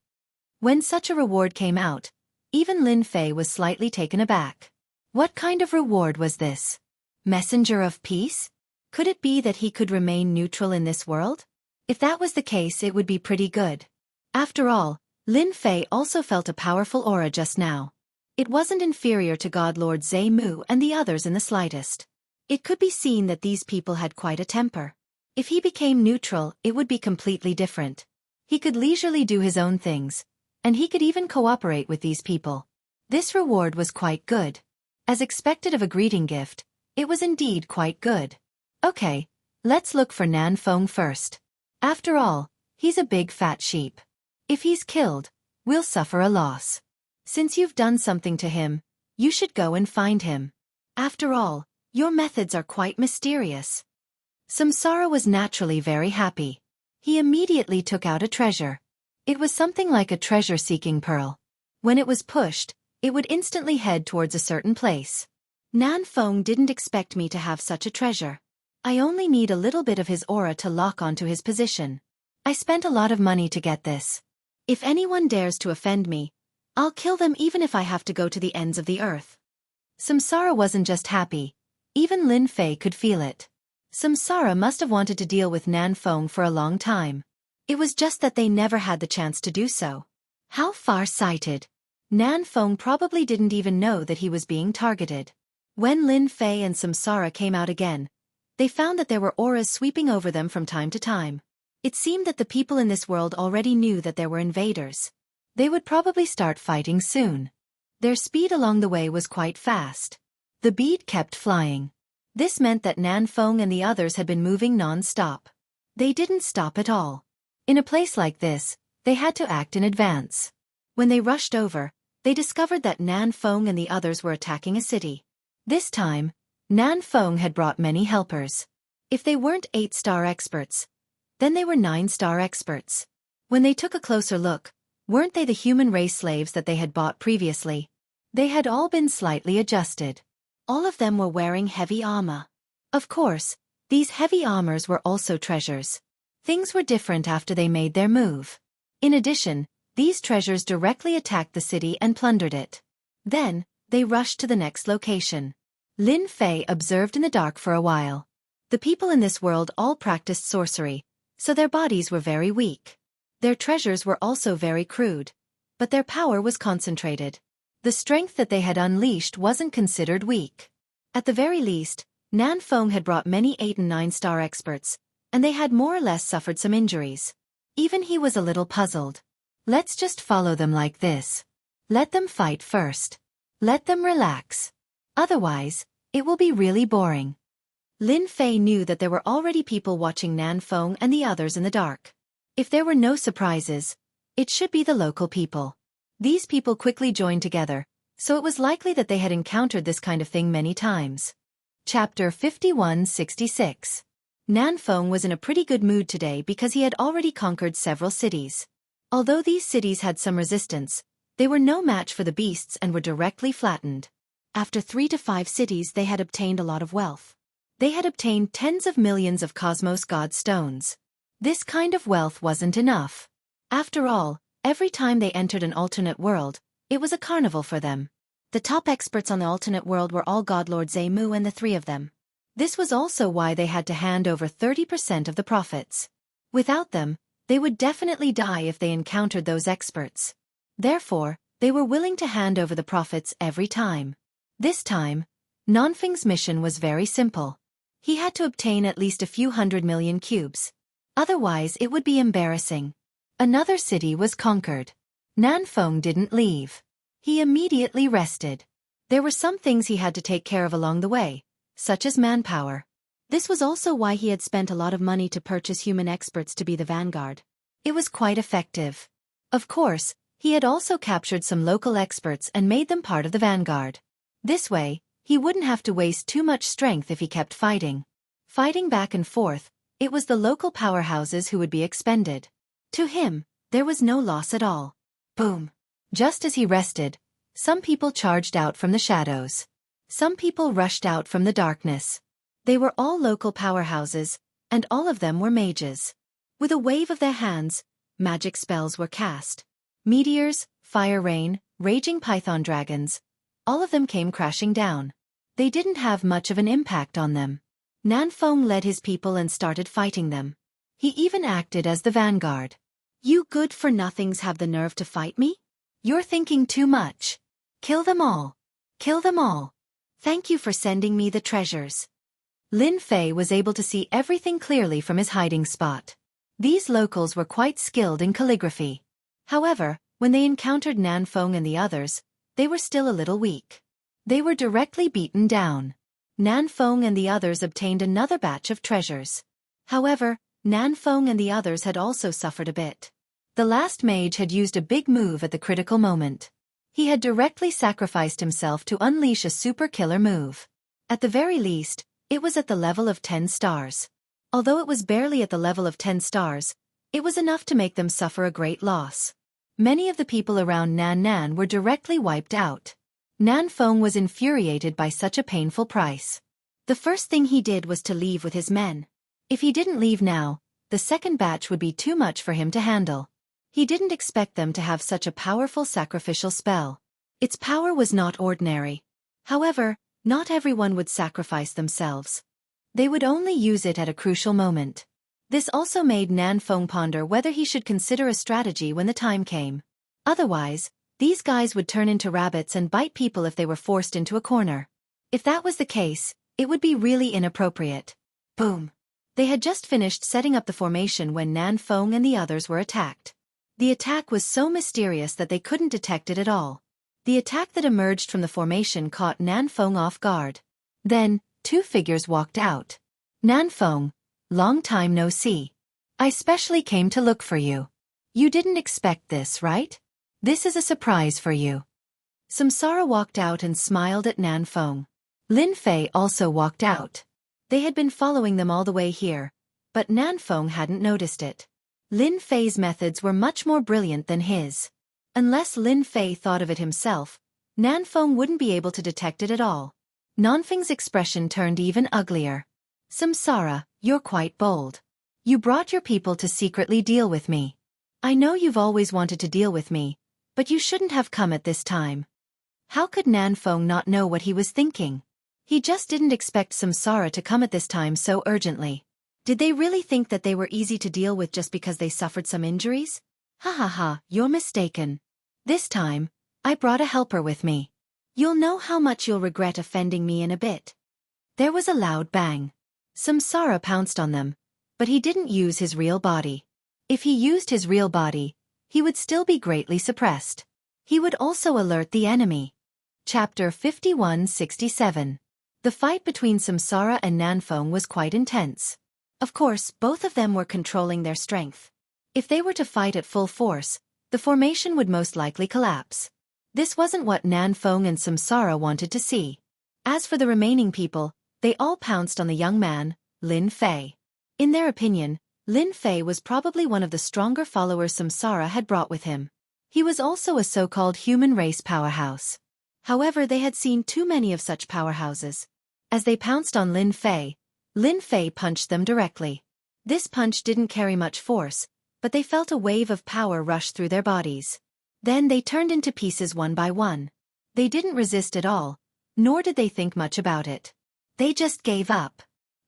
When such a reward came out, even Lin Fei was slightly taken aback. What kind of reward was this? Messenger of Peace? Could it be that he could remain neutral in this world? If that was the case, it would be pretty good. After all, Lin Fei also felt a powerful aura just now. It wasn't inferior to God Lord Zhe Mu and the others in the slightest. It could be seen that these people had quite a temper. If he became neutral, it would be completely different. He could leisurely do his own things, and he could even cooperate with these people. This reward was quite good. As expected of a greeting gift, it was indeed quite good. Okay, let's look for Nan Fong first. After all, he's a big fat sheep. If he's killed, we'll suffer a loss. Since you've done something to him, you should go and find him. After all, your methods are quite mysterious. Samsara was naturally very happy. He immediately took out a treasure. It was something like a treasure-seeking pearl. When it was pushed, it would instantly head towards a certain place. Nan Fong didn't expect me to have such a treasure. I only need a little bit of his aura to lock onto his position. I spent a lot of money to get this. If anyone dares to offend me, I'll kill them even if I have to go to the ends of the earth. Samsara wasn't just happy. Even Lin Fei could feel it. Samsara must have wanted to deal with Nan Fong for a long time. It was just that they never had the chance to do so. How far-sighted. Nan Fong probably didn't even know that he was being targeted. When Lin Fei and Samsara came out again, they found that there were auras sweeping over them from time to time. It seemed that the people in this world already knew that there were invaders. They would probably start fighting soon. Their speed along the way was quite fast. The bead kept flying. This meant that Nan Fong and the others had been moving non-stop. They didn't stop at all. In a place like this, they had to act in advance. When they rushed over, they discovered that Nan Fong and the others were attacking a city. This time, Nan Fong had brought many helpers. If they weren't 8-star experts, then they were 9-star experts. When they took a closer look, weren't they the human race slaves that they had bought previously? They had all been slightly adjusted. All of them were wearing heavy armor. Of course, these heavy armors were also treasures. Things were different after they made their move. In addition, these treasures directly attacked the city and plundered it. Then, they rushed to the next location. Lin Fei observed in the dark for a while. The people in this world all practiced sorcery, so their bodies were very weak. Their treasures were also very crude, but their power was concentrated. The strength that they had unleashed wasn't considered weak. At the very least, Nan Fong had brought many 8- and 9-star experts, and they had more or less suffered some injuries. Even he was a little puzzled. Let's just follow them like this. Let them fight first. Let them relax. Otherwise, it will be really boring. Lin Fei knew that there were already people watching Nan Fong and the others in the dark. If there were no surprises, it should be the local people. These people quickly joined together, so it was likely that they had encountered this kind of thing many times. Chapter 5166. Nan Fong was in a pretty good mood today because he had already conquered several cities. Although these cities had some resistance, they were no match for the beasts and were directly flattened. After 3 to 5 cities they had obtained a lot of wealth. They had obtained tens of millions of Cosmos God stones. This kind of wealth wasn't enough. After all, every time they entered an alternate world, it was a carnival for them. The top experts on the alternate world were all God Lord Zhe Mu and the 3 of them. This was also why they had to hand over 30% of the profits. Without them, they would definitely die if they encountered those experts. Therefore, they were willing to hand over the profits every time. This time, Nanfeng's mission was very simple. He had to obtain at least a few 100 million cubes. Otherwise it would be embarrassing. Another city was conquered. Nanfeng didn't leave. He immediately rested. There were some things he had to take care of along the way, such as manpower. This was also why he had spent a lot of money to purchase human experts to be the vanguard. It was quite effective. Of course, he had also captured some local experts and made them part of the vanguard. This way, he wouldn't have to waste too much strength if he kept fighting. Fighting back and forth, it was the local powerhouses who would be expended. To him, there was no loss at all. Boom! Just as he rested, some people charged out from the shadows. Some people rushed out from the darkness. They were all local powerhouses, and all of them were mages. With a wave of their hands, magic spells were cast. Meteors, fire rain, raging python dragons, all of them came crashing down. They didn't have much of an impact on them. Nanfeng led his people and started fighting them. He even acted as the vanguard. You good-for-nothings have the nerve to fight me? You're thinking too much. Kill them all. Kill them all. Thank you for sending me the treasures. Lin Fei was able to see everything clearly from his hiding spot. These locals were quite skilled in calligraphy. However, when they encountered Nanfeng and the others, they were still a little weak. They were directly beaten down. Nanfeng and the others obtained another batch of treasures. However, Nanfeng and the others had also suffered a bit. The last mage had used a big move at the critical moment. He had directly sacrificed himself to unleash a super killer move. At the very least, it was at the level of 10 stars. Although it was barely at the level of 10 stars, it was enough to make them suffer a great loss. Many of the people around Nan were directly wiped out. Nanfeng was infuriated by such a painful price. The first thing he did was to leave with his men. If he didn't leave now, the second batch would be too much for him to handle. He didn't expect them to have such a powerful sacrificial spell. Its power was not ordinary. However, not everyone would sacrifice themselves. They would only use it at a crucial moment. This also made Nanfeng ponder whether he should consider a strategy when the time came. Otherwise, these guys would turn into rabbits and bite people if they were forced into a corner. If that was the case, it would be really inappropriate. Boom! They had just finished setting up the formation when Nanfeng and the others were attacked. The attack was so mysterious that they couldn't detect it at all. The attack that emerged from the formation caught Nanfeng off guard. Then, two figures walked out. Nanfeng, long time no see. I specially came to look for you. You didn't expect this, right? This is a surprise for you. Samsara walked out and smiled at Nanfeng. Lin Fei also walked out. They had been following them all the way here, but Nanfeng hadn't noticed it. Lin Fei's methods were much more brilliant than his. Unless Lin Fei thought of it himself, Nanfeng wouldn't be able to detect it at all. Nanfeng's expression turned even uglier. Samsara, you're quite bold. You brought your people to secretly deal with me. I know you've always wanted to deal with me, but you shouldn't have come at this time. How could Nanfeng not know what he was thinking? He just didn't expect Samsara to come at this time so urgently. Did they really think that they were easy to deal with just because they suffered some injuries? Ha ha ha, you're mistaken. This time, I brought a helper with me. You'll know how much you'll regret offending me in a bit. There was a loud bang. Samsara pounced on them, but he didn't use his real body. If he used his real body, he would still be greatly suppressed. He would also alert the enemy. Chapter 5167. The fight between Samsara and Nanfeng was quite intense. Of course, both of them were controlling their strength. If they were to fight at full force, the formation would most likely collapse. This wasn't what Nanfeng and Samsara wanted to see. As for the remaining people, they all pounced on the young man, Lin Fei. In their opinion, Lin Fei was probably one of the stronger followers Samsara had brought with him. He was also a so-called human race powerhouse. However, they had seen too many of such powerhouses. As they pounced on Lin Fei punched them directly. This punch didn't carry much force, but they felt a wave of power rush through their bodies. Then they turned into pieces one by one. They didn't resist at all, nor did they think much about it. They just gave up.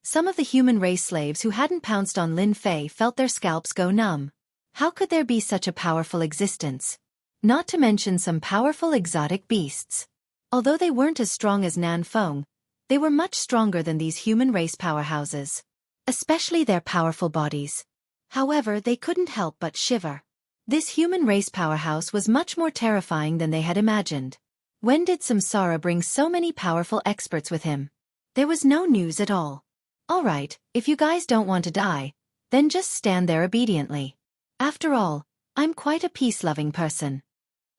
Some of the human race slaves who hadn't pounced on Lin Fei felt their scalps go numb. How could there be such a powerful existence? not to mention some powerful exotic beasts. Although they weren't as strong as Nan Feng, they were much stronger than these human race powerhouses, especially their powerful bodies. However, they couldn't help but shiver. This human race powerhouse was much more terrifying than they had imagined. When did Samsara bring so many powerful experts with him? There was no news at all. Alright, if you guys don't want to die, then just stand there obediently. After all, I'm quite a peace-loving person.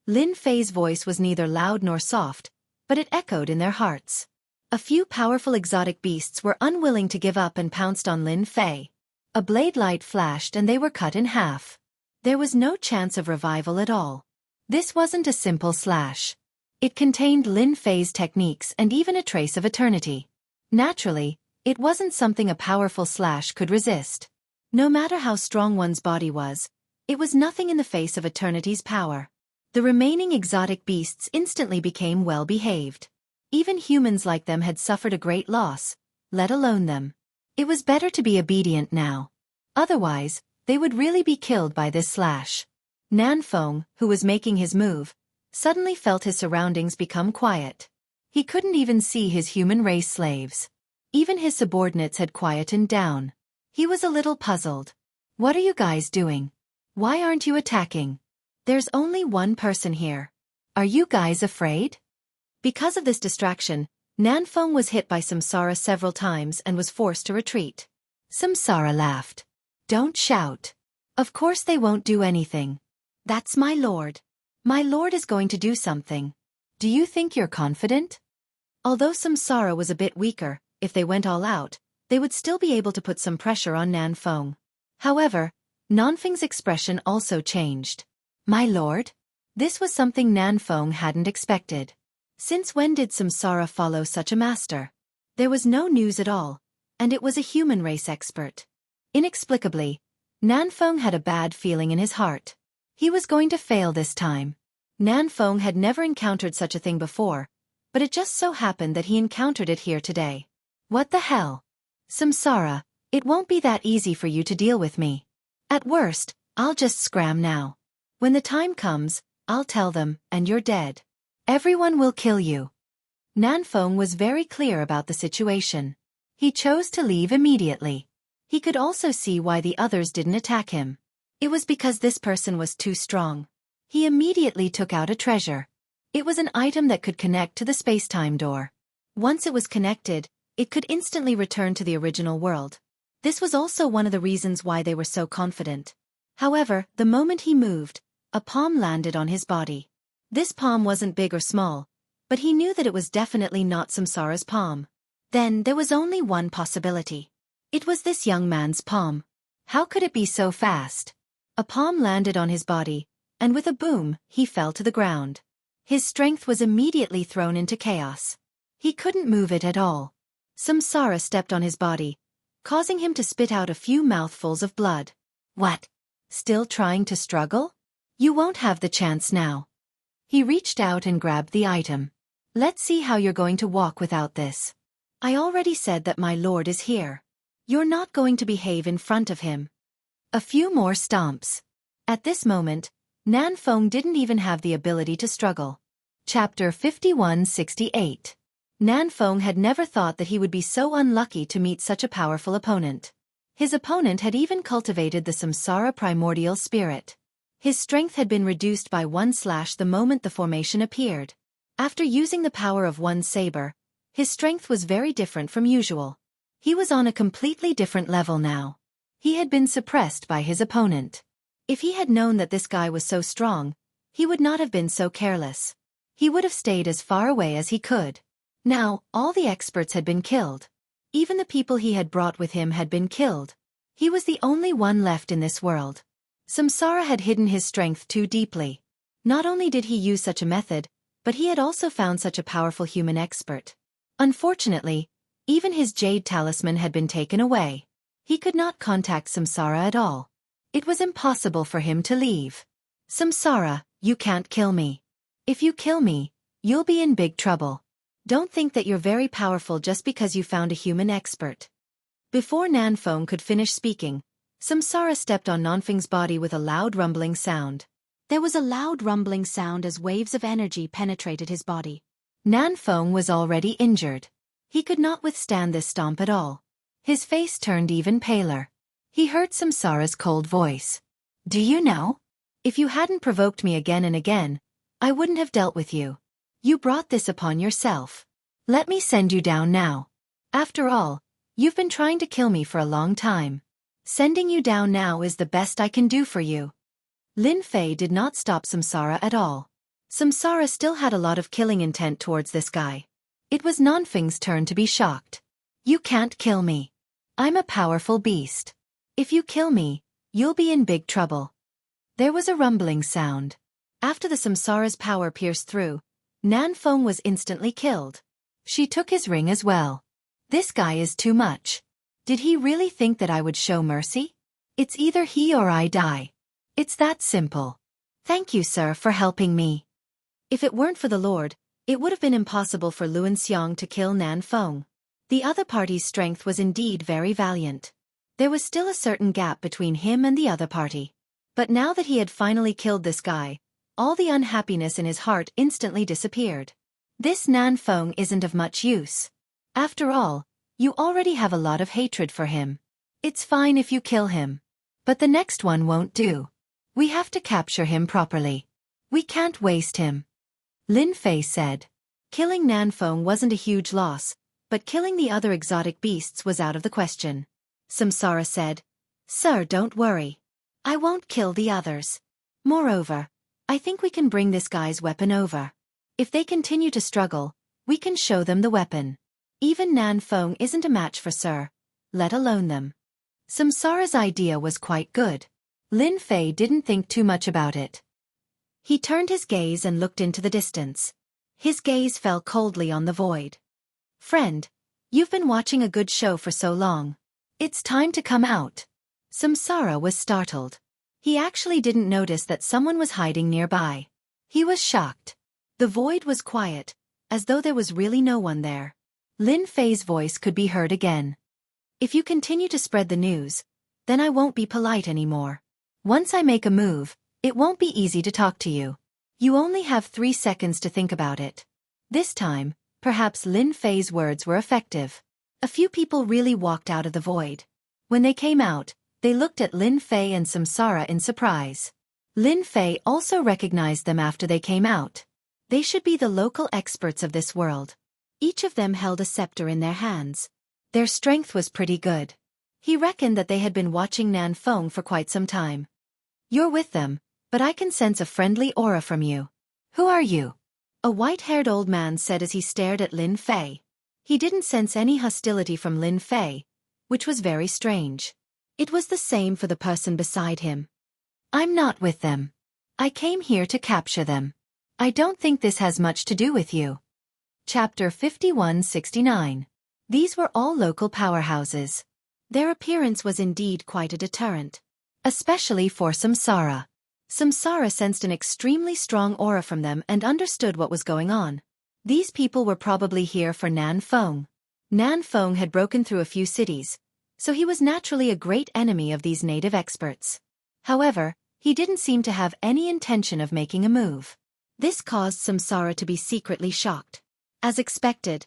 Lin Fei's voice was neither loud nor soft, but it echoed in their hearts. A few powerful exotic beasts were unwilling to give up and pounced on Lin Fei. A blade light flashed and they were cut in half. There was no chance of revival at all. This wasn't a simple slash. It contained Lin Fei's techniques and even a trace of eternity. Naturally, it wasn't something a powerful slash could resist. No matter how strong one's body was, it was nothing in the face of eternity's power. The remaining exotic beasts instantly became well-behaved. Even humans like them had suffered a great loss, let alone them. It was better to be obedient now. Otherwise, they would really be killed by this slash. Nan Feng, who was making his move, suddenly felt his surroundings become quiet. He couldn't even see his human race slaves. Even his subordinates had quietened down. He was a little puzzled. What are you guys doing? Why aren't you attacking? There's only one person here. Are you guys afraid? Because of this distraction, Nan Feng was hit by Samsara several times and was forced to retreat. Samsara laughed. Don't shout. Of course they won't do anything. That's my lord. My lord is going to do something. Do you think you're confident? Although Samsara was a bit weaker, if they went all out, they would still be able to put some pressure on Nan Feng. However, Nanfeng's expression also changed. My lord? This was something Nan Feng hadn't expected. Since when did Samsara follow such a master? There was no news at all, and it was a human race expert. Inexplicably, Nan Feng had a bad feeling in his heart. He was going to fail this time. Nan Feng had never encountered such a thing before, but it just so happened that he encountered it here today. What the hell? Samsara, it won't be that easy for you to deal with me. At worst, I'll just scram now. When the time comes, I'll tell them, and you're dead. Everyone will kill you. Nan Feng was very clear about the situation. He chose to leave immediately. He could also see why the others didn't attack him. It was because this person was too strong. He immediately took out a treasure. It was an item that could connect to the space-time door. Once it was connected, it could instantly return to the original world. This was also one of the reasons why they were so confident. However, the moment he moved, a palm landed on his body. This palm wasn't big or small, but he knew that it was definitely not Samsara's palm. Then there was only one possibility. It was this young man's palm. How could it be so fast? A palm landed on his body, and with a boom, he fell to the ground. His strength was immediately thrown into chaos. He couldn't move it at all. Samsara stepped on his body, causing him to spit out a few mouthfuls of blood. What? Still trying to struggle? You won't have the chance now. He reached out and grabbed the item. Let's see how you're going to walk without this. I already said that my lord is here. You're not going to behave in front of him. A few more stomps. At this moment, Nan Feng didn't even have the ability to struggle. Chapter 5168. Nan Feng had never thought that he would be so unlucky to meet such a powerful opponent. His opponent had even cultivated the Samsara primordial spirit. His strength had been reduced by one slash the moment the formation appeared. After using the power of one saber, his strength was very different from usual. He was on a completely different level now. He had been suppressed by his opponent. If he had known that this guy was so strong, he would not have been so careless. He would have stayed as far away as he could. Now, all the experts had been killed. Even the people he had brought with him had been killed. He was the only one left in this world. Samsara had hidden his strength too deeply. Not only did he use such a method, but he had also found such a powerful human expert. Unfortunately, even his jade talisman had been taken away. He could not contact Samsara at all. It was impossible for him to leave. Samsara, you can't kill me. If you kill me, you'll be in big trouble. Don't think that you're very powerful just because you found a human expert. Before Nan Feng could finish speaking, Samsara stepped on Nanfeng's body with a loud rumbling sound. There was a loud rumbling sound as waves of energy penetrated his body. Nan Feng was already injured. He could not withstand this stomp at all. His face turned even paler. He heard Samsara's cold voice. "Do you know? If you hadn't provoked me again and again, I wouldn't have dealt with you. You brought this upon yourself. Let me send you down now. After all, you've been trying to kill me for a long time. Sending you down now is the best I can do for you." Lin Fei did not stop Samsara at all. Samsara still had a lot of killing intent towards this guy. It was Nanfeng's turn to be shocked. "You can't kill me. I'm a powerful beast. If you kill me, you'll be in big trouble." There was a rumbling sound. After the Samsara's power pierced through, Nan Feng was instantly killed. She took his ring as well. This guy is too much. Did he really think that I would show mercy? It's either he or I die. It's that simple. Thank you, sir, for helping me. If it weren't for the Lord, it would have been impossible for Luan Xiang to kill Nan Feng. The other party's strength was indeed very valiant. There was still a certain gap between him and the other party. But now that he had finally killed this guy, all the unhappiness in his heart instantly disappeared. This Nan Feng isn't of much use. After all, you already have a lot of hatred for him. It's fine if you kill him. But the next one won't do. We have to capture him properly. We can't waste him. Lin Fei said. Killing Nan Feng wasn't a huge loss, but killing the other exotic beasts was out of the question. Samsara said, "Sir, don't worry. I won't kill the others. Moreover, I think we can bring this guy's weapon over. If they continue to struggle, we can show them the weapon. Even Nan Feng isn't a match for Sir, let alone them." Samsara's idea was quite good. Lin Fei didn't think too much about it. He turned his gaze and looked into the distance. His gaze fell coldly on the void. "Friend, you've been watching a good show for so long. It's time to come out." Samsara was startled. He actually didn't notice that someone was hiding nearby. He was shocked. The void was quiet, as though there was really no one there. Lin Fei's voice could be heard again. "If you continue to spread the news, then I won't be polite anymore. Once I make a move, it won't be easy to talk to you. You only have 3 seconds to think about it." This time, perhaps Lin Fei's words were effective. A few people really walked out of the void. When they came out, they looked at Lin Fei and Samsara in surprise. Lin Fei also recognized them after they came out. They should be the local experts of this world. Each of them held a scepter in their hands. Their strength was pretty good. He reckoned that they had been watching Nan Feng for quite some time. "You're with them, but I can sense a friendly aura from you. Who are you?" A white-haired old man said as he stared at Lin Fei. He didn't sense any hostility from Lin Fei, which was very strange. It was the same for the person beside him. "I'm not with them. I came here to capture them. I don't think this has much to do with you." Chapter 5169. These were all local powerhouses. Their appearance was indeed quite a deterrent. Especially for Samsara. Samsara sensed an extremely strong aura from them and understood what was going on. These people were probably here for Nan Feng. Nan Feng had broken through a few cities, so he was naturally a great enemy of these native experts. However, he didn't seem to have any intention of making a move. This caused Samsara to be secretly shocked. As expected,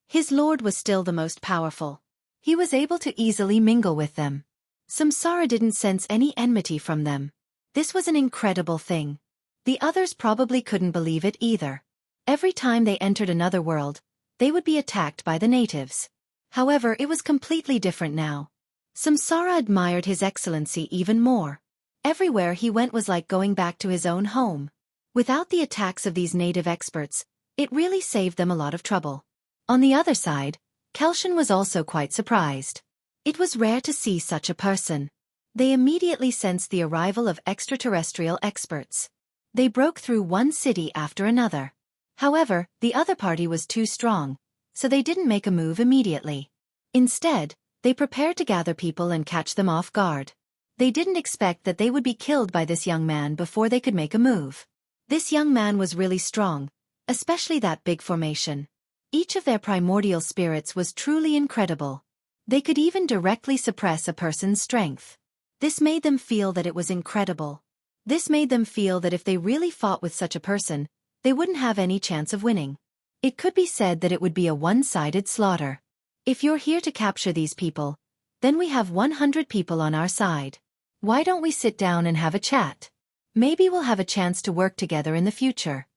his lord was still the most powerful. He was able to easily mingle with them. Samsara didn't sense any enmity from them. This was an incredible thing. The others probably couldn't believe it either. Every time they entered another world, they would be attacked by the natives. However, it was completely different now. Samsara admired His Excellency even more. Everywhere he went was like going back to his own home. Without the attacks of these native experts, it really saved them a lot of trouble. On the other side, Kelshan was also quite surprised. It was rare to see such a person. They immediately sensed the arrival of extraterrestrial experts. They broke through one city after another. However, the other party was too strong, so they didn't make a move immediately. Instead, they prepared to gather people and catch them off guard. They didn't expect that they would be killed by this young man before they could make a move. This young man was really strong, especially that big formation. Each of their primordial spirits was truly incredible. They could even directly suppress a person's strength. This made them feel that it was incredible. This made them feel that if they really fought with such a person, they wouldn't have any chance of winning. It could be said that it would be a one-sided slaughter. If you're here to capture these people, then we have 100 people on our side. Why don't we sit down and have a chat? Maybe we'll have a chance to work together in the future.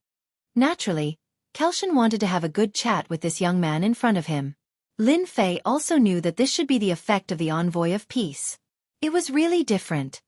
Naturally, Kelshan wanted to have a good chat with this young man in front of him. Lin Fei also knew that this should be the effect of the envoy of peace. It was really different.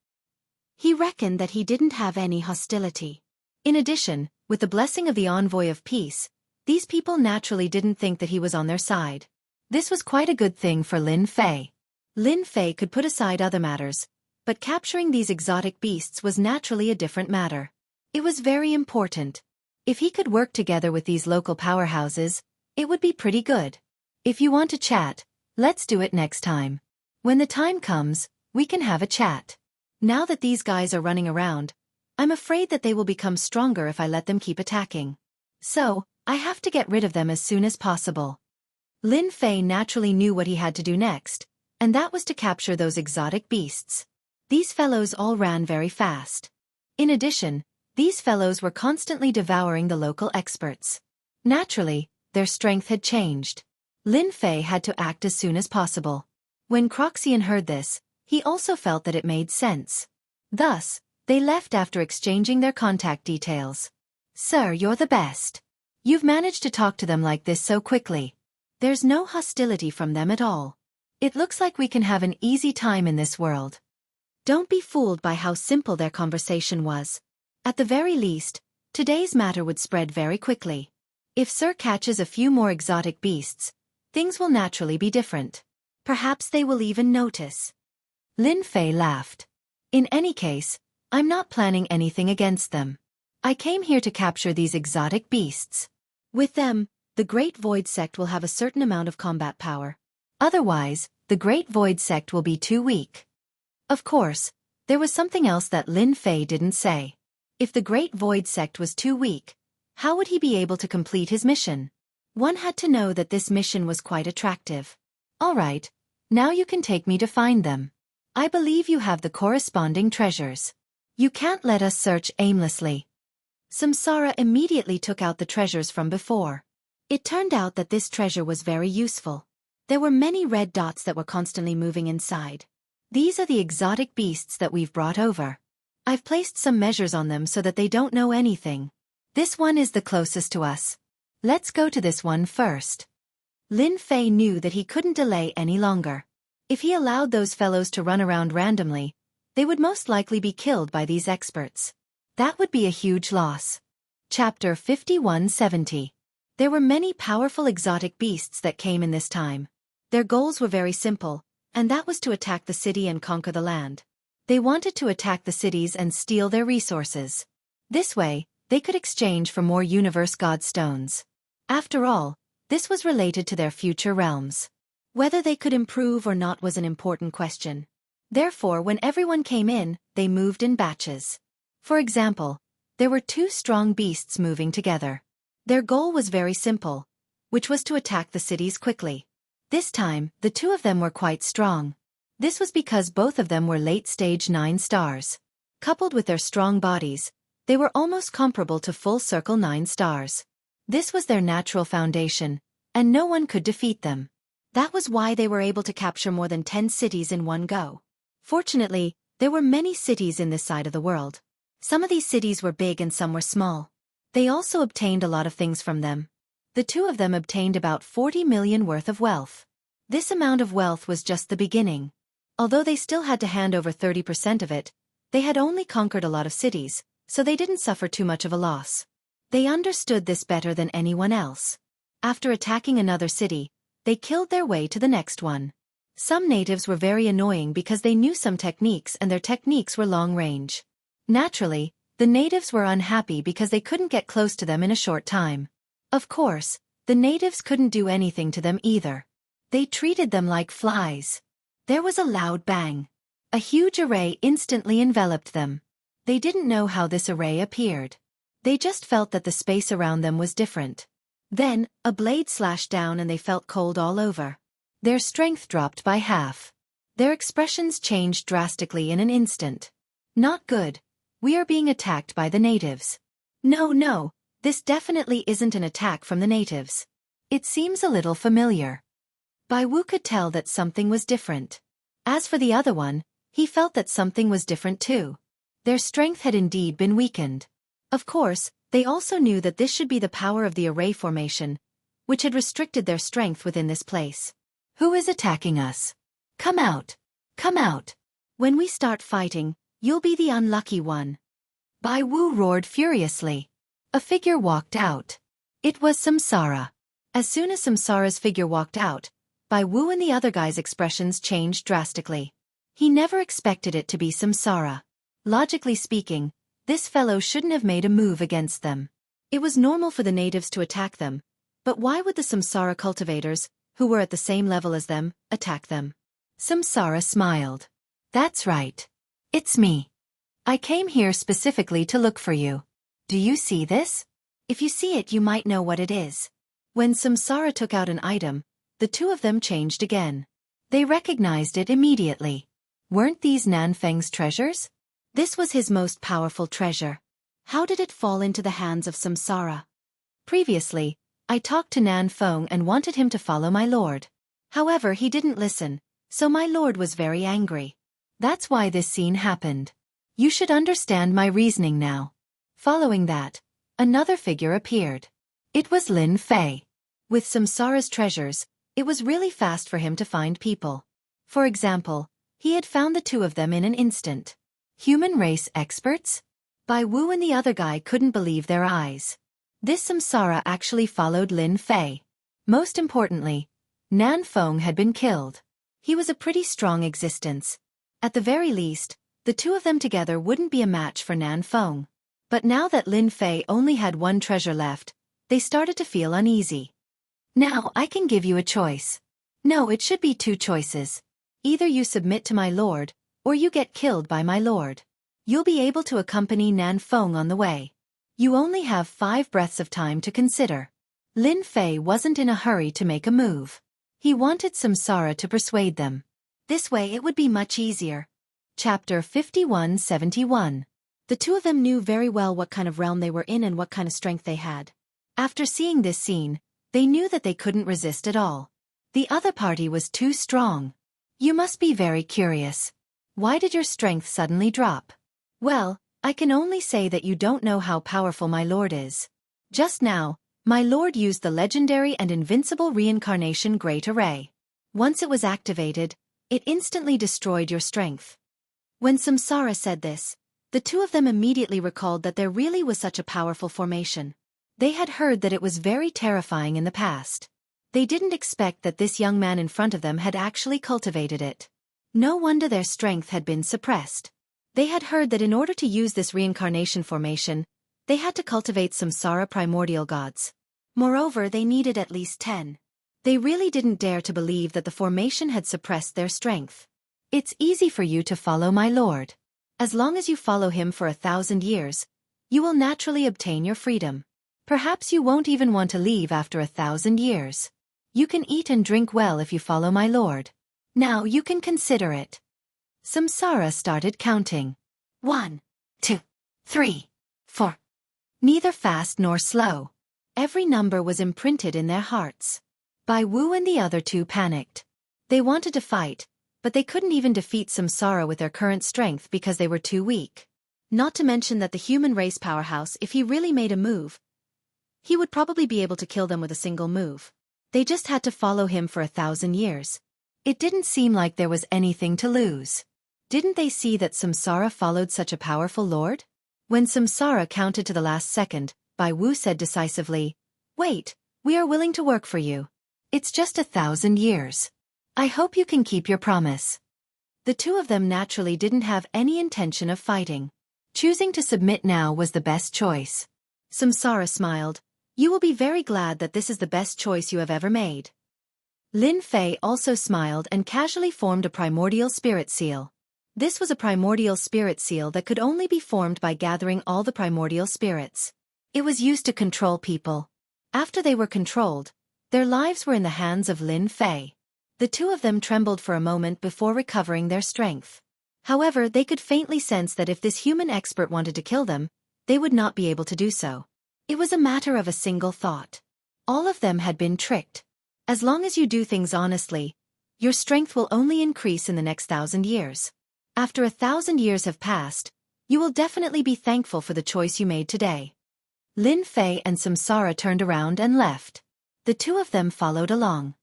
He reckoned that he didn't have any hostility. In addition, with the blessing of the envoy of peace, these people naturally didn't think that he was on their side. This was quite a good thing for Lin Fei. Lin Fei could put aside other matters, but capturing these exotic beasts was naturally a different matter. It was very important. If he could work together with these local powerhouses, it would be pretty good. If you want to chat, let's do it next time. When the time comes, we can have a chat. Now that these guys are running around, I'm afraid that they will become stronger if I let them keep attacking. So, I have to get rid of them as soon as possible. Lin Fei naturally knew what he had to do next, and that was to capture those exotic beasts. These fellows all ran very fast. In addition, these fellows were constantly devouring the local experts. Naturally, their strength had changed. Lin Fei had to act as soon as possible. When Croxian heard this, he also felt that it made sense. Thus, they left after exchanging their contact details. Sir, you're the best. You've managed to talk to them like this so quickly. There's no hostility from them at all. It looks like we can have an easy time in this world. Don't be fooled by how simple their conversation was. At the very least, today's matter would spread very quickly. If Sir catches a few more exotic beasts, things will naturally be different. Perhaps they will even notice. Lin Fei laughed. In any case, I'm not planning anything against them. I came here to capture these exotic beasts. With them, the Great Void Sect will have a certain amount of combat power. Otherwise, the Great Void Sect will be too weak. Of course, there was something else that Lin Fei didn't say. If the Great Void Sect was too weak, how would he be able to complete his mission? One had to know that this mission was quite attractive. All right, now you can take me to find them. I believe you have the corresponding treasures. You can't let us search aimlessly. Samsara immediately took out the treasures from before. It turned out that this treasure was very useful. There were many red dots that were constantly moving inside. These are the exotic beasts that we've brought over. I've placed some measures on them so that they don't know anything. This one is the closest to us. Let's go to this one first. Lin Fei knew that he couldn't delay any longer. If he allowed those fellows to run around randomly, they would most likely be killed by these experts. That would be a huge loss. Chapter 5170. There were many powerful exotic beasts that came in this time. Their goals were very simple, and that was to attack the city and conquer the land. They wanted to attack the cities and steal their resources. This way, they could exchange for more universe god stones. After all, this was related to their future realms. Whether they could improve or not was an important question. Therefore, when everyone came in, they moved in batches. For example, there were two strong beasts moving together. Their goal was very simple, which was to attack the cities quickly. This time, the two of them were quite strong. This was because both of them were late-stage 9 stars. Coupled with their strong bodies, they were almost comparable to full-circle 9 stars. This was their natural foundation, and no one could defeat them. That was why they were able to capture more than 10 cities in one go. Fortunately, there were many cities in this side of the world. Some of these cities were big and some were small. They also obtained a lot of things from them. The two of them obtained about 40 million worth of wealth. This amount of wealth was just the beginning. Although they still had to hand over 30% of it, they had only conquered a lot of cities, so they didn't suffer too much of a loss. They understood this better than anyone else. After attacking another city, they killed their way to the next one. Some natives were very annoying because they knew some techniques and their techniques were long range. Naturally, the natives were unhappy because they couldn't get close to them in a short time. Of course, the natives couldn't do anything to them either. They treated them like flies. There was a loud bang. A huge array instantly enveloped them. They didn't know how this array appeared. They just felt that the space around them was different. Then, a blade slashed down and they felt cold all over. Their strength dropped by half. Their expressions changed drastically in an instant. Not good. We are being attacked by the natives. No, this definitely isn't an attack from the natives. It seems a little familiar. Bai Wu could tell that something was different. As for the other one, he felt that something was different too. Their strength had indeed been weakened. Of course, they also knew that this should be the power of the array formation, which had restricted their strength within this place. Who is attacking us? Come out! Come out! When we start fighting, you'll be the unlucky one. Bai Wu roared furiously. A figure walked out. It was Samsara. As soon as Samsara's figure walked out, Bai Wu and the other guy's expressions changed drastically. He never expected it to be Samsara. Logically speaking, this fellow shouldn't have made a move against them. It was normal for the natives to attack them, but why would the Samsara cultivators, who were at the same level as them, attack them? Samsara smiled. That's right. It's me. I came here specifically to look for you. Do you see this? If you see it, you might know what it is. When Samsara took out an item, the two of them changed again. They recognized it immediately. Weren't these Nanfeng's treasures? This was his most powerful treasure. How did it fall into the hands of Samsara? Previously, I talked to Nanfeng and wanted him to follow my lord. However, he didn't listen, so my lord was very angry. That's why this scene happened. You should understand my reasoning now. Following that, another figure appeared. It was Lin Fei. With Samsara's treasures, it was really fast for him to find people. For example, he had found the two of them in an instant. Human race experts? Bai Wu and the other guy couldn't believe their eyes. This Samsara actually followed Lin Fei. Most importantly, Nanfeng had been killed. He was a pretty strong existence. At the very least, the two of them together wouldn't be a match for Nanfeng. But now that Lin Fei only had one treasure left, they started to feel uneasy. Now I can give you a choice. No, it should be two choices. Either you submit to my lord, or you get killed by my lord. You'll be able to accompany Nanfeng on the way. You only have 5 breaths of time to consider. Lin Fei wasn't in a hurry to make a move. He wanted Samsara to persuade them. This way it would be much easier. Chapter 51-71. The two of them knew very well what kind of realm they were in and what kind of strength they had. After seeing this scene, they knew that they couldn't resist at all. The other party was too strong. You must be very curious. Why did your strength suddenly drop? Well, I can only say that you don't know how powerful my lord is. Just now, my lord used the legendary and invincible reincarnation Great Array. Once it was activated, it instantly destroyed your strength. When Samsara said this, the two of them immediately recalled that there really was such a powerful formation. They had heard that it was very terrifying in the past. They didn't expect that this young man in front of them had actually cultivated it. No wonder their strength had been suppressed. They had heard that in order to use this reincarnation formation, they had to cultivate Samsara primordial gods. Moreover, they needed at least 10. They really didn't dare to believe that the formation had suppressed their strength. It's easy for you to follow my lord. As long as you follow him for 1,000 years, you will naturally obtain your freedom. Perhaps you won't even want to leave after 1,000 years. You can eat and drink well if you follow my lord. Now you can consider it. Samsara started counting. 1, 2, 3, 4. Neither fast nor slow. Every number was imprinted in their hearts. Bai Wu and the other two panicked. They wanted to fight, but they couldn't even defeat Samsara with their current strength because they were too weak. Not to mention that the human race powerhouse, if he really made a move, he would probably be able to kill them with a single move. They just had to follow him for 1,000 years. It didn't seem like there was anything to lose. Didn't they see that Samsara followed such a powerful lord? When Samsara counted to the last second, Bai Wu said decisively, "Wait, we are willing to work for you. It's just 1,000 years. I hope you can keep your promise." The two of them naturally didn't have any intention of fighting. Choosing to submit now was the best choice. Samsara smiled. "You will be very glad that this is the best choice you have ever made." Lin Fei also smiled and casually formed a primordial spirit seal. This was a primordial spirit seal that could only be formed by gathering all the primordial spirits. It was used to control people. After they were controlled, their lives were in the hands of Lin Fei. The two of them trembled for a moment before recovering their strength. However, they could faintly sense that if this human expert wanted to kill them, they would not be able to do so. It was a matter of a single thought. All of them had been tricked. As long as you do things honestly, your strength will only increase in the next 1,000 years. After 1,000 years have passed, you will definitely be thankful for the choice you made today. Lin Fei and Samsara turned around and left. The two of them followed along.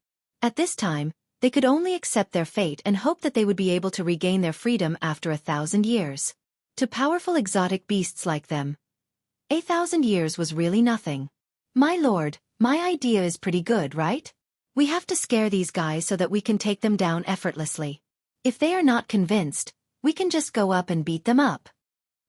At this time, they could only accept their fate and hope that they would be able to regain their freedom after 1,000 years. To powerful exotic beasts like them, 1,000 years was really nothing. My lord, my idea is pretty good, right? We have to scare these guys so that we can take them down effortlessly. If they are not convinced, we can just go up and beat them up.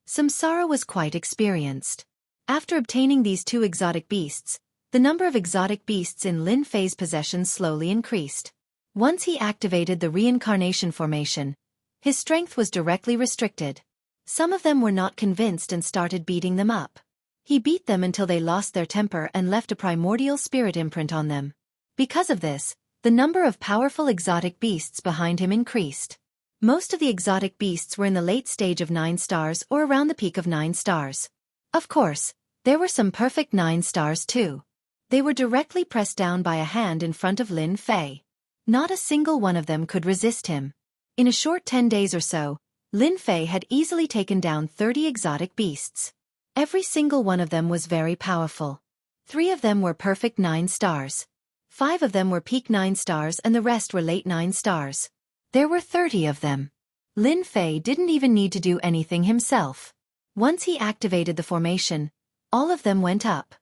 Samsara was quite experienced. After obtaining these two exotic beasts, the number of exotic beasts in Lin Fei's possession slowly increased. Once he activated the reincarnation formation, his strength was directly restricted. Some of them were not convinced and started beating them up. He beat them until they lost their temper and left a primordial spirit imprint on them. Because of this, the number of powerful exotic beasts behind him increased. Most of the exotic beasts were in the late stage of 9 stars or around the peak of 9 stars. Of course, there were some perfect 9 stars too. They were directly pressed down by a hand in front of Lin Fei. Not a single one of them could resist him. In a short 10 days or so, Lin Fei had easily taken down 30 exotic beasts. Every single one of them was very powerful. 3 of them were perfect 9 stars. 5 of them were peak 9 stars and the rest were late 9 stars. There were 30 of them. Lin Fei didn't even need to do anything himself. Once he activated the formation, all of them went up.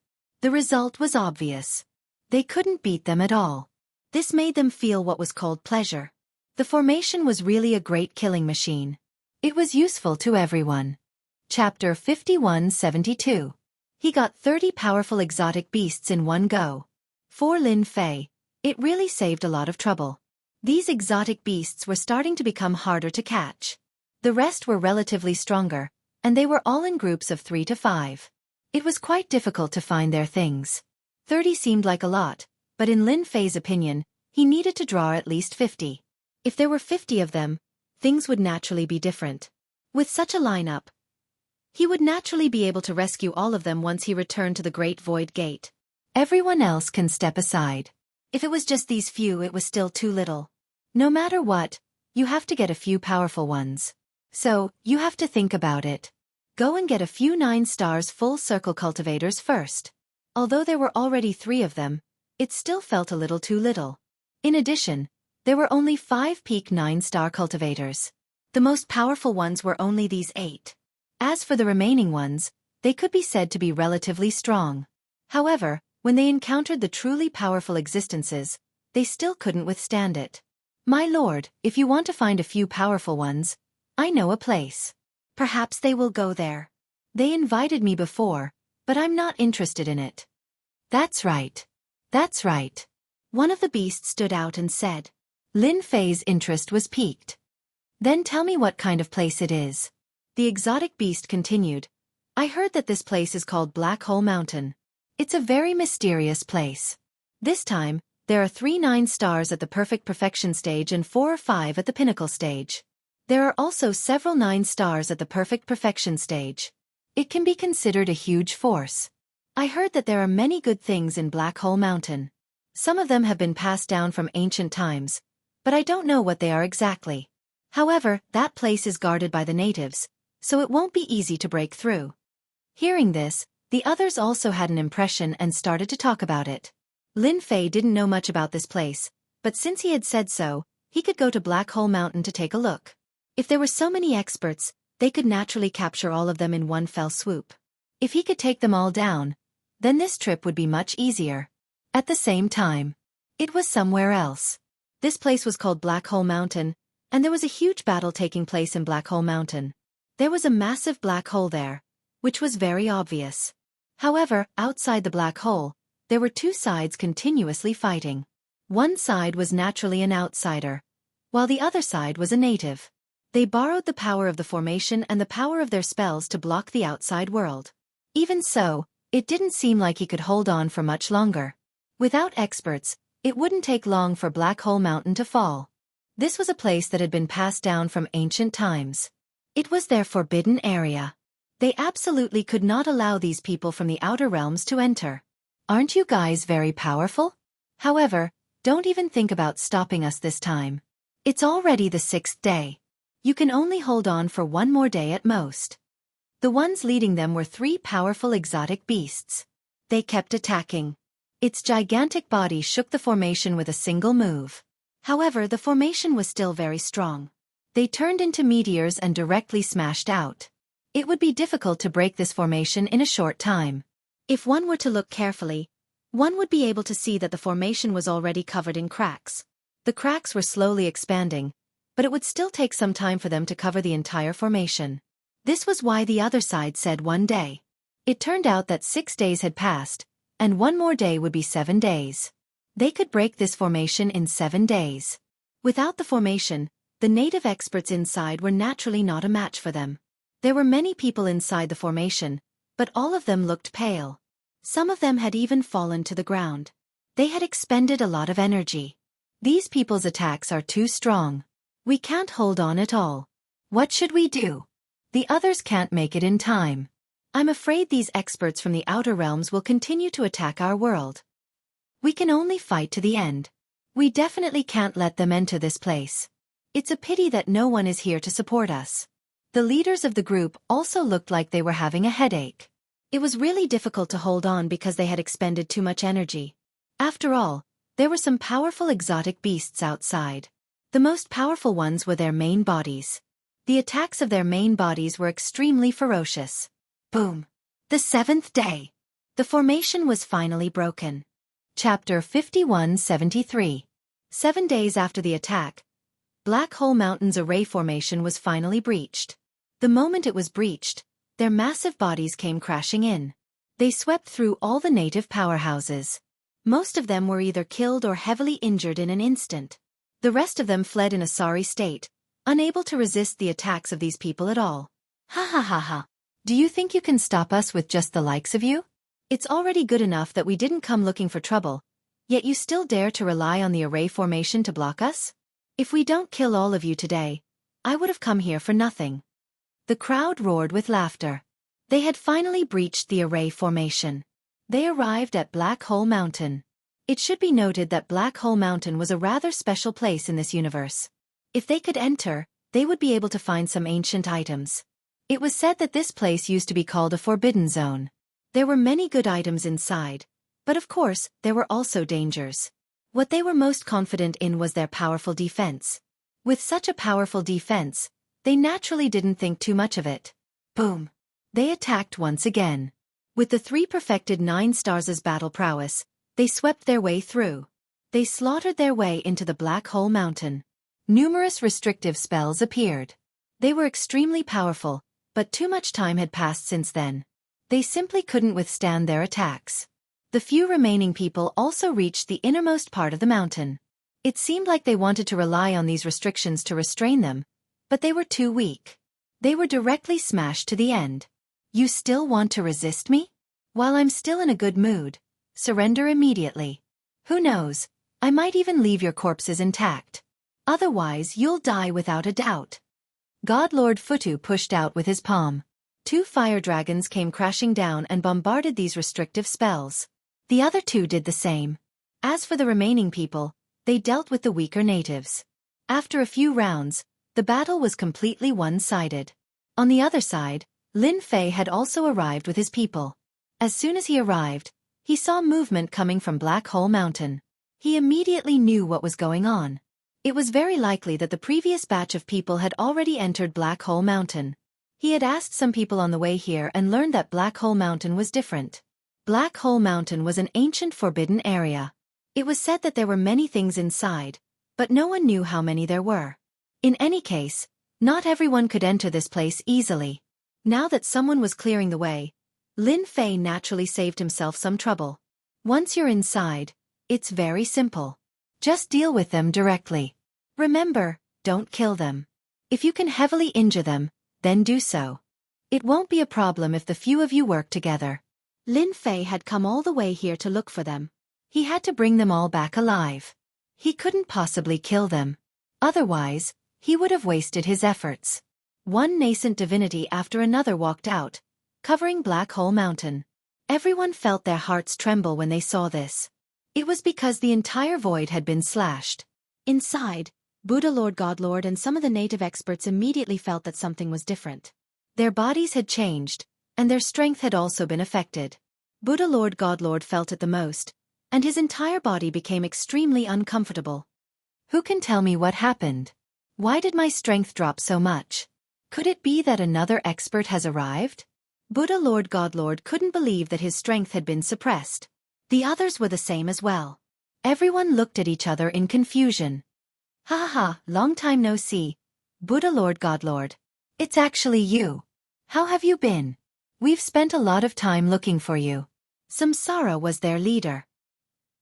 The result was obvious. They couldn't beat them at all. This made them feel what was called pleasure. The formation was really a great killing machine. It was useful to everyone. Chapter 5172. He got 30 powerful exotic beasts in one go. For Lin Fei, it really saved a lot of trouble. These exotic beasts were starting to become harder to catch. The rest were relatively stronger, and they were all in groups of 3 to 5. It was quite difficult to find their things. 30 seemed like a lot, but in Lin Fei's opinion, he needed to draw at least 50. If there were 50 of them, things would naturally be different. With such a lineup, he would naturally be able to rescue all of them once he returned to the Great Void Gate. Everyone else can step aside. If it was just these few, it was still too little. No matter what, you have to get a few powerful ones. So, you have to think about it. Go and get a few 9 stars full circle cultivators first. Although there were already 3 of them, it still felt a little too little. In addition, there were only 5 peak 9-star cultivators. The most powerful ones were only these 8. As for the remaining ones, they could be said to be relatively strong. However, when they encountered the truly powerful existences, they still couldn't withstand it. My lord, if you want to find a few powerful ones, I know a place. Perhaps they will go there. They invited me before, but I'm not interested in it. That's right. That's right. One of the beasts stood out and said. Lin Fei's interest was piqued. Then tell me what kind of place it is. The exotic beast continued. I heard that this place is called Black Hole Mountain. It's a very mysterious place. This time, there are 3 9 stars at the perfect perfection stage and 4 or 5 at the pinnacle stage. There are also several 9 stars at the perfect perfection stage. It can be considered a huge force. I heard that there are many good things in Black Hole Mountain. Some of them have been passed down from ancient times, but I don't know what they are exactly. However, that place is guarded by the natives, so it won't be easy to break through. Hearing this, the others also had an impression and started to talk about it. Lin Fei didn't know much about this place, but since he had said so, he could go to Black Hole Mountain to take a look. If there were so many experts, they could naturally capture all of them in one fell swoop. If he could take them all down, then this trip would be much easier. At the same time, it was somewhere else. This place was called Black Hole Mountain, and there was a huge battle taking place in Black Hole Mountain. There was a massive black hole there, which was very obvious. However, outside the black hole, there were 2 sides continuously fighting. One side was naturally an outsider, while the other side was a native. They borrowed the power of the formation and the power of their spells to block the outside world. Even so, it didn't seem like he could hold on for much longer. Without experts, it wouldn't take long for Black Hole Mountain to fall. This was a place that had been passed down from ancient times. It was their forbidden area. They absolutely could not allow these people from the outer realms to enter. Aren't you guys very powerful? However, don't even think about stopping us this time. It's already the 6th day. You can only hold on for one more day at most. The ones leading them were 3 powerful exotic beasts. They kept attacking. Its gigantic body shook the formation with a single move. However, the formation was still very strong. They turned into meteors and directly smashed out. It would be difficult to break this formation in a short time. If one were to look carefully, one would be able to see that the formation was already covered in cracks. The cracks were slowly expanding, but it would still take some time for them to cover the entire formation. This was why the other side said 1 day. It turned out that 6 days had passed, and 1 more day would be 7 days. They could break this formation in 7 days. Without the formation, the native experts inside were naturally not a match for them. There were many people inside the formation, but all of them looked pale. Some of them had even fallen to the ground. They had expended a lot of energy. These people's attacks are too strong. We can't hold on at all. What should we do? The others can't make it in time. I'm afraid these experts from the outer realms will continue to attack our world. We can only fight to the end. We definitely can't let them enter this place. It's a pity that no one is here to support us. The leaders of the group also looked like they were having a headache. It was really difficult to hold on because they had expended too much energy. After all, there were some powerful exotic beasts outside. The most powerful ones were their main bodies. The attacks of their main bodies were extremely ferocious. Boom! The 7th day. The formation was finally broken. Chapter 5173. 7 days after the attack, Black Hole Mountain's array formation was finally breached. The moment it was breached, their massive bodies came crashing in. They swept through all the native powerhouses. Most of them were either killed or heavily injured in an instant. The rest of them fled in a sorry state, unable to resist the attacks of these people at all. Ha ha ha ha. Do you think you can stop us with just the likes of you? It's already good enough that we didn't come looking for trouble, yet you still dare to rely on the array formation to block us? If we don't kill all of you today, I would have come here for nothing. The crowd roared with laughter. They had finally breached the array formation. They arrived at Black Hole Mountain. It should be noted that Black Hole Mountain was a rather special place in this universe. If they could enter, they would be able to find some ancient items. It was said that this place used to be called a forbidden zone. There were many good items inside, but of course, there were also dangers. What they were most confident in was their powerful defense. With such a powerful defense, they naturally didn't think too much of it. Boom! They attacked once again. With the 3 perfected 9 stars' battle prowess, they swept their way through. They slaughtered their way into the Black Hole Mountain. Numerous restrictive spells appeared. They were extremely powerful, but too much time had passed since then. They simply couldn't withstand their attacks. The few remaining people also reached the innermost part of the mountain. It seemed like they wanted to rely on these restrictions to restrain them, but they were too weak. They were directly smashed to the end. You still want to resist me? While I'm still in a good mood, surrender immediately. Who knows, I might even leave your corpses intact. Otherwise you'll die without a doubt. God Lord Futu pushed out with his palm. 2 fire dragons came crashing down and bombarded these restrictive spells. The other 2 did the same. As for the remaining people, they dealt with the weaker natives. After a few rounds, the battle was completely one-sided. On the other side, Lin Fei had also arrived with his people. As soon as he arrived, he saw movement coming from Black Hole Mountain. He immediately knew what was going on. It was very likely that the previous batch of people had already entered Black Hole Mountain. He had asked some people on the way here and learned that Black Hole Mountain was different. Black Hole Mountain was an ancient forbidden area. It was said that there were many things inside, but no one knew how many there were. In any case, not everyone could enter this place easily. Now that someone was clearing the way, Lin Fei naturally saved himself some trouble. Once you're inside, it's very simple. Just deal with them directly. Remember, don't kill them. If you can heavily injure them, then do so. It won't be a problem if the few of you work together. Lin Fei had come all the way here to look for them. He had to bring them all back alive. He couldn't possibly kill them. Otherwise, he would have wasted his efforts. One nascent divinity after another walked out, covering Black Hole Mountain. Everyone felt their hearts tremble when they saw this. It was because the entire void had been slashed. Inside, Buddha Lord Godlord and some of the native experts immediately felt that something was different. Their bodies had changed, and their strength had also been affected. Buddha Lord Godlord felt it the most, and his entire body became extremely uncomfortable. Who can tell me what happened? Why did my strength drop so much? Could it be that another expert has arrived? Buddha Lord Godlord couldn't believe that his strength had been suppressed. The others were the same as well. Everyone looked at each other in confusion. Ha ha ha, long time no see. Buddha Lord Godlord. It's actually you. How have you been? We've spent a lot of time looking for you. Samsara was their leader.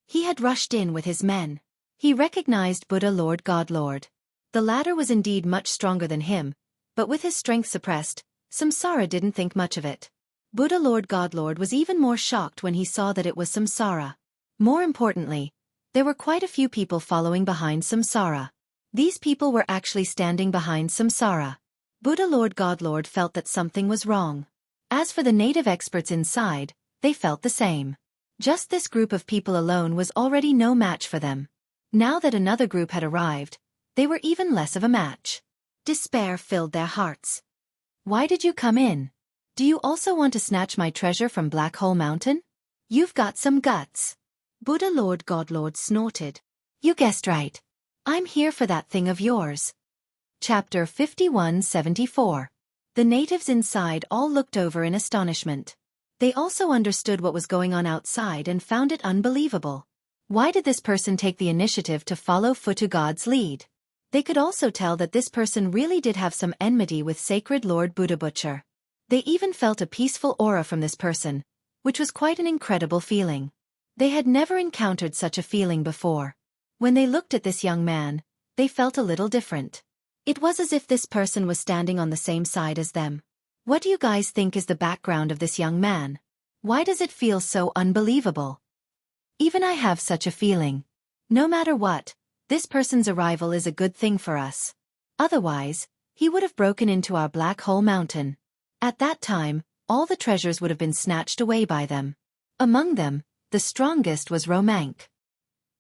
He had rushed in with his men. He recognized Buddha Lord Godlord. The latter was indeed much stronger than him, but with his strength suppressed, Samsara didn't think much of it. Buddha Lord Godlord was even more shocked when he saw that it was Samsara. More importantly, there were quite a few people following behind Samsara. These people were actually standing behind Samsara. Buddha Lord Godlord felt that something was wrong. As for the native experts inside, they felt the same. Just this group of people alone was already no match for them. Now that another group had arrived, they were even less of a match. Despair filled their hearts. Why did you come in? Do you also want to snatch my treasure from Black Hole Mountain? You've got some guts. Buddha Lord Godlord snorted. You guessed right. I'm here for that thing of yours. Chapter 5174. The natives inside all looked over in astonishment. They also understood what was going on outside and found it unbelievable. Why did this person take the initiative to follow Futu God's lead? They could also tell that this person really did have some enmity with Sacred Lord Buddha Butcher. They even felt a peaceful aura from this person, which was quite an incredible feeling. They had never encountered such a feeling before. When they looked at this young man, they felt a little different. It was as if this person was standing on the same side as them. What do you guys think is the background of this young man? Why does it feel so unbelievable? Even I have such a feeling. No matter what, this person's arrival is a good thing for us. Otherwise, he would have broken into our Black Hole Mountain. At that time, all the treasures would have been snatched away by them. Among them, the strongest was Romank.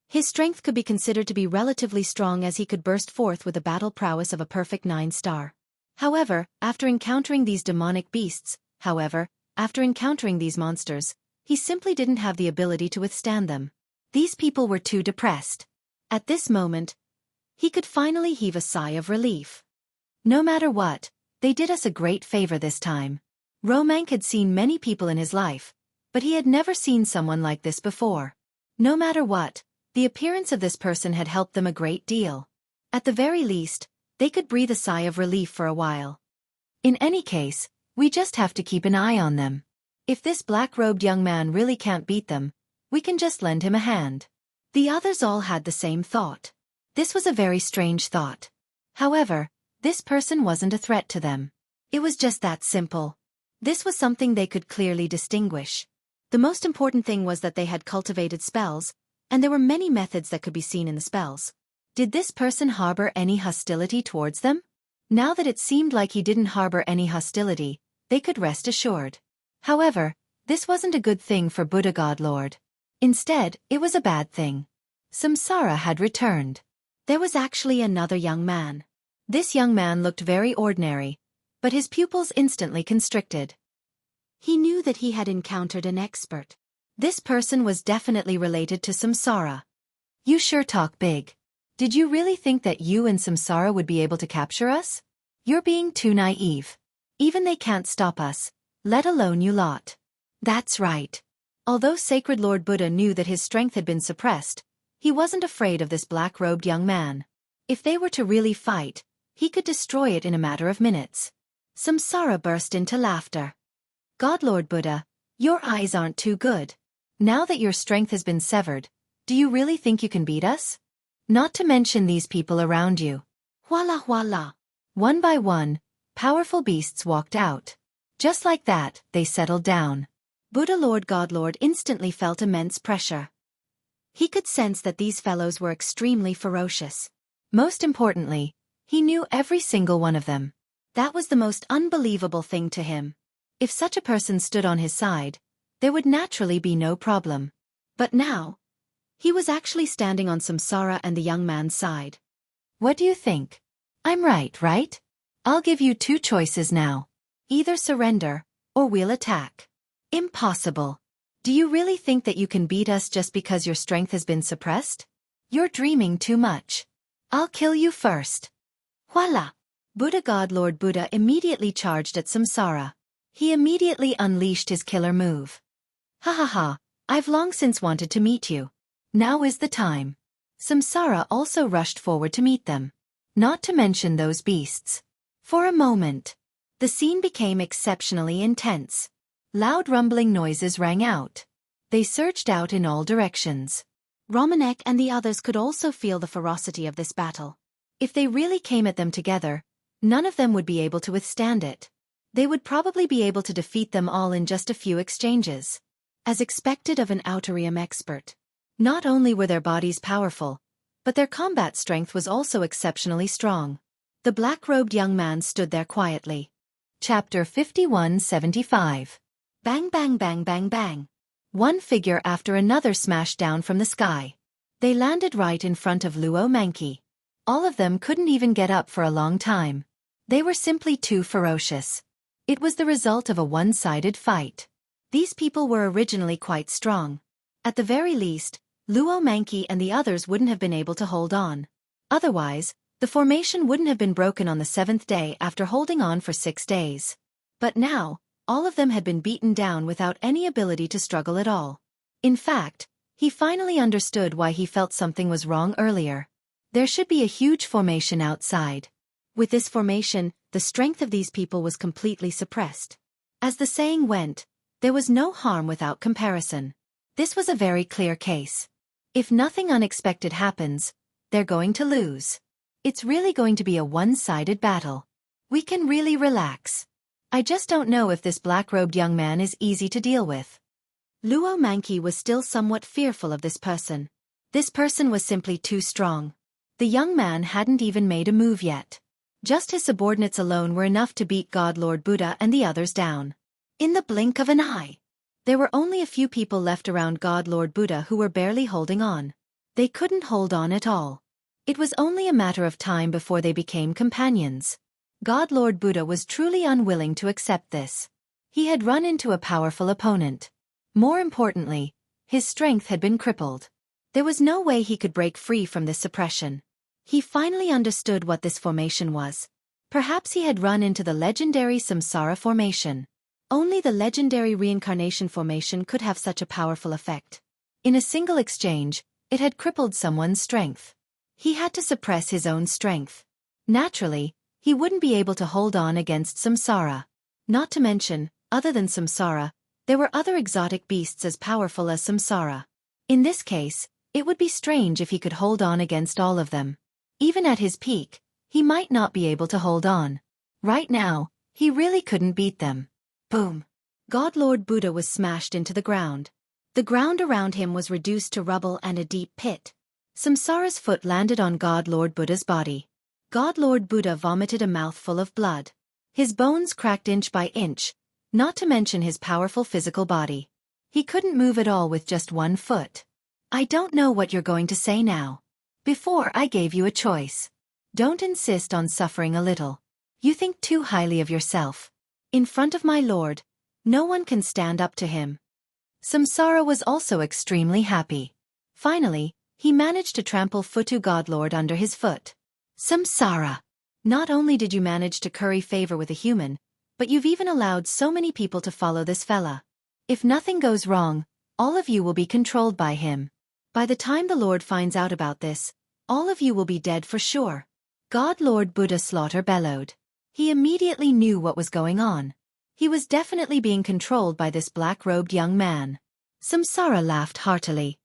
His strength could be considered to be relatively strong as he could burst forth with the battle prowess of a perfect 9-star. However, after encountering these monsters, he simply didn't have the ability to withstand them. These people were too depressed. At this moment, he could finally heave a sigh of relief. No matter what, they did us a great favor this time. Romank had seen many people in his life, but he had never seen someone like this before. No matter what, the appearance of this person had helped them a great deal. At the very least, they could breathe a sigh of relief for a while. In any case, we just have to keep an eye on them. If this black-robed young man really can't beat them, we can just lend him a hand. The others all had the same thought. This was a very strange thought. However, this person wasn't a threat to them. It was just that simple. This was something they could clearly distinguish. The most important thing was that they had cultivated spells, and there were many methods that could be seen in the spells. Did this person harbor any hostility towards them? Now that it seemed like he didn't harbor any hostility, they could rest assured. However, this wasn't a good thing for Buddha Godlord. Instead, it was a bad thing. Samsara had returned. There was actually another young man. This young man looked very ordinary, but his pupils instantly constricted. He knew that he had encountered an expert. This person was definitely related to Samsara. You sure talk big. Did you really think that you and Samsara would be able to capture us? You're being too naive. Even they can't stop us, let alone you lot. That's right. Although Sacred Lord Buddha knew that his strength had been suppressed, he wasn't afraid of this black-robed young man. If they were to really fight, he could destroy it in a matter of minutes. Samsara burst into laughter. Godlord Buddha, your eyes aren't too good. Now that your strength has been severed, do you really think you can beat us? Not to mention these people around you. Voila voila. One by one, powerful beasts walked out. Just like that, they settled down. Buddha Lord Godlord instantly felt immense pressure. He could sense that these fellows were extremely ferocious. Most importantly, he knew every single one of them. That was the most unbelievable thing to him. If such a person stood on his side, there would naturally be no problem. But now, he was actually standing on Samsara and the young man's side. What do you think? I'm right? I'll give you two choices now. Either surrender, or we'll attack. Impossible. Do you really think that you can beat us just because your strength has been suppressed? You're dreaming too much. I'll kill you first. Voila! Buddha God Lord Buddha immediately charged at Samsara. He immediately unleashed his killer move. Ha ha ha, I've long since wanted to meet you. Now is the time. Samsara also rushed forward to meet them. Not to mention those beasts. For a moment, the scene became exceptionally intense. Loud rumbling noises rang out. They surged out in all directions. Romanek and the others could also feel the ferocity of this battle. If they really came at them together, none of them would be able to withstand it. They would probably be able to defeat them all in just a few exchanges. As expected of an Autorium expert. Not only were their bodies powerful, but their combat strength was also exceptionally strong. The black-robed young man stood there quietly. Chapter 5175. Bang bang bang bang bang. One figure after another smashed down from the sky. They landed right in front of Luo Manqi. All of them couldn't even get up for a long time. They were simply too ferocious. It was the result of a one-sided fight. These people were originally quite strong. At the very least, Luo Manqi and the others wouldn't have been able to hold on. Otherwise, the formation wouldn't have been broken on the 7th day after holding on for 6 days. But now, all of them had been beaten down without any ability to struggle at all. In fact, he finally understood why he felt something was wrong earlier. There should be a huge formation outside. With this formation, the strength of these people was completely suppressed. As the saying went, there was no harm without comparison. This was a very clear case. If nothing unexpected happens, they're going to lose. It's really going to be a one-sided battle. We can really relax. I just don't know if this black-robed young man is easy to deal with. Luo Manqi was still somewhat fearful of this person. This person was simply too strong. The young man hadn't even made a move yet. Just his subordinates alone were enough to beat God Lord Buddha and the others down. In the blink of an eye. There were only a few people left around God Lord Buddha who were barely holding on. They couldn't hold on at all. It was only a matter of time before they became companions. God Lord Buddha was truly unwilling to accept this. He had run into a powerful opponent. More importantly, his strength had been crippled. There was no way he could break free from this suppression. He finally understood what this formation was. Perhaps he had run into the legendary Samsara formation. Only the legendary reincarnation formation could have such a powerful effect. In a single exchange, it had crippled someone's strength. He had to suppress his own strength. Naturally, he wouldn't be able to hold on against Samsara. Not to mention, other than Samsara, there were other exotic beasts as powerful as Samsara. In this case, it would be strange if he could hold on against all of them. Even at his peak, he might not be able to hold on. Right now, he really couldn't beat them. Boom! God Lord Buddha was smashed into the ground. The ground around him was reduced to rubble and a deep pit. Samsara's foot landed on God Lord Buddha's body. God Lord Buddha vomited a mouthful of blood. His bones cracked inch by inch, not to mention his powerful physical body. He couldn't move at all with just one foot. I don't know what you're going to say now. Before I gave you a choice. Don't insist on suffering a little. You think too highly of yourself. In front of my lord, no one can stand up to him. Samsara was also extremely happy. Finally, he managed to trample Futu Godlord under his foot. Samsara! Not only did you manage to curry favor with a human, but you've even allowed so many people to follow this fella. If nothing goes wrong, all of you will be controlled by him. By the time the Lord finds out about this, all of you will be dead for sure. God Lord Buddha Slaughter bellowed. He immediately knew what was going on. He was definitely being controlled by this black-robed young man. Samsara laughed heartily.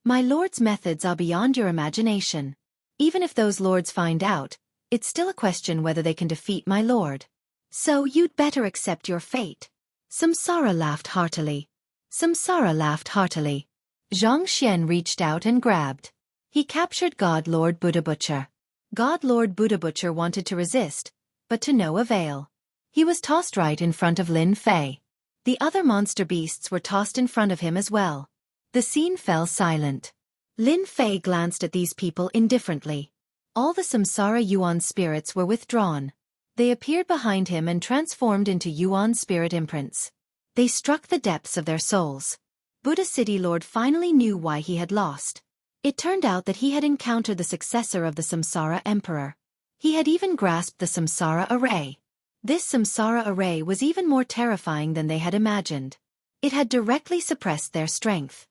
My lord's methods are beyond your imagination. Even if those lords find out, it's still a question whether they can defeat my lord. So you'd better accept your fate. Samsara laughed heartily. Samsara laughed heartily. Zhang Xian reached out and grabbed. He captured God Lord Buddha Butcher. God Lord Buddha Butcher wanted to resist, but to no avail. He was tossed right in front of Lin Fei. The other monster beasts were tossed in front of him as well. The scene fell silent. Lin Fei glanced at these people indifferently. All the Samsara Yuan spirits were withdrawn. They appeared behind him and transformed into Yuan spirit imprints. They struck the depths of their souls. Buddha City Lord finally knew why he had lost. It turned out that he had encountered the successor of the Samsara Emperor. He had even grasped the Samsara Array. This Samsara Array was even more terrifying than they had imagined. It had directly suppressed their strength.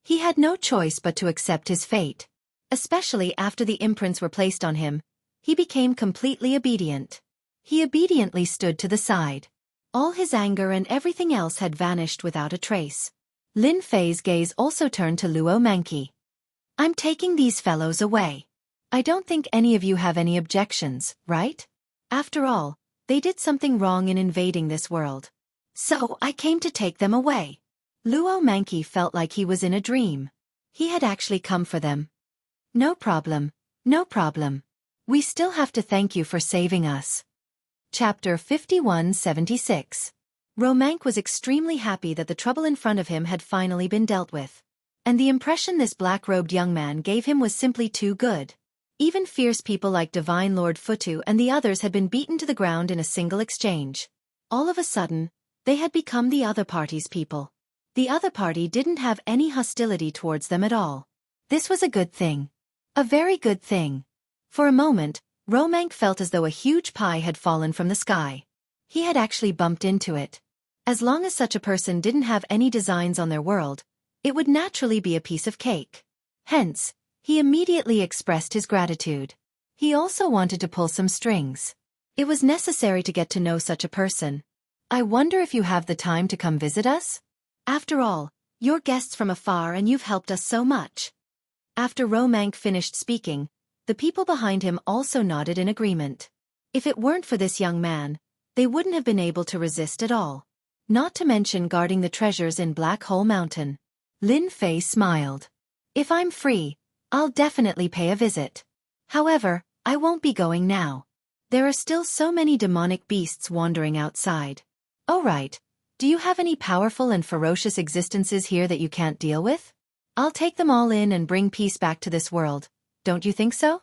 He had no choice but to accept his fate. Especially after the imprints were placed on him, he became completely obedient. He obediently stood to the side. All his anger and everything else had vanished without a trace. Lin Fei's gaze also turned to Luo Manqi. I'm taking these fellows away. I don't think any of you have any objections, right? After all, they did something wrong in invading this world. So I came to take them away. Luo Manqi felt like he was in a dream. He had actually come for them. No problem, no problem. We still have to thank you for saving us. Chapter 5176. Romank was extremely happy that the trouble in front of him had finally been dealt with. And the impression this black-robed young man gave him was simply too good. Even fierce people like Divine Lord Futu and the others had been beaten to the ground in a single exchange. All of a sudden, they had become the other party's people. The other party didn't have any hostility towards them at all. This was a good thing. A very good thing. For a moment, Romank felt as though a huge pie had fallen from the sky. He had actually bumped into it. As long as such a person didn't have any designs on their world, it would naturally be a piece of cake. Hence, he immediately expressed his gratitude. He also wanted to pull some strings. It was necessary to get to know such a person. I wonder if you have the time to come visit us? After all, you're guests from afar and you've helped us so much. After Romank finished speaking, the people behind him also nodded in agreement. If it weren't for this young man, they wouldn't have been able to resist at all. Not to mention guarding the treasures in Black Hole Mountain. Lin Fei smiled. If I'm free, I'll definitely pay a visit. However, I won't be going now. There are still so many demonic beasts wandering outside. Oh right, do you have any powerful and ferocious existences here that you can't deal with? I'll take them all in and bring peace back to this world, don't you think so?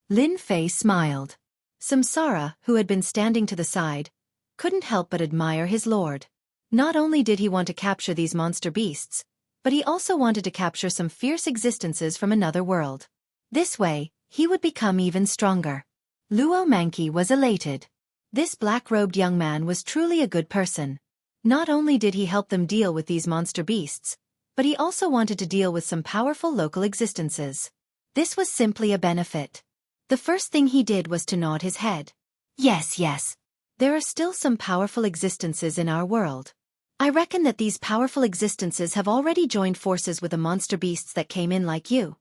Lin Fei smiled. Samsara, who had been standing to the side, couldn't help but admire his lord. Not only did he want to capture these monster beasts, but he also wanted to capture some fierce existences from another world. This way, he would become even stronger. Luo Manqi was elated. This black-robed young man was truly a good person. Not only did he help them deal with these monster beasts, but he also wanted to deal with some powerful local existences. This was simply a benefit. The first thing he did was to nod his head. Yes, yes. There are still some powerful existences in our world. I reckon that these powerful existences have already joined forces with the monster beasts that came in like you.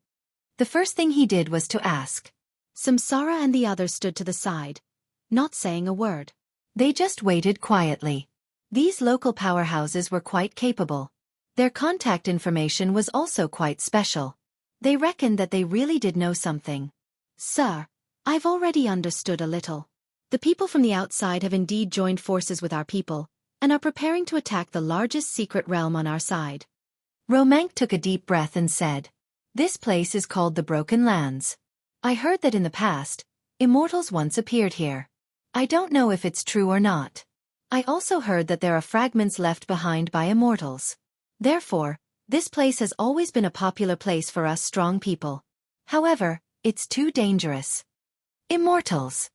The first thing he did was to ask. Samsara and the others stood to the side, not saying a word. They just waited quietly. These local powerhouses were quite capable. Their contact information was also quite special. They reckoned that they really did know something. Sir, I've already understood a little. The people from the outside have indeed joined forces with our people, and are preparing to attack the largest secret realm on our side. Romank took a deep breath and said, This place is called the Broken Lands. I heard that in the past, immortals once appeared here. I don't know if it's true or not. I also heard that there are fragments left behind by immortals. Therefore, this place has always been a popular place for us strong people. However, it's too dangerous. Immortals.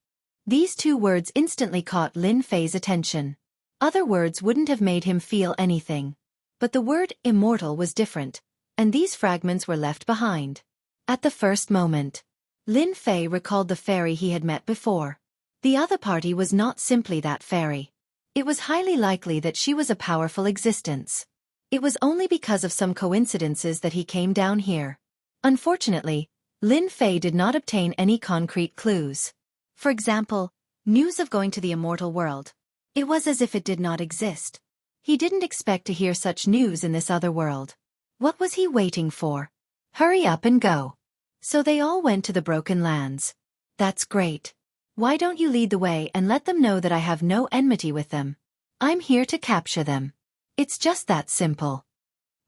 These two words instantly caught Lin Fei's attention. Other words wouldn't have made him feel anything. But the word immortal was different, and these fragments were left behind. At the first moment, Lin Fei recalled the fairy he had met before. The other party was not simply that fairy. It was highly likely that she was a powerful existence. It was only because of some coincidences that he came down here. Unfortunately, Lin Fei did not obtain any concrete clues. For example, news of going to the immortal world. It was as if it did not exist. He didn't expect to hear such news in this other world. What was he waiting for? Hurry up and go. So they all went to the Broken Lands. That's great. Why don't you lead the way and let them know that I have no enmity with them? I'm here to capture them. It's just that simple.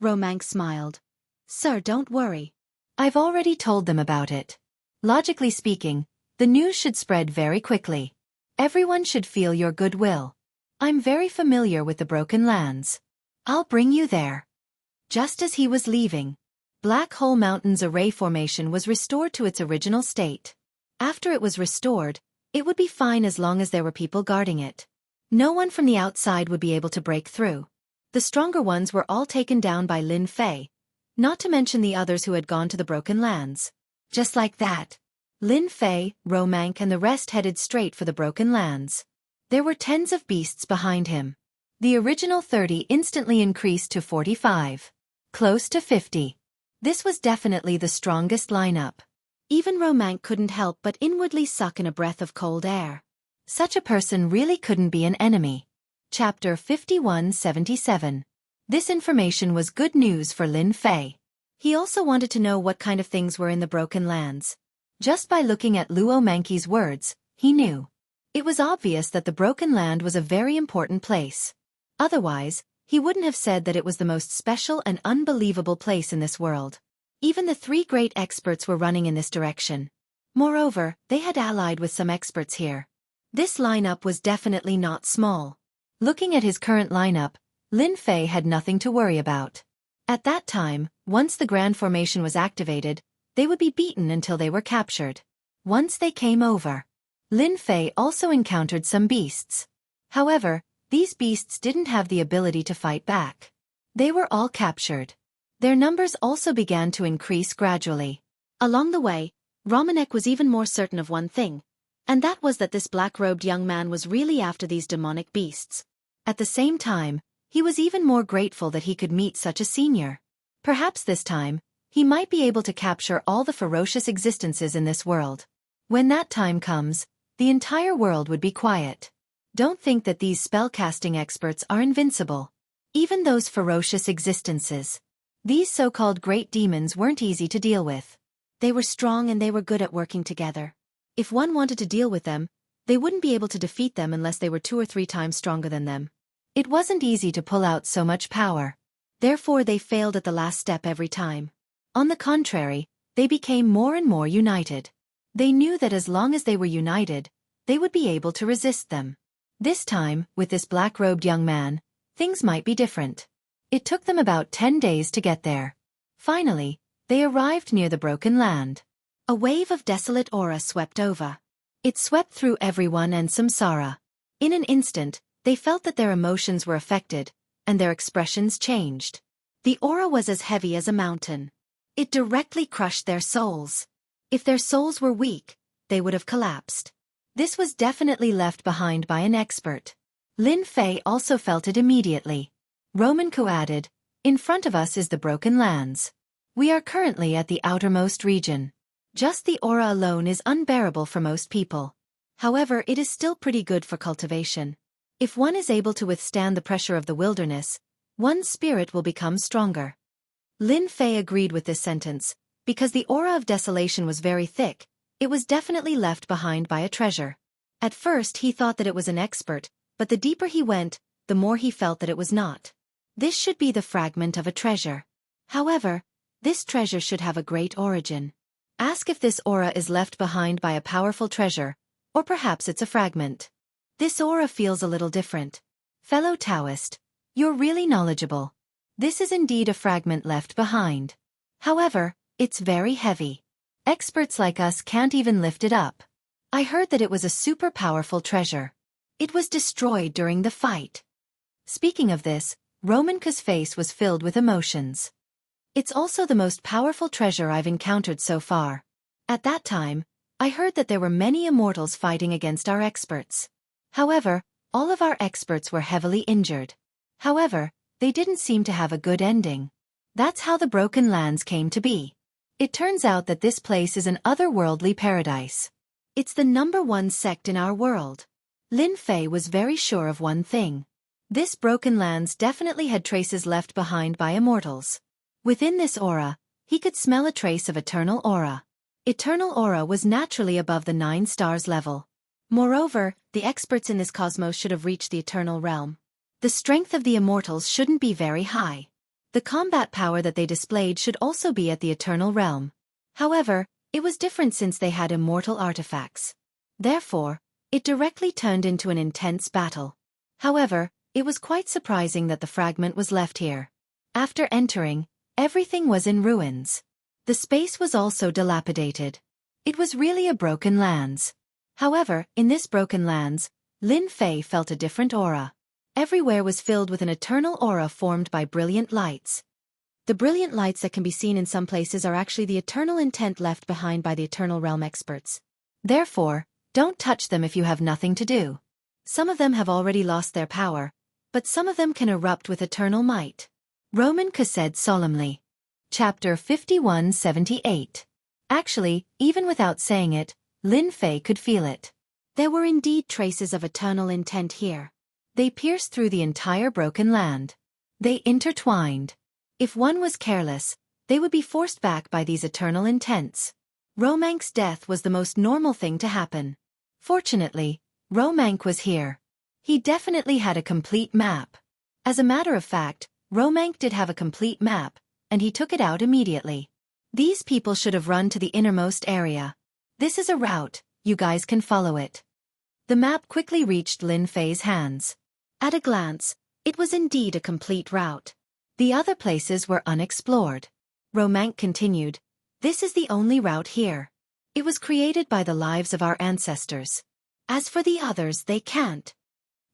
Romank smiled. Sir, don't worry. I've already told them about it. Logically speaking, the news should spread very quickly. Everyone should feel your goodwill. I'm very familiar with the Broken Lands. I'll bring you there. Just as he was leaving, Black Hole Mountain's array formation was restored to its original state. After it was restored, it would be fine as long as there were people guarding it. No one from the outside would be able to break through. The stronger ones were all taken down by Lin Fei, not to mention the others who had gone to the Broken Lands. Just like that, Lin Fei, Romank and the rest headed straight for the Broken Lands. There were tens of beasts behind him. The original 30 instantly increased to 45. Close to 50. This was definitely the strongest lineup. Even Romank couldn't help but inwardly suck in a breath of cold air. Such a person really couldn't be an enemy. Chapter 5177. This information was good news for Lin Fei. He also wanted to know what kind of things were in the Broken Lands. Just by looking at Luo Manki's words, he knew. It was obvious that the Broken Land was a very important place. Otherwise, he wouldn't have said that it was the most special and unbelievable place in this world. Even the 3 great experts were running in this direction. Moreover, they had allied with some experts here. This lineup was definitely not small. Looking at his current lineup, Lin Fei had nothing to worry about. At that time, once the Grand Formation was activated, they would be beaten until they were captured. Once they came over, Lin Fei also encountered some beasts. However, these beasts didn't have the ability to fight back. They were all captured. Their numbers also began to increase gradually. Along the way, Romanek was even more certain of one thing, and that was that this black-robed young man was really after these demonic beasts. At the same time, he was even more grateful that he could meet such a senior. Perhaps this time, he might be able to capture all the ferocious existences in this world. When that time comes, the entire world would be quiet. Don't think that these spellcasting experts are invincible. Even those ferocious existences. These so-called great demons weren't easy to deal with. They were strong and they were good at working together. If one wanted to deal with them, they wouldn't be able to defeat them unless they were 2 or 3 times stronger than them. It wasn't easy to pull out so much power. Therefore they failed at the last step every time. On the contrary, they became more and more united. They knew that as long as they were united, they would be able to resist them. This time, with this black-robed young man, things might be different. It took them about 10 days to get there. Finally, they arrived near the Broken Land. A wave of desolate aura swept over. It swept through everyone and Samsara. In an instant, they felt that their emotions were affected, and their expressions changed. The aura was as heavy as a mountain. It directly crushed their souls. If their souls were weak, they would have collapsed. This was definitely left behind by an expert. Lin Fei also felt it immediately. Romanku added, "In front of us is the Broken Lands. We are currently at the outermost region. Just the aura alone is unbearable for most people. However, it is still pretty good for cultivation. If one is able to withstand the pressure of the wilderness, one's spirit will become stronger." Lin Fei agreed with this sentence. Because the aura of desolation was very thick, it was definitely left behind by a treasure. At first he thought that it was an expert, but the deeper he went, the more he felt that it was not. This should be the fragment of a treasure. However, this treasure should have a great origin. Ask if this aura is left behind by a powerful treasure, or perhaps it's a fragment. This aura feels a little different. Fellow Taoist, you're really knowledgeable. This is indeed a fragment left behind. However, it's very heavy. Experts like us can't even lift it up. I heard that it was a super powerful treasure. It was destroyed during the fight. Speaking of this, Romanku's face was filled with emotions. It's also the most powerful treasure I've encountered so far. At that time, I heard that there were many immortals fighting against our experts. However, all of our experts were heavily injured. However, they didn't seem to have a good ending. That's how the Broken Lands came to be. It turns out that this place is an otherworldly paradise. It's the #1 sect in our world. Lin Fei was very sure of one thing. This Broken Lands definitely had traces left behind by immortals. Within this aura, he could smell a trace of eternal aura. Eternal aura was naturally above the 9 stars level. Moreover, the experts in this cosmos should have reached the eternal realm. The strength of the immortals shouldn't be very high. The combat power that they displayed should also be at the eternal realm. However, it was different since they had immortal artifacts. Therefore, it directly turned into an intense battle. However, it was quite surprising that the fragment was left here. After entering, everything was in ruins. The space was also dilapidated. It was really a broken lands. However, in this broken lands, Lin Fei felt a different aura. Everywhere was filled with an eternal aura formed by brilliant lights. The brilliant lights that can be seen in some places are actually the eternal intent left behind by the eternal realm experts. Therefore, don't touch them if you have nothing to do. Some of them have already lost their power, but some of them can erupt with eternal might. Roman said solemnly. Chapter 5178. Actually, even without saying it, Lin Fei could feel it. There were indeed traces of eternal intent here. They pierced through the entire broken land. They intertwined. If one was careless, they would be forced back by these eternal intents. Romank's death was the most normal thing to happen. Fortunately, Romank was here. He definitely had a complete map. As a matter of fact, Romank did have a complete map, and he took it out immediately. These people should have run to the innermost area. This is a route, you guys can follow it. The map quickly reached Lin Fei's hands. At a glance, it was indeed a complete route. The other places were unexplored. Romank continued, "This is the only route here. It was created by the lives of our ancestors. As for the others, they can't."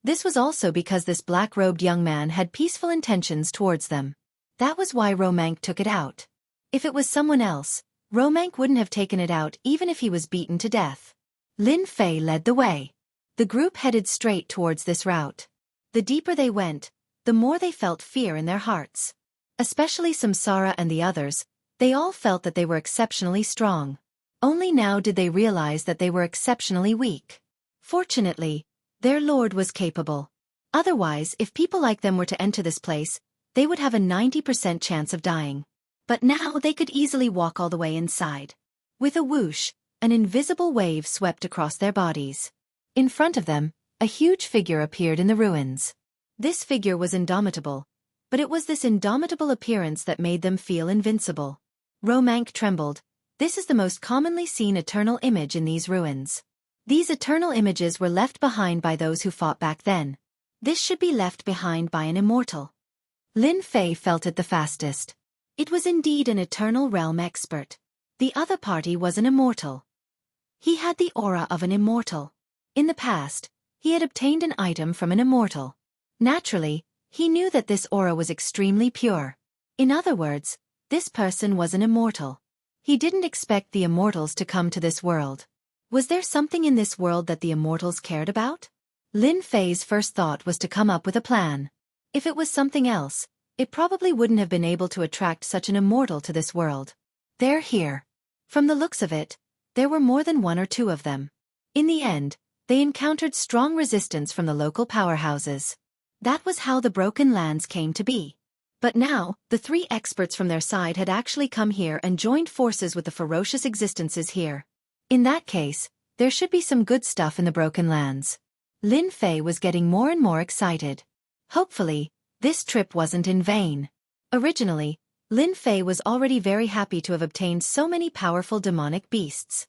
This was also because this black-robed young man had peaceful intentions towards them. That was why Romank took it out. If it was someone else, Romank wouldn't have taken it out even if he was beaten to death. Lin Fei led the way. The group headed straight towards this route. The deeper they went, the more they felt fear in their hearts. Especially Samsara and the others, they all felt that they were exceptionally strong. Only now did they realize that they were exceptionally weak. Fortunately, their lord was capable. Otherwise, if people like them were to enter this place, they would have a 90% chance of dying. But now they could easily walk all the way inside. With a whoosh, an invisible wave swept across their bodies. In front of them, a huge figure appeared in the ruins. This figure was indomitable, but it was this indomitable appearance that made them feel invincible. Romank trembled. This is the most commonly seen eternal image in these ruins. These eternal images were left behind by those who fought back then. This should be left behind by an immortal. Lin Fei felt it the fastest. It was indeed an eternal realm expert. The other party was an immortal. He had the aura of an immortal. In the past, he had obtained an item from an immortal. Naturally, he knew that this aura was extremely pure. In other words, this person was an immortal. He didn't expect the immortals to come to this world. Was there something in this world that the immortals cared about? Lin Fei's first thought was to come up with a plan. If it was something else, it probably wouldn't have been able to attract such an immortal to this world. They're here. From the looks of it, there were more than one or two of them. In the end, they encountered strong resistance from the local powerhouses. That was how the broken lands came to be. But now, the three experts from their side had actually come here and joined forces with the ferocious existences here. In that case, there should be some good stuff in the broken lands. Lin Fei was getting more and more excited. Hopefully, this trip wasn't in vain. Originally, Lin Fei was already very happy to have obtained so many powerful demonic beasts.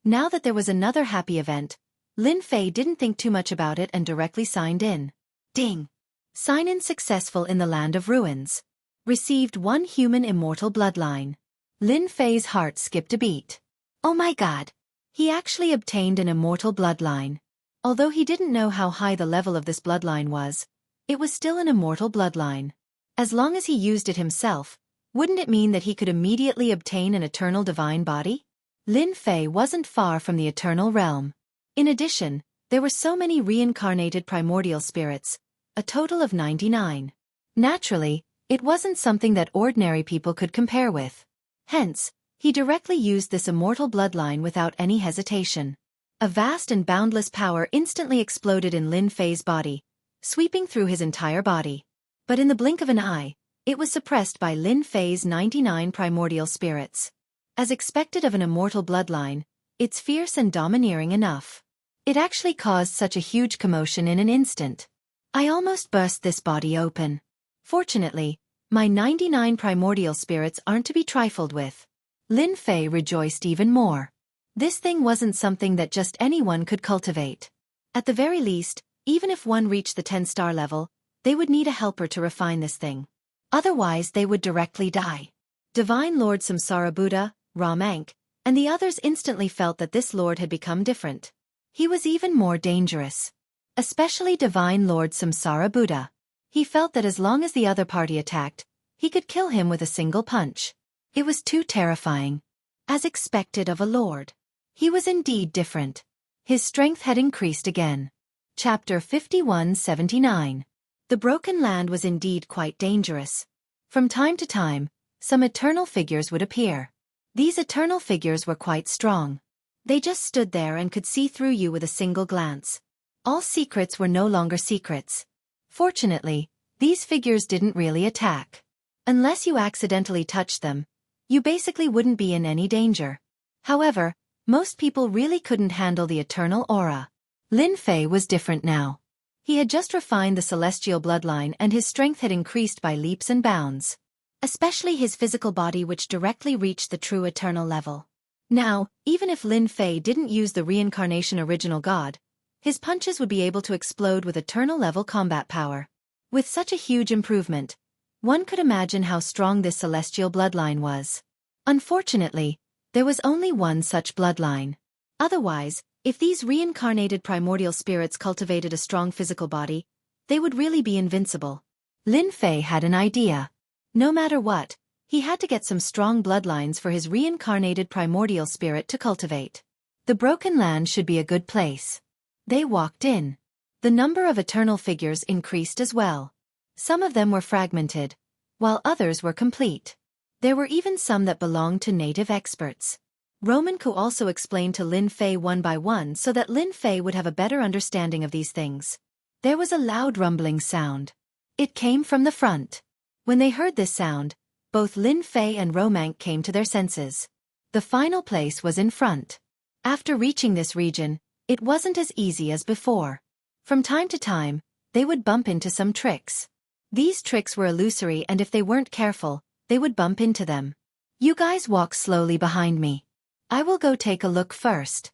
Now that there was another happy event, Lin Fei didn't think too much about it and directly signed in. Ding! Sign-in successful in the Land of Ruins. Received 1 human immortal bloodline. Lin Fei's heart skipped a beat. Oh my god! He actually obtained an immortal bloodline. Although he didn't know how high the level of this bloodline was, it was still an immortal bloodline. As long as he used it himself, wouldn't it mean that he could immediately obtain an eternal divine body? Lin Fei wasn't far from the eternal realm. In addition, there were so many reincarnated primordial spirits, a total of 99. Naturally, it wasn't something that ordinary people could compare with. Hence, he directly used this immortal bloodline without any hesitation. A vast and boundless power instantly exploded in Lin Fei's body, sweeping through his entire body. But in the blink of an eye, it was suppressed by Lin Fei's 99 primordial spirits. As expected of an immortal bloodline, it's fierce and domineering enough. It actually caused such a huge commotion in an instant. I almost burst this body open. Fortunately, my 99 primordial spirits aren't to be trifled with. Lin Fei rejoiced even more. This thing wasn't something that just anyone could cultivate. At the very least, even if one reached the 10-star level, they would need a helper to refine this thing. Otherwise they would directly die. Divine Lord Samsara Buddha, Ramank, and the others instantly felt that this lord had become different. He was even more dangerous. Especially Divine Lord Samsara Buddha. He felt that as long as the other party attacked, he could kill him with a single punch. It was too terrifying. As expected of a lord. He was indeed different. His strength had increased again. Chapter 5179. The broken land was indeed quite dangerous. From time to time, some eternal figures would appear. These eternal figures were quite strong. They just stood there and could see through you with a single glance. All secrets were no longer secrets. Fortunately, these figures didn't really attack. Unless you accidentally touched them, you basically wouldn't be in any danger. However, most people really couldn't handle the eternal aura. Lin Fei was different now. He had just refined the celestial bloodline and his strength had increased by leaps and bounds. Especially his physical body, which directly reached the true eternal level. Now, even if Lin Fei didn't use the reincarnation original god, his punches would be able to explode with eternal level combat power. With such a huge improvement, one could imagine how strong this celestial bloodline was. Unfortunately, there was only one such bloodline. Otherwise, if these reincarnated primordial spirits cultivated a strong physical body, they would really be invincible. Lin Fei had an idea. No matter what, he had to get some strong bloodlines for his reincarnated primordial spirit to cultivate. The broken land should be a good place. They walked in. The number of eternal figures increased as well. Some of them were fragmented, while others were complete. There were even some that belonged to native experts. Romanku also explained to Lin Fei one by one so that Lin Fei would have a better understanding of these things. There was a loud rumbling sound. It came from the front. When they heard this sound, both Lin Fei and Romank came to their senses. The final place was in front. After reaching this region, it wasn't as easy as before. From time to time, they would bump into some tricks. These tricks were illusory and if they weren't careful, they would bump into them. You guys walk slowly behind me. I will go take a look first.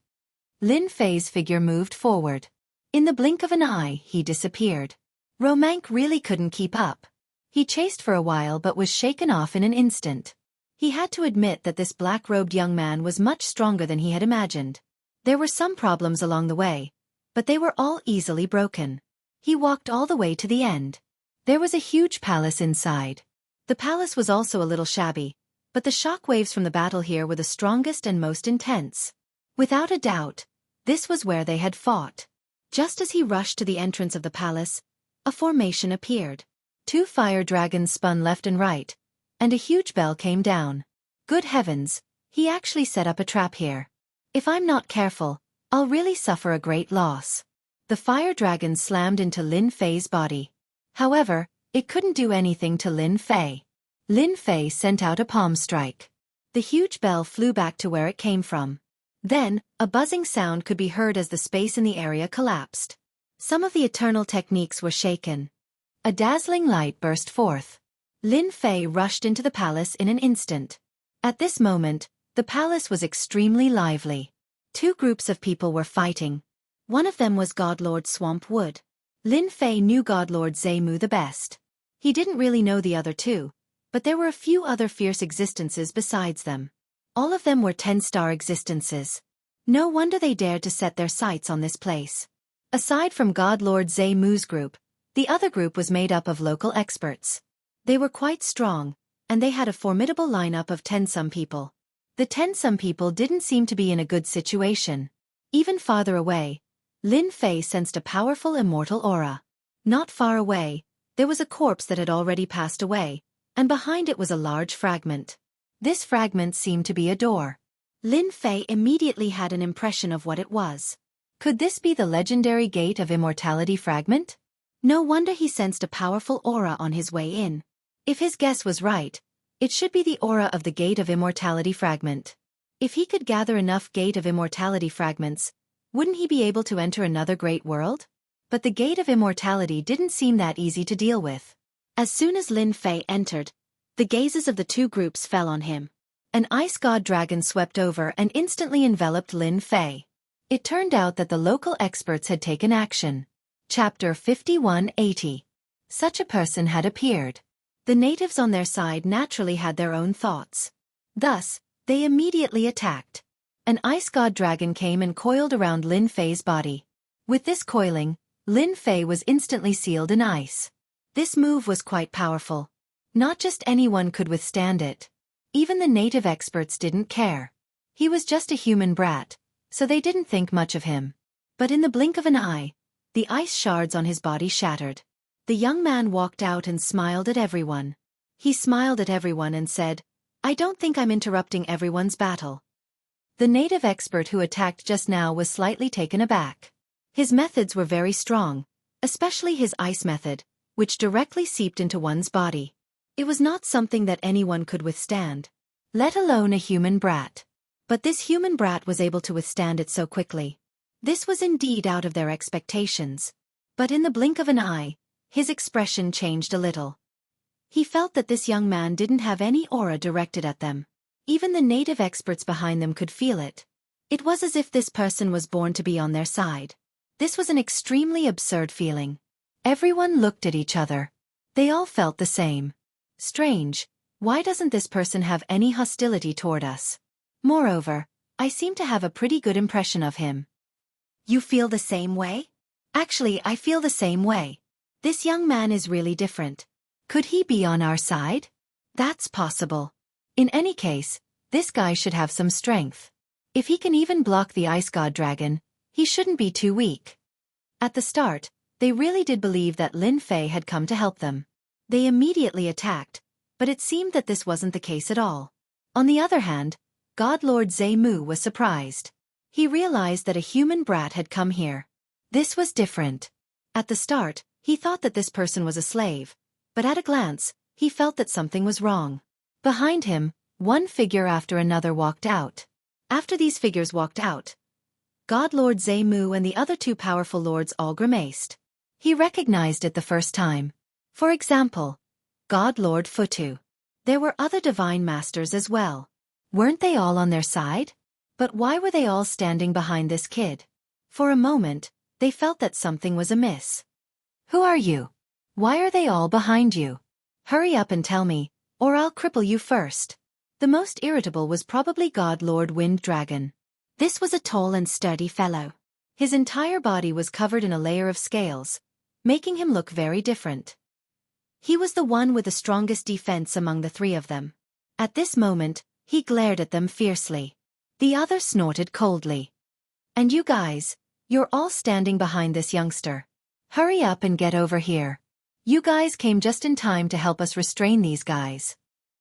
Lin Fei's figure moved forward. In the blink of an eye, he disappeared. Romank really couldn't keep up. He chased for a while but was shaken off in an instant. He had to admit that this black-robed young man was much stronger than he had imagined. There were some problems along the way, but they were all easily broken. He walked all the way to the end. There was a huge palace inside. The palace was also a little shabby, but the shockwaves from the battle here were the strongest and most intense. Without a doubt, this was where they had fought. Just as he rushed to the entrance of the palace, a formation appeared. 2 fire dragons spun left and right, and a huge bell came down. Good heavens, he actually set up a trap here. If I'm not careful, I'll really suffer a great loss. The fire dragon slammed into Lin Fei's body. However, it couldn't do anything to Lin Fei. Lin Fei sent out a palm strike. The huge bell flew back to where it came from. Then, a buzzing sound could be heard as the space in the area collapsed. Some of the eternal techniques were shaken. A dazzling light burst forth. Lin Fei rushed into the palace in an instant. At this moment, the palace was extremely lively. 2 groups of people were fighting. One of them was Godlord Swampwood. Lin Fei knew Godlord Zemu the best. He didn't really know the other 2, but there were a few other fierce existences besides them. All of them were 10-star existences. No wonder they dared to set their sights on this place. Aside from Godlord Zemu's group, the other group was made up of local experts. They were quite strong, and they had a formidable lineup of 10-some people. The 10-some people didn't seem to be in a good situation. Even farther away, Lin Fei sensed a powerful immortal aura. Not far away, there was a corpse that had already passed away, and behind it was a large fragment. This fragment seemed to be a door. Lin Fei immediately had an impression of what it was. Could this be the legendary Gate of Immortality fragment? No wonder he sensed a powerful aura on his way in. If his guess was right, it should be the aura of the Gate of Immortality fragment. If he could gather enough Gate of Immortality fragments, Wouldn't he be able to enter another great world? But the gate of immortality didn't seem that easy to deal with. As soon as Lin Fei entered, the gazes of the two groups fell on him. An ice god dragon swept over and instantly enveloped Lin Fei. It turned out that the local experts had taken action. Chapter 5180. Such a person had appeared. The natives on their side naturally had their own thoughts. Thus, they immediately attacked. An ice god dragon came and coiled around Lin Fei's body. With this coiling, Lin Fei was instantly sealed in ice. This move was quite powerful. Not just anyone could withstand it. Even the native experts didn't care. He was just a human brat, so they didn't think much of him. But in the blink of an eye, the ice shards on his body shattered. The young man walked out and smiled at everyone. He smiled at everyone and said, "I don't think I'm interrupting everyone's battle." The native expert who attacked just now was slightly taken aback. His methods were very strong, especially his ice method, which directly seeped into one's body. It was not something that anyone could withstand, let alone a human brat. But this human brat was able to withstand it so quickly. This was indeed out of their expectations. But in the blink of an eye, his expression changed a little. He felt that this young man didn't have any aura directed at them. Even the native experts behind them could feel it. It was as if this person was born to be on their side. This was an extremely absurd feeling. Everyone looked at each other. They all felt the same. Strange, why doesn't this person have any hostility toward us? Moreover, I seem to have a pretty good impression of him. You feel the same way? Actually, I feel the same way. This young man is really different. Could he be on our side? That's possible. In any case, this guy should have some strength. If he can even block the ice god dragon, he shouldn't be too weak. At the start, they really did believe that Lin Fei had come to help them. They immediately attacked, but it seemed that this wasn't the case at all. On the other hand, God Lord Zhe Mu was surprised. He realized that a human brat had come here. This was different. At the start, he thought that this person was a slave, but at a glance, he felt that something was wrong. Behind him, one figure after another walked out. After these figures walked out, God Lord Zhe Mu and the other two powerful lords all grimaced. He recognized it the first time. For example, God Lord Futu. There were other divine masters as well. Weren't they all on their side? But why were they all standing behind this kid? For a moment, they felt that something was amiss. Who are you? Why are they all behind you? Hurry up and tell me, or I'll cripple you first. The most irritable was probably God Lord Wind Dragon. This was a tall and sturdy fellow. His entire body was covered in a layer of scales, making him look very different. He was the one with the strongest defense among the three of them. At this moment, he glared at them fiercely. The other snorted coldly. And you guys, you're all standing behind this youngster. Hurry up and get over here. You guys came just in time to help us restrain these guys.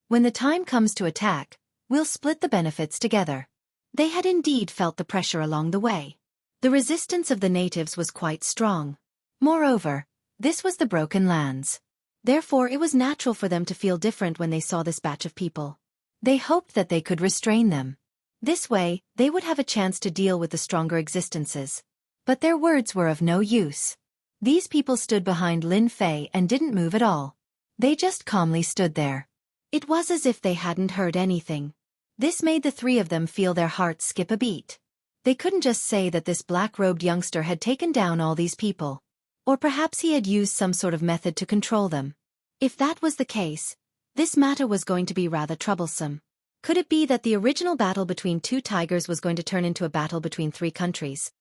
When the time comes to attack, we'll split the benefits together. They had indeed felt the pressure along the way. The resistance of the natives was quite strong. Moreover, this was the Broken Lands. Therefore it was natural for them to feel different when they saw this batch of people. They hoped that they could restrain them. This way, they would have a chance to deal with the stronger existences. But their words were of no use. These people stood behind Lin Fei and didn't move at all. They just calmly stood there. It was as if they hadn't heard anything. This made the three of them feel their hearts skip a beat. They couldn't just say that this black-robed youngster had taken down all these people. Or perhaps he had used some sort of method to control them. If that was the case, this matter was going to be rather troublesome. Could it be that the original battle between two tigers was going to turn into a battle between three countries?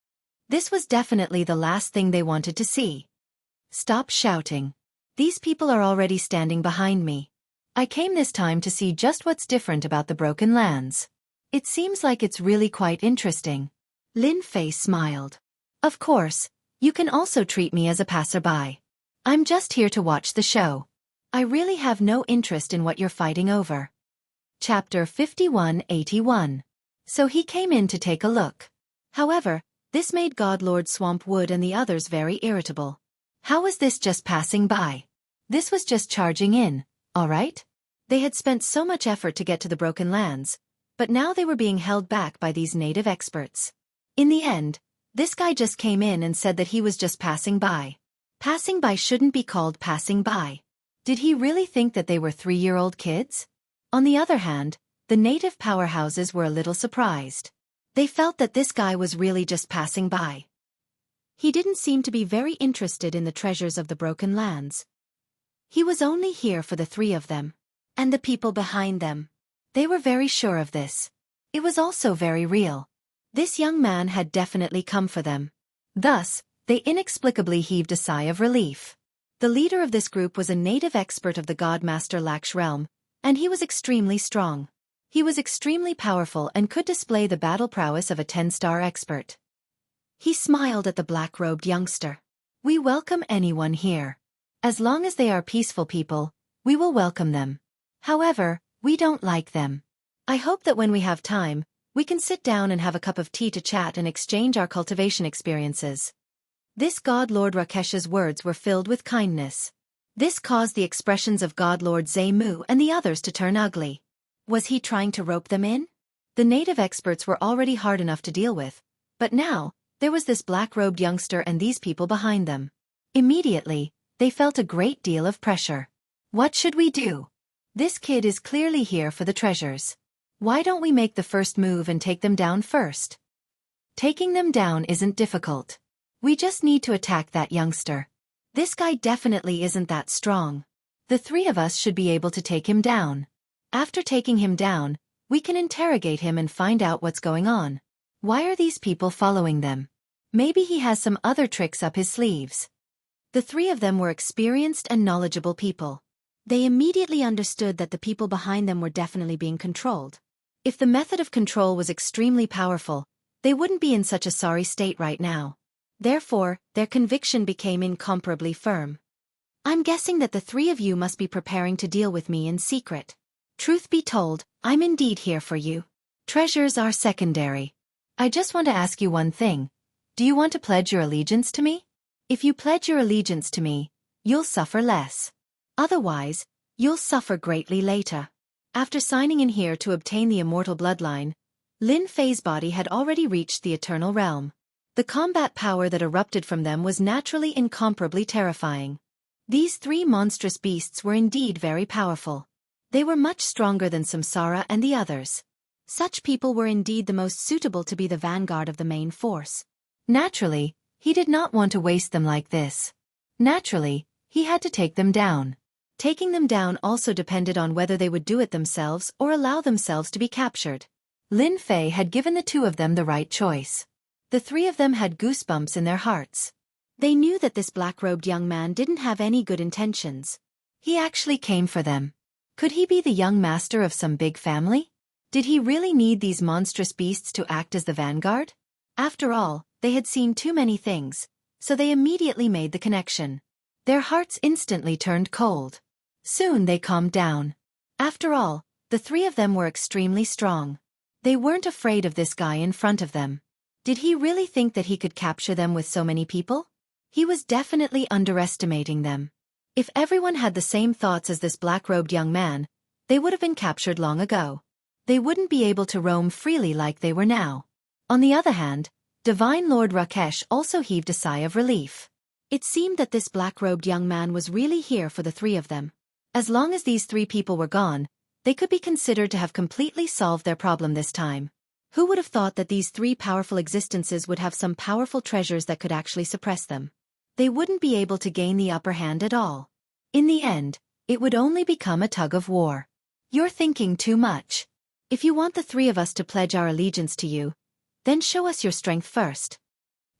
This was definitely the last thing they wanted to see. Stop shouting. These people are already standing behind me. I came this time to see just what's different about the Broken Lands. It seems like it's really quite interesting. Lin Fei smiled. Of course, you can also treat me as a passerby. I'm just here to watch the show. I really have no interest in what you're fighting over. Chapter 5181. So he came in to take a look. However, this made God Lord Swampwood and the others very irritable. How was this just passing by? This was just charging in, alright? They had spent so much effort to get to the Broken Lands, but now they were being held back by these native experts. In the end, This guy just came in and said that he was just passing by. Passing by shouldn't be called passing by. Did he really think that they were 3-year-old kids? On the other hand, the native powerhouses were a little surprised. They felt that this guy was really just passing by. He didn't seem to be very interested in the treasures of the broken lands. He was only here for the 3 of them. And the people behind them. They were very sure of this. It was also very real. This young man had definitely come for them. Thus, they inexplicably heaved a sigh of relief. The leader of this group was a native expert of the Godmaster Laksh realm, and he was extremely strong. He was extremely powerful and could display the battle prowess of a 10-star expert. He smiled at the black-robed youngster. We welcome anyone here. As long as they are peaceful people, we will welcome them. However, we don't like them. I hope that when we have time, we can sit down and have a cup of tea to chat and exchange our cultivation experiences. This God Lord Rakesh's words were filled with kindness. This caused the expressions of God Lord Zemu and the others to turn ugly. Was he trying to rope them in? The native experts were already hard enough to deal with, but now, there was this black-robed youngster and these people behind them. Immediately, they felt a great deal of pressure. What should we do? This kid is clearly here for the treasures. Why don't we make the first move and take them down first? Taking them down isn't difficult. We just need to attack that youngster. This guy definitely isn't that strong. The 3 of us should be able to take him down. After taking him down, we can interrogate him and find out what's going on. Why are these people following them? Maybe he has some other tricks up his sleeves. The 3 of them were experienced and knowledgeable people. They immediately understood that the people behind them were definitely being controlled. If the method of control was extremely powerful, they wouldn't be in such a sorry state right now. Therefore, their conviction became incomparably firm. I'm guessing that the 3 of you must be preparing to deal with me in secret. Truth be told, I'm indeed here for you. Treasures are secondary. I just want to ask you one thing. Do you want to pledge your allegiance to me? If you pledge your allegiance to me, you'll suffer less. Otherwise, you'll suffer greatly later. After signing in here to obtain the immortal bloodline, Lin Fei's body had already reached the eternal realm. The combat power that erupted from them was naturally incomparably terrifying. These 3 monstrous beasts were indeed very powerful. They were much stronger than Samsara and the others. Such people were indeed the most suitable to be the vanguard of the main force. Naturally, he did not want to waste them like this. Naturally, he had to take them down. Taking them down also depended on whether they would do it themselves or allow themselves to be captured. Lin Fei had given the 2 of them the right choice. The 3 of them had goosebumps in their hearts. They knew that this black-robed young man didn't have any good intentions. He actually came for them. Could he be the young master of some big family? Did he really need these monstrous beasts to act as the vanguard? After all, they had seen too many things, so they immediately made the connection. Their hearts instantly turned cold. Soon they calmed down. After all, the 3 of them were extremely strong. They weren't afraid of this guy in front of them. Did he really think that he could capture them with so many people? He was definitely underestimating them. If everyone had the same thoughts as this black-robed young man, they would have been captured long ago. They wouldn't be able to roam freely like they were now. On the other hand, Divine Lord Rakesh also heaved a sigh of relief. It seemed that this black-robed young man was really here for the 3 of them. As long as these 3 people were gone, they could be considered to have completely solved their problem this time. Who would have thought that these 3 powerful existences would have some powerful treasures that could actually suppress them? They wouldn't be able to gain the upper hand at all. In the end, it would only become a tug of war. You're thinking too much. If you want the 3 of us to pledge our allegiance to you, then show us your strength first.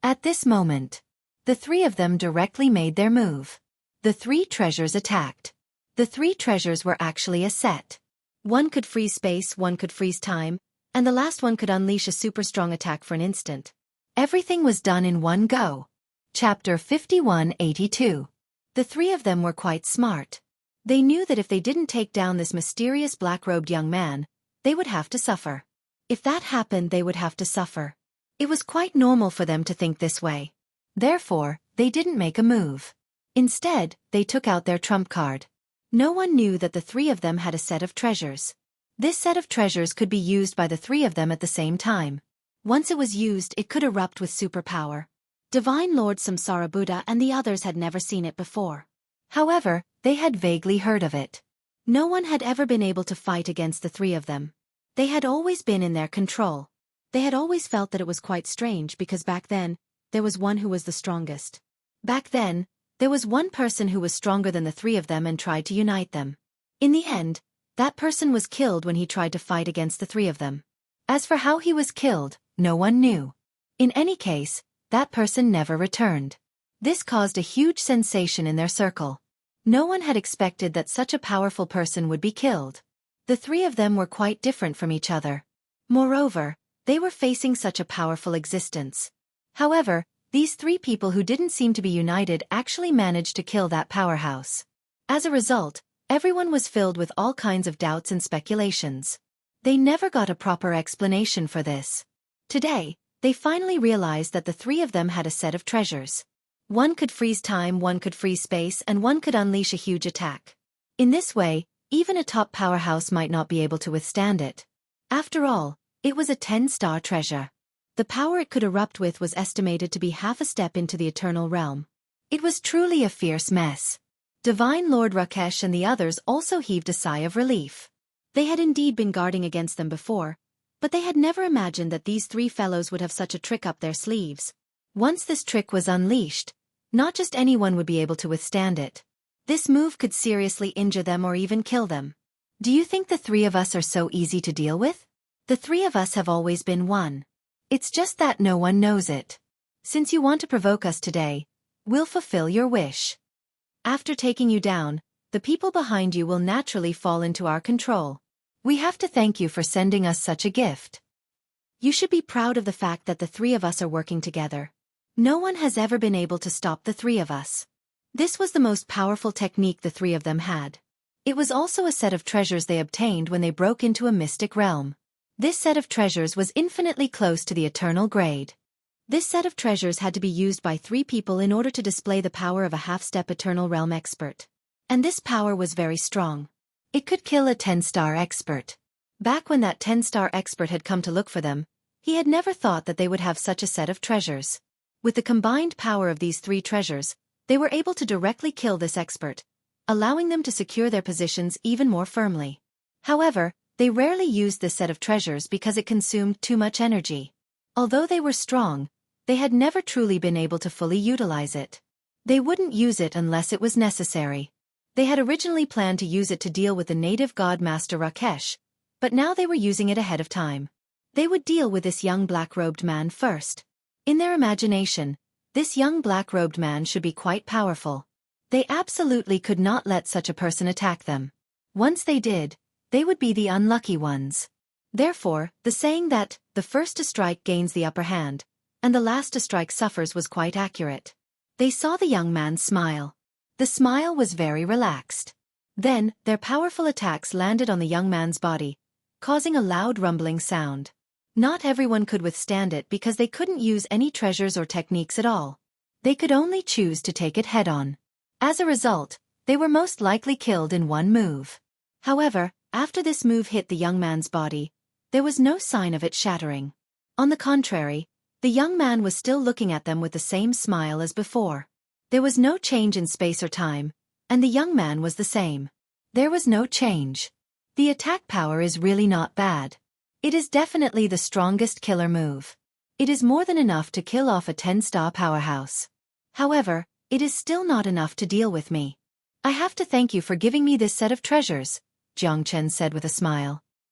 At this moment, the 3 of them directly made their move. The 3 treasures attacked. The 3 treasures were actually a set. One could freeze space, one could freeze time, and the last one could unleash a super strong attack for an instant. Everything was done in one go. Chapter 5182. The 3 of them were quite smart. They knew that if they didn't take down this mysterious black-robed young man, they would have to suffer. If that happened, they would have to suffer. It was quite normal for them to think this way. Therefore, they didn't make a move. Instead, they took out their trump card. No one knew that the 3 of them had a set of treasures. This set of treasures could be used by the 3 of them at the same time. Once it was used, it could erupt with superpower. Divine Lord Samsara Buddha and the others had never seen it before. However, they had vaguely heard of it. No one had ever been able to fight against the three of them. They had always been in their control. They had always felt that it was quite strange because back then, there was one who was the strongest. Back then, there was one person who was stronger than the three of them and tried to unite them. In the end, that person was killed when he tried to fight against the three of them. As for how he was killed, no one knew. In any case, that person never returned. This caused a huge sensation in their circle. No one had expected that such a powerful person would be killed. The three of them were quite different from each other. Moreover, they were facing such a powerful existence. However, these three people who didn't seem to be united actually managed to kill that powerhouse. As a result, everyone was filled with all kinds of doubts and speculations. They never got a proper explanation for this. Today, they finally realized that the three of them had a set of treasures. One could freeze time, one could freeze space, and one could unleash a huge attack. In this way, even a top powerhouse might not be able to withstand it. After all, it was a 10-star treasure. The power it could erupt with was estimated to be half a step into the eternal realm. It was truly a fierce mess. Divine Lord Rakesh and the others also heaved a sigh of relief. They had indeed been guarding against them before, but they had never imagined that these three fellows would have such a trick up their sleeves. Once this trick was unleashed, not just anyone would be able to withstand it. This move could seriously injure them or even kill them. Do you think the three of us are so easy to deal with? The three of us have always been one. It's just that no one knows it. Since you want to provoke us today, we'll fulfill your wish. After taking you down, the people behind you will naturally fall into our control. We have to thank you for sending us such a gift. You should be proud of the fact that the three of us are working together. No one has ever been able to stop the three of us. This was the most powerful technique the three of them had. It was also a set of treasures they obtained when they broke into a mystic realm. This set of treasures was infinitely close to the eternal grade. This set of treasures had to be used by three people in order to display the power of a half-step eternal realm expert. And this power was very strong. It could kill a 10-star expert. Back when that 10-star expert had come to look for them, he had never thought that they would have such a set of treasures. With the combined power of these three treasures, they were able to directly kill this expert, allowing them to secure their positions even more firmly. However, they rarely used this set of treasures because it consumed too much energy. Although they were strong, they had never truly been able to fully utilize it. They wouldn't use it unless it was necessary. They had originally planned to use it to deal with the native god Master Rakesh, but now they were using it ahead of time. They would deal with this young black-robed man first. In their imagination, this young black-robed man should be quite powerful. They absolutely could not let such a person attack them. Once they did, they would be the unlucky ones. Therefore, the saying that, the first to strike gains the upper hand, and the last to strike suffers was quite accurate. They saw the young man smile. The smile was very relaxed. Then, their powerful attacks landed on the young man's body, causing a loud rumbling sound. Not everyone could withstand it because they couldn't use any treasures or techniques at all. They could only choose to take it head-on. As a result, they were most likely killed in one move. However, after this move hit the young man's body, there was no sign of it shattering. On the contrary, the young man was still looking at them with the same smile as before. There was no change in space or time, and the young man was the same. There was no change. The attack power is really not bad. It is definitely the strongest killer move. It is more than enough to kill off a 10-star powerhouse. However, it is still not enough to deal with me. I have to thank you for giving me this set of treasures, Jiangchen said with a smile.